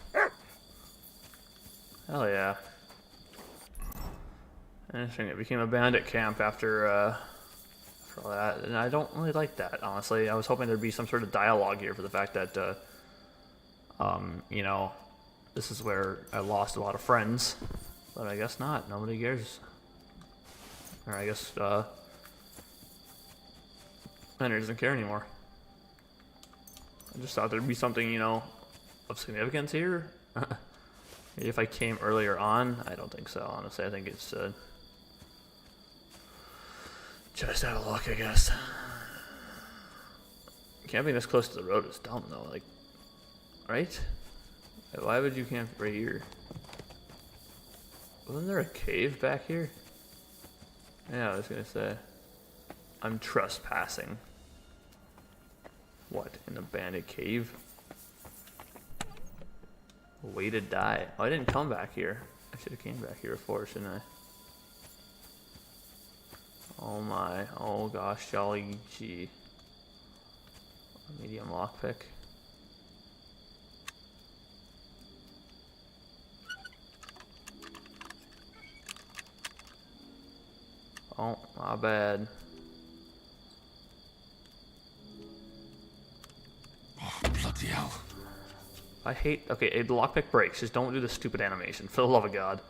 Hell yeah. Interesting, it became a bandit camp after all that, and I don't really like that, honestly. I was hoping there'd be some sort of dialogue here for the fact that, you know, this is where I lost a lot of friends, but I guess not. Nobody cares. Or I guess, Leonard doesn't care anymore. I just thought there'd be something, you know, of significance here. Maybe if I came earlier on, I don't think so, honestly. I think it's, just out of luck, I guess. Camping this close to the road is dumb, though. Like, right? Why would you camp right here? Wasn't there a cave back here? Yeah, I was gonna say. I'm trespassing. What, in a bandit cave? A way to die. Oh, I didn't come back here. I should have came back here before, shouldn't I? Oh my, oh gosh, jolly gee. Medium lockpick. Oh, my bad. Bloody hell. I hate... Okay, the lockpick breaks. Just don't do the stupid animation. For the love of God.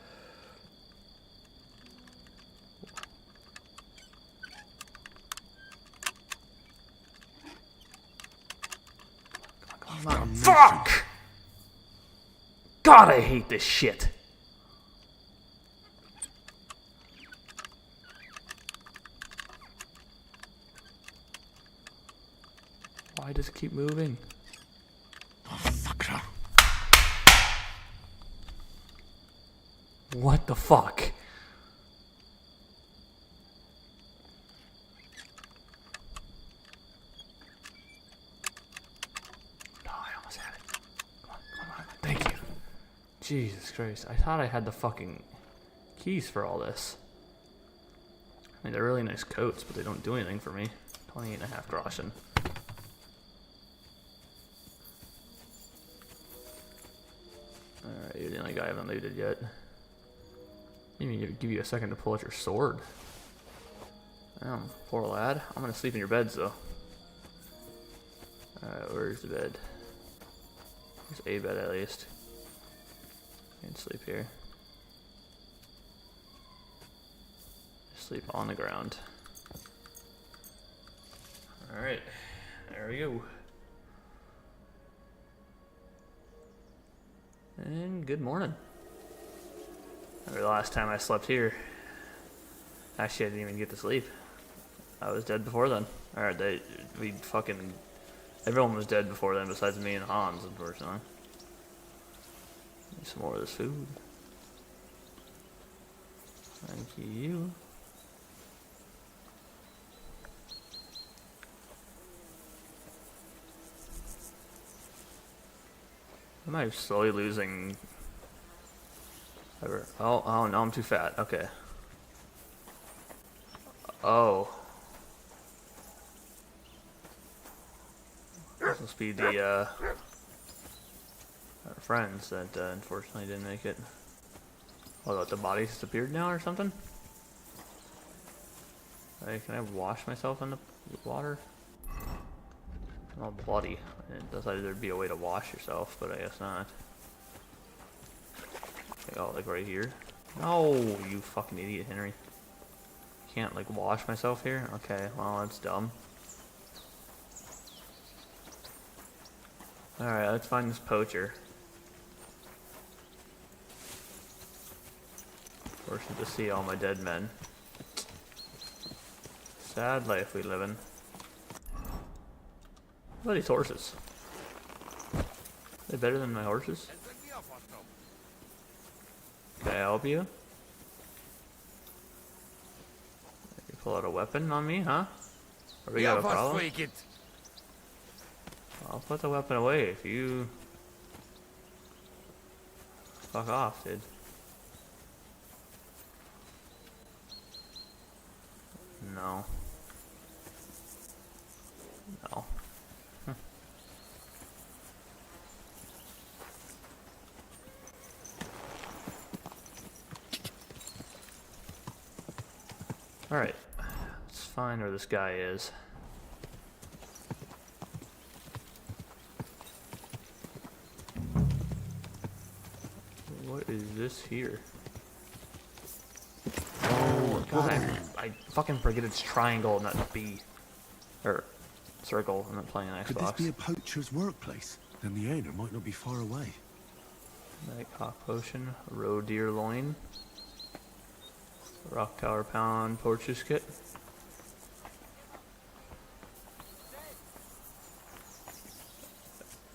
Fuck! God, I hate this shit. Why does it keep moving? Oh, fucker. What the fuck? No, I almost had it. Come on. Thank you. Jesus Christ. I thought I had the fucking keys for all this. I mean, they're really nice coats, but they don't do anything for me. 28.5 groschen. Alright, you're the only guy I haven't looted yet. Even give you a second to pull out your sword. Damn, poor lad. I'm gonna sleep in your beds though. Alright, where's the bed? There's a bed at least. I can sleep here. Sleep on the ground. Alright, there we go. And good morning. The last time I slept here, actually I didn't even get to sleep. I was dead before then. Alright, everyone was dead before then besides me and Hans, unfortunately. Need some more of this food. Thank you. Am I slowly losing... Oh no, I'm too fat. Okay. Oh. This must be the, our friends that, unfortunately didn't make it. Oh, the body disappeared now or something? Hey, can I wash myself in the water? I'm all bloody. It decided there'd be a way to wash yourself, but I guess not. Okay, oh, like right here? No, you fucking idiot, Henry. Can't, like, wash myself here? Okay, well, that's dumb. Alright, let's find this poacher. Fortunate to see all my dead men. Sad life we live in. What are these horses? Are they better than my horses? Can I help you? You pull out a weapon on me, huh? Or we got a problem? I'll put the weapon away if you... Fuck off, dude. No. No. Alright. Let's find where this guy is. What is this here? Oh, God. I fucking forget it's triangle, not B. Or circle. I'm not playing an Xbox. Could this be a poacher's workplace? Then the owner might not be far away. Night cock potion, roe deer loin, rock tower pound, porches kit.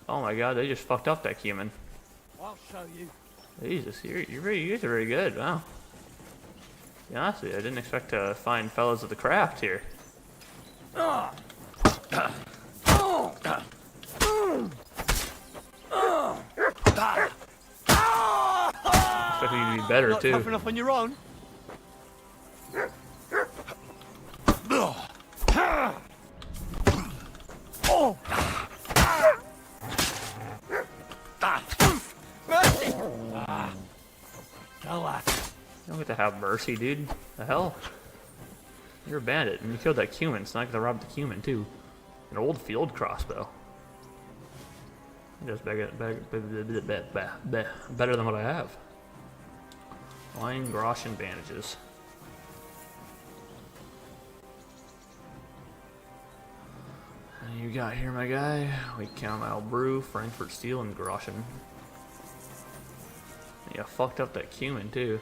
Oh my God, they just fucked up that human. I'll show you. Jesus, you guys are very good. Wow. To be honest with you, I didn't expect to find fellows of the craft here. Expected you to be better too. Not tough enough on your own. You don't get to have mercy, dude. The hell? You're a bandit, and you killed that human, so now I get to rob the human too. An old field crossbow. Just better than what I have. Wine, groschen, bandages. And you got here, my guy. We chamomile brew, Frankfurt steel, and groschen. Yeah, fucked up that cumin too.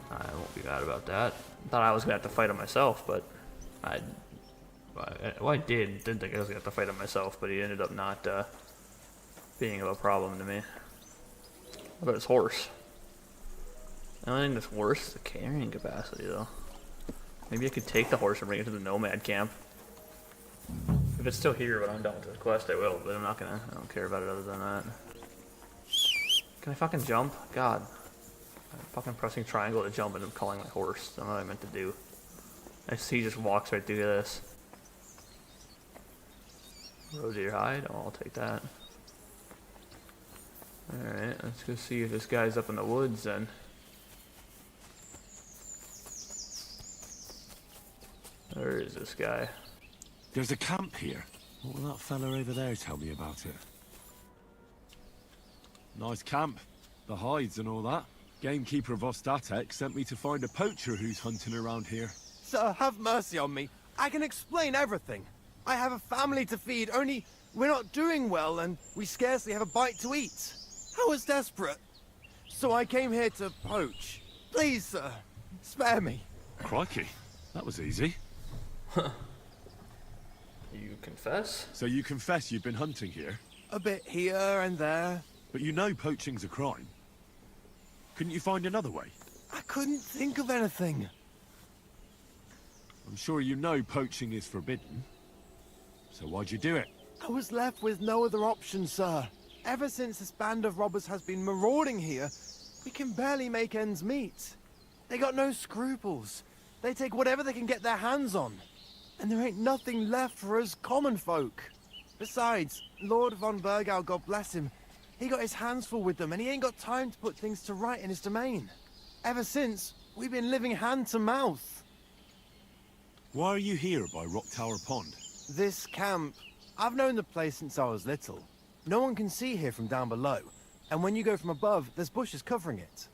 I won't be mad about that. Thought I was gonna have to fight him myself, but I didn't think I was gonna have to fight him myself, but he ended up not being a problem to me. What about his horse? The only thing that's worse is the carrying capacity, though. Maybe I could take the horse and bring it to the nomad camp. If it's still here when I'm done with the quest, I will, but I'm not gonna. I don't care about it other than that. Can I fucking jump? God. I'm fucking pressing triangle to jump and I'm calling my horse. That's not what I meant to do. I see he just walks right through this. Rosier hide? Oh, I'll take that. Alright, let's go see if this guy's up in the woods then. Where is this guy? There's a camp here. What will that fella over there tell me about it? Nice camp. The hides and all that. Gamekeeper Vostatek sent me to find a poacher who's hunting around here. Sir, have mercy on me. I can explain everything. I have a family to feed, only we're not doing well and we scarcely have a bite to eat. I was desperate. So I came here to poach. Please, sir, spare me. Crikey, that was easy. You confess? So you confess you've been hunting here? A bit here and there. But you know poaching's a crime. Couldn't you find another way? I couldn't think of anything. I'm sure you know poaching is forbidden. So why'd you do it? I was left with no other option, sir. Ever since this band of robbers has been marauding here, we can barely make ends meet. They got no scruples. They take whatever they can get their hands on. And there ain't nothing left for us common folk. Besides, Lord von Burgau, God bless him, he got his hands full with them and he ain't got time to put things to right in his domain. Ever since, we've been living hand to mouth. Why are you here by Rock Tower Pond? This camp, I've known the place since I was little. No one can see here from down below. And when you go from above, there's bushes covering it.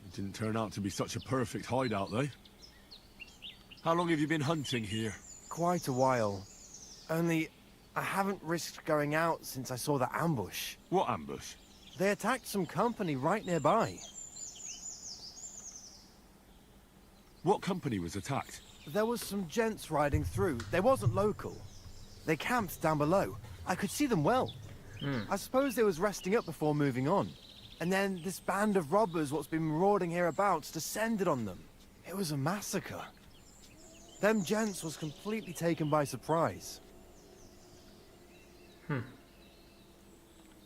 It didn't turn out to be such a perfect hideout, though. How long have you been hunting here? Quite a while. Only, I haven't risked going out since I saw the ambush. What ambush? They attacked some company right nearby. What company was attacked? There was some gents riding through. They wasn't local. They camped down below. I could see them well. I suppose they was resting up before moving on. And then this band of robbers what's been marauding hereabouts descended on them. It was a massacre. Them gents was completely taken by surprise.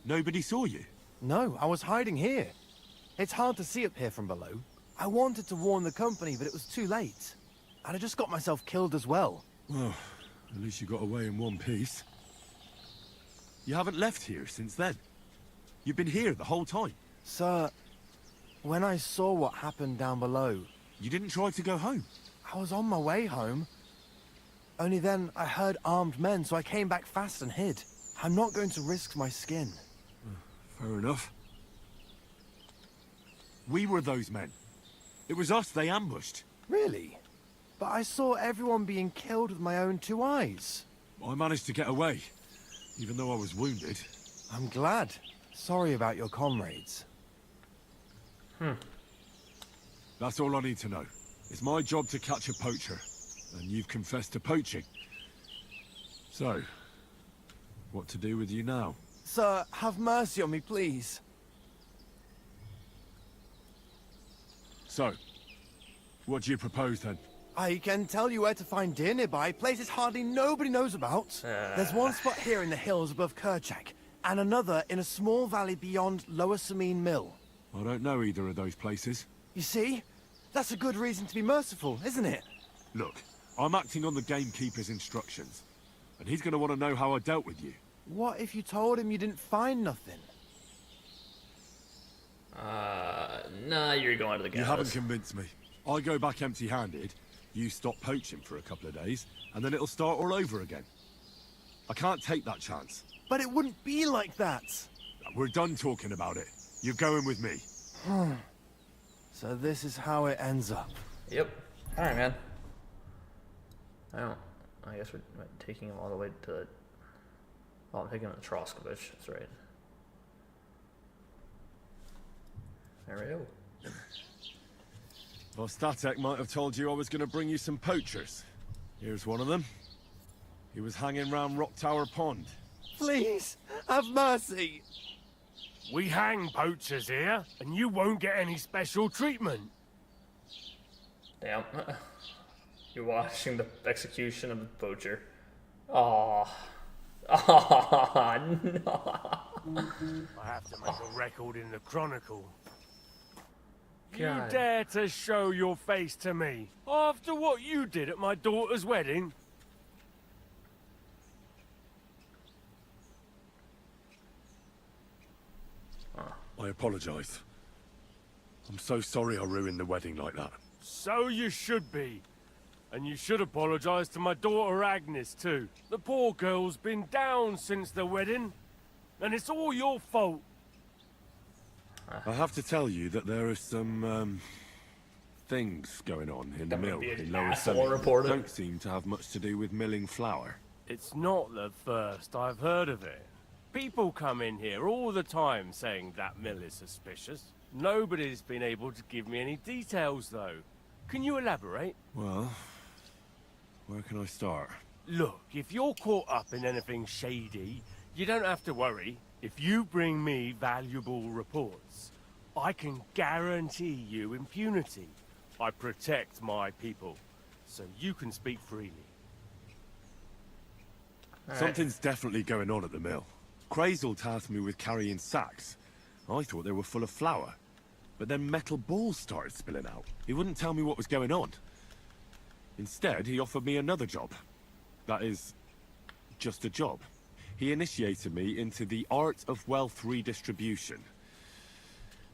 Nobody saw you? No, I was hiding here. It's hard to see up here from below. I wanted to warn the company, but it was too late. And I just got myself killed as well. Well, at least you got away in one piece. You haven't left here since then. You've been here the whole time. Sir, when I saw what happened down below... You didn't try to go home? I was on my way home. Only then I heard armed men, so I came back fast and hid. I'm not going to risk my skin. Fair enough. We were those men. It was us they ambushed. Really? But I saw everyone being killed with my own two eyes. I managed to get away, even though I was wounded. I'm glad. Sorry about your comrades. That's all I need to know. It's my job to catch a poacher, and you've confessed to poaching. So, what to do with you now? Sir, have mercy on me, please. So, what do you propose then? I can tell you where to find deer nearby, places hardly nobody knows about. There's one spot here in the hills above Kerchak, and another in a small valley beyond Lower Samine Mill. I don't know either of those places. You see? That's a good reason to be merciful, isn't it? Look, I'm acting on the gamekeeper's instructions, and he's going to want to know how I dealt with you. What if you told him you didn't find nothing? Nah, you're going to the gallows. You haven't convinced me. I go back empty-handed, you stop poaching for a couple of days, and then it'll start all over again. I can't take that chance. But it wouldn't be like that. We're done talking about it. You're going with me. So this is how it ends up. Yep. Alright, man. I guess we're taking him all the way to... Oh, I'm taking him to Troskovich. That's right. There we go. Vostatek might have told you I was going to bring you some poachers. Here's one of them. He was hanging round Rock Tower Pond. Please, have mercy. We hang poachers here, and you won't get any special treatment. Damn. You're watching the execution of the poacher. Oh. Oh, no. I have to make a record in the Chronicle. God. You dare to show your face to me after what you did at my daughter's wedding? I apologize. I'm so sorry I ruined the wedding like that. So you should be. And you should apologize to my daughter Agnes, too. The poor girl's been down since the wedding. And it's all your fault. I have to tell you that there are some, things going on in the mill in Lower Surrey that don't seem to have much to do with milling flour. It's not the first I've heard of it. People come in here all the time saying that mill is suspicious. Nobody's been able to give me any details, though. Can you elaborate? Well, where can I start? Look, if you're caught up in anything shady, you don't have to worry. If you bring me valuable reports, I can guarantee you impunity. I protect my people, so you can speak freely. Something's definitely going on at the mill. Kreyzl tasked me with carrying sacks. I thought they were full of flour. But then metal balls started spilling out. He wouldn't tell me what was going on. Instead, he offered me another job. That is, just a job. He initiated me into the art of wealth redistribution.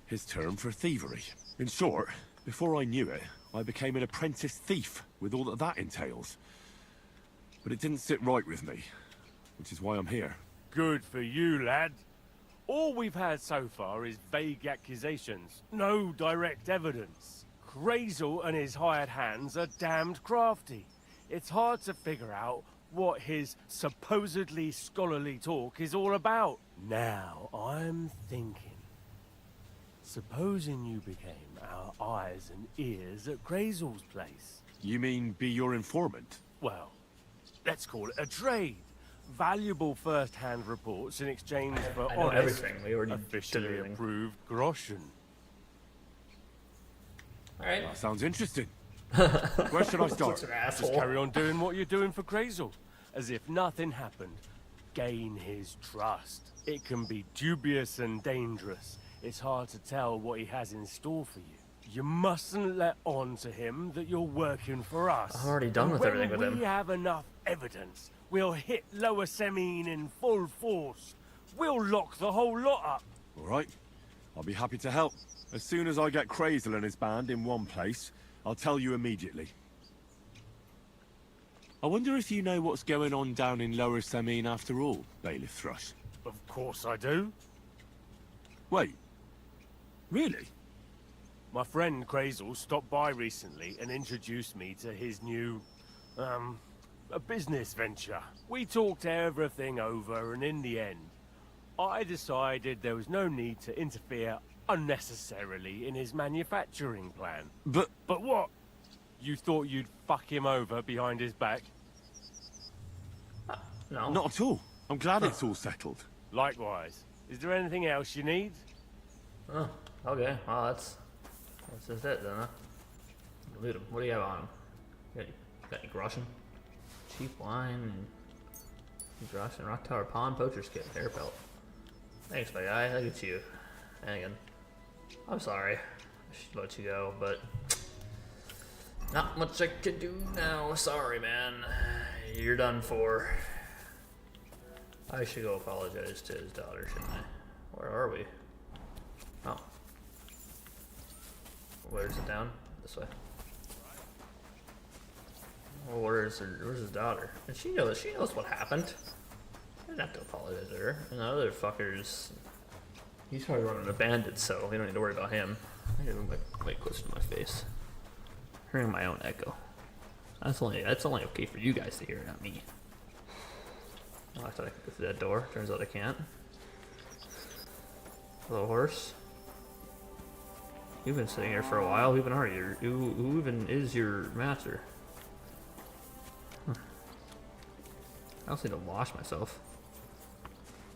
His term for thievery. In short, before I knew it, I became an apprentice thief with all that entails. But it didn't sit right with me, which is why I'm here. Good for you, lad. All we've had so far is vague accusations, no direct evidence. Kreyzl and his hired hands are damned crafty. It's hard to figure out what his supposedly scholarly talk is all about. Now, I'm thinking. Supposing you became our eyes and ears at Kreyzl's place. You mean be your informant? Well, let's call it a trade. Valuable first-hand reports in exchange for I know honest, everything. We already officially did everything. approved groschen. Alright. That sounds interesting. Where should I start? Just carry on doing what you're doing for Kreyzl, as if nothing happened. Gain his trust. It can be dubious and dangerous. It's hard to tell what he has in store for you. You mustn't let on to him that you're working for us. I'm already done with everything with him. When we have enough evidence, we'll hit Lower Semine in full force. We'll lock the whole lot up. All right. I'll be happy to help. As soon as I get Kreyzl and his band in one place, I'll tell you immediately. I wonder if you know what's going on down in Lower Semine after all, Bailiff Thrush. Of course I do. Wait. Really? My friend Kreyzl stopped by recently and introduced me to his new, a business venture. We talked everything over, and in the end, I decided there was no need to interfere unnecessarily in his manufacturing plan. But what? You thought you'd fuck him over behind his back? No. Not at all. I'm glad it's all settled. Likewise. Is there anything else you need? Oh, okay. Well, that's just it then, huh? Loot him. What do you have on him? Got any groschen? Cheap wine and groschen. Rock Tower Pond, Poacher's Kit, hair belt. Thanks, my guy. Look at you. And again, I'm sorry. I should let you go, but not much I can do now. Sorry, man. You're done for. I should go apologize to his daughter, shouldn't I? Where are we? Oh. Where's it down? This way. Oh, where's his daughter? And she knows what happened. didn't have to apologize to her. And the other fuckers, he's probably running a bandit, so we don't need to worry about him. I gotta move my mic closer to my face. Hearing my own echo. That's only okay for you guys to hear, not me. Oh, I thought I could go through that door. Turns out I can't. Hello, horse. You've been sitting here for a while. Who even are you? Who even is your master? Huh. I also need to wash myself.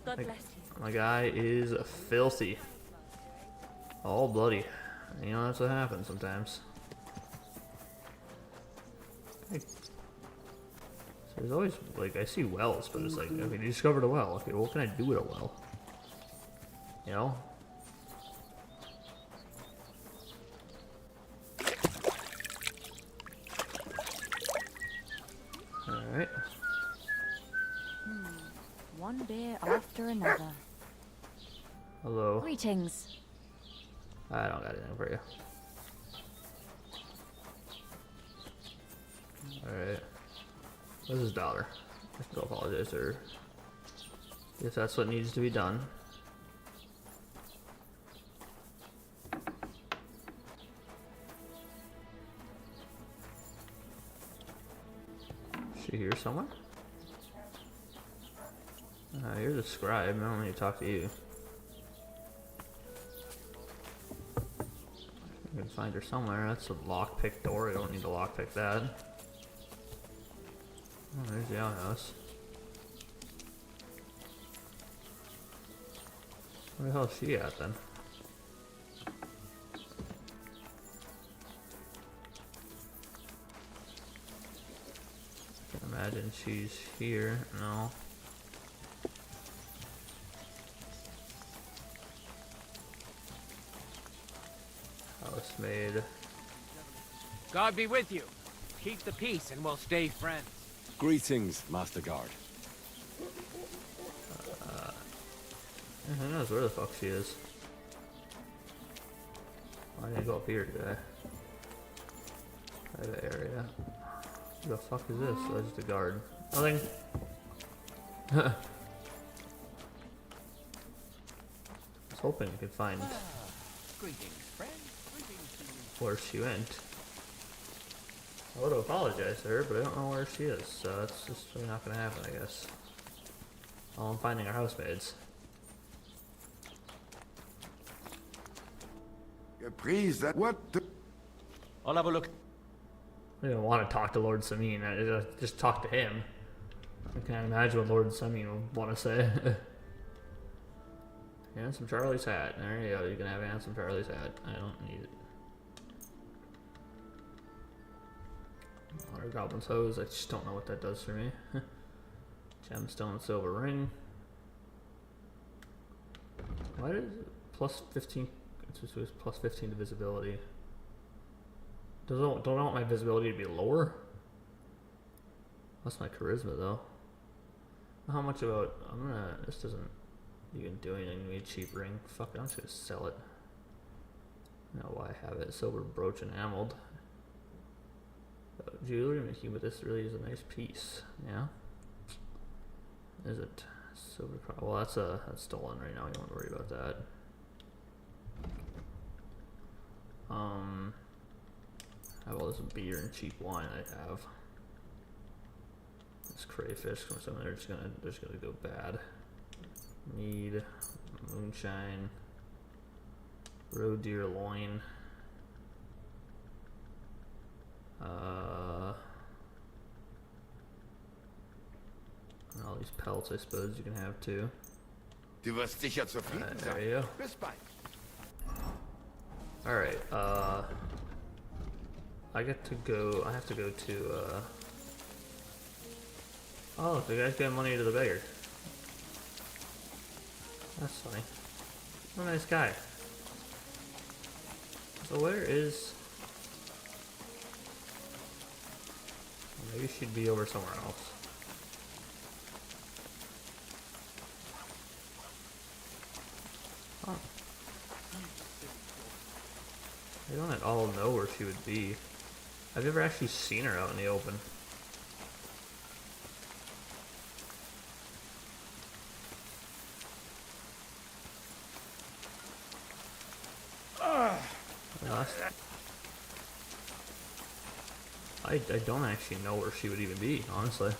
God bless you. My guy is filthy. All bloody. You know, that's what happens sometimes. Hey. So there's always, like, I see wells, but it's like, okay, you discovered a well. Okay, what can I do with a well? You know? Alright. One beer after another. Hello. Greetings. I don't got anything for you. Alright. Where's his daughter? I can go apologize to her. If that's what needs to be done. Is she here somewhere? You're the scribe. I don't need to talk to you. I can find her somewhere. That's a lockpick door. I don't need to lockpick that. Oh, there's the outhouse. Where the hell is she at then? Can't imagine she's here. No. Housemaid. God be with you. Keep the peace and we'll stay friends. Greetings, Master Guard. Who knows where the fuck she is? I need to go up here today. Private area. Who the fuck is this? Oh, it's just a guard. Nothing. I was hoping I could find Greetings, friend. where she went. I would have apologized to her, but I don't know where she is, so that's just really not gonna happen, I guess. All I'm finding are housemaids. Kreyzl, what the... I'll have a look. I didn't want to talk to Lord Samin. I just talk to him. I can't imagine what Lord Samin would want to say. Handsome Charlie's hat. There you go. You can have Handsome Charlie's hat. I don't need it. Water Goblin's hose. I just don't know what that does for me. Gemstone silver ring. Why does it plus 15? It's just plus 15 to visibility. Don't I want my visibility to be lower? That's my charisma though. How much about? This doesn't even do anything to me. Cheap ring. Fuck it. I'm just gonna sell it. I don't know why I have it. Silver brooch enameled. Jewelry making, but this really is a nice piece. Yeah. Is it silver? Well, that's stolen right now. You don't worry about that. How about this beer and cheap wine I have? This crayfish from somewhere. They're just gonna go bad. Need moonshine. Roe deer loin. And all these pelts, I suppose you can have too. Du wirst sicher zufrieden There sein. you go. Bis bald. Alright, I have to go to, oh, the guy's giving money to the beggar. That's funny. What a nice guy. So where is... Maybe she'd be over somewhere else. Huh. I don't at all know where she would be. I've never actually seen her out in the open. I don't actually know where she would even be, honestly.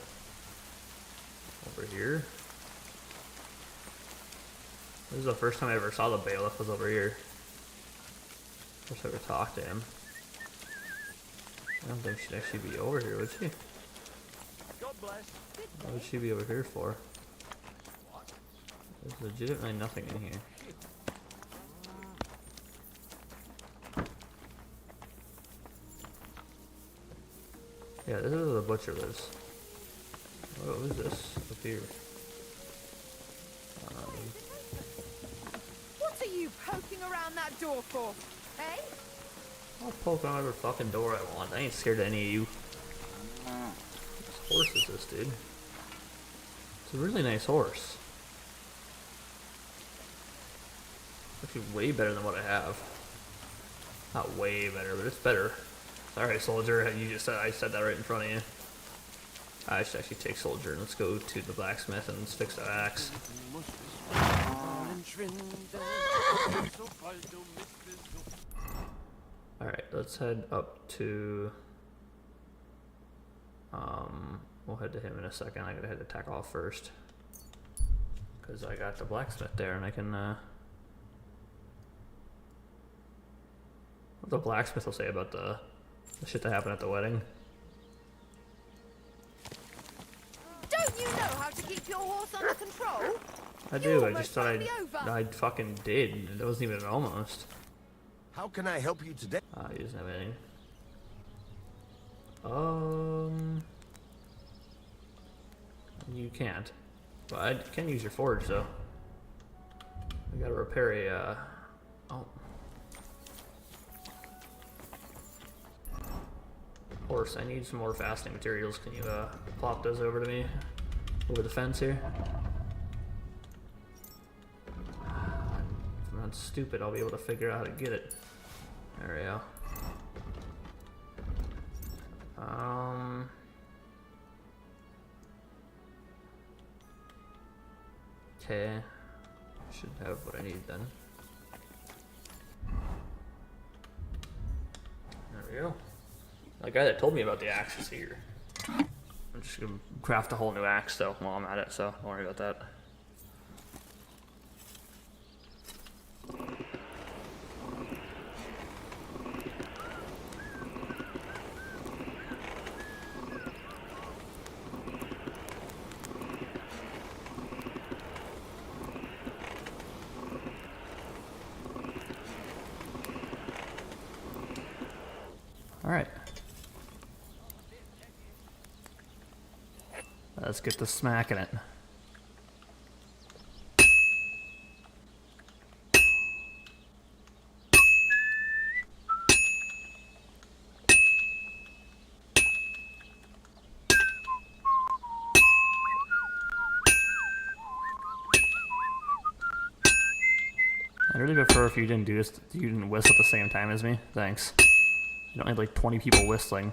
Over here. This is the first time I ever saw the bailiff was over here. First I ever talked to him. I don't think she'd actually be over here, would she? God bless. What would she be over here for? There's legitimately nothing in here. Yeah, this is where the butcher lives. What is this up here? What are you poking around that door for? Eh? I'll poke on whatever fucking door I want. I ain't scared of any of you. Whose horse is this, dude? It's a really nice horse. Actually way better than what I have. Not way better, but it's better. Alright, soldier, you just said I said that right in front of you. I should actually take soldier and let's go to the blacksmith and let's fix that axe. Alright, let's head up to we'll head to him in a second. I gotta head to Tackle first. Cause I got the blacksmith there and I can what the blacksmith will say about the shit that happened at the wedding. Don't you know how to keep your horse under control? I do, I just thought I fucking did. It wasn't even almost. How can I help you today? He doesn't have anything. You can't. But I can use your forge though. I gotta repair a, oh. Horse, I need some more fastening materials. Can you, plop those over to me? Over the fence here? If I'm not stupid, I'll be able to figure out how to get it. There we go. Okay. Should have what I need then. There we go. The guy that told me about the axe is here. I'm just gonna craft a whole new axe though while I'm at it, so don't worry about that. Alright. Let's get to smacking it. I'd really prefer if you didn't do this, you didn't whistle at the same time as me. Thanks. You don't need like 20 people whistling.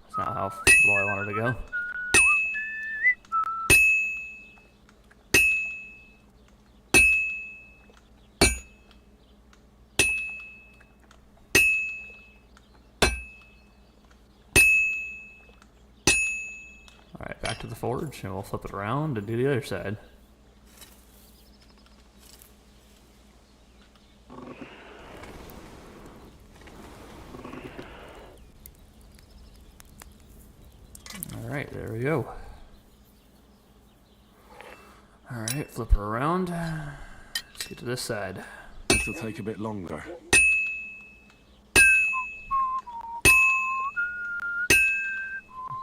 That's not how low I wanted to go. Alright, back to the forge, and we'll flip it around and do the other side. Alright, there we go. Alright, flip her around. Let's get to this side. This will take a bit longer.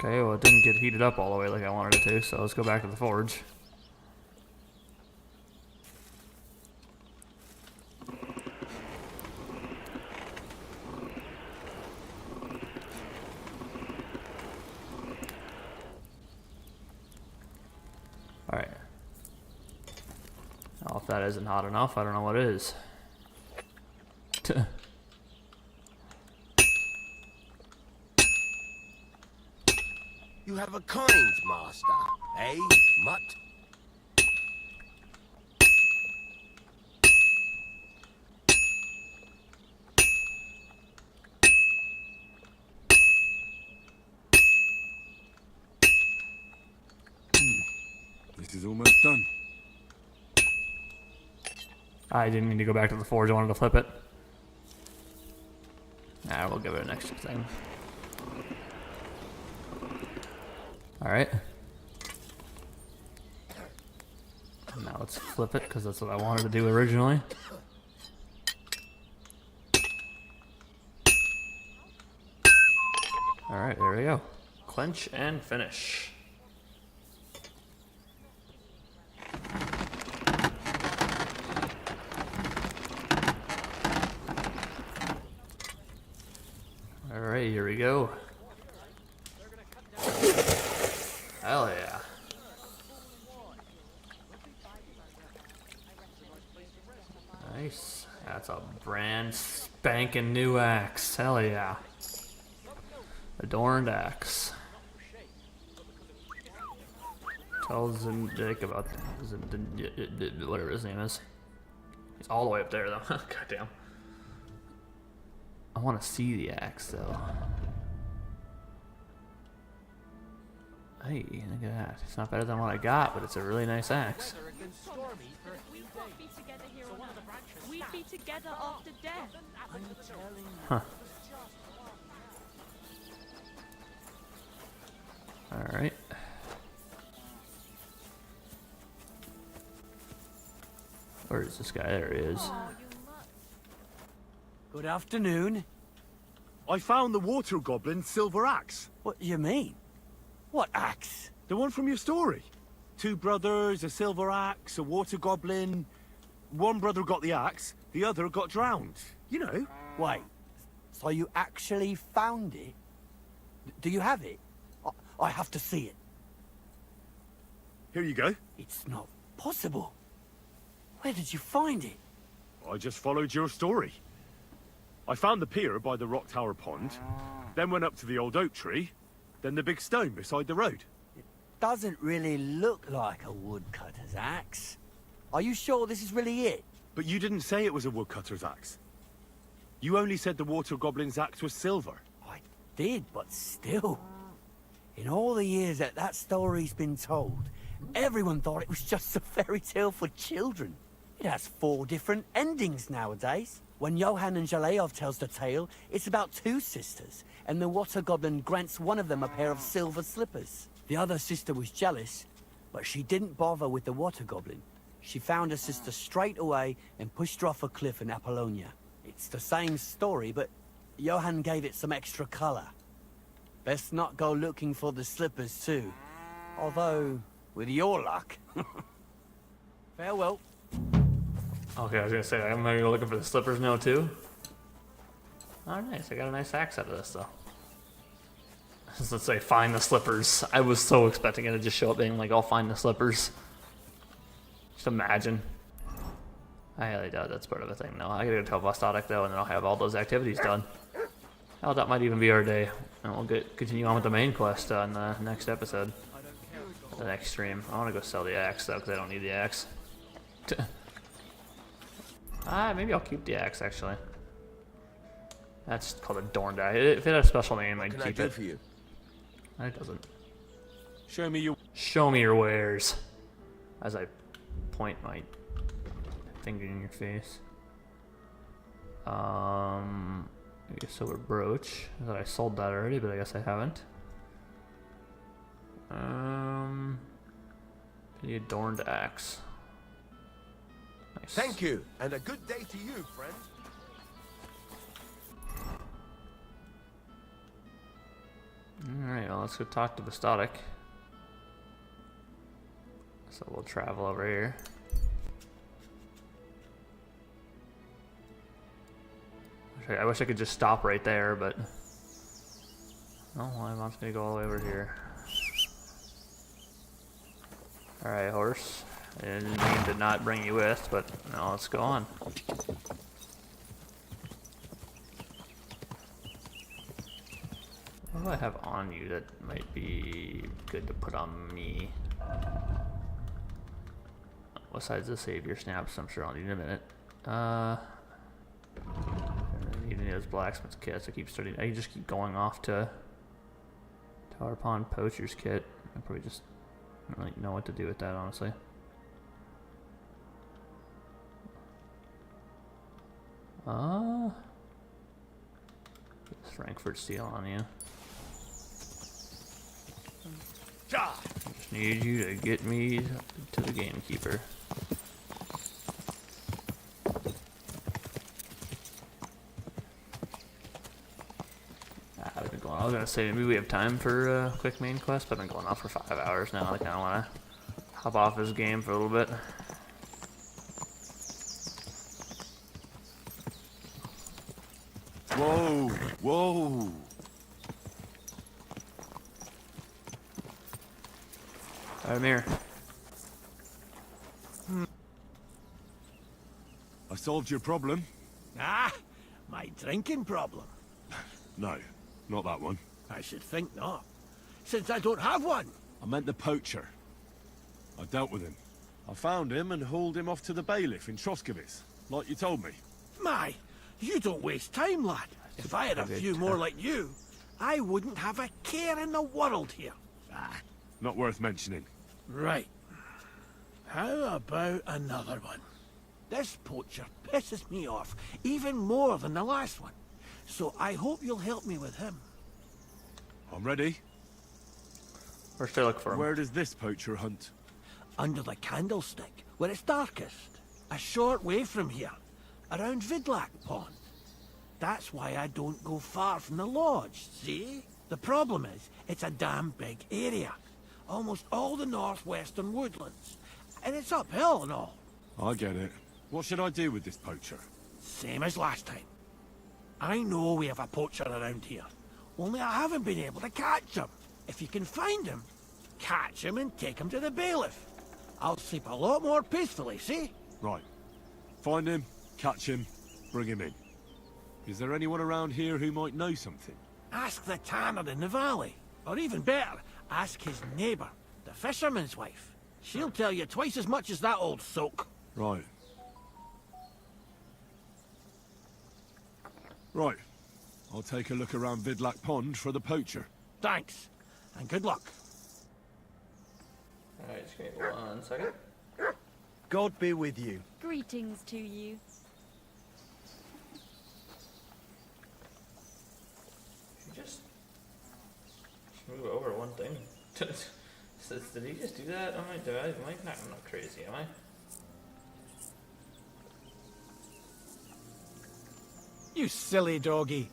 Okay, well it didn't get heated up all the way like I wanted it to, so let's go back to the forge. Alright. Now if that isn't hot enough, I don't know what is. You have a kind master, eh, mutt? is almost done. I didn't need to go back to the forge. I wanted to flip it. Nah, we'll give it an extra thing. Alright. Now let's flip it, because that's what I wanted to do originally. Alright, there we go. Clench and finish. Alright, here we go. Hell yeah. Nice. That's a brand spanking new axe. Hell yeah. Adorned axe. Tell Zindic about whatever his name is. He's all the way up there though. Goddamn. I want to see the axe though. Hey, look at that. It's not better than what I got, but it's a really nice axe. We'd be together after death. Huh. Alright. Where is this guy? There he is. Good afternoon. I found the water goblin's silver axe. What do you mean? What axe? The one from your story. 2 brothers, a silver axe, a water goblin. One brother got the axe, the other got drowned. You know. Wait, so you actually found it? Do you have it? I have to see it. Here you go. It's not possible. Where did you find it? I just followed your story. I found the pier by the rock tower pond, then went up to the old oak tree, then the big stone beside the road. It doesn't really look like a woodcutter's axe. Are you sure this is really it? But you didn't say it was a woodcutter's axe. You only said the water goblin's axe was silver. I did, but still. In all the years that that story's been told, everyone thought it was just a fairy tale for children. It has 4 different endings nowadays. When Johann and Jaleov tells the tale, it's about 2 sisters, and the water goblin grants one of them a pair of silver slippers. The other sister was jealous, but she didn't bother with the water goblin. She found her sister straight away and pushed her off a cliff in Apollonia. It's the same story, but Johann gave it some extra color. Best not go looking for the slippers too. Although, with your luck. Farewell. Okay, I was gonna say, I'm gonna go looking for the slippers now too. Oh, nice. I got a nice axe out of this though. Let's say find the slippers. I was so expecting it to just show up being like, I'll find the slippers. Just imagine. I highly doubt that's part of a thing. No, I gotta go tell Vostodic though, and then I'll have all those activities done. Hell, that might even be our day. And we'll continue on with the main quest on the next episode. The next stream. I want to go sell the axe though, because I don't need the axe. Maybe I'll keep the axe actually. That's called a Dorned axe. If it had a special name, I'd keep it. For you? It doesn't. Show me your wares. As I point my finger in your face. Maybe a silver brooch. I thought I sold that already, but I guess I haven't. The adorned axe. Nice. Thank you, and a good day to you, friend. Alright, well, let's go talk to Vostodic. So we'll travel over here. I wish I could just stop right there, but... Oh, well, I want me to go all the way over here. Alright, horse. I didn't mean to not bring you with, but now let's go on. What do I have on you that might be good to put on me? Besides the savior snaps, I'm sure I'll need in a minute. I need any of those blacksmith's kits. I can just keep going off to Tower Pond Poacher's kit. I'll probably just I don't really know what to do with that, honestly. Frankfurt Steel on you. Just need you to get me to the gamekeeper. I've been going. I was gonna say maybe we have time for a quick main quest, but I've been going off for 5 hours now. I kind of want to hop off this game for a little bit. Whoa, whoa. I'm here. I solved your problem. Ah, my drinking problem. No, not that one. I should think not, since I don't have one. I meant the poacher. I dealt with him. I found him and hauled him off to the bailiff in Troskowitz, like you told me. My, you don't waste time, lad. If I had a few more like you, I wouldn't have a care in the world here. Ah. Not worth mentioning. Right. How about another one? This poacher pisses me off even more than the last one. So I hope you'll help me with him. I'm ready. Where should I look for him? Where does this poacher hunt? Under the candlestick, where it's darkest. A short way from here. Around Vidlak Pond. That's why I don't go far from the lodge, see? The problem is, it's a damn big area. Almost all the northwestern woodlands. And it's uphill and all. I get it. What should I do with this poacher? Same as last time. I know we have a poacher around here. Only I haven't been able to catch him. If you can find him, catch him and take him to the bailiff. I'll sleep a lot more peacefully, see? Right. Find him, catch him, bring him in. Is there anyone around here who might know something? Ask the tanner in the valley. Or even better, ask his neighbour, the fisherman's wife. She'll tell you twice as much as that old soak. Right. Right. I'll take a look around Vidlak Pond for the poacher. Thanks, and good luck. Alright, just give me 1 second. God be with you. Greetings to you. Just move over one thing. Did he just do that? I'm not crazy, am I? You silly doggy.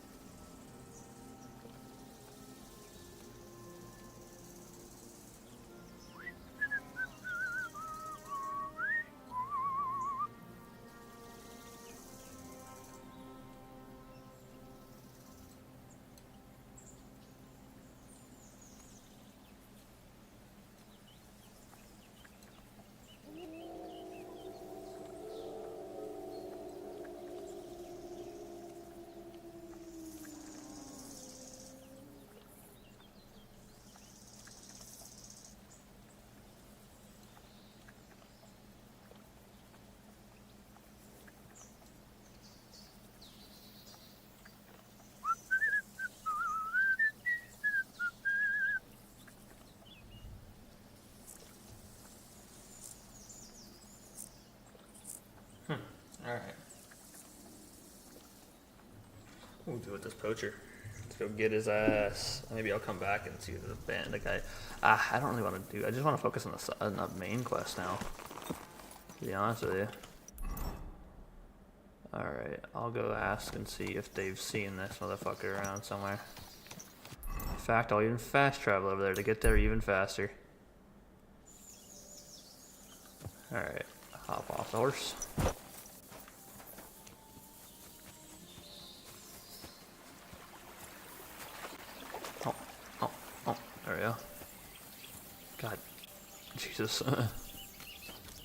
Alright. What we'll do with this poacher. Let's go get his ass. Maybe I'll come back and see the bandit guy. I don't really want to do. I just want to focus on the main quest now. To be honest with you. Alright, I'll go ask and see if they've seen this motherfucker around somewhere. In fact, I'll even fast travel over there to get there even faster. Alright, hop off the horse. There we go. God. Jesus.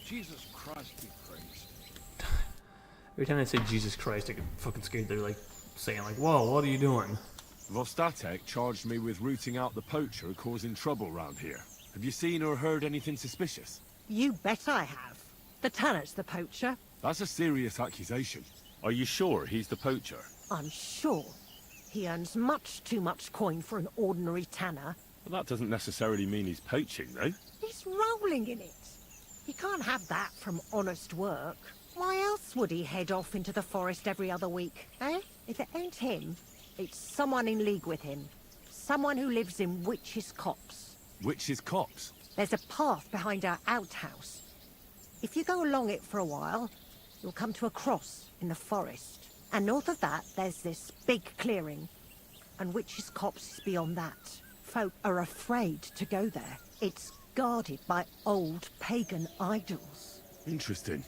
Jesus Christ be praised. Every time they say Jesus Christ, I get fucking scared. They're like saying like, whoa, what are you doing? Vostatek charged me with rooting out the poacher causing trouble round here. Have you seen or heard anything suspicious? You bet I have. The tanner's the poacher. That's a serious accusation. Are you sure he's the poacher? I'm sure. He earns much too much coin for an ordinary tanner. Well, that doesn't necessarily mean he's poaching, though. He's rolling in it. He can't have that from honest work. Why else would he head off into the forest every other week, eh? If it ain't him, it's someone in league with him. Someone who lives in Witch's Copse. Witch's Copse? There's a path behind our outhouse. If you go along it for a while, you'll come to a cross in the forest. And north of that, there's this big clearing. And Witch's Copse is beyond that. Folk are afraid to go there. It's guarded by old pagan idols. Interesting.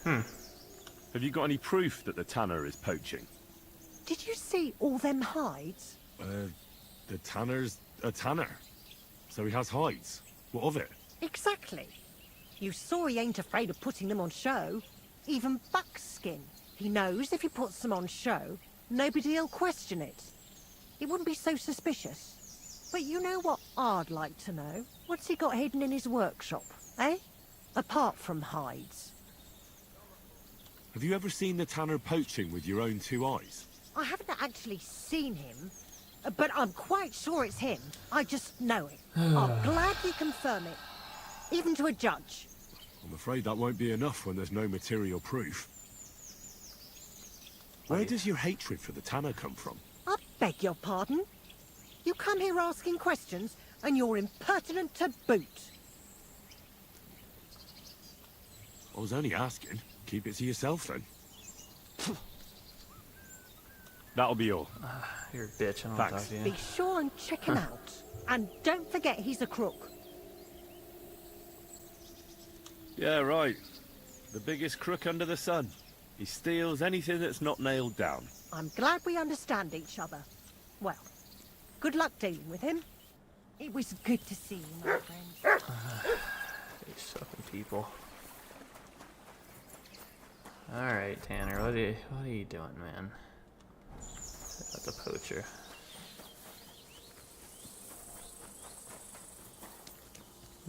Have you got any proof that the tanner is poaching? Did you see all them hides? The tanner's a tanner. So he has hides. What of it? Exactly. You saw he ain't afraid of putting them on show. Even buckskin. He knows if he puts them on show, nobody'll question it. He wouldn't be so suspicious. But you know what I'd like to know? What's he got hidden in his workshop, eh? Apart from hides. Have you ever seen the tanner poaching with your own two eyes? I haven't actually seen him, but I'm quite sure it's him. I just know it. I'll gladly confirm it, even to a judge. I'm afraid that won't be enough when there's no material proof. Where does your hatred for the tanner come from? I beg your pardon? You come here asking questions, and you're impertinent to boot. I was only asking. Keep it to yourself, then. That'll be all. You're a bitch. I don't Thanks. talk to you. Be sure and check him out. And don't forget he's a crook. Yeah, right. The biggest crook under the sun. He steals anything that's not nailed down. I'm glad we understand each other. Well, good luck dealing with him. It was good to see you, my friend. These fucking people. Alright, Tanner, what are you doing, man? About the poacher.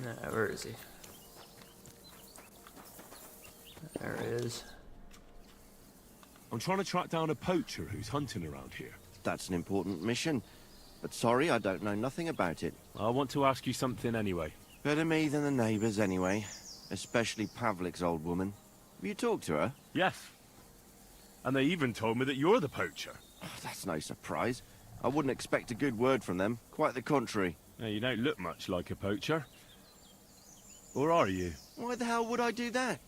Nah, where is he? There he is. I'm trying to track down a poacher who's hunting around here. That's an important mission. But sorry, I don't know nothing about it. I want to ask you something anyway. Better me than the neighbours anyway. Especially Pavlik's old woman. Have you talked to her? Yes. And they even told me that you're the poacher. Oh, that's no surprise. I wouldn't expect a good word from them. Quite the contrary. Now, you don't look much like a poacher. Or are you? Why the hell would I do that?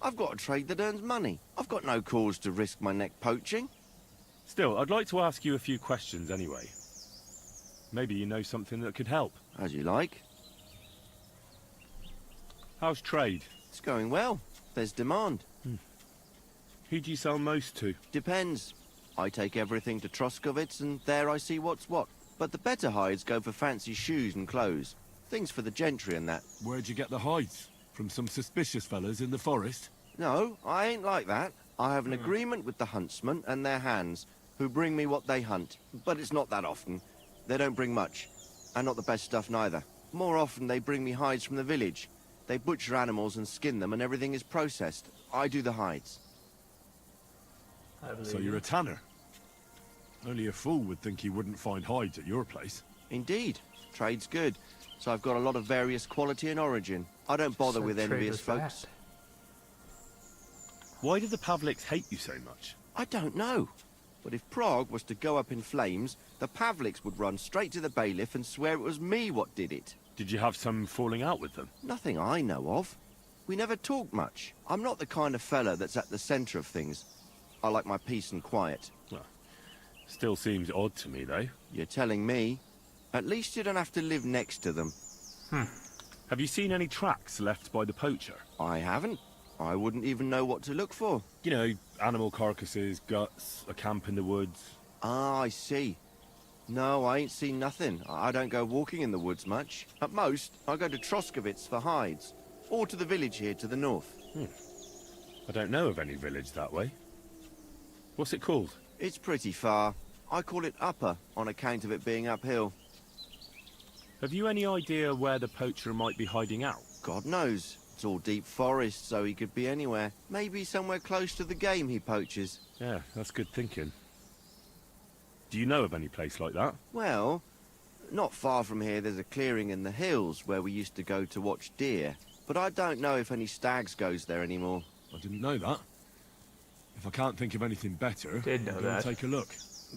I've got a trade that earns money. I've got no cause to risk my neck poaching. Still, I'd like to ask you a few questions anyway. Maybe you know something that could help. As you like. How's trade? It's going well. There's demand. Who do you sell most to? Depends. I take everything to Troskovitz and there I see what's what. But the better hides go for fancy shoes and clothes. Things for the gentry and that. Where'd you get the hides? From some suspicious fellas in the forest? No, I ain't like that. I have an agreement with the huntsmen and their hands, who bring me what they hunt. But it's not that often. They don't bring much. And not the best stuff neither. More often they bring me hides from the village. They butcher animals and skin them and everything is processed. I do the hides. So you're a tanner? Only a fool would think he wouldn't find hides at your place. Indeed. Trade's good. So I've got a lot of various quality and origin. I don't bother with envious folks. Why do the Pavliks hate you so much? I don't know. But if Prague was to go up in flames, the Pavliks would run straight to the bailiff and swear it was me what did it. Did you have some falling out with them? Nothing I know of. We never talked much. I'm not the kind of fella that's at the centre of things. I like my peace and quiet. Well, still seems odd to me, though. You're telling me? At least you don't have to live next to them. Have you seen any tracks left by the poacher? I haven't. I wouldn't even know what to look for. You know, animal carcasses, guts, a camp in the woods. Ah, I see. No, I ain't seen nothing. I don't go walking in the woods much. At most, I go to Troskovitz for hides. Or to the village here to the north. I don't know of any village that way. What's it called? It's pretty far. I call it Upper, on account of it being uphill. Have you any idea where the poacher might be hiding out? God knows. It's all deep forest, so he could be anywhere. Maybe somewhere close to the game he poaches. Yeah, that's good thinking. Do you know of any place like that? Well, Not far from here, there's a clearing in the hills where we used to go to watch deer. But I don't know if any stags goes there anymore. I didn't know that. If I can't think of anything better, Did know I'll go and that. take a look.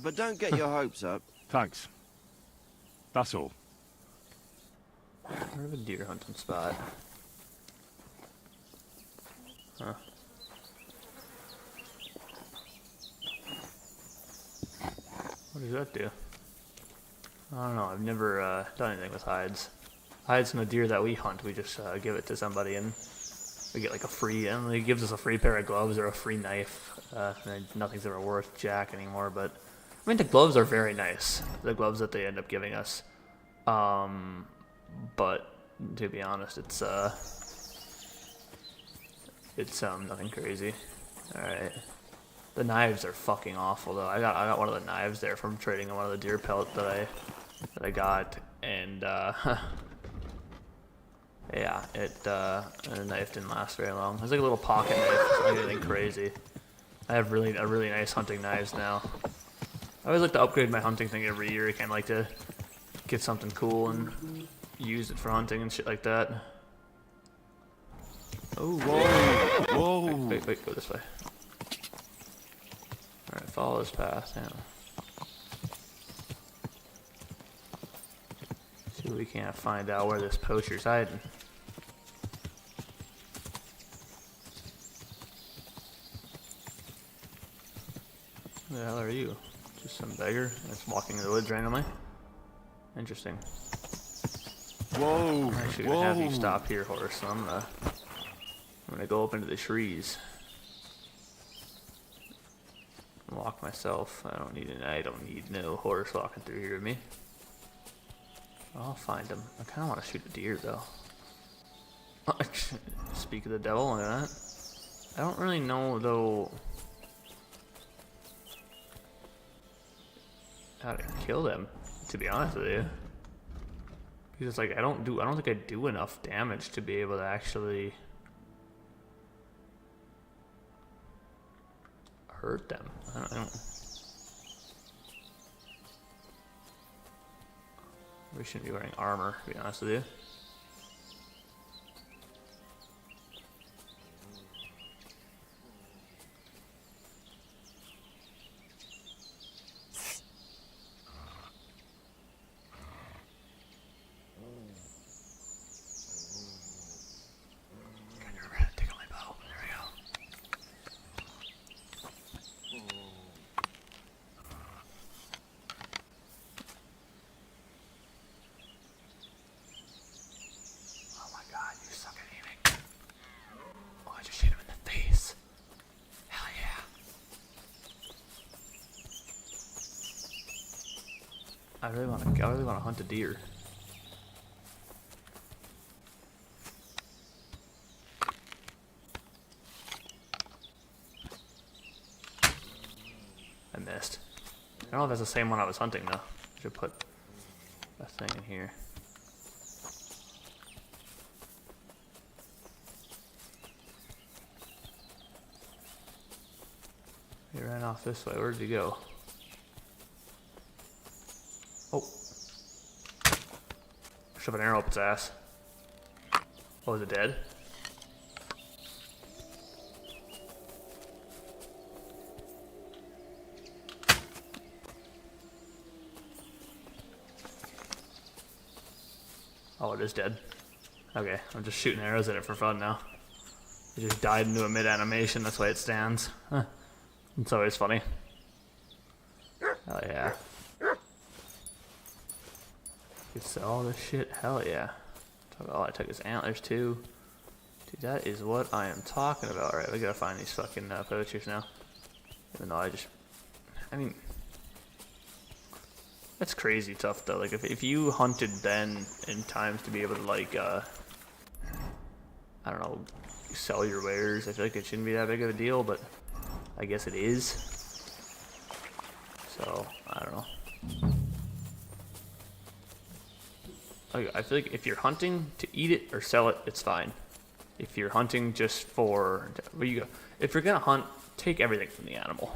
But don't get your hopes up. Thanks. That's all. I have a deer hunting spot. Huh. What does that do? I don't know. I've never done anything with hides. Hides from the deer that we hunt, we just give it to somebody and we get like a free, and he gives us a free pair of gloves or a free knife. And nothing's ever worth jack anymore, but I mean the gloves are very nice. The gloves that they end up giving us. But to be honest, it's nothing crazy. All right. The knives are fucking awful though. I got one of the knives there from trading one of the deer pelt that I got, and yeah, the knife didn't last very long. It was like a little pocket knife. It's not anything crazy. I have really nice hunting knives now. I always like to upgrade my hunting thing every year. I kind of like to get something cool and use it for hunting and shit like that. Oh, whoa! Whoa! Wait, go this way. Alright, follow this path, yeah. See if we can't find out where this poacher's hiding. Who the hell are you? Just some beggar that's walking in the woods randomly? Interesting. Whoa! I'm actually gonna have you stop here, horse, so I'm gonna go up into the trees. Walk myself. I don't need no horse walking through here with me. I'll find him. I kinda wanna shoot a deer though. Speak of the devil, look at that. I don't really know though how to kill them, to be honest with you. Because it's like I don't think I do enough damage to be able to actually hurt them. I don't. We shouldn't be wearing armor, to be honest with you. I really want to hunt a deer. I missed. I don't know if that's the same one I was hunting though. I should put a thing in here. He ran off this way. Where did he go? Oh. Shove an arrow up its ass. Oh, is it dead? Oh, it is dead. Okay, I'm just shooting arrows at it for fun now. It just died into a mid-animation, that's why it stands. Huh. It's always funny. Oh yeah. You sell all this shit? Hell yeah. Oh, I took his antlers too. Dude, that is what I am talking about. Alright, we gotta find these fucking poachers now. Even though I mean, that's crazy tough though. Like if you hunted then in times to be able to like, I don't know, sell your wares, I feel like it shouldn't be that big of a deal, but I guess it is. So, I don't know. I feel like if you're hunting to eat it or sell it, it's fine. If you're hunting just for, where you go? If you're gonna hunt, take everything from the animal.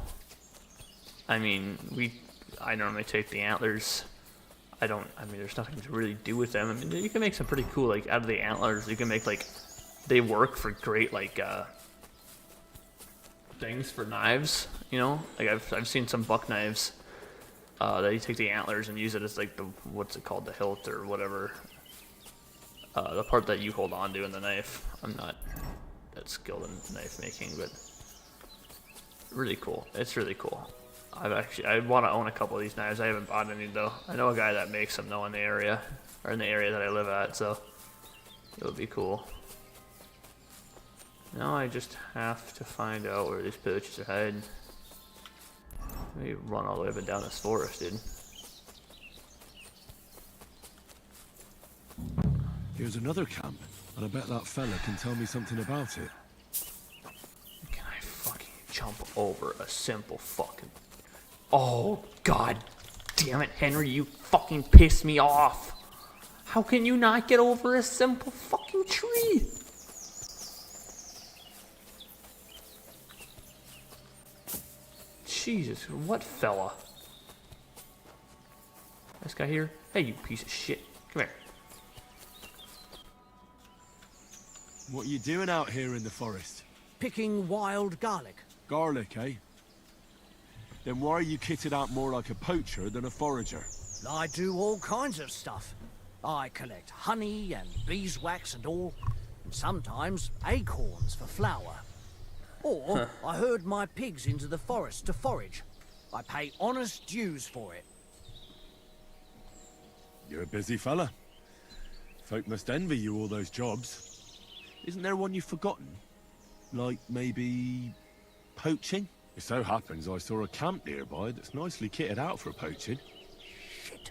I mean, I normally take the antlers. I mean, there's nothing to really do with them. I mean, you can make some pretty cool, like, out of the antlers, you can make, like, they work for great, like, things for knives, you know? Like, I've seen some buck knives, that you take the antlers and use it as, like, the, what's it called, the hilt or whatever. The part that you hold on to in the knife. I'm not that skilled in knife making, but really cool. It's really cool. I want to own a couple of these knives. I haven't bought any though. I know a guy that makes them though in the area that I live at, so it would be cool. Now I just have to find out where these poachers are hiding. Let me run all the way up and down this forest, dude. Here's another camp, and I bet that fella can tell me something about it. Can I fucking jump over a simple fucking... Oh, god damn it, Henry, you fucking pissed me off. How can you not get over a simple fucking tree? Jesus, what fella? This guy here? Hey, you piece of shit. Come here. What are you doing out here in the forest? Picking wild garlic. Garlic, eh? Then why are you kitted out more like a poacher than a forager? I do all kinds of stuff. I collect honey and beeswax and all, and sometimes acorns for flour. Or I herd my pigs into the forest to forage. I pay honest dues for it. You're a busy fella. Folk must envy you all those jobs. Isn't there one you've forgotten? Like, maybe... poaching? It so happens I saw a camp nearby that's nicely kitted out for poaching. Shit.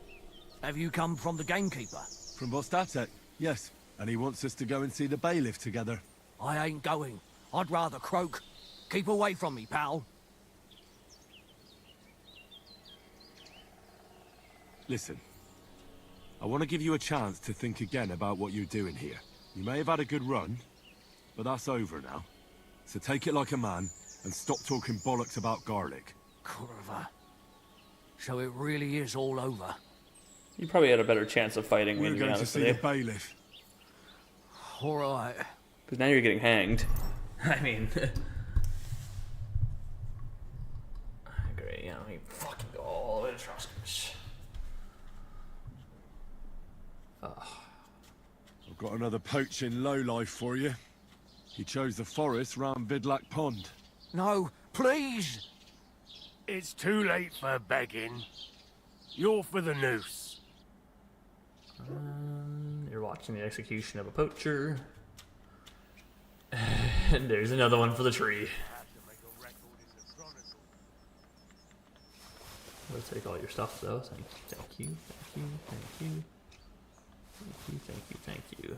Have you come from the gamekeeper? From Vostatek, yes. And he wants us to go and see the bailiff together. I ain't going. I'd rather croak. Keep away from me, pal. Listen. I want to give you a chance to think again about what you're doing here. You may have had a good run, but that's over now. So take it like a man, and stop talking bollocks about garlic. Curva. So it really is all over. You probably had a better chance of fighting when We're you going to see the bailiff. All right. Because now you're getting hanged. I mean... Great, you know, he fucking go all the way to Troskus. I've got another poaching lowlife for you. He chose the forest round Vidlac Pond. No, please! It's too late for begging. You're for the noose. You're watching the execution of a poacher. And there's another one for the tree. We'll take all your stuff though. Thank you, thank you, thank you. Thank you, thank you, thank you.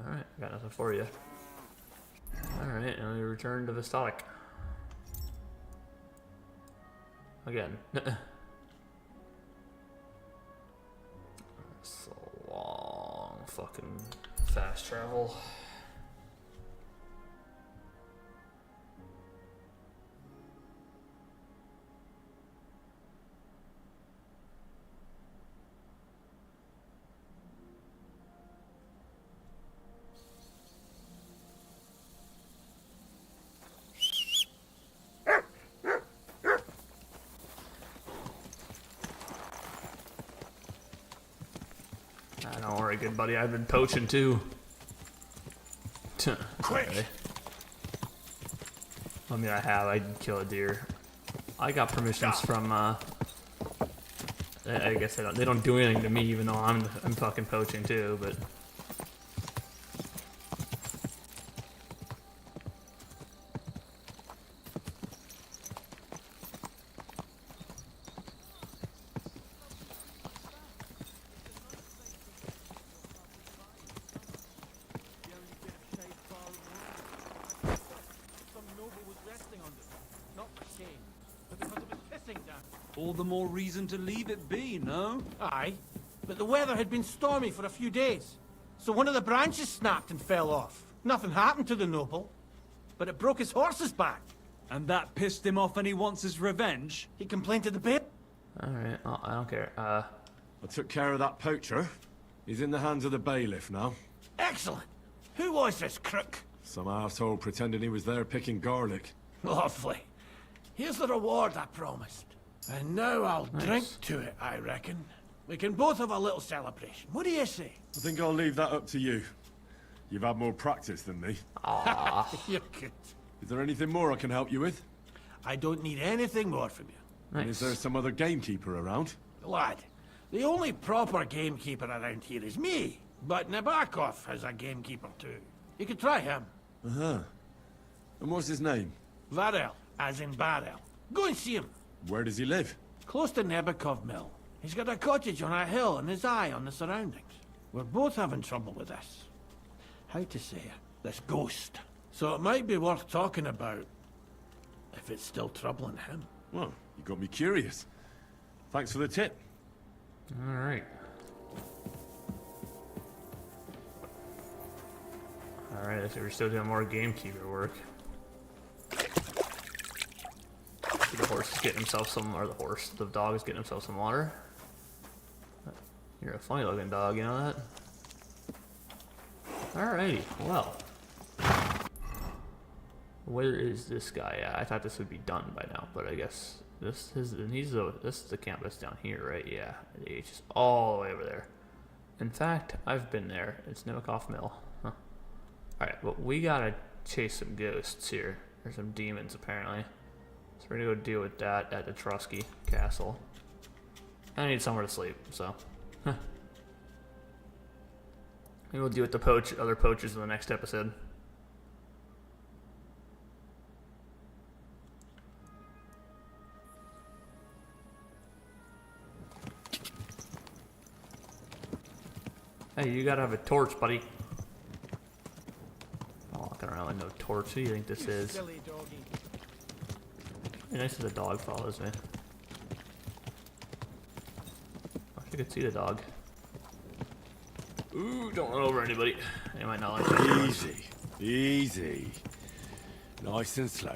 Alright, got nothing for you. Alright, and we return to Vistalik. Again. It's a long fucking fast travel. Don't worry, good buddy. I've been poaching too. Quick! Okay. I mean, I did kill a deer. I got permissions from. I guess they don't do anything to me, even though I'm fucking poaching too. But. All the more reason to leave it be, no? Aye, but the weather had been stormy for a few days. So one of the branches snapped and fell off. Nothing happened to the noble, but it broke his horse's back. And that pissed him off and he wants his revenge? He complained to the bailiff. Alright, I don't care. I took care of that poacher. He's in the hands of the bailiff now. Excellent. Who was this crook? Some asshole pretending he was there picking garlic. Lovely. Here's the reward I promised. And now I'll drink to it, I reckon. We can both have a little celebration. What do you say? I think I'll leave that up to you. You've had more practice than me. You're good. Is there anything more I can help you with? I don't need anything more from you. And is there some other gamekeeper around? Lad, the only proper gamekeeper around here is me. But Nabokov has a gamekeeper too. You could try him. Uh-huh. And what's his name? Varel, as in barrel. Go and see him. Where does he live? Close to Nabokov Mill. He's got a cottage on a hill and his eye on the surroundings. We're both having trouble with this. How to say it? This ghost. So it might be worth talking about if it's still troubling him. Well, you got me curious. Thanks for the tip. Alright. Alright, so we're still doing more gamekeeper work. The horse is getting himself some, or the dog is getting himself some water. You're a funny looking dog, you know that? Alrighty, well. Where is this guy at? I thought this would be done by now, but I guess this is the campus down here, right? Yeah, it's just all the way over there. In fact, I've been there. It's Nabokov Mill. Huh. Alright, but we gotta chase some ghosts here. There's some demons, apparently. So we're gonna go deal with that at the Trusky Castle. I need somewhere to sleep, so. Maybe we'll deal with the other poachers in the next episode. Hey, you gotta have a torch, buddy. I'm walking around with no torch. Who do you think this is? Silly doggy. Be nice if the dog follows me. I wish I could see the dog. Ooh, don't run over anybody. They might not like that. Easy. Easy. Nice and slow.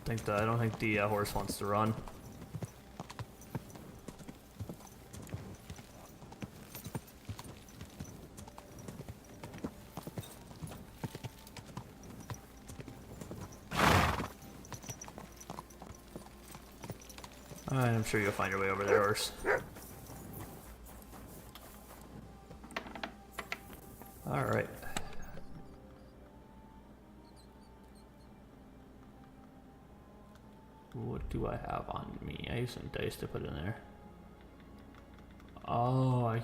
I don't think the horse wants to run. I'm sure you'll find your way over there, horse. Alright. What do I have on me? I used some dice to put in there. Oh,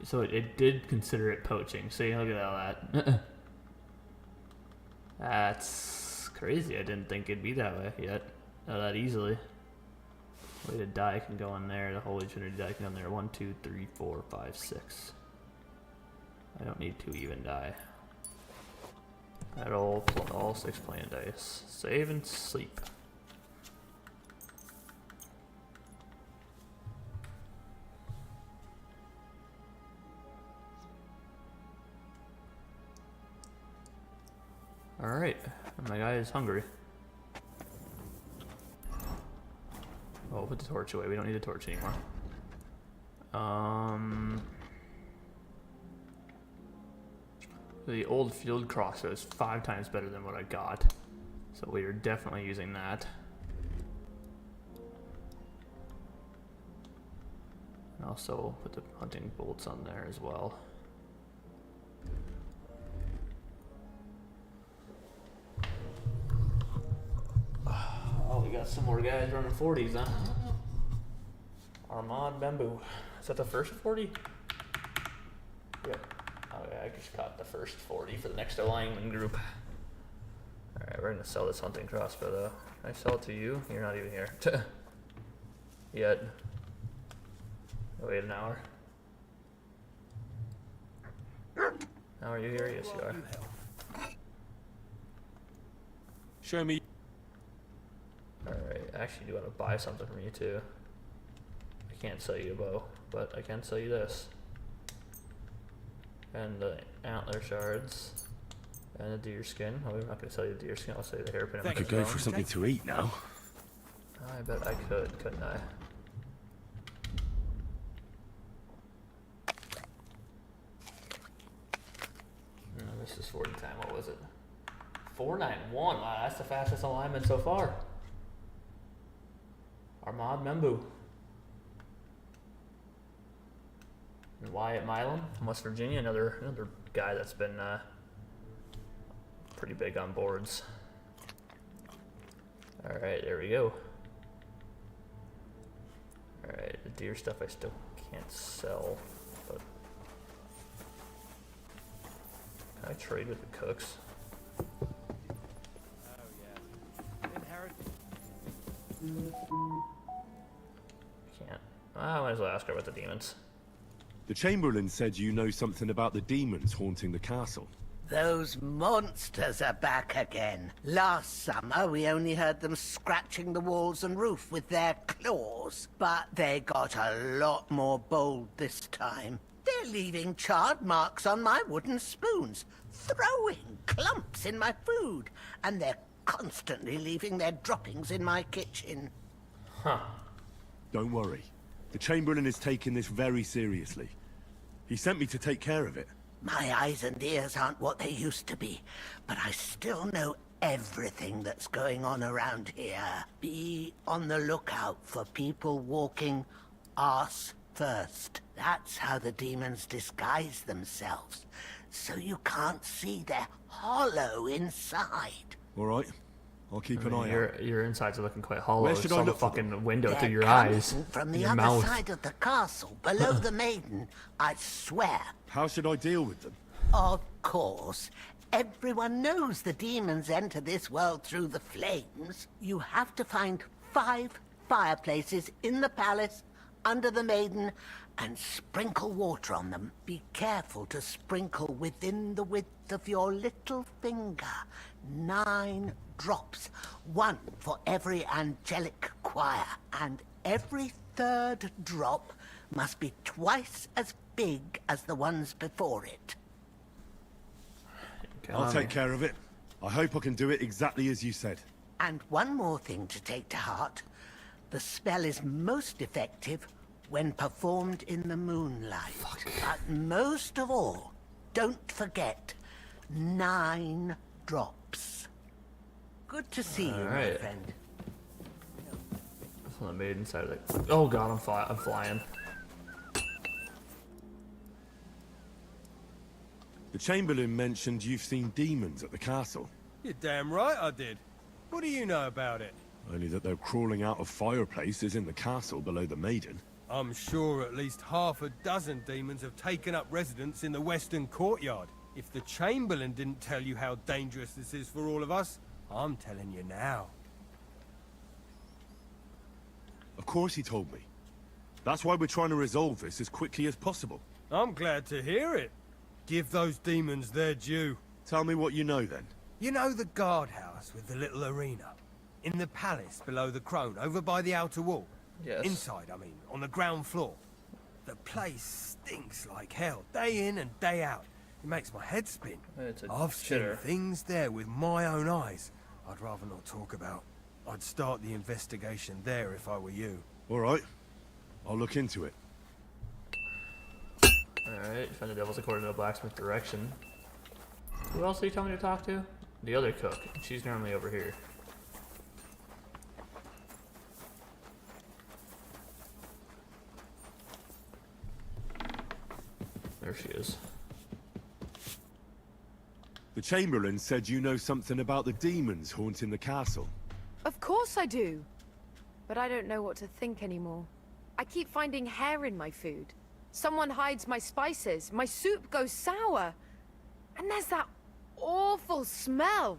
so it did consider it poaching. See, look at all that. That's crazy. I didn't think it'd be that way yet. That easily. Way the die can go in there. The Holy Trinity die can go in there. 1, 2, 3, 4, 5, 6. I don't need 2 even die. At all 6 plain dice. Save and sleep. Alright, my guy is hungry. Oh, put the torch away. We don't need the torch anymore. The old field crossbow is 5 times better than what I got. So we are definitely using that. And also put the hunting bolts on there as well. Oh, we got some more guys running 40s, huh? Armand Bamboo. Is that the first 40? Yep. Oh yeah, I just caught the first 40 for the next alignment group. Alright, we're gonna sell this hunting crossbow though. Can I sell it to you? You're not even here. Yet. Wait an hour. Now are you here? Yes, you are. Show me. Alright, I actually do want to buy something from you too. I can't sell you a bow, but I can sell you this. And the antler shards. And the deer skin. Oh, we're not going to sell you the deer skin, I'll sell you the hairpin. I could go for something to eat now. I bet I could, couldn't I? No, this is 40 time. What was it? 491. Wow, that's the fastest alignment so far. Armand Membu. And Wyatt Milam from West Virginia, another guy that's been pretty big on boards. All right, there we go. All right, the deer stuff I still can't sell, but can I trade with the cooks? Can't. I might as well ask her about the demons. The Chamberlain said you know something about the demons haunting the castle. Those monsters are back again. Last summer, we only heard them scratching the walls and roof with their claws. But they got a lot more bold this time. They're leaving charred marks on my wooden spoons, throwing clumps in my food, and they're constantly leaving their droppings in my kitchen. Huh. Don't worry. The Chamberlain is taking this very seriously. He sent me to take care of it. My eyes and ears aren't what they used to be, but I still know everything that's going on around here. Be on the lookout for people walking arse first. That's how the demons disguise themselves, so you can't see their hollow inside. All right. I'll keep an eye out. Your insides are looking quite hollow. Where should it's I on the look for fucking window They're through your coming eyes. from the your other mouth. side of the castle, below the maiden, I swear. How should I deal with them? Of course. Everyone knows the demons enter this world through the flames. You have to find 5 fireplaces in the palace, under the maiden, and sprinkle water on them. Be careful to sprinkle within the width of your little finger. 9 drops, 1 for every angelic choir, and every 3rd drop must be twice as big as the ones before it. I'll take care of it. I hope I can do it exactly as you said. And one more thing to take to heart. The spell is most effective when performed in the moonlight. But most of all, don't forget, 9 drops. Good to see you, my friend. That's on the maiden side of it. Oh god, I'm flying. The Chamberlain mentioned you've seen demons at the castle. You're damn right I did. What do you know about it? Only that they're crawling out of fireplaces in the castle below the maiden. I'm sure at least half a dozen demons have taken up residence in the western courtyard. If the Chamberlain didn't tell you how dangerous this is for all of us, I'm telling you now. Of course he told me. That's why we're trying to resolve this as quickly as possible. I'm glad to hear it. Give those demons their due. Tell me what you know then. You know the guardhouse with the little arena? In the palace below the Crone, over by the outer wall? Yes. Inside, I mean, on the ground floor. The place stinks like hell, day in and day out. It makes my head spin. I've seen things there with my own eyes I'd rather not talk about. I'd start the investigation there if I were you. All right. I'll look into it. Alright, find the devils according to the blacksmith direction. Who else are you telling me to talk to? The other cook. She's normally over here. There she is. The Chamberlain said you know something about the demons haunting the castle. Of course I do. But I don't know what to think anymore. I keep finding hair in my food. Someone hides my spices. My soup goes sour. And there's that awful smell.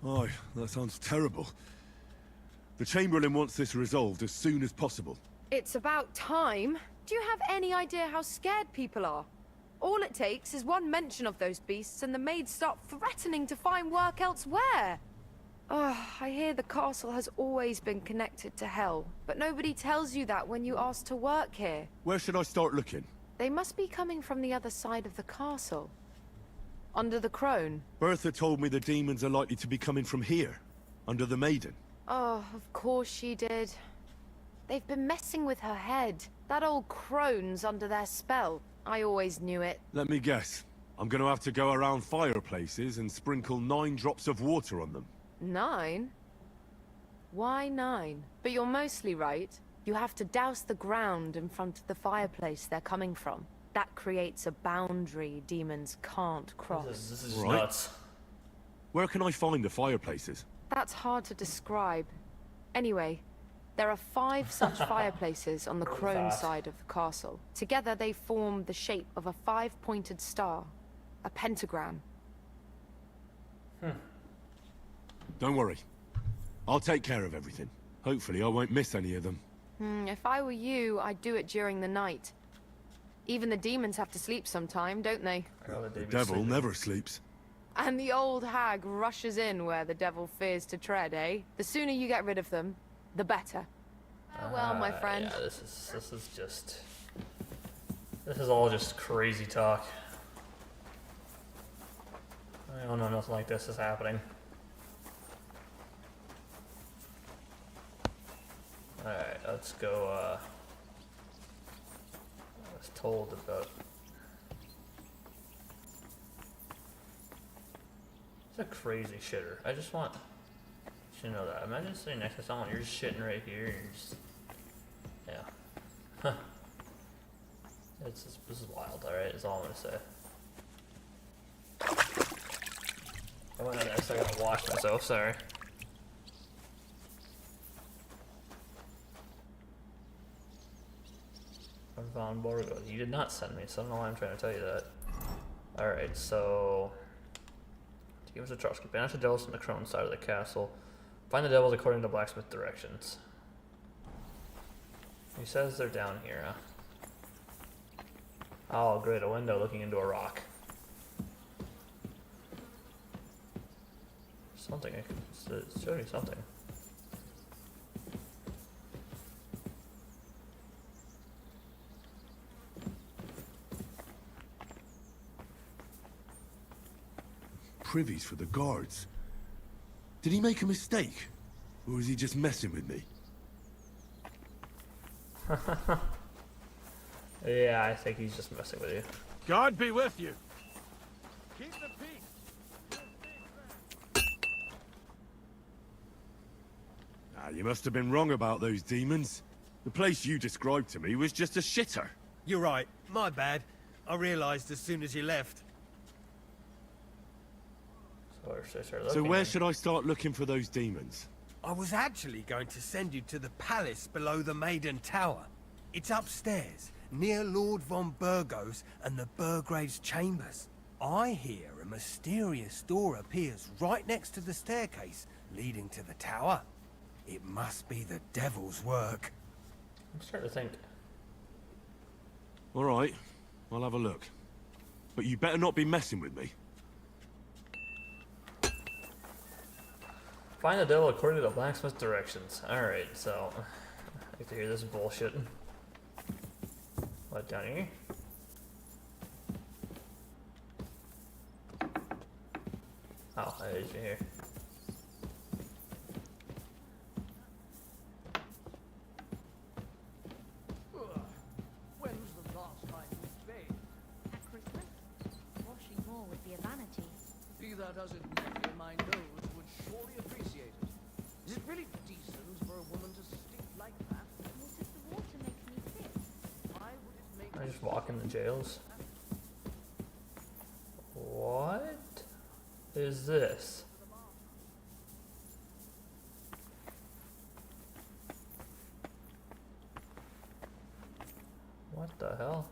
Oh, that sounds terrible. The Chamberlain wants this resolved as soon as possible. It's about time. Do you have any idea how scared people are? All it takes is one mention of those beasts and the maids start threatening to find work elsewhere. I hear the castle has always been connected to hell, but nobody tells you that when you ask to work here. Where should I start looking? They must be coming from the other side of the castle. Under the Crone. Bertha told me the demons are likely to be coming from here. Under the Maiden? Oh, of course she did. They've been messing with her head. That old crone's under their spell. I always knew it. Let me guess. I'm gonna have to go around fireplaces and sprinkle 9 drops of water on them. 9? Why 9? But you're mostly right. You have to douse the ground in front of the fireplace they're coming from. That creates a boundary demons can't cross. This is nuts. Where can I find the fireplaces? That's hard to describe. Anyway, there are 5 such fireplaces on the crone side of the castle. Together they form the shape of a 5-pointed star. A pentagram. Don't worry. I'll take care of everything. Hopefully I won't miss any of them. If I were you, I'd do it during the night. Even the demons have to sleep sometime, don't they? The devil never sleeps. And the old hag rushes in where the devil fears to tread, eh? The sooner you get rid of them, the better. Well, my friend. Yeah, this is all just crazy talk. I don't know, nothing like this is happening. Alright, let's go, I was told about... It's a crazy shitter. I just want you to know that. Imagine sitting next to someone, you're just shitting right here, and you're just... Yeah. Huh. This is wild, alright, is all I'm gonna say. I went in there, so I gotta wash myself, sorry. Von Borgo. You did not send me, so I don't know why I'm trying to tell you that. Alright, so... To give us a trust. Banish the devils from the crone side of the castle. Find the devils according to blacksmith directions. He says they're down here, huh? Oh, great, a window looking into a rock. Something, it's showing me something. Privies for the guards. Did he make a mistake? Or is he just messing with me? Yeah, I think he's just messing with you. God be with you. Keep the peace. You must have been wrong about those demons. The place you described to me was just a shitter. You're right. My bad. I realized as soon as you left. So where should I start looking for those demons? I was actually going to send you to the palace below the Maiden Tower. It's upstairs, near Lord von Burgos and the Burgrave's chambers. I hear a mysterious door appears right next to the staircase leading to the tower. It must be the devil's work. I'm starting to think. All right, I'll have a look. But you better not be messing with me. Find the devil according to the blacksmith directions. Alright, so... I like to hear this bullshit. What, down here? Oh, I did you here. When's the last time you bathed? At Christmas, washing more would be a vanity. Be that as it may, my nose would surely appreciate it. Is it really decent for a woman to stink like that? What if the water makes me sick? Why would it make I just walk in the jails. What is this? What the hell?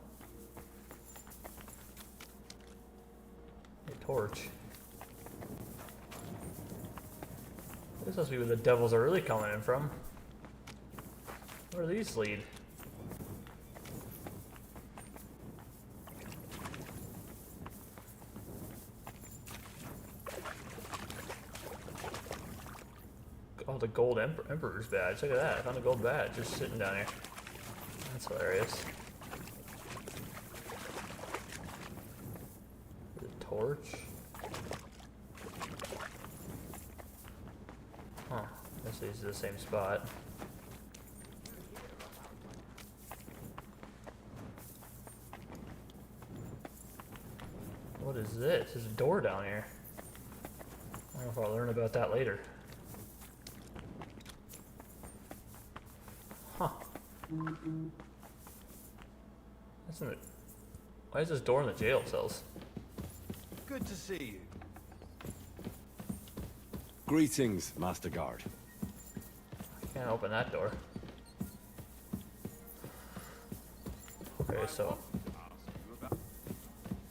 A torch. This must be where the devils are really coming in from. Where do these lead? Oh, the gold emperor's badge. Look at that. I found a gold badge just sitting down here. That's hilarious. The torch. This is the same spot. What is this? There's a door down here. I don't know if I'll learn about that later. Huh. That's in the... Why is this door in the jail cells? Good to see you. Greetings, Master Guard. I can't open that door. Okay, so...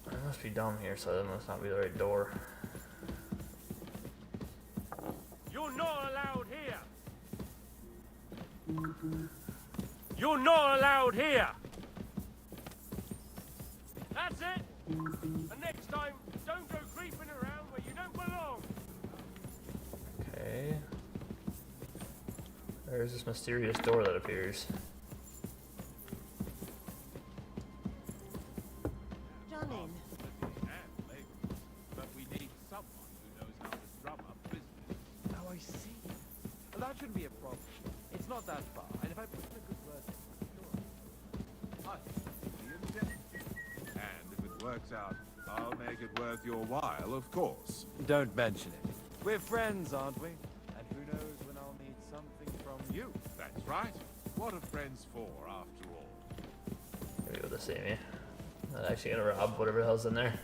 I must be dumb here, so that must not be the right door. You're not allowed here! You're not allowed here! That's it! And next time, don't go creeping around where you don't belong! Okay. There's this mysterious door that appears. John in. But we need someone who knows how to drum up business. Oh, I see. Well, that shouldn't be a problem. It's not that far, and if I put in a good word, sure. I see the intent. And if it works out, I'll make it worth your while, of course. Don't mention it. We're friends, aren't we? And who knows when I'll need something from you. That's right. What are friends for, after all? Here we go, the same, yeah. Not actually gonna rob whatever the hell's in there.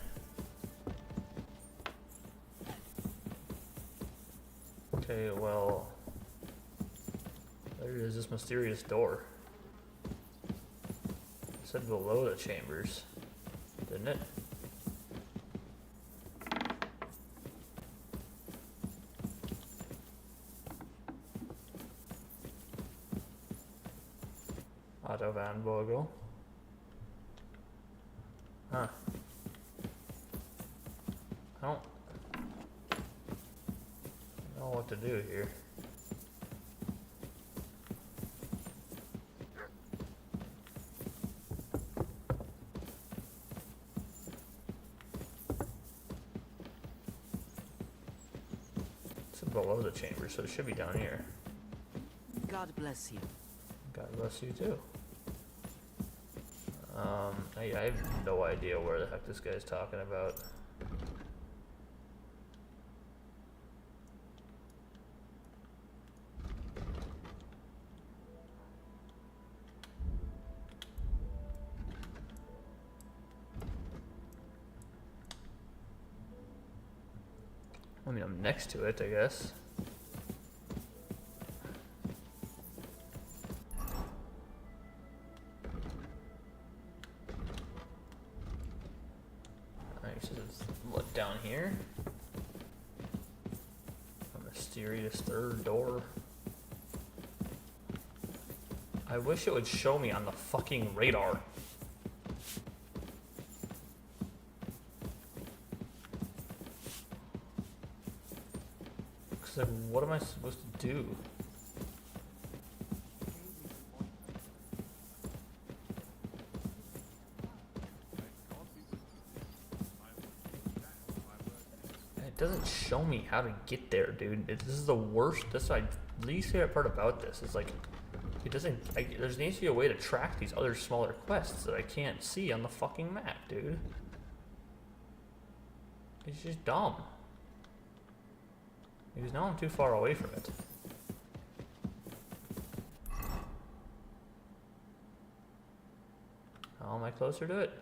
Okay, well... There is this mysterious door. It said below the chambers, didn't it? Otto van Vogel. Huh. I don't know what to do here. It's below the chamber, so it should be down here. God bless you. God bless you too. I have no idea where the heck this guy's talking about. I mean, I'm next to it, I guess. Look down here. A mysterious third door. I wish it would show me on the fucking radar. Cause like, what am I supposed to do? It doesn't show me how to get there, dude. This is the worst. That's my least favorite part about this. Is like, it doesn't. There needs to be a way to track these other smaller quests that I can't see on the fucking map, dude. It's just dumb. Because now I'm too far away from it. How am I closer to it?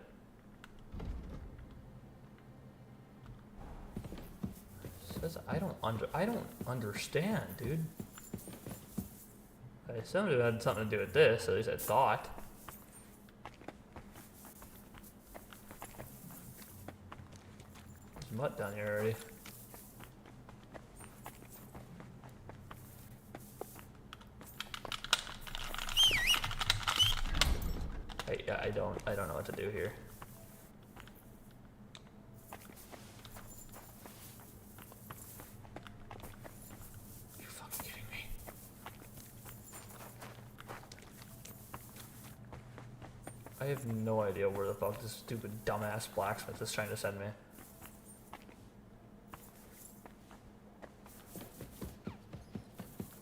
I don't understand, dude. I assumed it had something to do with this, at least I thought. There's mud down here already. I don't know what to do here. I have no idea where the fuck this stupid dumbass blacksmith is trying to send me.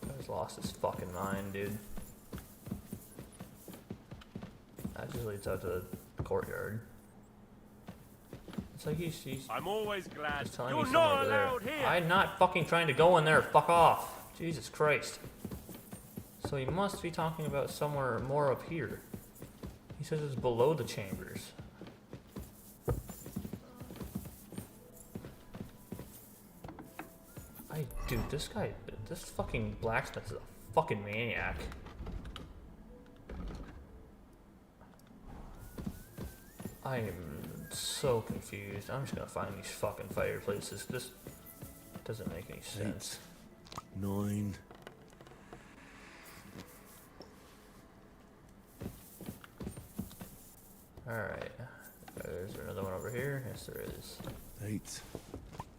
There's lost his fucking mind, dude. That just leads out to the courtyard. It's like he's I'm always glad just telling me you're somewhere not over there. allowed here. I'm not fucking trying to go in there. Fuck off. Jesus Christ. So he must be talking about somewhere more up here. He says it's below the chambers. Dude, this fucking blacksmith is a fucking maniac. I am so confused. I'm just gonna find these fucking fireplaces. This doesn't make any sense. 8, 9. Alright. Is there another one over here? Yes, there is. 8,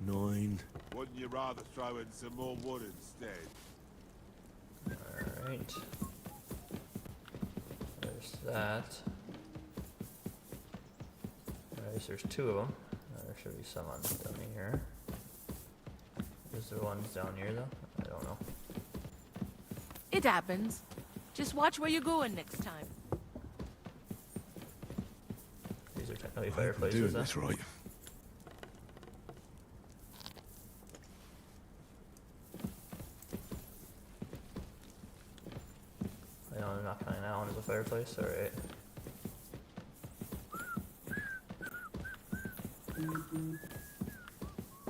9. Wouldn't you rather throw in some more wood instead? Alright. There's that. Alright, there's 2 of them. There should be some on down here. Is there ones down here though? I don't know. It happens. Just watch where you're going next time. These are technically I'm fireplaces. doing this right. I know I'm not counting that one as a fireplace. Alright.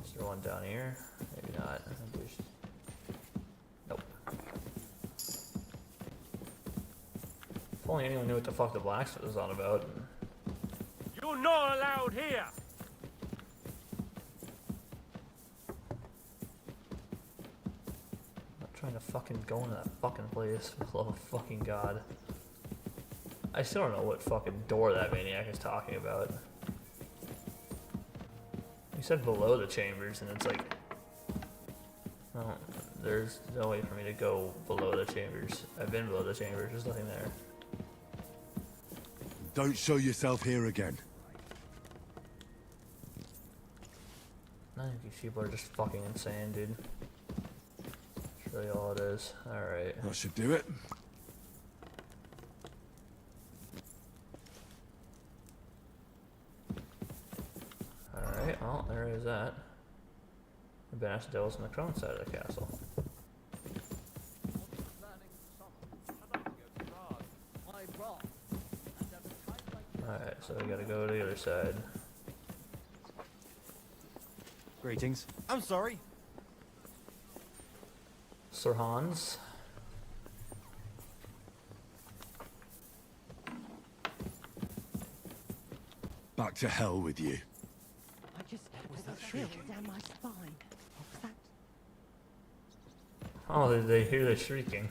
Is there one down here? Maybe not. Nope. If only anyone knew what the fuck the blacksmith was on about. You're not allowed here. I'm not trying to fucking go into that fucking place, for the love of fucking God. I still don't know what fucking door that maniac is talking about. He said below the chambers, and it's like, well, there's no way for me to go below the chambers. I've been below the chambers, there's nothing there. Don't show yourself here again. I think these people are just fucking insane, dude. That's really all it is. Alright. That should do it. Alright, well, there is that. The Bastille's on the Crone side of the castle. Alright, so we gotta go to the other side. Greetings. I'm sorry. Sir Hans. Back to hell with you. I just felt a chill down my spine. What was that? Oh, did they hear the shrieking?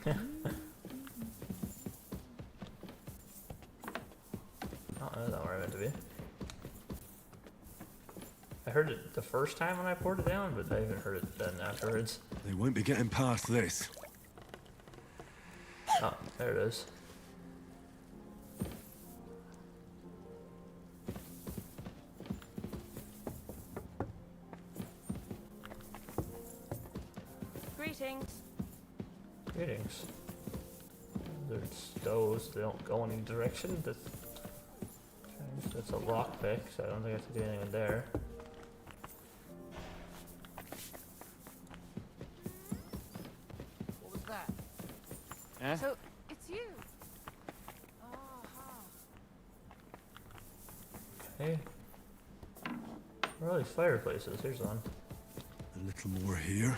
Oh, that's not where I meant to be. I heard it the first time when I poured it down, but I haven't heard it then afterwards. They won't be getting past this. Oh, there it is. Greetings. Greetings. There's stoves, they don't go any direction. That's a lockpick, so I don't think I have to do anything in there. What was that? Eh? So, it's you. Hey. Where are all these fireplaces? Here's one. A little more here.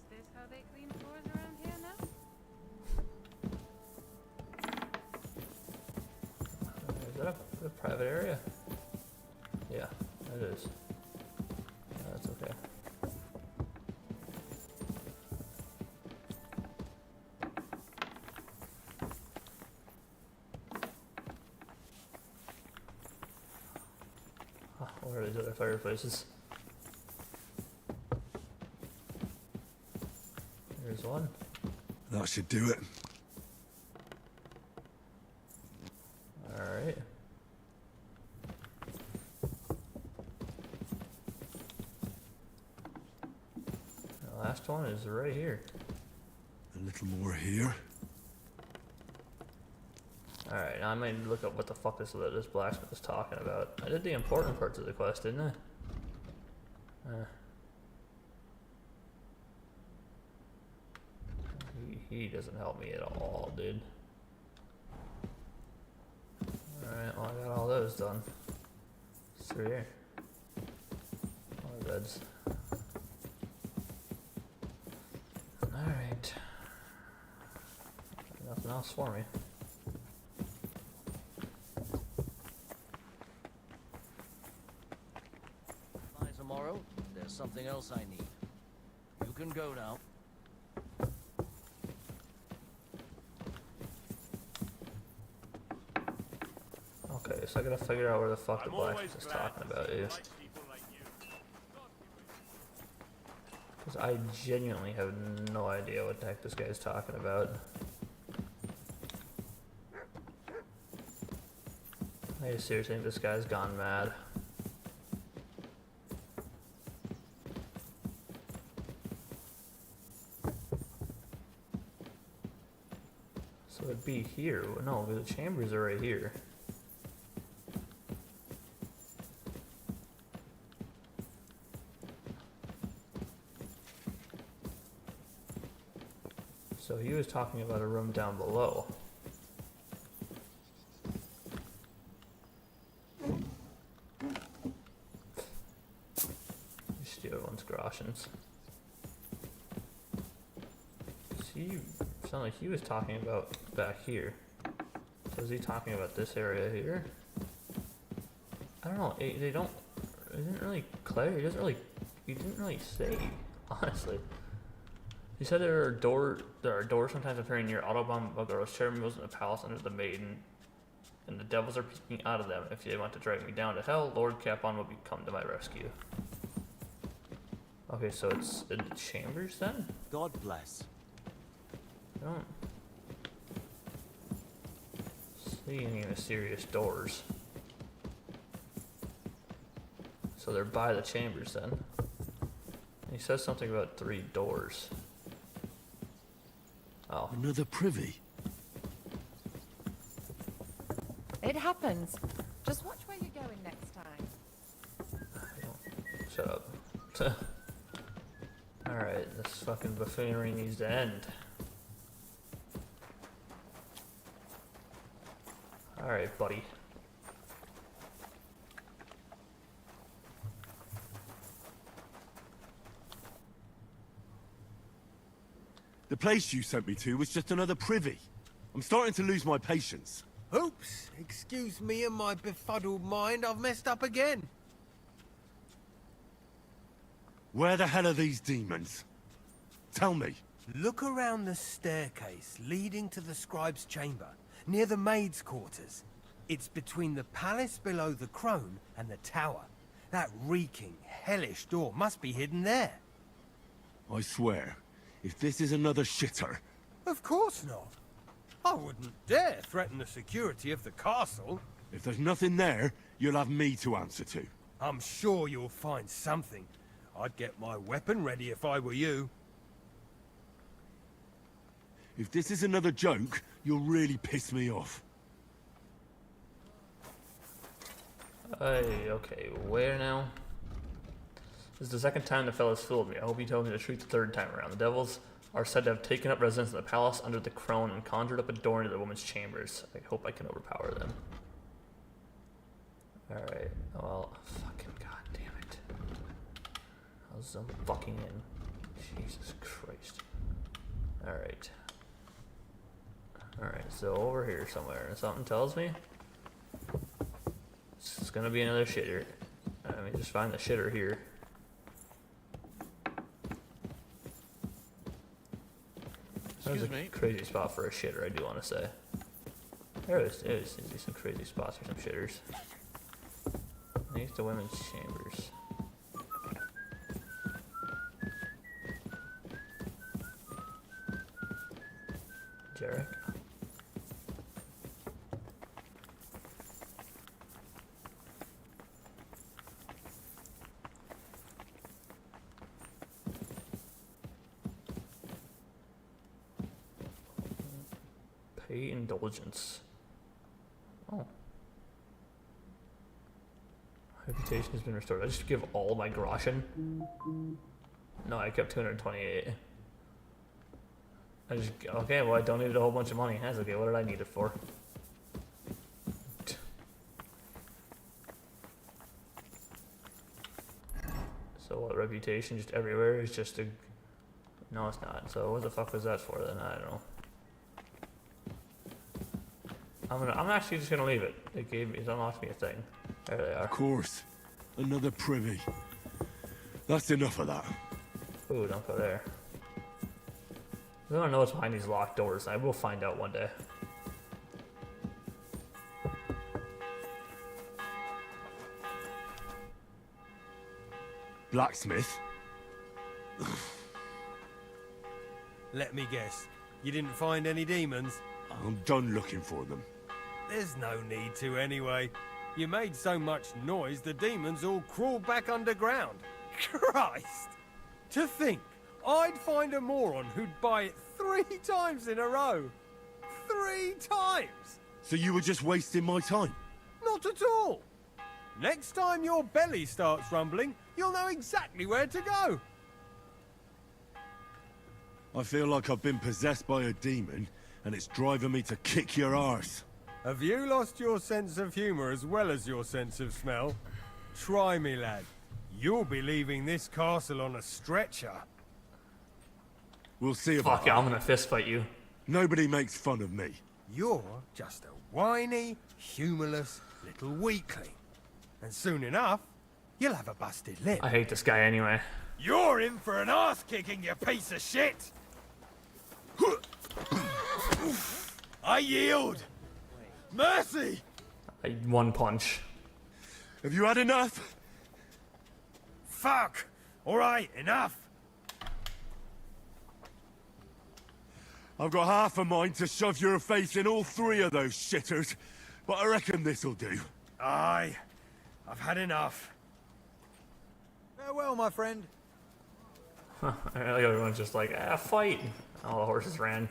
Is this how they clean floors around here now? Is that a private area? Yeah, it is. That's okay. Where are these other fireplaces? There's one. That should do it. Alright. last one is right here. A little more here. Alright, now I might look up what the fuck this blacksmith is talking about. I did the important parts of the quest, didn't I? He doesn't help me at all, dude. Alright, well I got all those done. It's through here. All the beds. Alright. Nothing else for me. By tomorrow, there's something else I need. You can go now. Okay, so I gotta figure out where the fuck the blacksmith is talking about is. Because I genuinely have no idea what the heck this guy's talking about. I seriously think this guy's gone mad. So it'd be here. No, the chambers are right here. So he was talking about a room down below. You steal everyone's groshens. He sounded like he was talking about back here. So is he talking about this area here? I don't know. They don't. It didn't really clear. He didn't really say. Honestly. He said there are doors sometimes appearing near Autobahn Buggeros terminals in the palace under the maiden, and the devils are peeking out of them. If they want to drag me down to hell, Lord Capon will come to my rescue. Okay, so it's in the chambers then? God bless. I don't see any mysterious doors. So they're by the chambers then. He says something about 3 doors. Oh. Another privy. It happens. Just watch where you're going next time. Shut up. Alright, this fucking buffoonery needs to end. Alright, buddy. The place you sent me to was just another privy. I'm starting to lose my patience. Oops, excuse me and my befuddled mind, I've messed up again. Where the hell are these demons? Tell me. Look around the staircase leading to the scribe's chamber, near the maid's quarters. It's between the palace below the crone and the tower. That reeking, hellish door must be hidden there. I swear, if this is another shitter... Of course not. I wouldn't dare threaten the security of the castle. If there's nothing there, you'll have me to answer to. I'm sure you'll find something. I'd get my weapon ready if I were you. If this is another joke, you'll really piss me off. Hey, okay, where now? This is the second time the fella's fooled me. I hope he told me the truth the third time around. The devils are said to have taken up residence in the palace under the crone and conjured up a door into the woman's chambers. I hope I can overpower them. Alright, well, fucking goddamn it. How's them fucking in? Jesus Christ. Alright. Alright, so over here somewhere, something tells me it's gonna be another shitter. Let me just find the shitter here. That was a crazy spot for a shitter, I do want to say. There is some crazy spots for some shitters. These the women's chambers. Jarek. Pay indulgence. Oh. Reputation has been restored. I just give all my groschen. No, I kept 228. I just, okay, well I donated a whole bunch of money. That's okay, what did I need it for? So what, reputation just everywhere is just a... No, it's not. So what the fuck was that for then? I don't know. I'm actually just gonna leave it. It unlocked me a thing. There they are. Of course. Another privy. That's enough of that. Ooh, don't go there. I don't know what's behind these locked doors. I will find out one day. Blacksmith? Let me guess. You didn't find any demons? I'm done looking for them. There's no need to anyway. You made so much noise the demons all crawled back underground. Christ! To think I'd find a moron who'd buy it 3 times in a row. 3 times! So you were just wasting my time? Not at all! Next time your belly starts rumbling, you'll know exactly where to go. I feel like I've been possessed by a demon, and it's driving me to kick your arse. Have you lost your sense of humor as well as your sense of smell? Try me, lad. You'll be leaving this castle on a stretcher. We'll see about Fuck yeah, I'm gonna fist fight you. Nobody makes fun of me. You're just a whiny, humorless little weakling. And soon enough, you'll have a busted lip. I hate this guy anyway. You're in for an ass-kicking, you piece of shit! I yield! Mercy! One punch. Have you had enough? Fuck! Alright, enough! I've got half a mind to shove your face in all 3 of those shitters, but I reckon this'll do. Aye, I've had enough. Farewell, my friend. I like everyone's just like, fight! All the horses ran.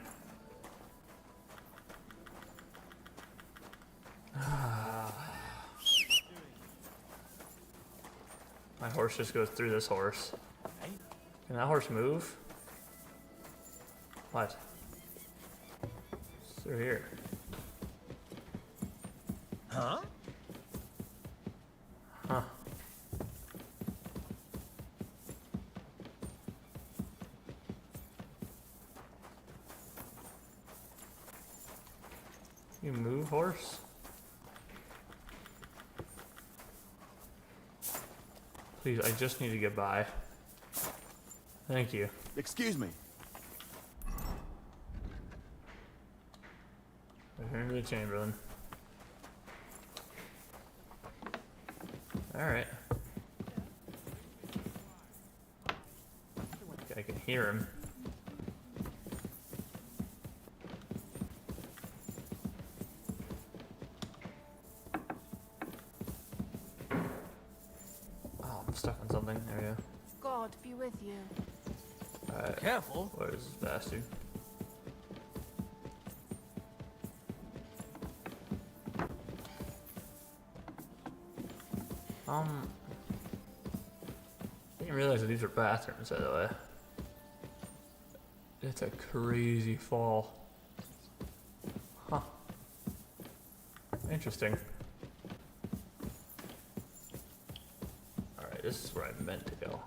My horse just goes through this horse. Can that horse move? What? It's through here. Huh? Huh. You move, horse? Please, I just need to get by. Thank you. Excuse me. Return to the Chamberlain. Alright. I can hear him. Oh, I'm stuck on something. There we go. God be with you. Alright. Careful. Where is this bastard? Didn't realize that these were bathrooms, by the way. It's a crazy fall. Huh. Interesting. Alright, this is where I meant to go.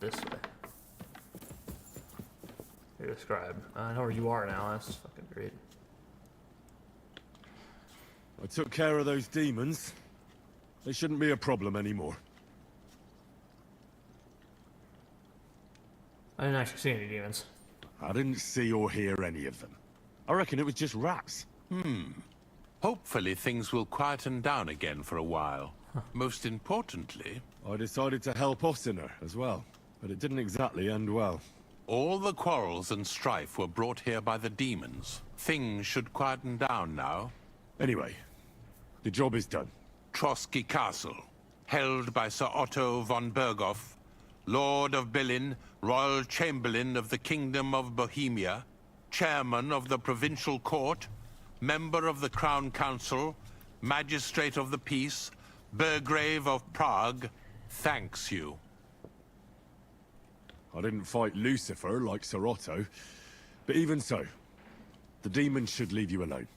This way. You're the scribe. I know where you are now, that's fucking great. I took care of those demons. They shouldn't be a problem anymore. I didn't actually see any demons. I didn't see or hear any of them. I reckon it was just rats. Hopefully things will quieten down again for a while. Most importantly... I decided to help Ossiner as well, but it didn't exactly end well. All the quarrels and strife were brought here by the demons. Things should quieten down now. Anyway, the job is done. Trotsky Castle, held by Sir Otto von Berghoff, Lord of Billin, Royal Chamberlain of the Kingdom of Bohemia, chairman of the provincial court, member of the Crown Council, magistrate of the peace, Burgrave of Prague, thanks you. I didn't fight Lucifer like Sir Otto, but even so, the demons should leave you alone.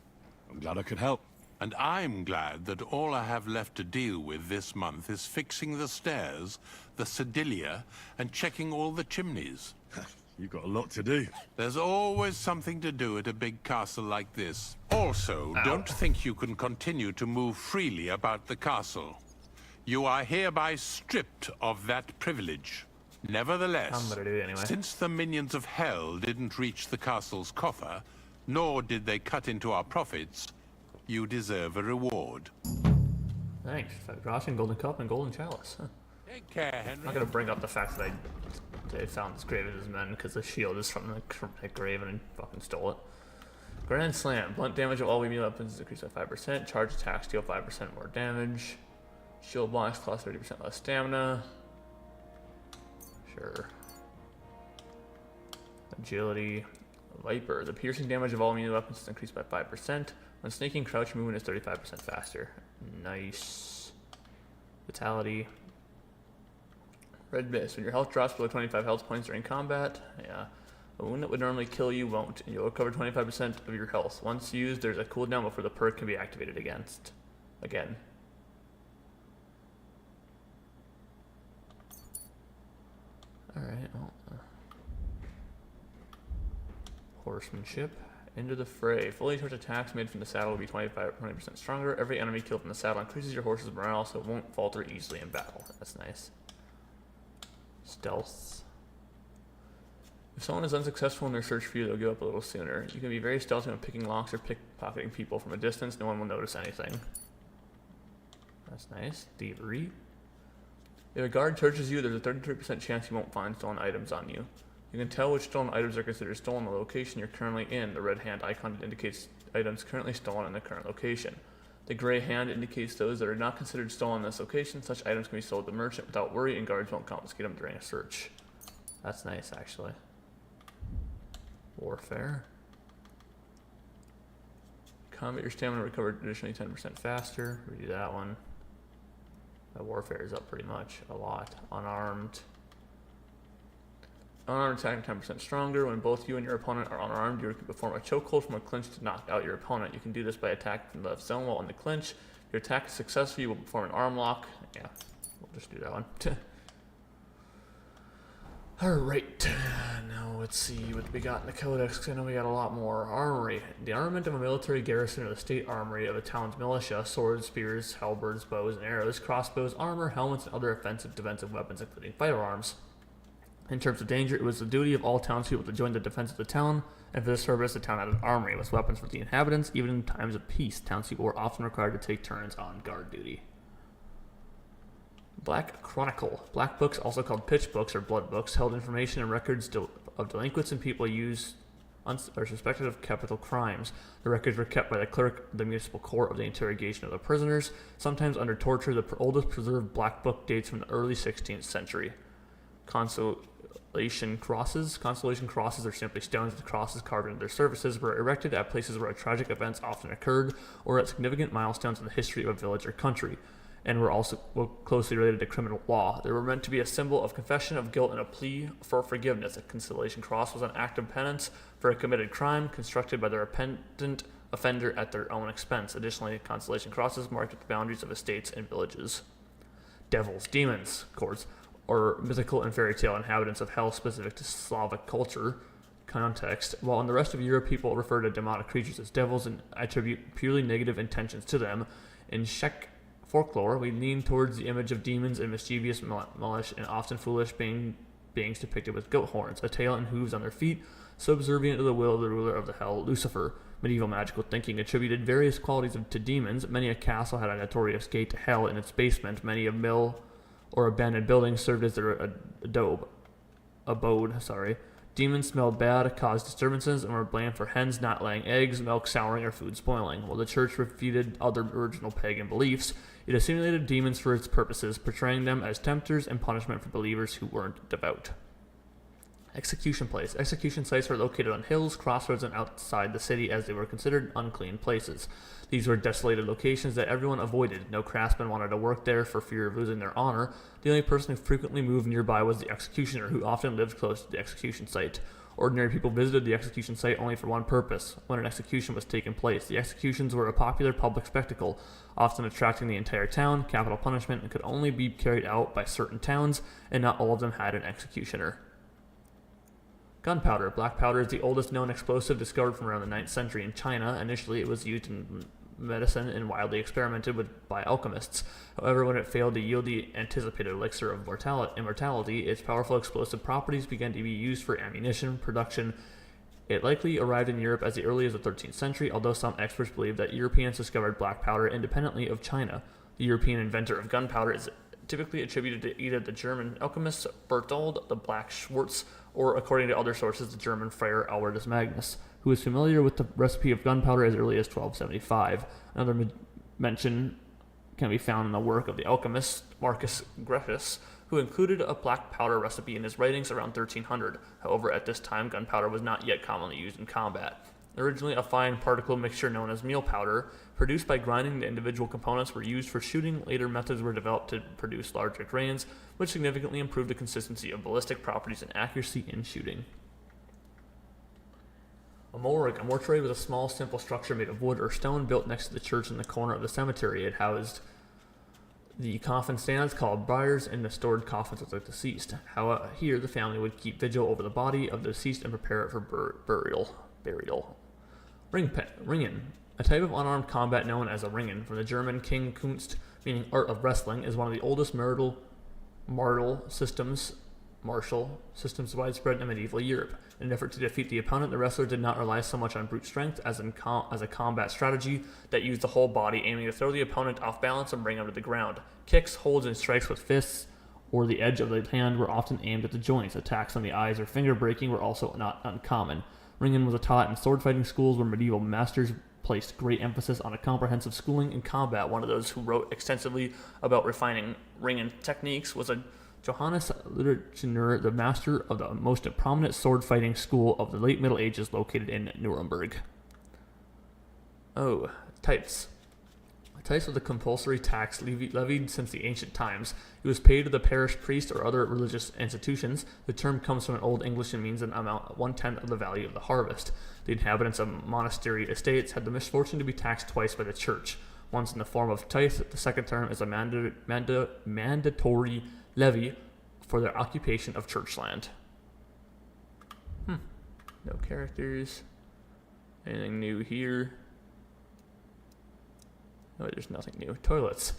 I'm glad I could help. And I'm glad that all I have left to deal with this month is fixing the stairs, the sedilia, and checking all the chimneys. You've got a lot to do. There's always something to do at a big castle like this. Also, don't think you can continue to move freely about the castle. You are hereby stripped of that privilege. Nevertheless, I'm gonna do it anyway. Since the minions of hell didn't reach the castle's coffer, nor did they cut into our profits, you deserve a reward. Thanks. Crossing, golden cup, and golden chalice. Huh. Take care, Henry. I'm not gonna bring up the fact that they found this grave of his men because the shield is from the grave and I fucking stole it. Grand Slam. Blunt damage of all weaving weapons is increased by 5%. Charge attacks deal 5% more damage. Shield blocks cost 30% less stamina. Sure. Agility. Viper. The piercing damage of all melee weapons is increased by 5%. When sneaking, crouch movement is 35% faster. Nice. Vitality. Red Mist. When your health drops below 25 health points during combat, yeah. A wound that would normally kill you won't, and you'll recover 25% of your health. Once used, there's a cooldown before the perk can be activated again. Alright, well, horsemanship. Into the fray. Fully charged attacks made from the saddle will be 20% stronger. Every enemy killed from the saddle increases your horse's morale, so it won't falter easily in battle. That's nice. Stealth. If someone is unsuccessful in their search for you, they'll give up a little sooner. You can be very stealthy when picking locks or pickpocketing people from a distance. No one will notice anything. That's nice. Thievery. If a guard searches you, there's a 33% chance he won't find stolen items on you. You can tell which stolen items are considered stolen in the location you're currently in. The red hand icon indicates items currently stolen in the current location. The gray hand indicates those that are not considered stolen in this location. Such items can be sold to the merchant without worry, and guards won't confiscate them during a search. That's nice, actually. Warfare. Combat your stamina recovered additionally 10% faster. We do that one. That warfare is up pretty much a lot. Unarmed. Unarmed attack 10% stronger. When both you and your opponent are unarmed, you can perform a chokehold from a clinch to knock out your opponent. You can do this by attacking from the left zone while in the clinch. If your attack is successful, you will perform an arm lock. Yeah, we'll just do that one. Alright, now let's see what we got in the codex, because I know we got a lot more. Armory. The armament of a military garrison or the state armory of a town's militia: swords, spears, halberds, bows and arrows, crossbows, armor, helmets, and other offensive defensive weapons, including firearms. In terms of danger, it was the duty of all townspeople to join the defense of the town, and for this purpose, the town had an armory with weapons for the inhabitants. Even in times of peace, townspeople were often required to take turns on guard duty. Black Chronicle. Black books, also called pitch books or blood books, held information and records of delinquents and people used or suspected of capital crimes. The records were kept by the clerk of the municipal court of the interrogation of the prisoners. Sometimes under torture, the oldest preserved black book dates from the early 16th century. Consolation crosses. Consolation crosses are simply stones with crosses carved into their surfaces, were erected at places where tragic events often occurred, or at significant milestones in the history of a village or country, and were also closely related to criminal law. They were meant to be a symbol of confession of guilt and a plea for forgiveness. A consolation cross was an act of penance for a committed crime, constructed by the repentant offender at their own expense. Additionally, consolation crosses marked the boundaries of estates and villages. Devils, demons, courts, or mythical and fairy tale inhabitants of hell specific to Slavic culture context, while in the rest of Europe people refer to demonic creatures as devils and attribute purely negative intentions to them. In Czech folklore, we lean towards the image of demons and mischievous, malicious, and often foolish beings depicted with goat horns, a tail, and hooves on their feet, subservient to the will of the ruler of the hell, Lucifer. Medieval magical thinking attributed various qualities to demons. Many a castle had a notorious gate to hell in its basement. Many a mill or abandoned buildings served as their abode. Demons smelled bad, caused disturbances, and were blamed for hens not laying eggs, milk souring, or food spoiling. While the church refuted other original pagan beliefs, it assimilated demons for its purposes, portraying them as tempters and punishment for believers who weren't devout. Execution place. Execution sites were located on hills, crossroads, and outside the city as they were considered unclean places. These were desolated locations that everyone avoided. No craftsman wanted to work there for fear of losing their honor. The only person who frequently moved nearby was the executioner, who often lived close to the execution site. Ordinary people visited the execution site only for one purpose: when an execution was taking place. The executions were a popular public spectacle, often attracting the entire town. Capital punishment and could only be carried out by certain towns, and not all of them had an executioner. Gunpowder. Black powder is the oldest known explosive, discovered from around the 9th century in China. Initially, it was used in medicine and widely experimented with by alchemists. However, when it failed to yield the anticipated elixir of immortality, its powerful explosive properties began to be used for ammunition production. It likely arrived in Europe as early as the 13th century, although some experts believe that Europeans discovered black powder independently of China. The European inventor of gunpowder is typically attributed to either the German alchemist Berthold the Black Schwarz, or, according to other sources, the German friar Albertus Magnus, who was familiar with the recipe of gunpowder as early as 1275. Another mention can be found in the work of the alchemist Marcus Aurelius, who included a black powder recipe in his writings around 1300. However, at this time, gunpowder was not yet commonly used in combat. Originally a fine particle mixture known as meal powder, produced by grinding the individual components, were used for shooting. Later methods were developed to produce larger grains, which significantly improved the consistency of ballistic properties and accuracy in shooting. A morgue. A mortuary was a small, simple structure made of wood or stone built next to the church in the corner of the cemetery. It housed the coffin stands, called biers, and the stored coffins of the deceased. However, here the family would keep vigil over the body of the deceased and prepare it for burial. Ringen. A type of unarmed combat known as a ringen, from the German King Kunst, meaning art of wrestling, is one of the oldest martial systems widespread in medieval Europe. In an effort to defeat the opponent, the wrestler did not rely so much on brute strength as a combat strategy that used the whole body, aiming to throw the opponent off balance and bring him to the ground. Kicks, holds, and strikes with fists or the edge of the hand were often aimed at the joints. Attacks on the eyes or finger breaking were also not uncommon. Ringen was taught in sword fighting schools where medieval masters placed great emphasis on a comprehensive schooling in combat. One of those who wrote extensively about refining Ringen techniques was a Johannes Littner, the master of the most prominent sword fighting school of the late Middle Ages, located in Nuremberg. Types. Types was a compulsory tax levied since the ancient times. It was paid to the parish priest or other religious institutions. The term comes from an Old English and means an amount 1/10 of the value of the harvest. The inhabitants of monastery estates had the misfortune to be taxed twice by the church, once in the form of tithe. The second term is a mandatory levy for their occupation of church land. No characters. Anything new here? No, there's nothing new. Toilets.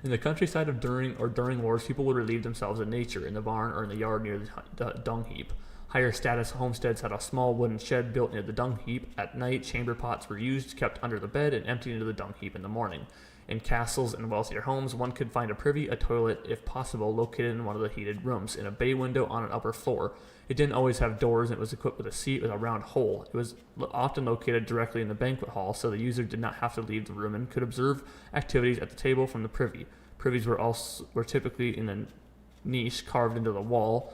In the countryside during wars, people would relieve themselves in nature, in the barn or in the yard near the dung heap. Higher status homesteads had a small wooden shed built near the dung heap. At night, chamber pots were used, kept under the bed, and emptied into the dung heap in the morning. In castles and wealthier homes, one could find a privy, a toilet, if possible, located in one of the heated rooms, in a bay window on an upper floor. It didn't always have doors, and it was equipped with a seat with a round hole. It was often located directly in the banquet hall, so the user did not have to leave the room and could observe activities at the table from the privy. Privies were typically in a niche carved into the wall,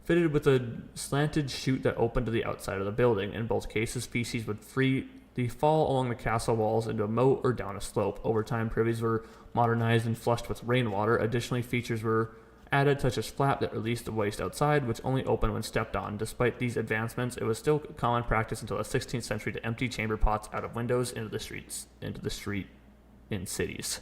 fitted with a slanted chute that opened to the outside of the building. In both cases, feces would freely fall along the castle walls into a moat or down a slope. Over time, privies were modernized and flushed with rainwater. Additionally, features were added, such as flap that released the waste outside, which only opened when stepped on. Despite these advancements, it was still common practice until the 16th century to empty chamber pots out of windows into the street in cities.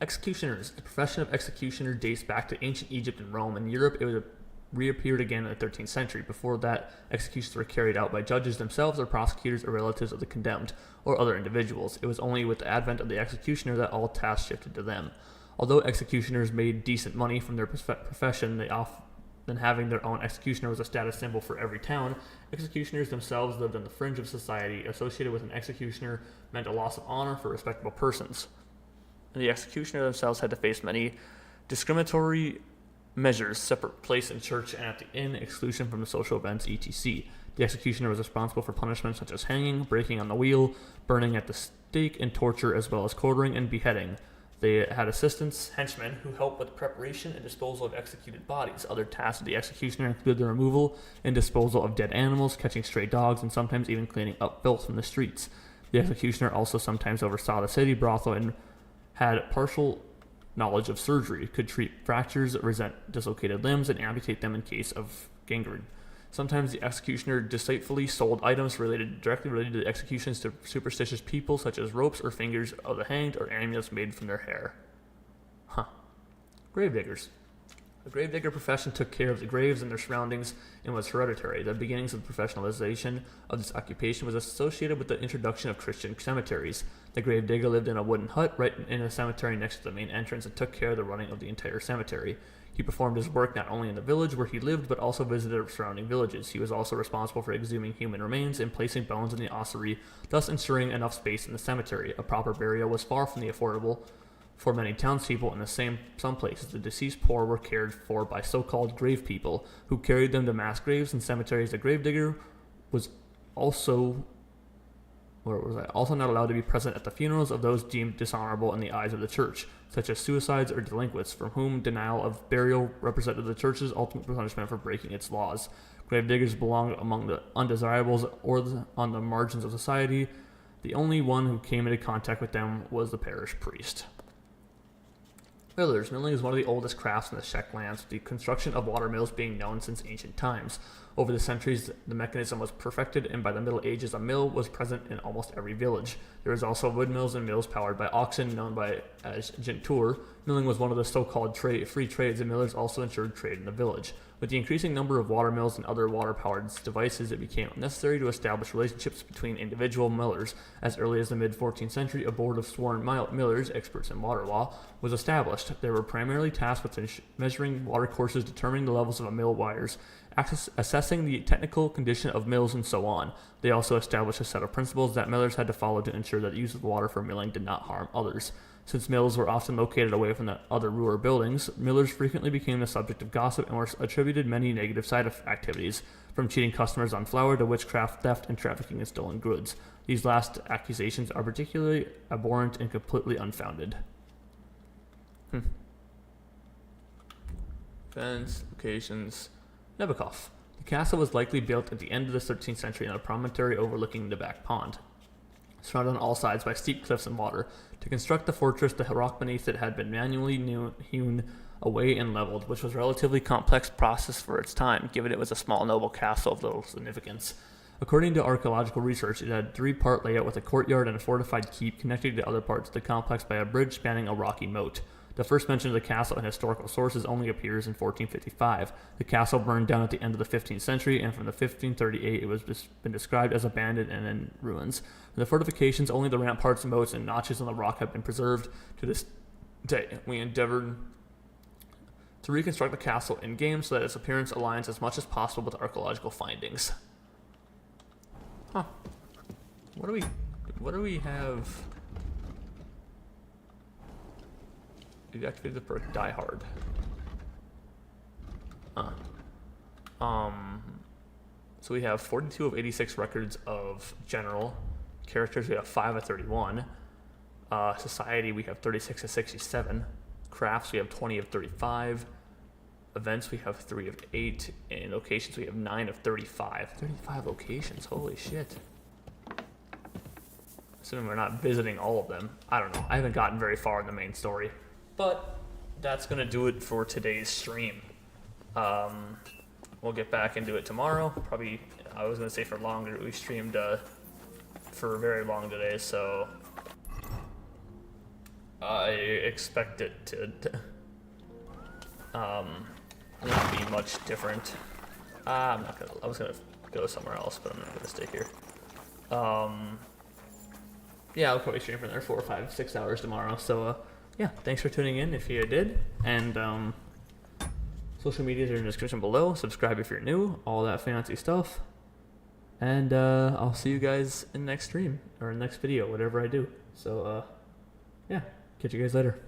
Executioners. The profession of executioner dates back to ancient Egypt and Rome. In Europe, it reappeared again in the 13th century. Before that, executions were carried out by judges themselves or prosecutors or relatives of the condemned or other individuals. It was only with the advent of the executioner that all tasks shifted to them. Although executioners made decent money from their profession, they often having their own executioner was a status symbol for every town. Executioners themselves lived on the fringe of society. Associated with an executioner meant a loss of honor for respectable persons. And the executioner themselves had to face many discriminatory measures: separate place in church and at the inn, exclusion from the social events, etc. The executioner was responsible for punishments such as hanging, breaking on the wheel, burning at the stake, and torture, as well as quartering and beheading. They had assistants, henchmen, who helped with preparation and disposal of executed bodies. Other tasks of the executioner included the removal and disposal of dead animals, catching stray dogs, and sometimes even cleaning up filth from the streets. The executioner also sometimes oversaw the city brothel and had partial knowledge of surgery, could treat fractures, resent dislocated limbs, and amputate them in case of gangrene. Sometimes the executioner deceitfully sold items directly related to the executions to superstitious people, such as ropes or fingers of the hanged or amulets made from their hair. Gravediggers. The gravedigger profession took care of the graves and their surroundings and was hereditary. The beginnings of the professionalization of this occupation was associated with the introduction of Christian cemeteries. The gravedigger lived in a wooden hut right in a cemetery next to the main entrance and took care of the running of the entire cemetery. He performed his work not only in the village where he lived, but also visited surrounding villages. He was also responsible for exhuming human remains and placing bones in the ossuary, thus ensuring enough space in the cemetery. A proper burial was far from the affordable for many townspeople. In some places, the deceased poor were cared for by so-called grave people, who carried them to mass graves and cemeteries. The gravedigger was also not allowed to be present at the funerals of those deemed dishonorable in the eyes of the church, such as suicides or delinquents, from whom denial of burial represented the church's ultimate punishment for breaking its laws. Gravediggers belonged among the undesirables or on the margins of society. The only one who came into contact with them was the parish priest. Millers. Milling is one of the oldest crafts in the Czech lands, with the construction of water mills being known since ancient times. Over the centuries, the mechanism was perfected, and by the Middle Ages, a mill was present in almost every village. There was also wood mills and mills powered by oxen, known as gentur. Milling was one of the so-called free trades, and millers also ensured trade in the village. With the increasing number of water mills and other water-powered devices, it became necessary to establish relationships between individual millers. As early as the mid-14th century, a board of sworn millers, experts in water law, was established. They were primarily tasked with measuring water courses, determining the levels of a mill wires, assessing the technical condition of mills, and so on. They also established a set of principles that millers had to follow to ensure that the use of water for milling did not harm others. Since mills were often located away from the other rural buildings, millers frequently became the subject of gossip and were attributed many negative side activities, from cheating customers on flour to witchcraft, theft, and trafficking in stolen goods. These last accusations are particularly abhorrent and completely unfounded. Events, locations. Nebekov. The castle was likely built at the end of the 13th century on a promontory overlooking the back pond, surrounded on all sides by steep cliffs and water. To construct the fortress, the rock beneath it had been manually hewn away and leveled, which was a relatively complex process for its time, given it was a small noble castle of little significance. According to archaeological research, it had a three-part layout with a courtyard and a fortified keep connected to other parts of the complex by a bridge spanning a rocky moat. The first mention of the castle in historical sources only appears in 1455. The castle burned down at the end of the 15th century, and from the 1538 it was been described as abandoned and in ruins. In the fortifications, only the ramparts, moats, and notches on the rock have been preserved to this day. We endeavored to reconstruct the castle in-game so that its appearance aligns as much as possible with archaeological findings. What do we have? We activated the perk Die Hard. So we have 42 of 86 records of general. Characters, we have 5 of 31. Society, we have 36 of 67. Crafts, we have 20 of 35. Events, we have 3 of 8. And locations, we have 9 of 35. 35 locations, holy shit. Assuming we're not visiting all of them. I don't know. I haven't gotten very far in the main story. But that's going to do it for today's stream. We'll get back into it tomorrow. Probably, I was going to say for longer. We streamed for very long today, so I expect it to not be much different. I'm not gonna. I was gonna go somewhere else, but I'm not gonna stay here. Yeah, I'll probably stream for another 4 or 5, 6 hours tomorrow. So yeah, thanks for tuning in if you did, and social medias are in the description below. Subscribe if you're new, all that fancy stuff. And I'll see you guys in the next stream, or next video, whatever I do. So yeah, catch you guys later.